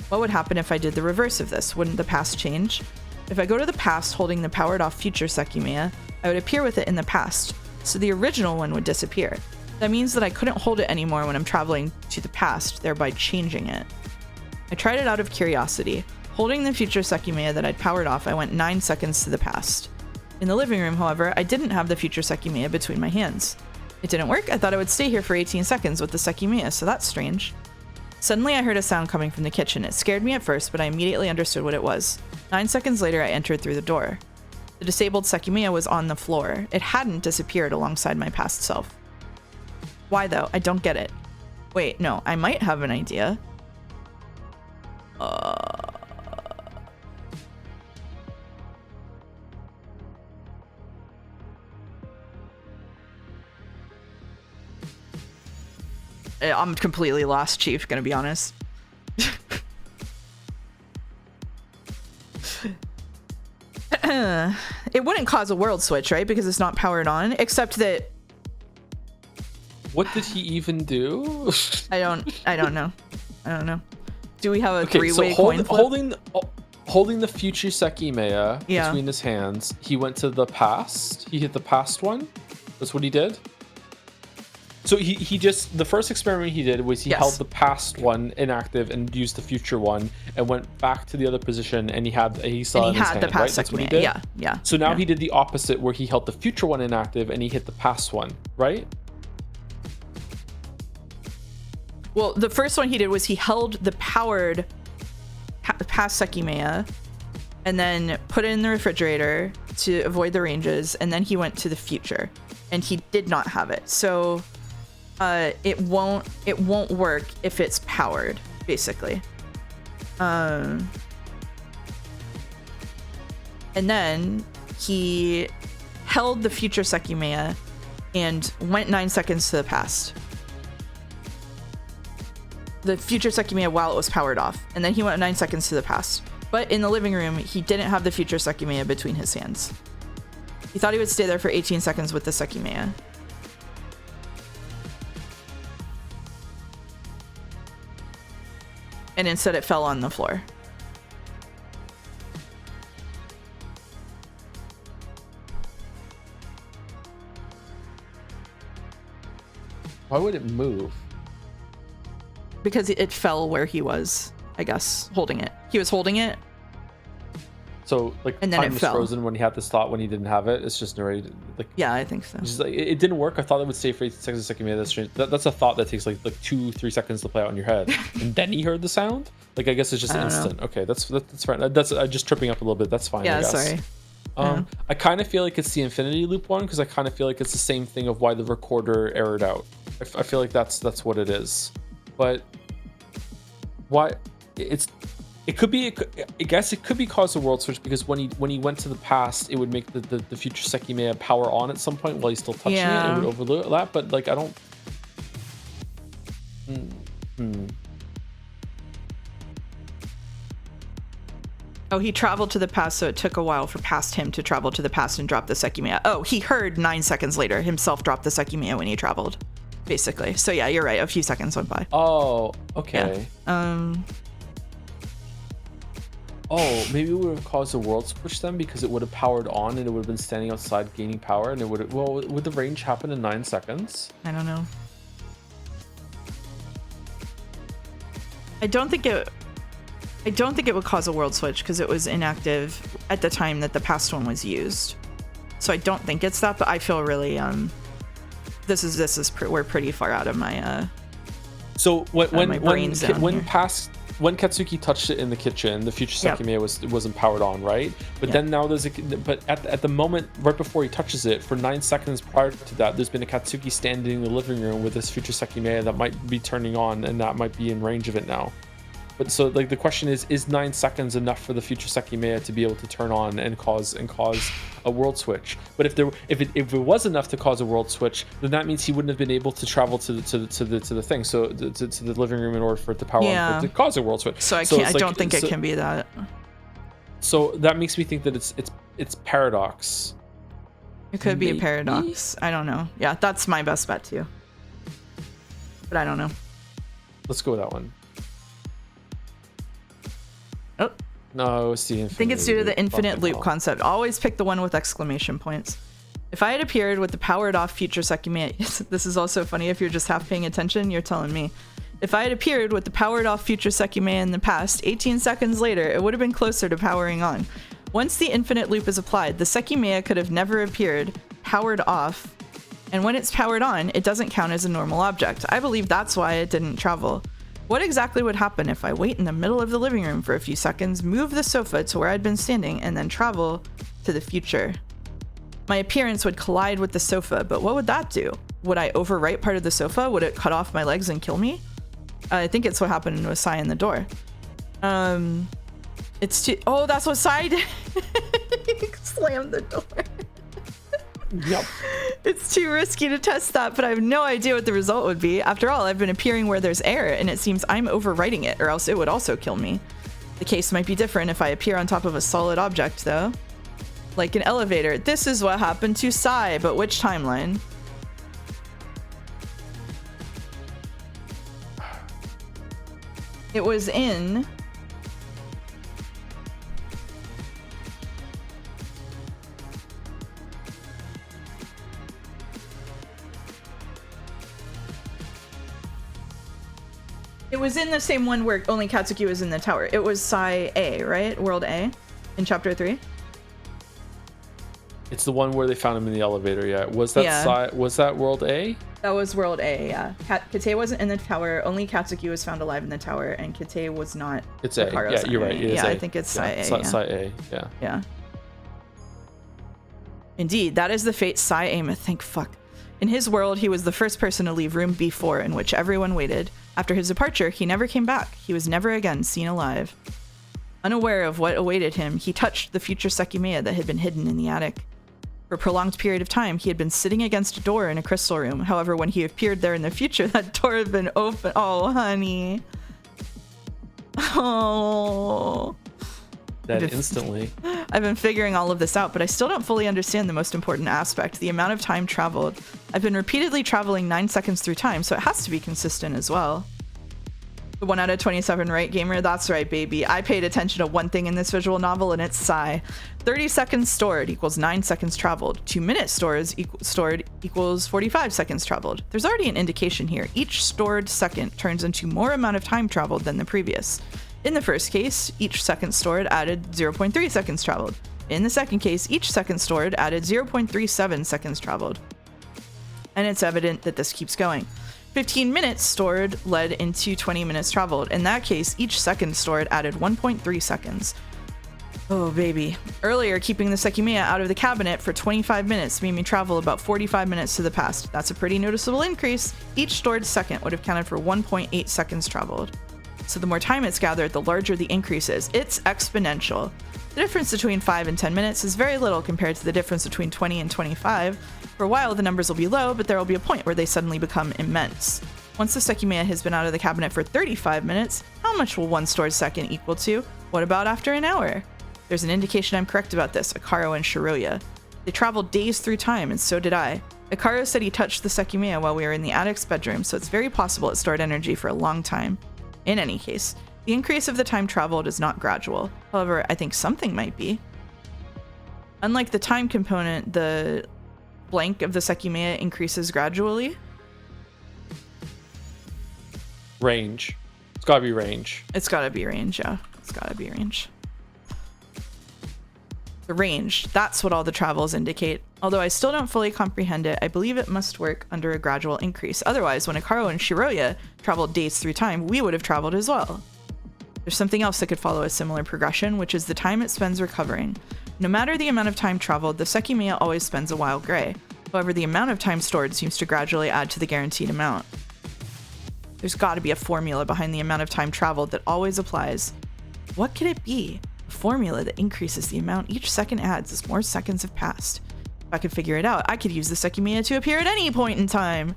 A: What would happen if I did the reverse of this? Wouldn't the past change? If I go to the past holding the powered off future Sekimeiya, I would appear with it in the past, so the original one would disappear. That means that I couldn't hold it anymore when I'm traveling to the past, thereby changing it. I tried it out of curiosity. Holding the future Sekimeiya that I'd powered off, I went 9 seconds to the past. In the living room, however, I didn't have the future Sekimeiya between my hands. It didn't work. I thought I would stay here for 18 seconds with the Sekimeiya, so that's strange. Suddenly, I heard a sound coming from the kitchen. It scared me at first, but I immediately understood what it was. 9 seconds later, I entered through the door. The disabled Sekimeiya was on the floor. It hadn't disappeared alongside my past self. Why, though? I don't get it. Wait, no, I might have an idea. I'm completely lost, Chief, gonna be honest. It wouldn't cause a world switch, right? Because it's not powered on, except that...
B: What did he even do?
A: I don't know. I don't know. Do we have a three-way coin flip?
B: Holding the future Sekimeiya between his hands, he went to the past. He hit the past one. That's what he did. So he just, the first experiment he did was he held the past one inactive and used the future one and went back to the other position, and he saw it in his hand,
A: the past
B: right? That's what he did.
A: Yeah.
B: So now he did the opposite, where he held the future one inactive and he hit the past one, right?
A: Well, the first one he did was he held the powered past Sekimeiya and then put it in the refrigerator to avoid the ranges, and then he went to the future, and he did not have it. So it won't work if it's powered, basically. And then he held the future Sekimeiya and went 9 seconds to the past. The future Sekimeiya while it was powered off, and then he went 9 seconds to the past. But in the living room, he didn't have the future Sekimeiya between his hands. He thought he would stay there for 18 seconds with the Sekimeiya. And instead it fell on the floor.
B: Why would it move?
A: Because it fell where he was, I guess, holding it. He was holding it.
B: So like
A: And then
B: time
A: it
B: was
A: fell.
B: frozen when he had this thought when he didn't have it. It's just narrated like.
A: Yeah, I think so.
B: It's just like it didn't work. I thought it would stay for 18 seconds a second. Maybe that's strange. That's a thought that takes like 2-3 seconds to play out in your head, and then he heard the sound. Like I guess it's just instant. Okay, that's fine. That's just tripping up a little bit. That's fine.
A: Yeah,
B: I guess.
A: sorry.
B: I kind of feel like it's the infinity loop one because I kind of feel like it's the same thing of why the recorder errored out. I feel like that's what it is, but why it could be I guess it could be cause of world switch because when he went to the past, it would make the future Sekimeiya power on at some point while he's still touching it. It would overlap, but like I don't.
A: Oh, he traveled to the past, so it took a while for past him to travel to the past and drop the Sekimeiya. Oh, he heard 9 seconds later himself drop the Sekimeiya when he traveled, basically. So yeah, you're right. A few seconds went by.
B: Oh, okay.
A: Yeah.
B: Oh, maybe it would have caused a world switch then because it would have powered on and it would have been standing outside gaining power and it would have, well, would the range happen in 9 seconds?
A: I don't know. I don't think it would cause a world switch because it was inactive at the time that the past one was used. So I don't think it's that, but I feel really we're pretty far out of my
B: so when Katsuki touched it in the kitchen, the future Sekimeiya wasn't powered on, right? But then now but at the moment right before he touches it, for 9 seconds prior to that, there's been a Katsuki standing in the living room with this future Sekimeiya that might be turning on, and that might be in range of it now. But so like the question is 9 seconds enough for the future Sekimeiya to be able to turn on and cause a world switch? But if it was enough to cause a world switch, then that means he wouldn't have been able to travel to the thing, so to the living room in order for it to power on, for it to cause a world switch.
A: So I don't think it can be that.
B: So that makes me think that it's paradox.
A: It could be a paradox. I don't know. Yeah, that's my best bet too. But I don't know.
B: Let's go with that one.
A: Oh.
B: No, it's the infinite.
A: I think it's due to the infinite loop concept. Always pick the one with exclamation points. If I had appeared with the powered off future Sekimeiya, this is also funny if you're just half paying attention, you're telling me. If I had appeared with the powered off future Sekimeiya in the past, 18 seconds later, it would have been closer to powering on. Once the infinite loop is applied, the Sekimeiya could have never appeared powered off, and when it's powered on, it doesn't count as a normal object. I believe that's why it didn't travel. What exactly would happen if I wait in the middle of the living room for a few seconds, move the sofa to where I'd been standing, and then travel to the future? My appearance would collide with the sofa, but what would that do? Would I overwrite part of the sofa? Would it cut off my legs and kill me? I think it's what happened with Sai in the door. It's too... Oh, that's what Sai did. Slammed the door.
B: Yep.
A: It's too risky to test that, but I have no idea what the result would be. After all, I've been appearing where there's air, and it seems I'm overwriting it, or else it would also kill me. The case might be different if I appear on top of a solid object, though. Like an elevator. This is what happened to Sai, but which timeline? It was in... It was in the same one where only Katsuki was in the tower. It was Sai A, right? World A in chapter 3.
B: It's the one where they found him in the elevator. Yeah. Was that was that World A?
A: That was World A. Yeah. Kite wasn't in the tower. Only Katsuki was found alive in the tower, and Kite was not.
B: It's A. Yeah, you're right. It is
A: I think it's Sai A.
B: Sai A. Yeah.
A: Yeah. Indeed, that is the fate Sai A must think. Fuck. In his world, he was the first person to leave room B4, in which everyone waited. After his departure, he never came back. He was never again seen alive. Unaware of what awaited him, he touched the future Sekimeiya that had been hidden in the attic. For a prolonged period of time, he had been sitting against a door in a crystal room. However, when he appeared there in the future, that door had been open. Oh, honey. Oh.
B: That instantly.
A: I've been figuring all of this out, but I still don't fully understand the most important aspect, the amount of time traveled. I've been repeatedly traveling 9 seconds through time, so it has to be consistent as well. The 1 out of 27 right, gamer? That's right, baby. I paid attention to one thing in this visual novel, and it's Psy. 30 seconds stored equals 9 seconds traveled. 2 minutes stored equals 45 seconds traveled. There's already an indication here. Each stored second turns into more amount of time traveled than the previous. In the first case, each second stored added 0.3 seconds traveled. In the second case, each second stored added 0.37 seconds traveled. And it's evident that this keeps going. 15 minutes stored led into 20 minutes traveled. In that case, each second stored added 1.3 seconds. Oh, baby. Earlier, keeping the Sekimeiya out of the cabinet for 25 minutes made me travel about 45 minutes to the past. That's a pretty noticeable increase. Each stored second would have counted for 1.8 seconds traveled. So the more time it's gathered, the larger the increase is. It's exponential. The difference between 5 and 10 minutes is very little compared to the difference between 20 and 25. For a while, the numbers will be low, but there will be a point where they suddenly become immense. Once the Sekimeiya has been out of the cabinet for 35 minutes, how much will one stored second equal to? What about after an hour? There's an indication I'm correct about this, Akaro and Shiroya. They traveled days through time, and so did I. Akaro said he touched the Sekimeiya while we were in the attic's bedroom, so it's very possible it stored energy for a long time. In any case, the increase of the time traveled is not gradual. However, I think something might be. Unlike the time component, the blank of the Sekimeiya increases gradually.
B: Range. It's gotta be range.
A: It's gotta be range, yeah. It's gotta be range. The range, that's what all the travels indicate. Although I still don't fully comprehend it, I believe it must work under a gradual increase. Otherwise, when Akaro and Shiroya traveled days through time, we would have traveled as well. There's something else that could follow a similar progression, which is the time it spends recovering. No matter the amount of time traveled, the Sekimeiya always spends a while gray. However, the amount of time stored seems to gradually add to the guaranteed amount. There's gotta be a formula behind the amount of time traveled that always applies. What could it be? A formula that increases the amount each second adds as more seconds have passed. If I could figure it out, I could use the Sekimeiya to appear at any point in time.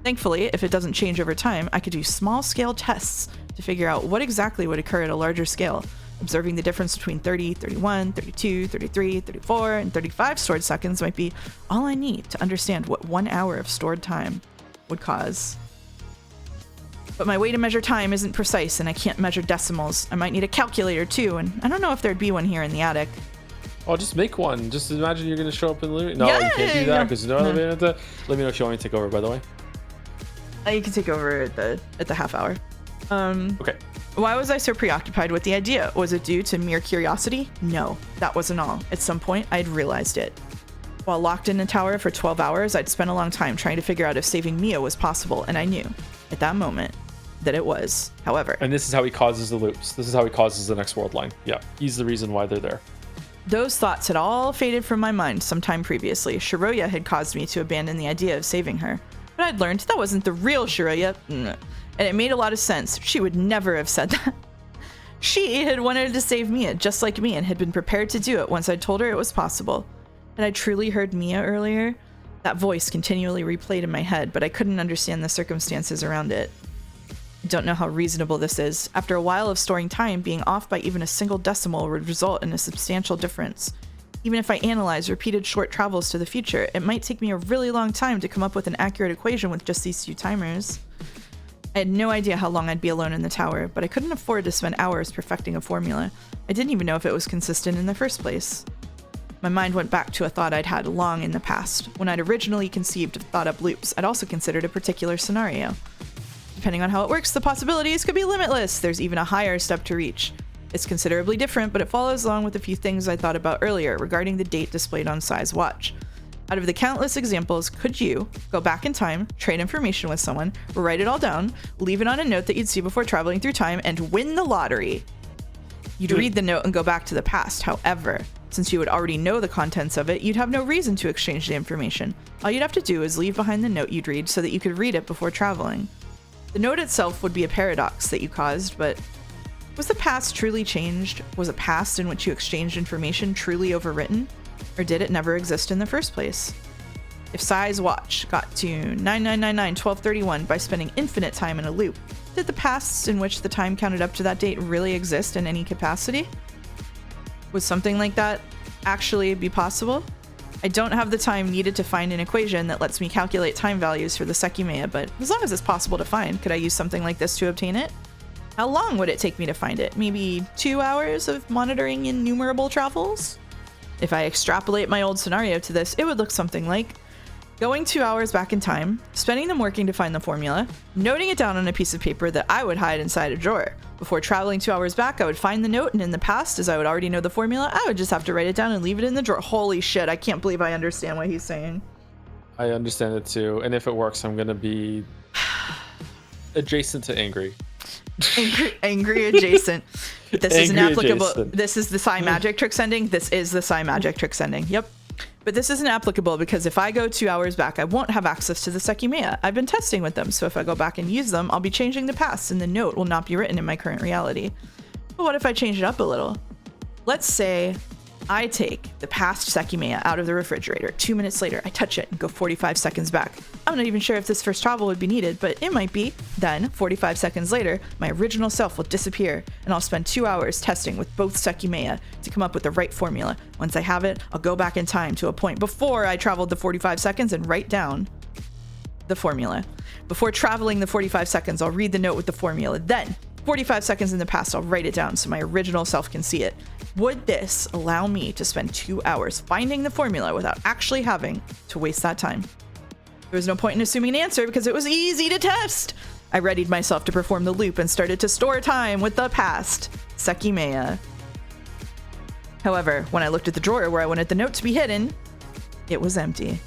A: Thankfully, if it doesn't change over time, I could do small-scale tests to figure out what exactly would occur at a larger scale. Observing the difference between 30, 31, 32, 33, 34, and 35 stored seconds might be all I need to understand what 1 hour of stored time would cause. But my way to measure time isn't precise, and I can't measure decimals. I might need a calculator too, and I don't know if there'd be one here in the attic.
B: Oh, just make one. Just imagine you're gonna show up in the living. No, you can't do that because Let me know if you want me to take over, by the way.
A: You can take over at the half hour.
B: Okay.
A: Why was I so preoccupied with the idea? Was it due to mere curiosity? No, that wasn't all. At some point, I'd realized it. While locked in a tower for 12 hours, I'd spent a long time trying to figure out if saving Mia was possible, and I knew, at that moment, that it was. However...
B: And this is how he causes the loops. This is how he causes the next world line. Yeah, he's the reason why they're there.
A: Those thoughts had all faded from my mind sometime previously. Shiroya had caused me to abandon the idea of saving her. But I'd learned that wasn't the real Shiroya, and it made a lot of sense. She would never have said that. She had wanted to save Mia just like me and had been prepared to do it once I'd told her it was possible. Had I truly heard Mia earlier? That voice continually replayed in my head, but I couldn't understand the circumstances around it. I don't know how reasonable this is. After a while of storing time, being off by even a single decimal would result in a substantial difference. Even if I analyze repeated short travels to the future, it might take me a really long time to come up with an accurate equation with just these few timers. I had no idea how long I'd be alone in the tower, but I couldn't afford to spend hours perfecting a formula. I didn't even know if it was consistent in the first place. My mind went back to a thought I'd had long in the past. When I'd originally conceived of thought-up loops, I'd also considered a particular scenario. Depending on how it works, the possibilities could be limitless. There's even a higher step to reach. It's considerably different, but it follows along with a few things I thought about earlier regarding the date displayed on Sai's watch. Out of the countless examples, could you go back in time, trade information with someone, write it all down, leave it on a note that you'd see before traveling through time, and win the lottery? You'd read the note and go back to the past. However, since you would already know the contents of it, you'd have no reason to exchange the information. All you'd have to do is leave behind the note you'd read so that you could read it before traveling. The note itself would be a paradox that you caused, but was the past truly changed? Was a past in which you exchanged information truly overwritten? Or did it never exist in the first place? If Sai's watch got to 9999-1231 by spending infinite time in a loop, did the pasts in which the time counted up to that date really exist in any capacity? Would something like that actually be possible? I don't have the time needed to find an equation that lets me calculate time values for the Sekimeiya, but as long as it's possible to find, could I use something like this to obtain it? How long would it take me to find it? Maybe 2 hours of monitoring innumerable travels? If I extrapolate my old scenario to this, it would look something like going 2 hours back in time, spending them working to find the formula, noting it down on a piece of paper that I would hide inside a drawer. Before traveling 2 hours back, I would find the note, and in the past, as I would already know the formula, I would just have to write it down and leave it in the drawer. Holy shit, I can't believe I understand what he's saying.
B: I understand it too, and if it works, I'm gonna be adjacent to angry.
A: Angry adjacent. This is an
B: Angry
A: applicable.
B: adjacent.
A: This is the Psi Magic Tricks ending. This is the Psi Magic Tricks ending. Yep. But this isn't applicable because if I go 2 hours back, I won't have access to the Sekimeiya. I've been testing with them, so if I go back and use them, I'll be changing the past, and the note will not be written in my current reality. But what if I change it up a little? Let's say I take the past Sekimeiya out of the refrigerator. 2 minutes later, I touch it and go 45 seconds back. I'm not even sure if this first travel would be needed, but it might be. Then, 45 seconds later, my original self will disappear, and I'll spend 2 hours testing with both Sekimeiya to come up with the right formula. Once I have it, I'll go back in time to a point before I traveled the 45 seconds and write down the formula. Before traveling the 45 seconds, I'll read the note with the formula. Then, 45 seconds in the past, I'll write it down so my original self can see it. Would this allow me to spend 2 hours finding the formula without actually having to waste that time? There was no point in assuming an answer because it was easy to test. I readied myself to perform the loop and started to store time with the past Sekimeiya. However, when I looked at the drawer where I wanted the note to be hidden, it was empty.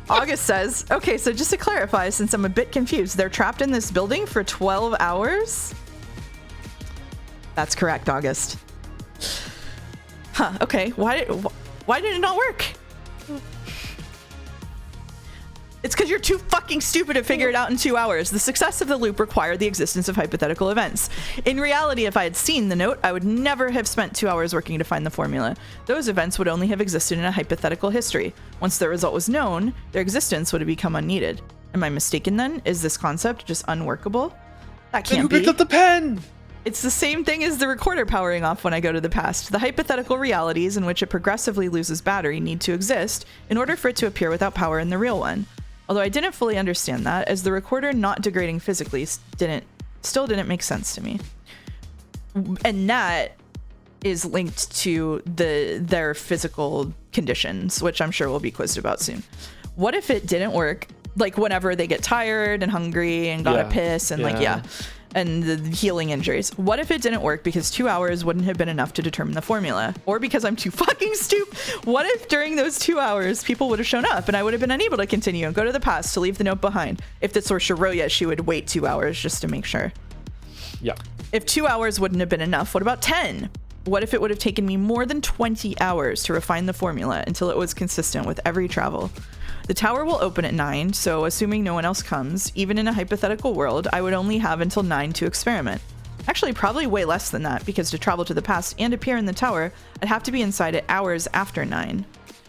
A: August says, okay, so just to clarify, since I'm a bit confused, they're trapped in this building for 12 hours? That's correct, August. Huh, okay. Why did it not work? It's because you're too fucking stupid to figure it out in 2 hours. The success of the loop required the existence of hypothetical events. In reality, if I had seen the note, I would never have spent 2 hours working to find the formula. Those events would only have existed in a hypothetical history. Once the result was known, their existence would have become unneeded. Am I mistaken then? Is this concept just unworkable? That can't
B: Who
A: be.
B: picked up the pen?
A: It's the same thing as the recorder powering off when I go to the past. The hypothetical realities in which it progressively loses battery need to exist in order for it to appear without power in the real one. Although I didn't fully understand that, as the recorder not degrading physically still didn't make sense to me. And that is linked to their physical conditions, which I'm sure we'll be quizzed about soon. What if it didn't work? Like whenever they get tired and hungry and gotta piss and and the healing injuries. What if it didn't work because 2 hours wouldn't have been enough to determine the formula? Or because I'm too fucking stupid? What if during those 2 hours people would have shown up and I would have been unable to continue and go to the past to leave the note behind? If this were Shiroya, she would wait 2 hours just to make sure.
B: Yeah.
A: If 2 hours wouldn't have been enough, what about 10? What if it would have taken me more than 20 hours to refine the formula until it was consistent with every travel? The tower will open at 9, so assuming no one else comes, even in a hypothetical world, I would only have until 9 to experiment. Actually, probably way less than that, because to travel to the past and appear in the tower, I'd have to be inside it hours after 9.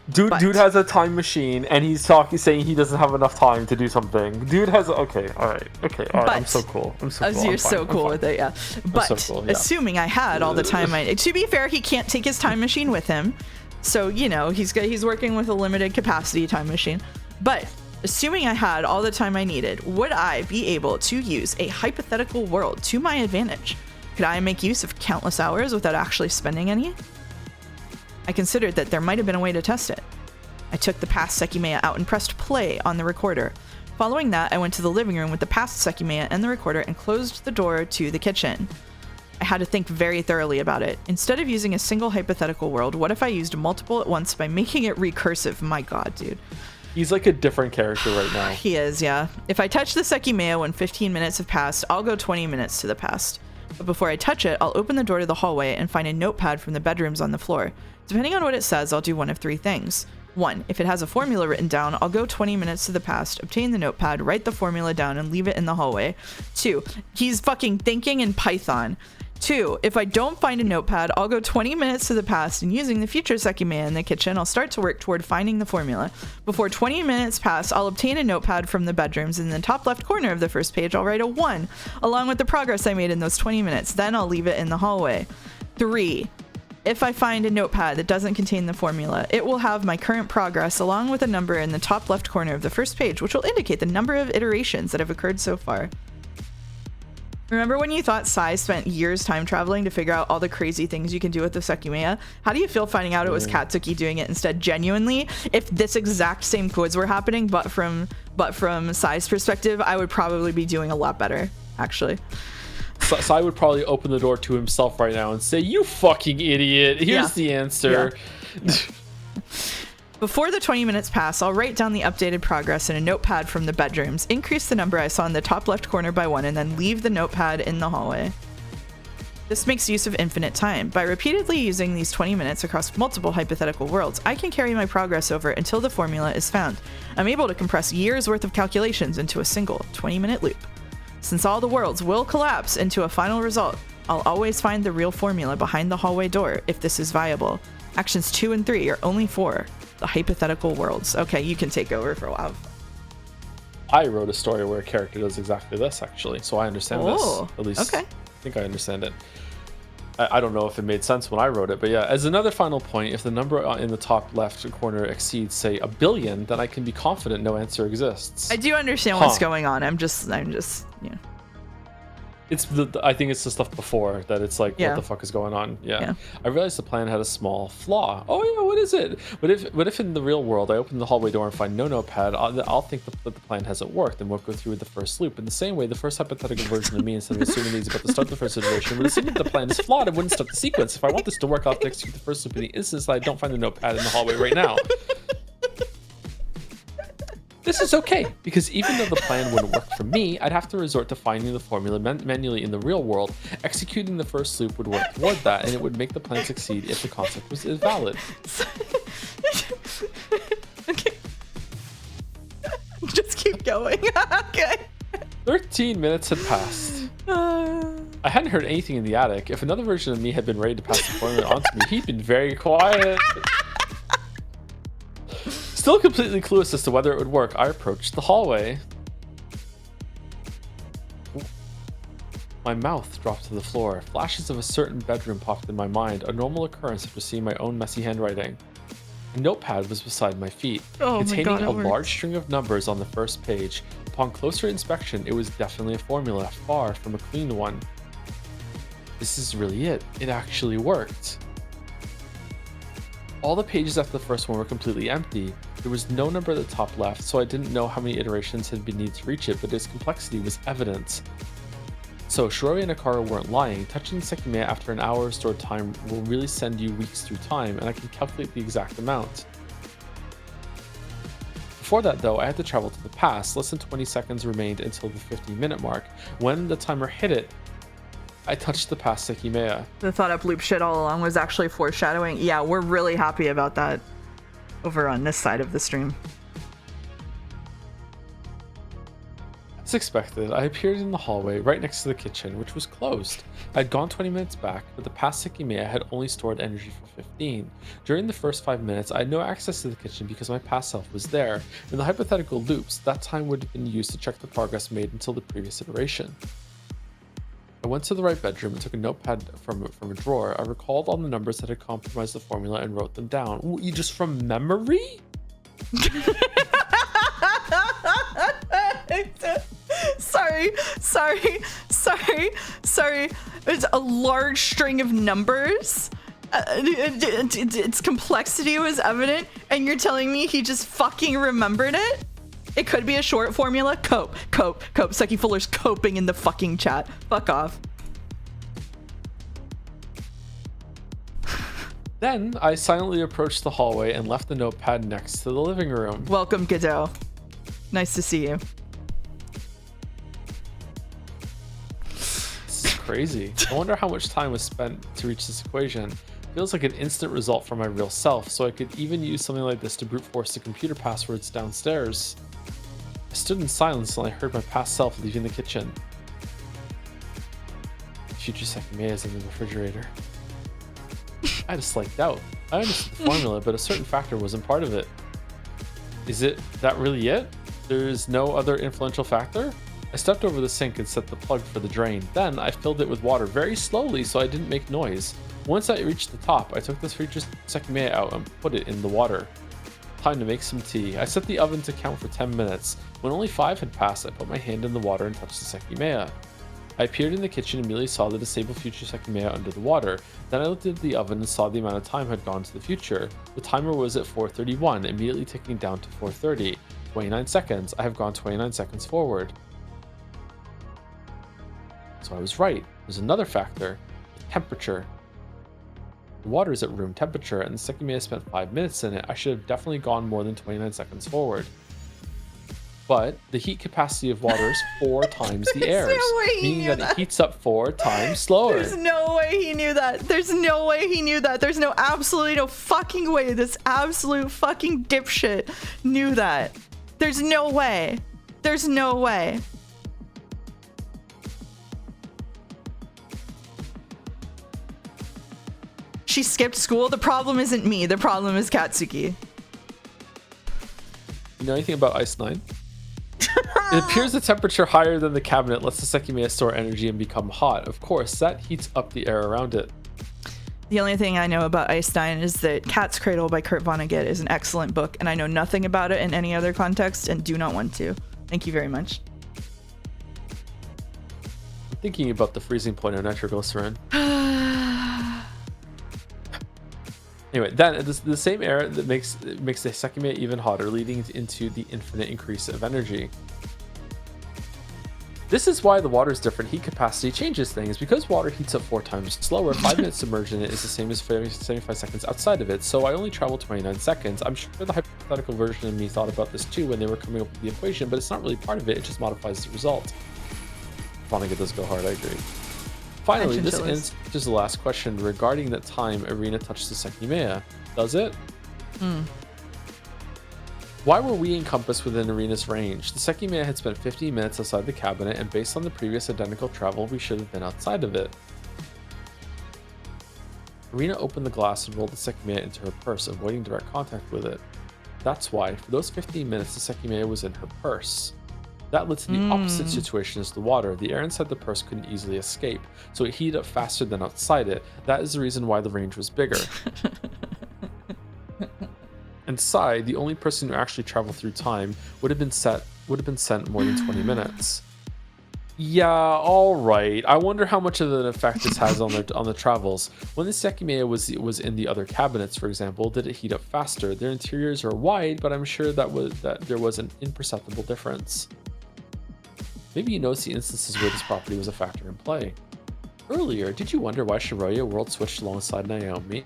C: Dude has a time machine, and he's saying he doesn't have enough time to do something. Dude has okay, all right, I'm so cool.
A: You're so cool with it, yeah. But
B: so cool, yeah.
A: assuming I had all the time, to be fair, he can't take his time machine with him. So, you know, he's working with a limited capacity time machine. But assuming I had all the time I needed, would I be able to use a hypothetical world to my advantage? Could I make use of countless hours without actually spending any? I considered that there might have been a way to test it. I took the past Sekimeiya out and pressed play on the recorder. Following that, I went to the living room with the past Sekimeiya and the recorder and closed the door to the kitchen. I had to think very thoroughly about it. Instead of using a single hypothetical world, what if I used multiple at once by making it recursive? My god, dude.
B: He's like a different character right now.
A: He is, yeah. If I touch the Sekimeiya when 15 minutes have passed, I'll go 20 minutes to the past. But before I touch it, I'll open the door to the hallway and find a notepad from the bedrooms on the floor. Depending on what it says, I'll do one of 3 things. 1, if it has a formula written down, I'll go 20 minutes to the past, obtain the notepad, write the formula down, and leave it in the hallway. 2, he's fucking thinking in Python. 2, if I don't find a notepad, I'll go 20 minutes to the past, and using the future Sekimeiya in the kitchen, I'll start to work toward finding the formula. Before 20 minutes pass, I'll obtain a notepad from the bedrooms. In the top left corner of the first page, I'll write a 1, along with the progress I made in those 20 minutes. Then I'll leave it in the hallway. 3, If I find a notepad that doesn't contain the formula, it will have my current progress along with a number in the top left corner of the first page, which will indicate the number of iterations that have occurred so far. Remember when you thought Sai spent years time traveling to figure out all the crazy things you can do with the Sekimeiya? How do you feel finding out it was Katsuki doing it instead? Genuinely, if this exact same codes were happening, but from Sai's perspective, I would probably be doing a lot better, actually.
B: Sai would probably open the door to himself right now and say, "You fucking idiot, here's the answer."
A: Yeah. Before the 20 minutes pass, I'll write down the updated progress in a notepad from the bedrooms, increase the number I saw in the top left corner by 1, and then leave the notepad in the hallway. This makes use of infinite time. By repeatedly using these 20 minutes across multiple hypothetical worlds, I can carry my progress over until the formula is found. I'm able to compress years worth of calculations into a single 20-minute loop. Since all the worlds will collapse into a final result, I'll always find the real formula behind the hallway door if this is viable. Actions 2 and 3 are only for the hypothetical worlds. Okay, you can take over for a while.
B: I wrote a story where a character does exactly this, actually, so I understand this. At least,
A: okay.
B: I think I understand it. I don't know if it made sense when I wrote it, but yeah. As another final point, if the number in the top left corner exceeds, say, 1 billion, then I can be confident no answer exists.
A: I do understand what's going on. I'm just, yeah.
B: It's I think it's the stuff before that it's like, what the fuck is going on? Yeah. I realized the plan had a small flaw. Oh yeah, what is it? What if in the real world I open the hallway door and find no notepad? I'll think that the plan hasn't worked and won't go through with the first loop. In the same way, the first hypothetical version of me, instead of assuming he's about to start the first iteration, would assume that the plan is flawed and wouldn't start the sequence. If I want this to work, I'll have to execute the first loop in the instance that I don't find the notepad in the hallway right now. This is okay, because even though the plan wouldn't work for me, I'd have to resort to finding the formula manually in the real world. Executing the first loop would work toward that, and it would make the plan succeed if the concept was invalid.
A: Okay. Just keep going. Okay.
B: 13 minutes had passed. I hadn't heard anything in the attic. If another version of me had been ready to pass the formula on to me, he'd been very quiet. Still completely clueless as to whether it would work, I approached the hallway. My mouth dropped to the floor. Flashes of a certain bedroom popped in my mind, a normal occurrence after seeing my own messy handwriting. A notepad was beside my feet, containing a large string of numbers on the first page. Upon closer inspection, it was definitely a formula, far from a clean one. This is really it. It actually worked. All the pages after the first one were completely empty. There was no number at the top left, so I didn't know how many iterations had been needed to reach it, but its complexity was evident. So Shiroi and Akara weren't lying. Touching the Sekimeiya after an hour of stored time will really send you weeks through time, and I can calculate the exact amount. Before that though, I had to travel to the past. Less than 20 seconds remained until the 50-minute mark. When the timer hit it, I touched the past Sekimeiya.
A: The thought up loop shit all along was actually foreshadowing. Yeah, we're really happy about that over on this side of the stream.
B: As expected, I appeared in the hallway right next to the kitchen, which was closed. I had gone 20 minutes back, but the past Sekimeiya had only stored energy for 15. During the first 5 minutes, I had no access to the kitchen because my past self was there. In the hypothetical loops, that time would have been used to check the progress made until the previous iteration. I went to the right bedroom and took a notepad from a drawer. I recalled all the numbers that had compromised the formula and wrote them down. Ooh, you just from memory?
A: Sorry. It's a large string of numbers. Its complexity was evident, and you're telling me he just fucking remembered it? It could be a short formula. Cope. Seki Fuller's coping in the fucking chat. Fuck off.
B: Then I silently approached the hallway and left the notepad next to the living room.
A: Welcome, Godot. Nice to see you.
B: This is crazy. I wonder how much time was spent to reach this equation. Feels like an instant result for my real self, so I could even use something like this to brute force the computer passwords downstairs. I stood in silence until I heard my past self leaving the kitchen. Future Sekimeiya is in the refrigerator. I had a slight doubt. I understood the formula, but a certain factor wasn't part of it. Is that really it? There is no other influential factor? I stepped over the sink and set the plug for the drain. Then I filled it with water very slowly so I didn't make noise. Once I reached the top, I took the future Sekimeiya out and put it in the water. Time to make some tea. I set the oven to count for 10 minutes. When only 5 had passed, I put my hand in the water and touched the Sekimeiya. I appeared in the kitchen and immediately saw the disabled future Sekimeiya under the water. Then I looked at the oven and saw the amount of time had gone to the future. The timer was at 4:31, immediately ticking down to 4:30. 29 seconds. I have gone 29 seconds forward. So I was right. There's another factor. Temperature. The water is at room temperature, and the Sekimeiya spent 5 minutes in it. I should have definitely gone more than 29 seconds forward. But the heat capacity of water is 4 times the air's, meaning that it heats up 4 times slower.
A: There's no way he knew that. There's no way he knew that. There's absolutely no fucking way this absolute fucking dipshit knew that. There's no way. There's no way. She skipped school. The problem isn't me. The problem is Katsuki.
B: You know anything about Ice 9? It appears the temperature higher than the cabinet lets the Sekimeiya store energy and become hot. Of course, that heats up the air around it.
A: The only thing I know about Ice 9 is that Cat's Cradle by Kurt Vonnegut is an excellent book, and I know nothing about it in any other context and do not want to. Thank you very much.
B: I'm thinking about the freezing point of nitroglycerin. Anyway, then the same air that makes the Sekimeiya even hotter, leading into the infinite increase of energy. This is why the water's different heat capacity changes things. Because water heats up 4 times slower, 5 minutes submerged in it is the same as 75 seconds outside of it, so I only traveled 29 seconds. I'm sure the hypothetical version of me thought about this too when they were coming up with the equation, but it's not really part of it, it just modifies the result. Vonnegut does go hard, I agree. Finally, this answers the last question regarding the time Irina touched the Sekimeiya. Does it? Why were we encompassed within Irina's range? The Sekimeiya had spent 15 minutes outside the cabinet, and based on the previous identical travel, we should have been outside of it. Irina opened the glass and rolled the Sekimeiya into her purse, avoiding direct contact with it. That's why, for those 15 minutes, the Sekimeiya was in her purse. That led to the opposite situation as the water. The air inside the purse couldn't easily escape, so it heated up faster than outside it. That is the reason why the range was bigger. And Sai, the only person who actually traveled through time, would have been sent more than 20 minutes. Yeah, all right. I wonder how much of an effect this has on the travels. When the Sekimeiya was in the other cabinets, for example, did it heat up faster? Their interiors are wide, but I'm sure that there was an imperceptible difference. Maybe you noticed the instances where this property was a factor in play. Earlier, did you wonder why Shiroya world switched alongside Naomi?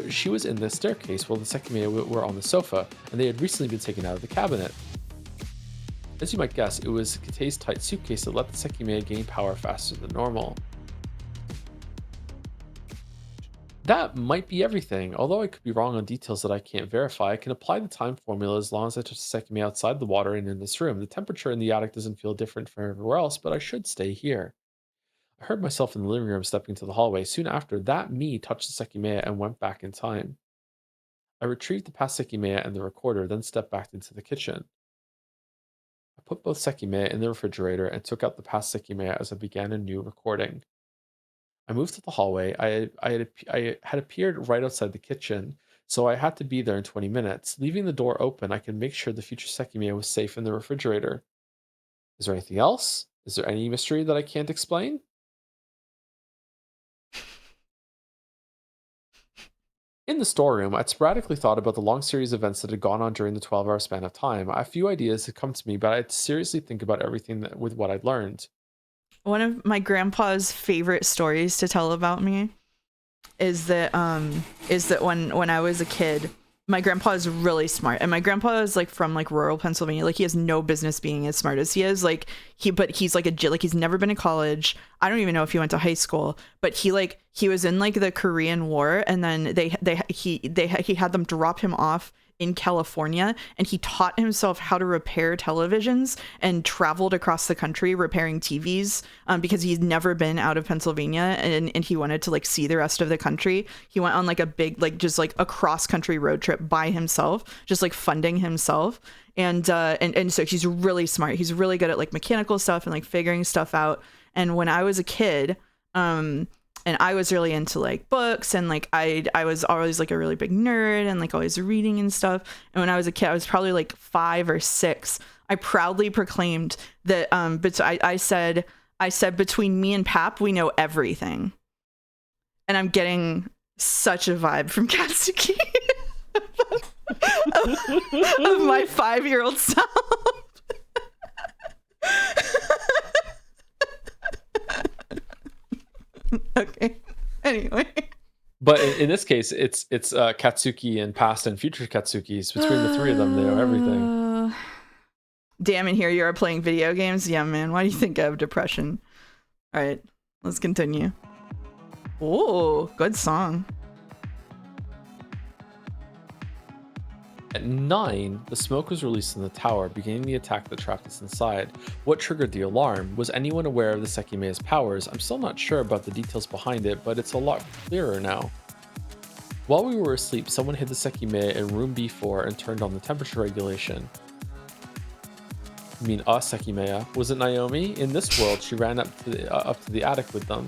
B: She was in the staircase while the Sekimeiya were on the sofa, and they had recently been taken out of the cabinet. As you might guess, it was Kitei's tight suitcase that let the Sekimeiya gain power faster than normal. That might be everything. Although I could be wrong on details that I can't verify, I can apply the time formula as long as I touch the Sekimeiya outside the water and in this room. The temperature in the attic doesn't feel different from everywhere else, but I should stay here. I heard myself in the living room stepping into the hallway. Soon after, that me touched the Sekimeiya and went back in time. I retrieved the past Sekimeiya and the recorder, then stepped back into the kitchen. I put both Sekimeiya in the refrigerator and took out the past Sekimeiya as I began a new recording. I moved to the hallway. I had appeared right outside the kitchen, so I had to be there in 20 minutes. Leaving the door open, I could make sure the future Sekimeiya was safe in the refrigerator. Is there anything else? Is there any mystery that I can't explain? In the storeroom, I'd sporadically thought about the long series of events that had gone on during the 12-hour span of time. A few ideas had come to me, but I had to seriously think about everything with what I'd learned.
A: One of my grandpa's favorite stories to tell about me is that when I was a kid, my grandpa is really smart, and my grandpa is like from like rural Pennsylvania. Like he has no business being as smart as he is. Like he's like he's never been to college. I don't even know if he went to high school, but he was in like the Korean War, and then he had them drop him off in California, and he taught himself how to repair televisions and traveled across the country repairing TVs because he's never been out of Pennsylvania, and he wanted to like see the rest of the country. He went on like a big just a cross country road trip by himself, just like funding himself. And so he's really smart. He's really good at like mechanical stuff and like figuring stuff out. And when I was a kid, And I was really into like books, and like I was always like a really big nerd and like always reading and stuff. And when I was a kid, I was probably like 5 or 6. I proudly proclaimed that but I said between me and Pap, we know everything. And I'm getting such a vibe from Katsuki of my 5-year-old self. Okay. Anyway.
B: But in this case, it's Katsuki and past and future Katsukis. Between the 3 of them, they know everything.
A: Damn, and here you are playing video games? Yeah, man. Why do you think I have depression? All right, let's continue. Oh, good song.
B: At 9, the smoke was released in the tower, beginning the attack that trapped us inside. What triggered the alarm? Was anyone aware of the Sekimeiya's powers? I'm still not sure about the details behind it, but it's a lot clearer now. While we were asleep, someone hid the Sekimeiya in room B4 and turned on the temperature regulation. You mean a Sekimeiya? Was it Naomi? In this world, she ran up to the attic with them.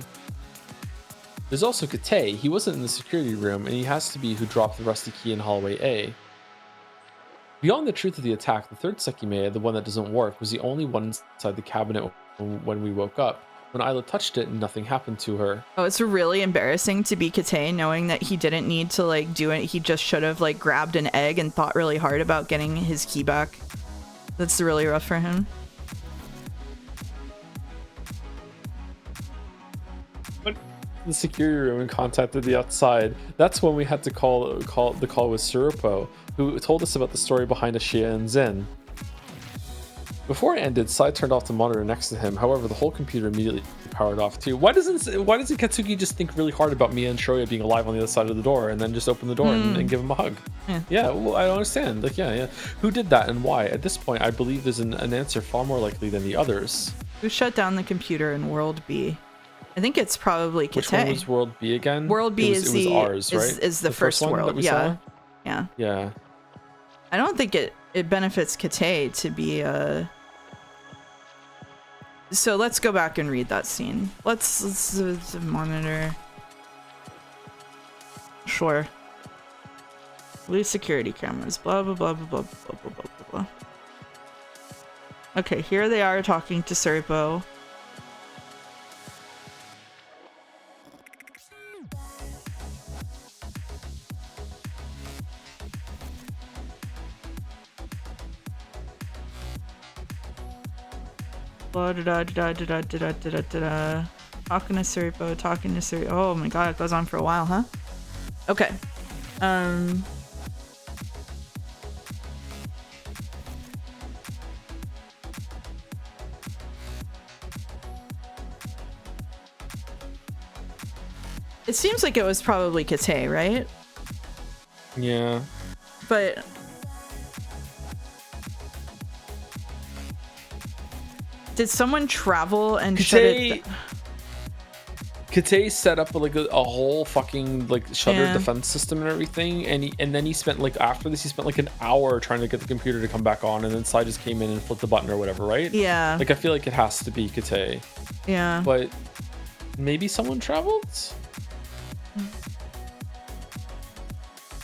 B: There's also Kate. He wasn't in the security room, and he has to be who dropped the rusty key in hallway A. Beyond the truth of the attack, the 3rd Sekimeiya, the one that doesn't work, was the only one inside the cabinet when we woke up. When Isla touched it, nothing happened to her.
A: Oh, it's really embarrassing to be Kate, knowing that he didn't need to like do it. He just should have like grabbed an egg and thought really hard about getting his key back. That's really rough for him.
B: The security room and contacted the outside. That's when we had to call with Surupo, who told us about the story behind Ashia and Zen. Before it ended, Sai turned off the monitor next to him. However, the whole computer immediately powered off too. Why doesn't Katsuki just think really hard about Mia and Shoya being alive on the other side of the door and then just open the door and give him a hug? Yeah, well, I don't understand. Like, yeah. Who did that and why? At this point, I believe there's an answer far more likely than the others.
A: Who shut down the computer in World B? I think it's probably Kate.
B: Which one was World B again?
A: World B
B: was ours, right?
A: Is the first
B: one
A: world.
B: that we saw?
A: Yeah. I don't think it benefits Kate to be So let's go back and read that scene. Let's monitor. Sure. Lose security cameras. Blah blah blah blah blah blah blah blah blah. Okay, here they are talking to Serpo. Talking to Serpo, Oh my god, it goes on for a while, huh? Okay. It seems like it was probably Kate, right?
B: Yeah.
A: But did someone travel and shut it?
B: Kate set up like a whole fucking like shutter defense system and everything, and then he spent like after this he spent like an hour trying to get the computer to come back on, and then Sai just came in and flipped the button or whatever, right?
A: Yeah.
B: Like I feel like it has to be Kate.
A: Yeah.
B: But maybe someone traveled.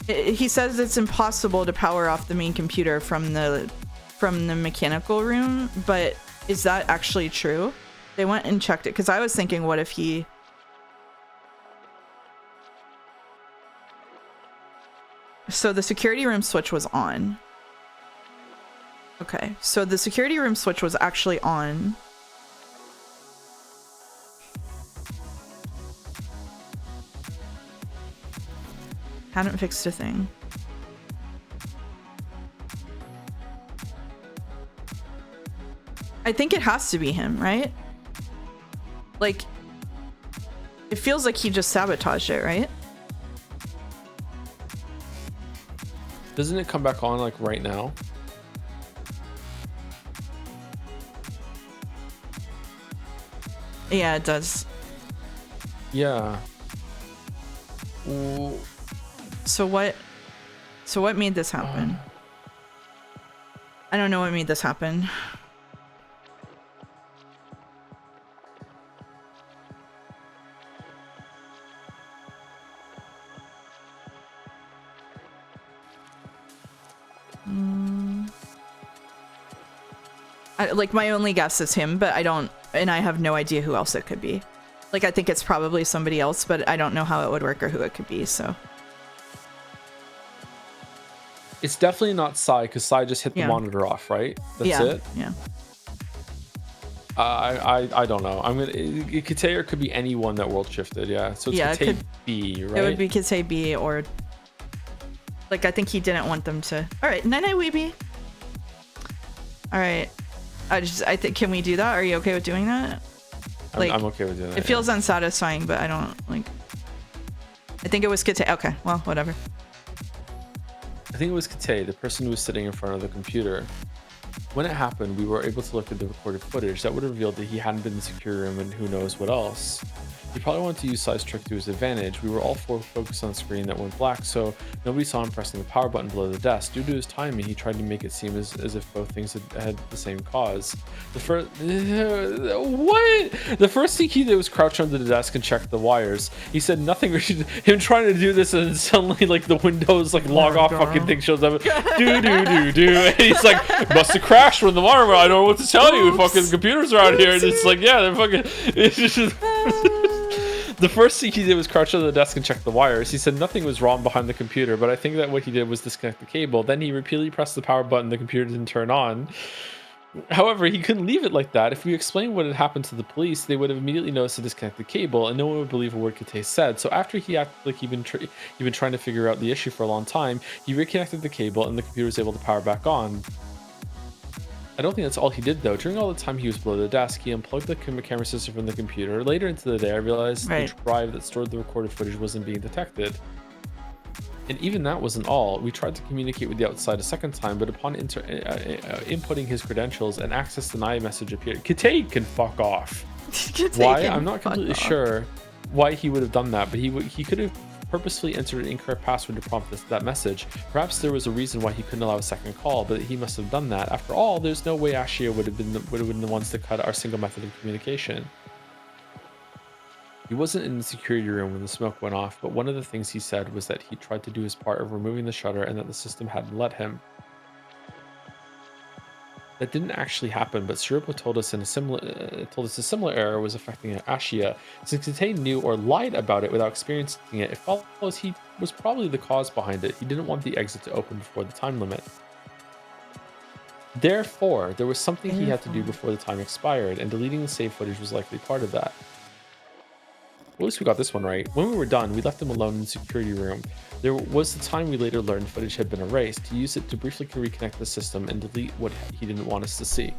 A: He says it's impossible to power off the main computer from the mechanical room, but is that actually true? They went and checked it because I was thinking, what if he... So the security room switch was on. Okay, so the security room switch was actually on. Hadn't fixed a thing. I think it has to be him, right? Like, it feels like he just sabotaged it, right?
B: Doesn't it come back on like right now?
A: Yeah, it does.
B: Yeah.
A: Ooh. So what made this happen? I don't know what made this happen. Like, my only guess is him, but I have no idea who else it could be. Like, I think it's probably somebody else, but I don't know how it would work or who it could be, so.
B: It's definitely not Sai, because Sai just hit the monitor off, right? That's it?
A: Yeah.
B: I don't know. Kite, or it could be anyone that world shifted, yeah. So it's Kite B, right?
A: It would be Kite B, or... Like, I think he didn't want them to... Alright, night-night, Weeby. Alright. I think, can we do that? Are you okay with doing that? Like,
B: I'm okay with doing that.
A: It feels unsatisfying, but I don't, like... I think it was Kite. Okay, well, whatever.
B: I think it was Kite, the person who was sitting in front of the computer. When it happened, we were able to look at the recorded footage that would have revealed that he hadn't been in the security room and who knows what else. He probably wanted to use Sai's trick to his advantage. We were all four focused on the screen that went black, so nobody saw him pressing the power button below the desk. Due to his timing, he tried to make it seem as if both things had the same cause. The first thing he did was crouch under the desk and check the wires. He said nothing. Him trying to do this, and suddenly like the Windows like log off fucking thing shows up. Do. And he's like, must have crashed when the wire went. I don't know what to tell you. Fucking computers are out here. And it's like, yeah, they're fucking. It's just. The first thing he did was crouch under the desk and check the wires. He said nothing was wrong behind the computer, but I think that what he did was disconnect the cable. Then he repeatedly pressed the power button. The computer didn't turn on. However, he couldn't leave it like that. If we explained what had happened to the police, they would have immediately noticed to disconnect the cable, and no one would believe a word Kite said. So after he acted like he'd been trying to figure out the issue for a long time, he reconnected the cable, and the computer was able to power back on. I don't think that's all he did, though. During all the time he was below the desk, he unplugged the camera system from the computer. Later into the day, I realized the drive that stored the recorded footage wasn't being detected. And even that wasn't all. We tried to communicate with the outside a second time, but upon inputting his credentials, an access denied message appeared. Kite can fuck off. Why? I'm not completely sure why he would have done that, but he could have purposefully entered an incorrect password to prompt that message. Perhaps there was a reason why he couldn't allow a second call, but he must have done that. After all, there's no way Ashia would have been the ones to cut our single method of communication. He wasn't in the security room when the smoke went off, but one of the things he said was that he tried to do his part of removing the shutter and that the system hadn't let him. That didn't actually happen, but Surupa told us a similar error was affecting Ashia. Since Kite knew or lied about it without experiencing it, it follows he was probably the cause behind it. He didn't want the exit to open before the time limit. Therefore, there was something he had to do before the time expired, and deleting the save footage was likely part of that. At least we got this one right. When we were done, we left him alone in the security room. There was the time we later learned footage had been erased. He used it to briefly reconnect the system and delete what he didn't want us to see.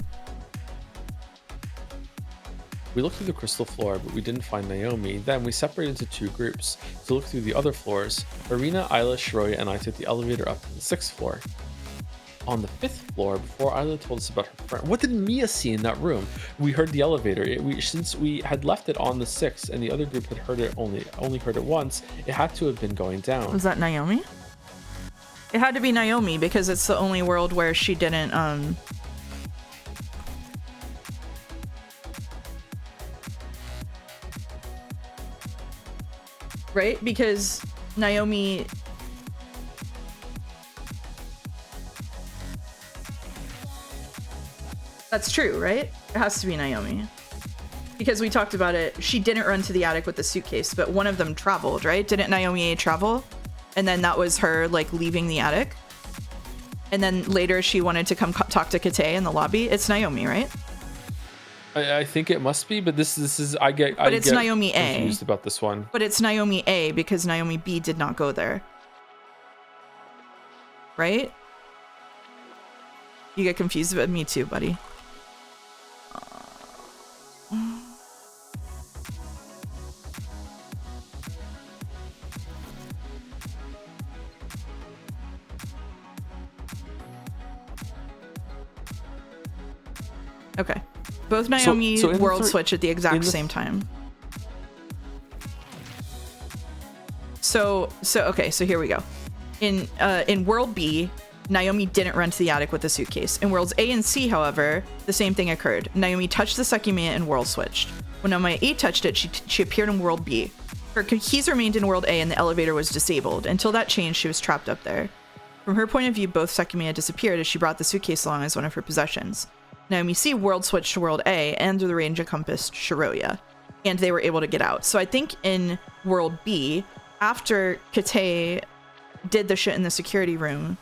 B: We looked through the crystal floor, but we didn't find Naomi. Then we separated into two groups to look through the other floors. Irina, Isla, Shiroya, and I took the elevator up to the 6th floor. On the 5th floor, before Isla told us about her friend. What did Mia see in that room? We heard the elevator. Since we had left it on the 6th and the other group had heard it only heard it once, it had to have been going down.
A: Was that Naomi? It had to be Naomi because it's the only world where she didn't right? Because Naomi That's true, right? It has to be Naomi. Because we talked about it, she didn't run to the attic with the suitcase, but one of them traveled, right? Didn't Naomi travel? And then that was her, like, leaving the attic. And then later she wanted to come talk to Kite in the lobby. It's Naomi, right?
B: I think it must be, but this is
A: But it's Naomi A.
B: Confused about this one.
A: But it's Naomi A because Naomi B did not go there. Right? You get confused about me too, buddy. Okay. Both Naomi world switch at the exact same time. So okay, so here we go. In world B, Naomi didn't run to the attic with the suitcase. In worlds A and C, however, the same thing occurred. Naomi touched the Sekimeiya and world switched. When Naomi A touched it, she appeared in world B. Her keys remained in world A and the elevator was disabled. Until that changed, she was trapped up there. From her point of view, both Sekimeiya disappeared as she brought the suitcase along as one of her possessions. Naomi C world switched to world A and the range encompassed Shiroya, and they were able to get out. So I think in world B, after Kate did the shit in the security room,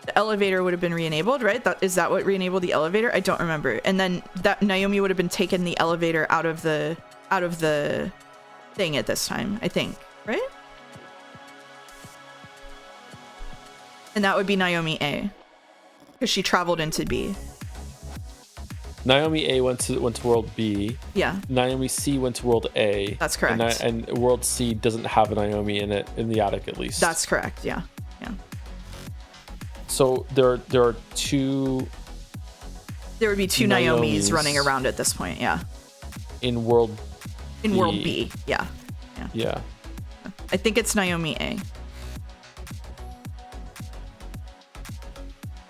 A: the elevator would have been re-enabled, right? Is that what re-enabled the elevator? I don't remember. And then that Naomi would have been taken the elevator out of the thing at this time, I think, right? And that would be Naomi A, because she traveled into B.
B: Naomi A went to world B.
A: Yeah.
B: Naomi C went to world A.
A: That's correct.
B: And world C doesn't have a Naomi in it, in the attic at least.
A: That's correct. Yeah. Yeah.
B: So there are two.
A: There would be two Naomis running around at this point. Yeah.
B: In world
A: B. Yeah. Yeah.
B: Yeah.
A: I think it's Naomi A.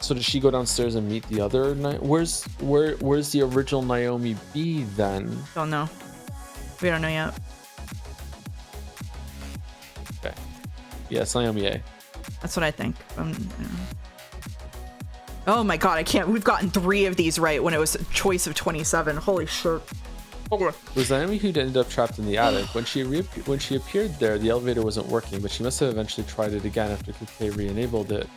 B: So does she go downstairs and meet the other? Where's the original Naomi B then? Don't
A: know. We don't know yet.
B: Okay. Yeah, it's Naomi A.
A: That's what I think. Oh my god, I can't. We've gotten 3 of these right when it was a choice of 27. Holy shit.
B: It was Naomi who ended up trapped in the attic. When she appeared there, the elevator wasn't working, but she must have eventually tried it again after Kate re-enabled it.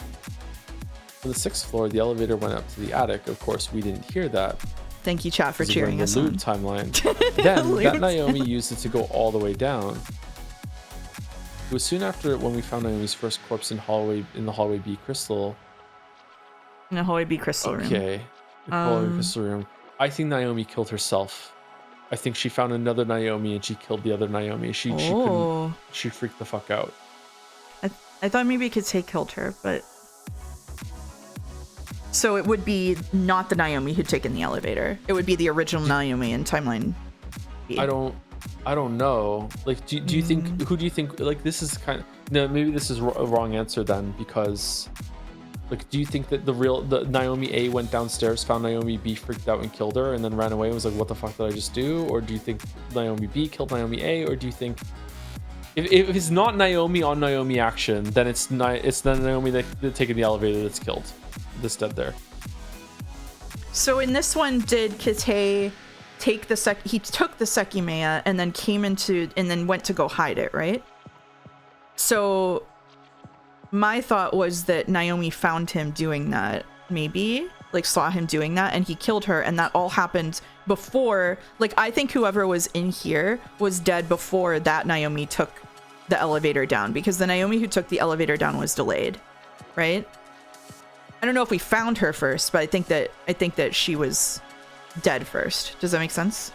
B: On the 6th floor, the elevator went up to the attic. Of course, we didn't hear that.
A: Thank you, chat, for cheering us on.
B: Timeline. Then that Naomi used it to go all the way down. It was soon after when we found Naomi's first corpse in the hallway B crystal.
A: In the hallway B crystal room.
B: Okay. The hallway crystal room. I think Naomi killed herself. I think she found another Naomi and she killed the other Naomi. She freaked the fuck out.
A: I thought maybe Kate killed her, but. So it would be not the Naomi who'd taken the elevator. It would be the original Naomi in timeline B.
B: I don't know. Like, do you think, who do you think, like, this is kind of, no, maybe this is a wrong answer then, because, like, do you think that the Naomi A went downstairs, found Naomi B, freaked out and killed her, and then ran away and was like, what the fuck did I just do? Or do you think Naomi B killed Naomi A? Or do you think, if it's not Naomi on Naomi action, then it's the Naomi that taken the elevator that's killed. This dead there.
A: So in this one, did Kate take he took the Sekimeiya and then went to go hide it, right? So my thought was that Naomi found him doing that, maybe, like saw him doing that, and he killed her, and that all happened before, like, I think whoever was in here was dead before that Naomi took the elevator down, because the Naomi who took the elevator down was delayed, right? I don't know if we found her first, but I think that she was dead first. Does that make sense?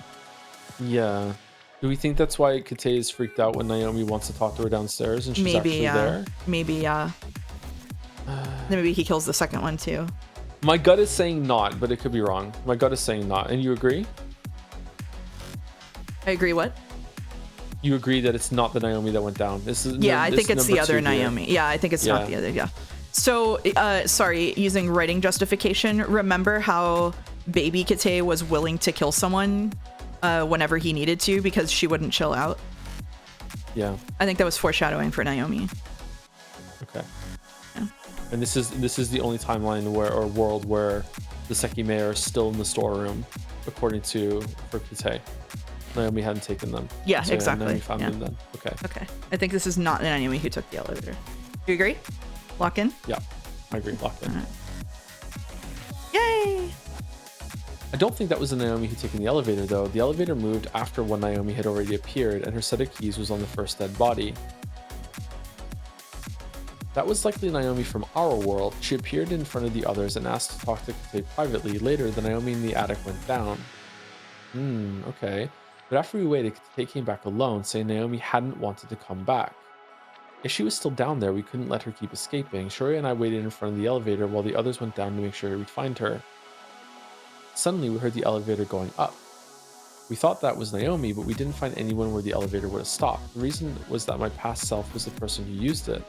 B: Yeah. Do we think that's why Kate is freaked out when Naomi wants to talk to her downstairs and she's actually there? Maybe,
A: yeah. Then maybe he kills the second one too.
B: My gut is saying not, but it could be wrong. My gut is saying not. And you agree?
A: I agree what?
B: You agree that it's not the Naomi that went down.
A: I think it's the other Naomi. Here. Yeah, I think it's not the other, yeah. So, sorry, using writing justification, remember how baby Kate was willing to kill someone whenever he needed to because she wouldn't chill out?
B: Yeah.
A: I think that was foreshadowing for Naomi.
B: Okay.
A: Yeah.
B: And this is the only timeline or world where the Sekimeiya are still in the storeroom, according to for Kate. Naomi hadn't taken them.
A: Yeah,
B: so
A: exactly.
B: Naomi found them then. Okay.
A: Okay. I think this is not Naomi who took the elevator. Do you agree? Lock in?
B: Yeah, I agree. Lock in.
A: Right. Yay!
B: I don't think that was the Naomi who taken the elevator, though. The elevator moved after one Naomi had already appeared, and her set of keys was on the first dead body. That was likely Naomi from our world. She appeared in front of the others and asked to talk to Kate privately. Later, the Naomi in the attic went down. Okay. But after we waited, Kate came back alone, saying Naomi hadn't wanted to come back. If she was still down there, we couldn't let her keep escaping. Shori and I waited in front of the elevator while the others went down to make sure we'd find her. Suddenly, we heard the elevator going up. We thought that was Naomi, but we didn't find anyone where the elevator would have stopped. The reason was that my past self was the person who used it.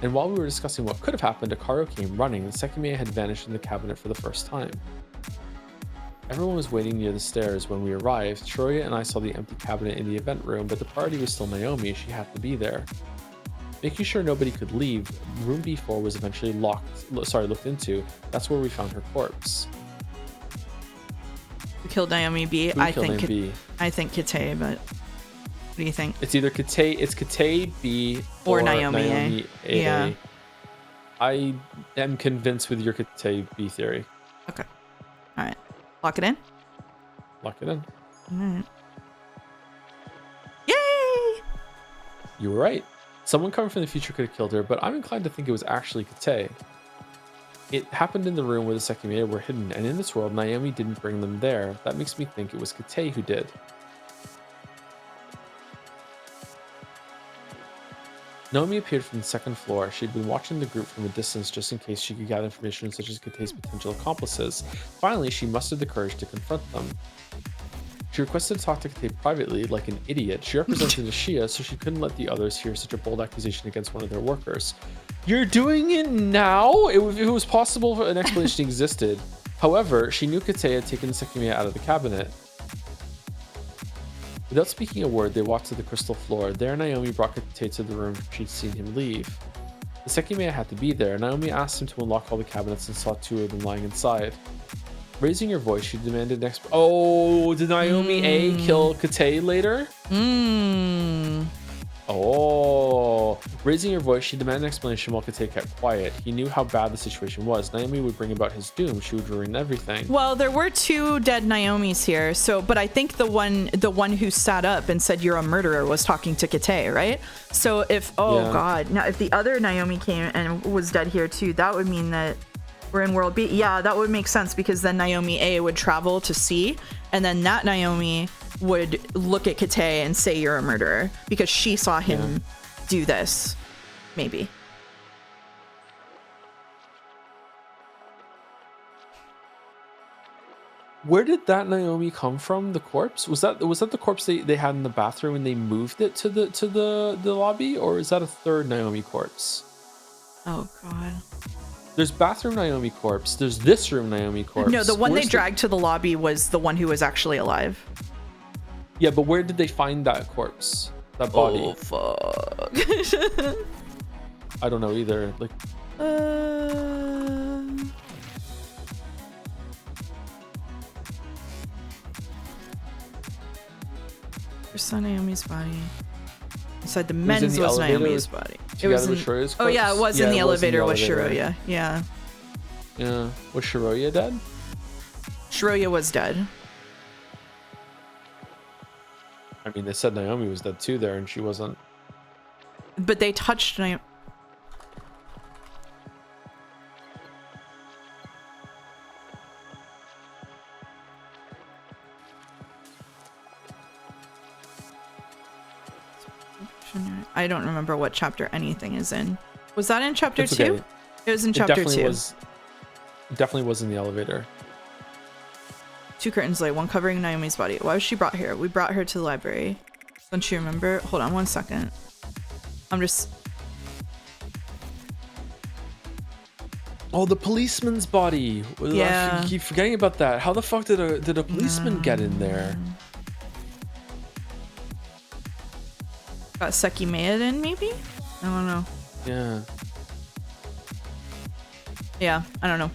B: And while we were discussing what could have happened, Akaro came running. The Sekimeiya had vanished in the cabinet for the first time. Everyone was waiting near the stairs when we arrived. Shori and I saw the empty cabinet in the event room, but the party was still Naomi. She had to be there. Making sure nobody could leave, room B4 was eventually looked into. That's where we found her corpse.
A: Who killed Naomi B?
B: Who killed Naomi B?
A: I think Kate, but what do you think?
B: It's either Kate B
A: or Naomi A. Yeah.
B: I am convinced with your Kate B theory.
A: Okay. All right. Lock it in.
B: Lock it in.
A: All right. Yay!
B: You were right. Someone coming from the future could have killed her, but I'm inclined to think it was actually Kate. It happened in the room where the Sekimeiya were hidden, and in this world, Naomi didn't bring them there. That makes me think it was Kate who did. Naomi appeared from the second floor. She'd been watching the group from a distance just in case she could gather information such as Kate's potential accomplices. Finally, she mustered the courage to confront them. She requested to talk to Kate privately, like an idiot. She represented Ashia, so she couldn't let the others hear such a bold accusation against one of their workers. You're doing it now? If it was possible, an explanation existed. However, she knew Kate had taken the Sekimeiya out of the cabinet. Without speaking a word, they walked to the crystal floor. There, Naomi brought Kate to the room she'd seen him leave. The Sekimeiya had to be there. Naomi asked him to unlock all the cabinets and saw 2 of them lying inside. Raising her voice, she demanded an Oh, did Naomi A kill Kate later? Oh. Raising her voice, she demanded an explanation while Kate kept quiet. He knew how bad the situation was. Naomi would bring about his doom. She would ruin everything.
A: Well, there were 2 dead Naomis here, but I think the one who sat up and said you're a murderer was talking to Kate, right? So if God, now if the other Naomi came and was dead here too, that would mean that we're in world B. Yeah, that would make sense because then Naomi A would travel to C, and then that Naomi would look at Kate and say you're a murderer because she saw him do this. Maybe.
B: Where did that Naomi come from? The corpse? Was that the corpse they had in the bathroom and they moved it to the lobby, or is that a third Naomi corpse?
A: Oh God.
B: There's bathroom Naomi corpse. There's this room Naomi corpse.
A: No, the one they dragged to the lobby was the one who was actually alive.
B: Yeah, but where did they find that corpse? That body?
A: Oh, fuck.
B: I don't know either. Like,
A: saw Naomi's body. Inside the men's was Naomi's body. It was in,
B: oh
A: yeah, it was in the elevator with Shiroya. Yeah.
B: Yeah. Was Shiroya dead?
A: Shiroya was dead.
B: I mean, they said Naomi was dead too there, and she wasn't.
A: But they touched Naomi. I don't remember what chapter anything is in. Was that in chapter 2? Okay. It was in chapter 2.
B: It definitely was in the elevator.
A: 2 curtains lay, one covering Naomi's body. Why was she brought here? We brought her to the library. Don't you remember? Hold on 1 second. I'm just...
B: Oh, the policeman's body.
A: Yeah.
B: I keep forgetting about that. How the fuck did a policeman get in there?
A: Got Sekimeiya in, maybe? I don't know.
B: Yeah.
A: Yeah, I don't know.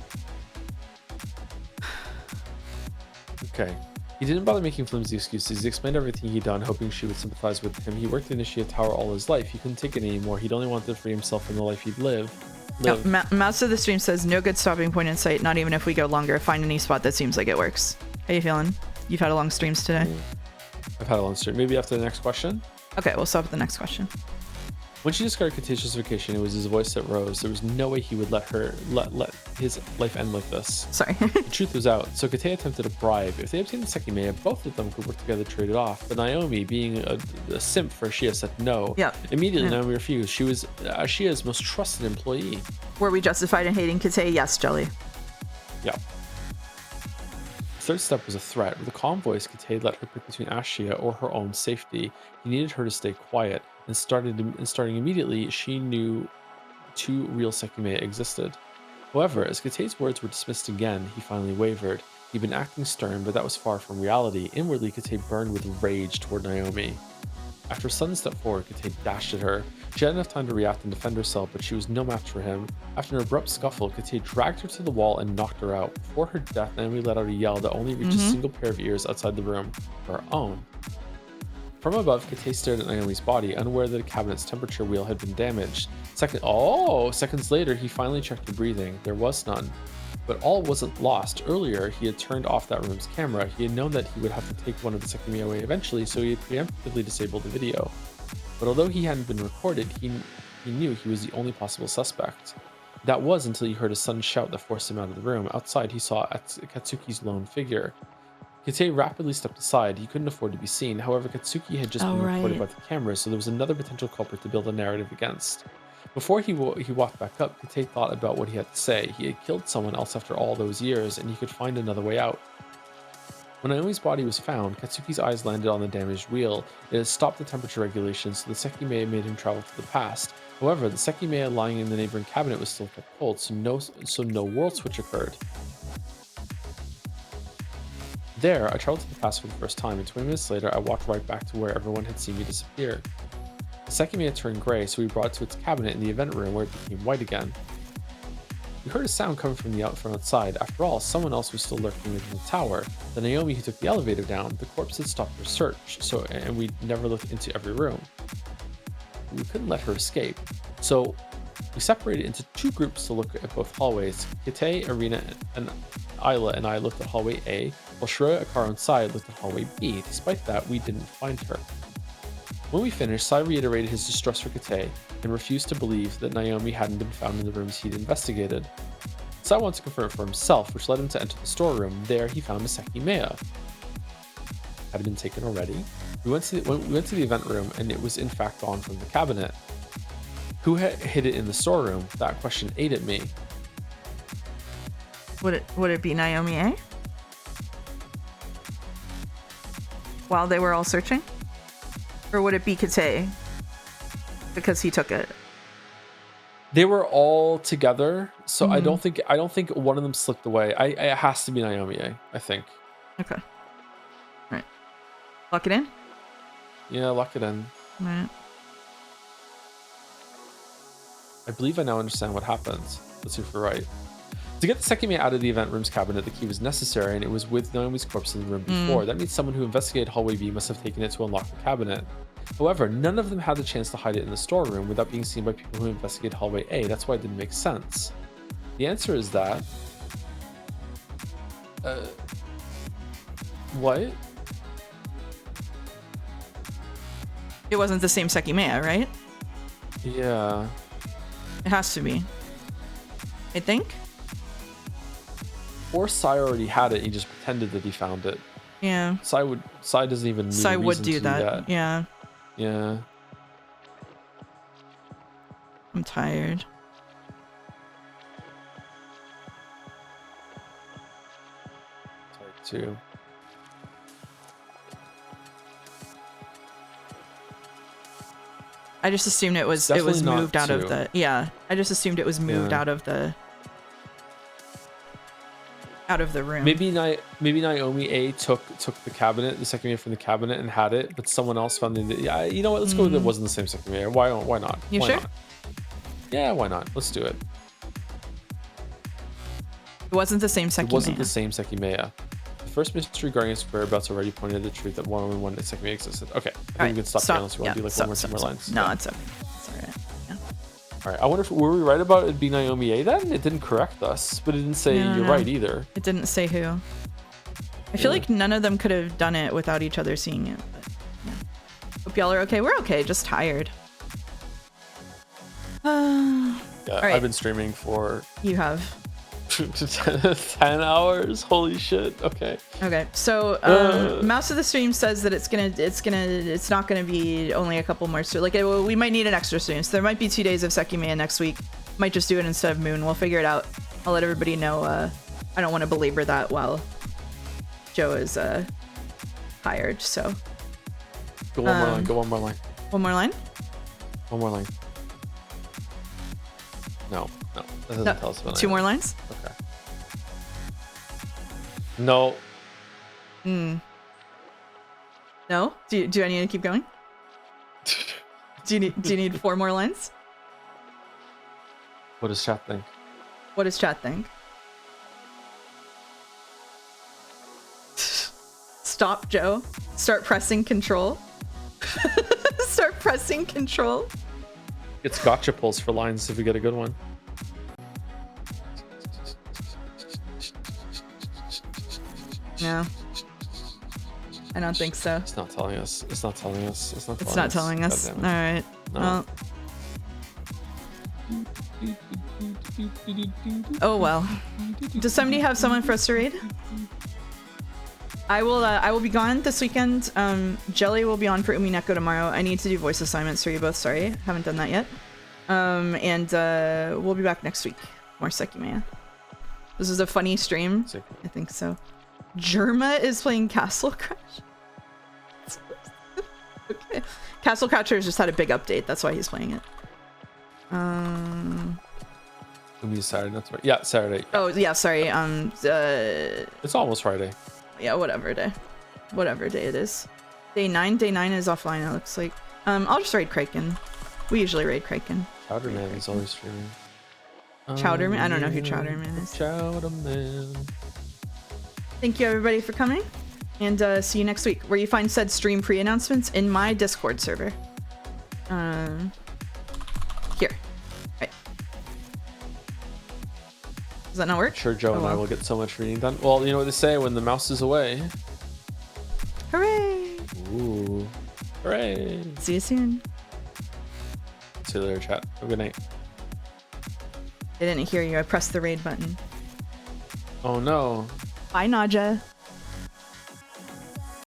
B: Okay. He didn't bother making flimsy excuses. He explained everything he'd done, hoping she would sympathize with him. He worked in Ishia Tower all his life. He couldn't take it anymore. He'd only wanted to free himself from the life he'd lived.
A: No, Mouse of the stream says, no good stopping point in sight, not even if we go longer. Find any spot that seems like it works. How you feeling? You've had a long streams today?
B: I've had a long stream. Maybe after the next question?
A: Okay, we'll stop at the next question.
B: When she discovered Kate's justification, it was his voice that rose. There was no way he would let his life end like this.
A: Sorry.
B: The truth was out, so Kate attempted a bribe. If they obtained the Sekimeiya, both of them could work together to trade it off. But Naomi, being a simp for Ashia, said no.
A: Yep.
B: Immediately, Naomi refused. She was Ashia's most trusted employee.
A: Were we justified in hating Kate? Yes, Jelly.
B: Yeah. The third step was a threat. With a calm voice, Kate let her pick between Ashia or her own safety. He needed her to stay quiet. And starting immediately, she knew 2 real Sekimeiya existed. However, as Kate's words were dismissed again, he finally wavered. He'd been acting stern, but that was far from reality. Inwardly, Kate burned with rage toward Naomi. After a sudden step forward, Kate dashed at her. She had enough time to react and defend herself, but she was no match for him. After an abrupt scuffle, Kate dragged her to the wall and knocked her out. Before her death, Naomi let out a yell that only reached a single pair of ears outside the room, her own. From above, Kate stared at Naomi's body, unaware that the cabinet's temperature wheel had been damaged. Seconds later, he finally checked her breathing. There was none. But all wasn't lost. Earlier, he had turned off that room's camera. He had known that he would have to take one of the Sekimeiya away eventually, so he had preemptively disabled the video. But although he hadn't been recorded, he knew he was the only possible suspect. That was until he heard a sudden shout that forced him out of the room. Outside, he saw Katsuki's lone figure. Kate rapidly stepped aside. He couldn't afford to be seen. However, Katsuki had just been recorded by the camera, so there was another potential culprit to build a narrative against. Before he walked back up, Kate thought about what he had to say. He had killed someone else after all those years, and he could find another way out. When Naomi's body was found, Katsuki's eyes landed on the damaged wheel. It had stopped the temperature regulation, so the Sekimeiya made him travel to the past. However, the Sekimeiya lying in the neighboring cabinet was still kept cold, so no world switch occurred. There, I traveled to the past for the first time, and 20 minutes later, I walked right back to where everyone had seen me disappear. The Sekimeiya turned gray, so we brought it to its cabinet in the event room where it became white again. We heard a sound coming from outside. After all, someone else was still lurking within the tower. The Naomi who took the elevator down, the corpse had stopped her search, and we never looked into every room. We couldn't let her escape, so we separated into two groups to look at both hallways. Kite, Irina, and Isla and I looked at hallway A, while Shreya, Akaro, and Sai looked at hallway B. Despite that, we didn't find her. When we finished, Sai reiterated his distrust for Kate and refused to believe that Naomi hadn't been found in the rooms he'd investigated. Sai wanted to confirm it for himself, which led him to enter the storeroom. There, he found a Sekimeiya. Had it been taken already? We went to the event room, and it was in fact gone from the cabinet. Who had hid it in the storeroom? That question ate at me.
A: Would it be Naomi A? While they were all searching? Or would it be Kate? Because he took it.
B: They were all together, so I don't think one of them slipped away. It has to be Naomi A, I think.
A: Okay. All right. Lock it in?
B: Yeah, lock it in.
A: All right.
B: I believe I now understand what happens. Let's see if we're right. To get the Sekimeiya out of the event room's cabinet, the key was necessary, and it was with Naomi's corpse in the room before. That means someone who investigated hallway B must have taken it to unlock the cabinet. However, none of them had the chance to hide it in the storeroom without being seen by people who investigated hallway A. That's why it didn't make sense. The answer is that... what?
A: It wasn't the same Sekimeiya, right?
B: Yeah.
A: It has to be. I think?
B: Or Sai already had it, he just pretended that he found it.
A: Yeah.
B: Sai doesn't even need
A: Sai
B: a
A: would
B: reason
A: do
B: to
A: that. Yeah.
B: Yeah.
A: I'm tired.
B: Tired too.
A: I just assumed it was moved out of the I just assumed it was moved out of the room.
B: Maybe Naomi A took the cabinet, the Sekimeiya from the cabinet, and had it, but someone else found it. Yeah, you know what? Let's go with it wasn't the same Sekimeiya. Why not?
A: You
B: why
A: sure?
B: Not? Yeah, why not? Let's do it.
A: It wasn't the same Sekimeiya.
B: It wasn't the same Sekimeiya. The first mystery guarding its whereabouts already pointed to the truth that one Sekimeiya existed. Okay, I think we can stop here unless you want to do like two more lines.
A: No, it's okay. It's all right. Yeah.
B: All right. I wonder if were we right about it being Naomi A then? It didn't correct us, but it didn't say you're right either.
A: It didn't say who. I feel like none of them could have done it without each other seeing it. But yeah. Hope y'all are okay. We're okay. Just tired.
B: Yeah,
A: right.
B: I've been streaming for
A: You have
B: 10 hours. Holy shit. Okay.
A: Okay. So Mouse of the Stream says that it's not gonna be only a couple more. So like we might need an extra stream. So there might be 2 days of Sekimeiya next week. Might just do it instead of Moon. We'll figure it out. I'll let everybody know. I don't want to belabor that while Joe is tired. So
B: Go one more line. Go one more line.
A: One more line.
B: One more line. No. That doesn't tell us about
A: Two more lines.
B: Okay. No.
A: No? Do I need to keep going? Do you need 4 more lines?
B: What does chat think?
A: What does chat think? Stop, Joe. Start pressing control. Start pressing control.
B: It's gotcha pulls for lines if we get a good one.
A: No. I don't think so.
B: It's not telling us. It's not telling us. It's not telling
A: It's not telling us.
B: God damn it.
A: Alright.
B: No.
A: Well. Oh well. Does somebody have someone for us to raid? I will be gone this weekend. Jelly will be on for Umineko tomorrow. I need to do voice assignments for you both, sorry. Haven't done that yet. And we'll be back next week. More Sekimeiya. This is a funny stream. I think so. Germa is playing Castle Crash. Okay. Castle Crashers just had a big update. That's why he's playing it.
B: Maybe Saturday. That's right. Yeah, Saturday.
A: Oh yeah, sorry.
B: It's almost Friday.
A: Yeah, whatever day it is. Day 9 is offline. It looks like. I'll just raid Kraken. We usually raid Kraken.
B: Chowderman is always streaming.
A: Chowderman? I don't know who Chowderman is.
B: Chowderman.
A: Thank you everybody for coming, and see you next week, where you find said stream pre-announcements in my Discord server. Here. Right. Does that not work?
B: Sure, Joe and I will get so much reading done. Well, you know what they say, when the mouse is away.
A: Hooray!
B: Ooh. Hooray!
A: See you soon.
B: See you later, chat. Have a good night.
A: I didn't hear you. I pressed the raid button.
B: Oh no.
A: Bye, Naja.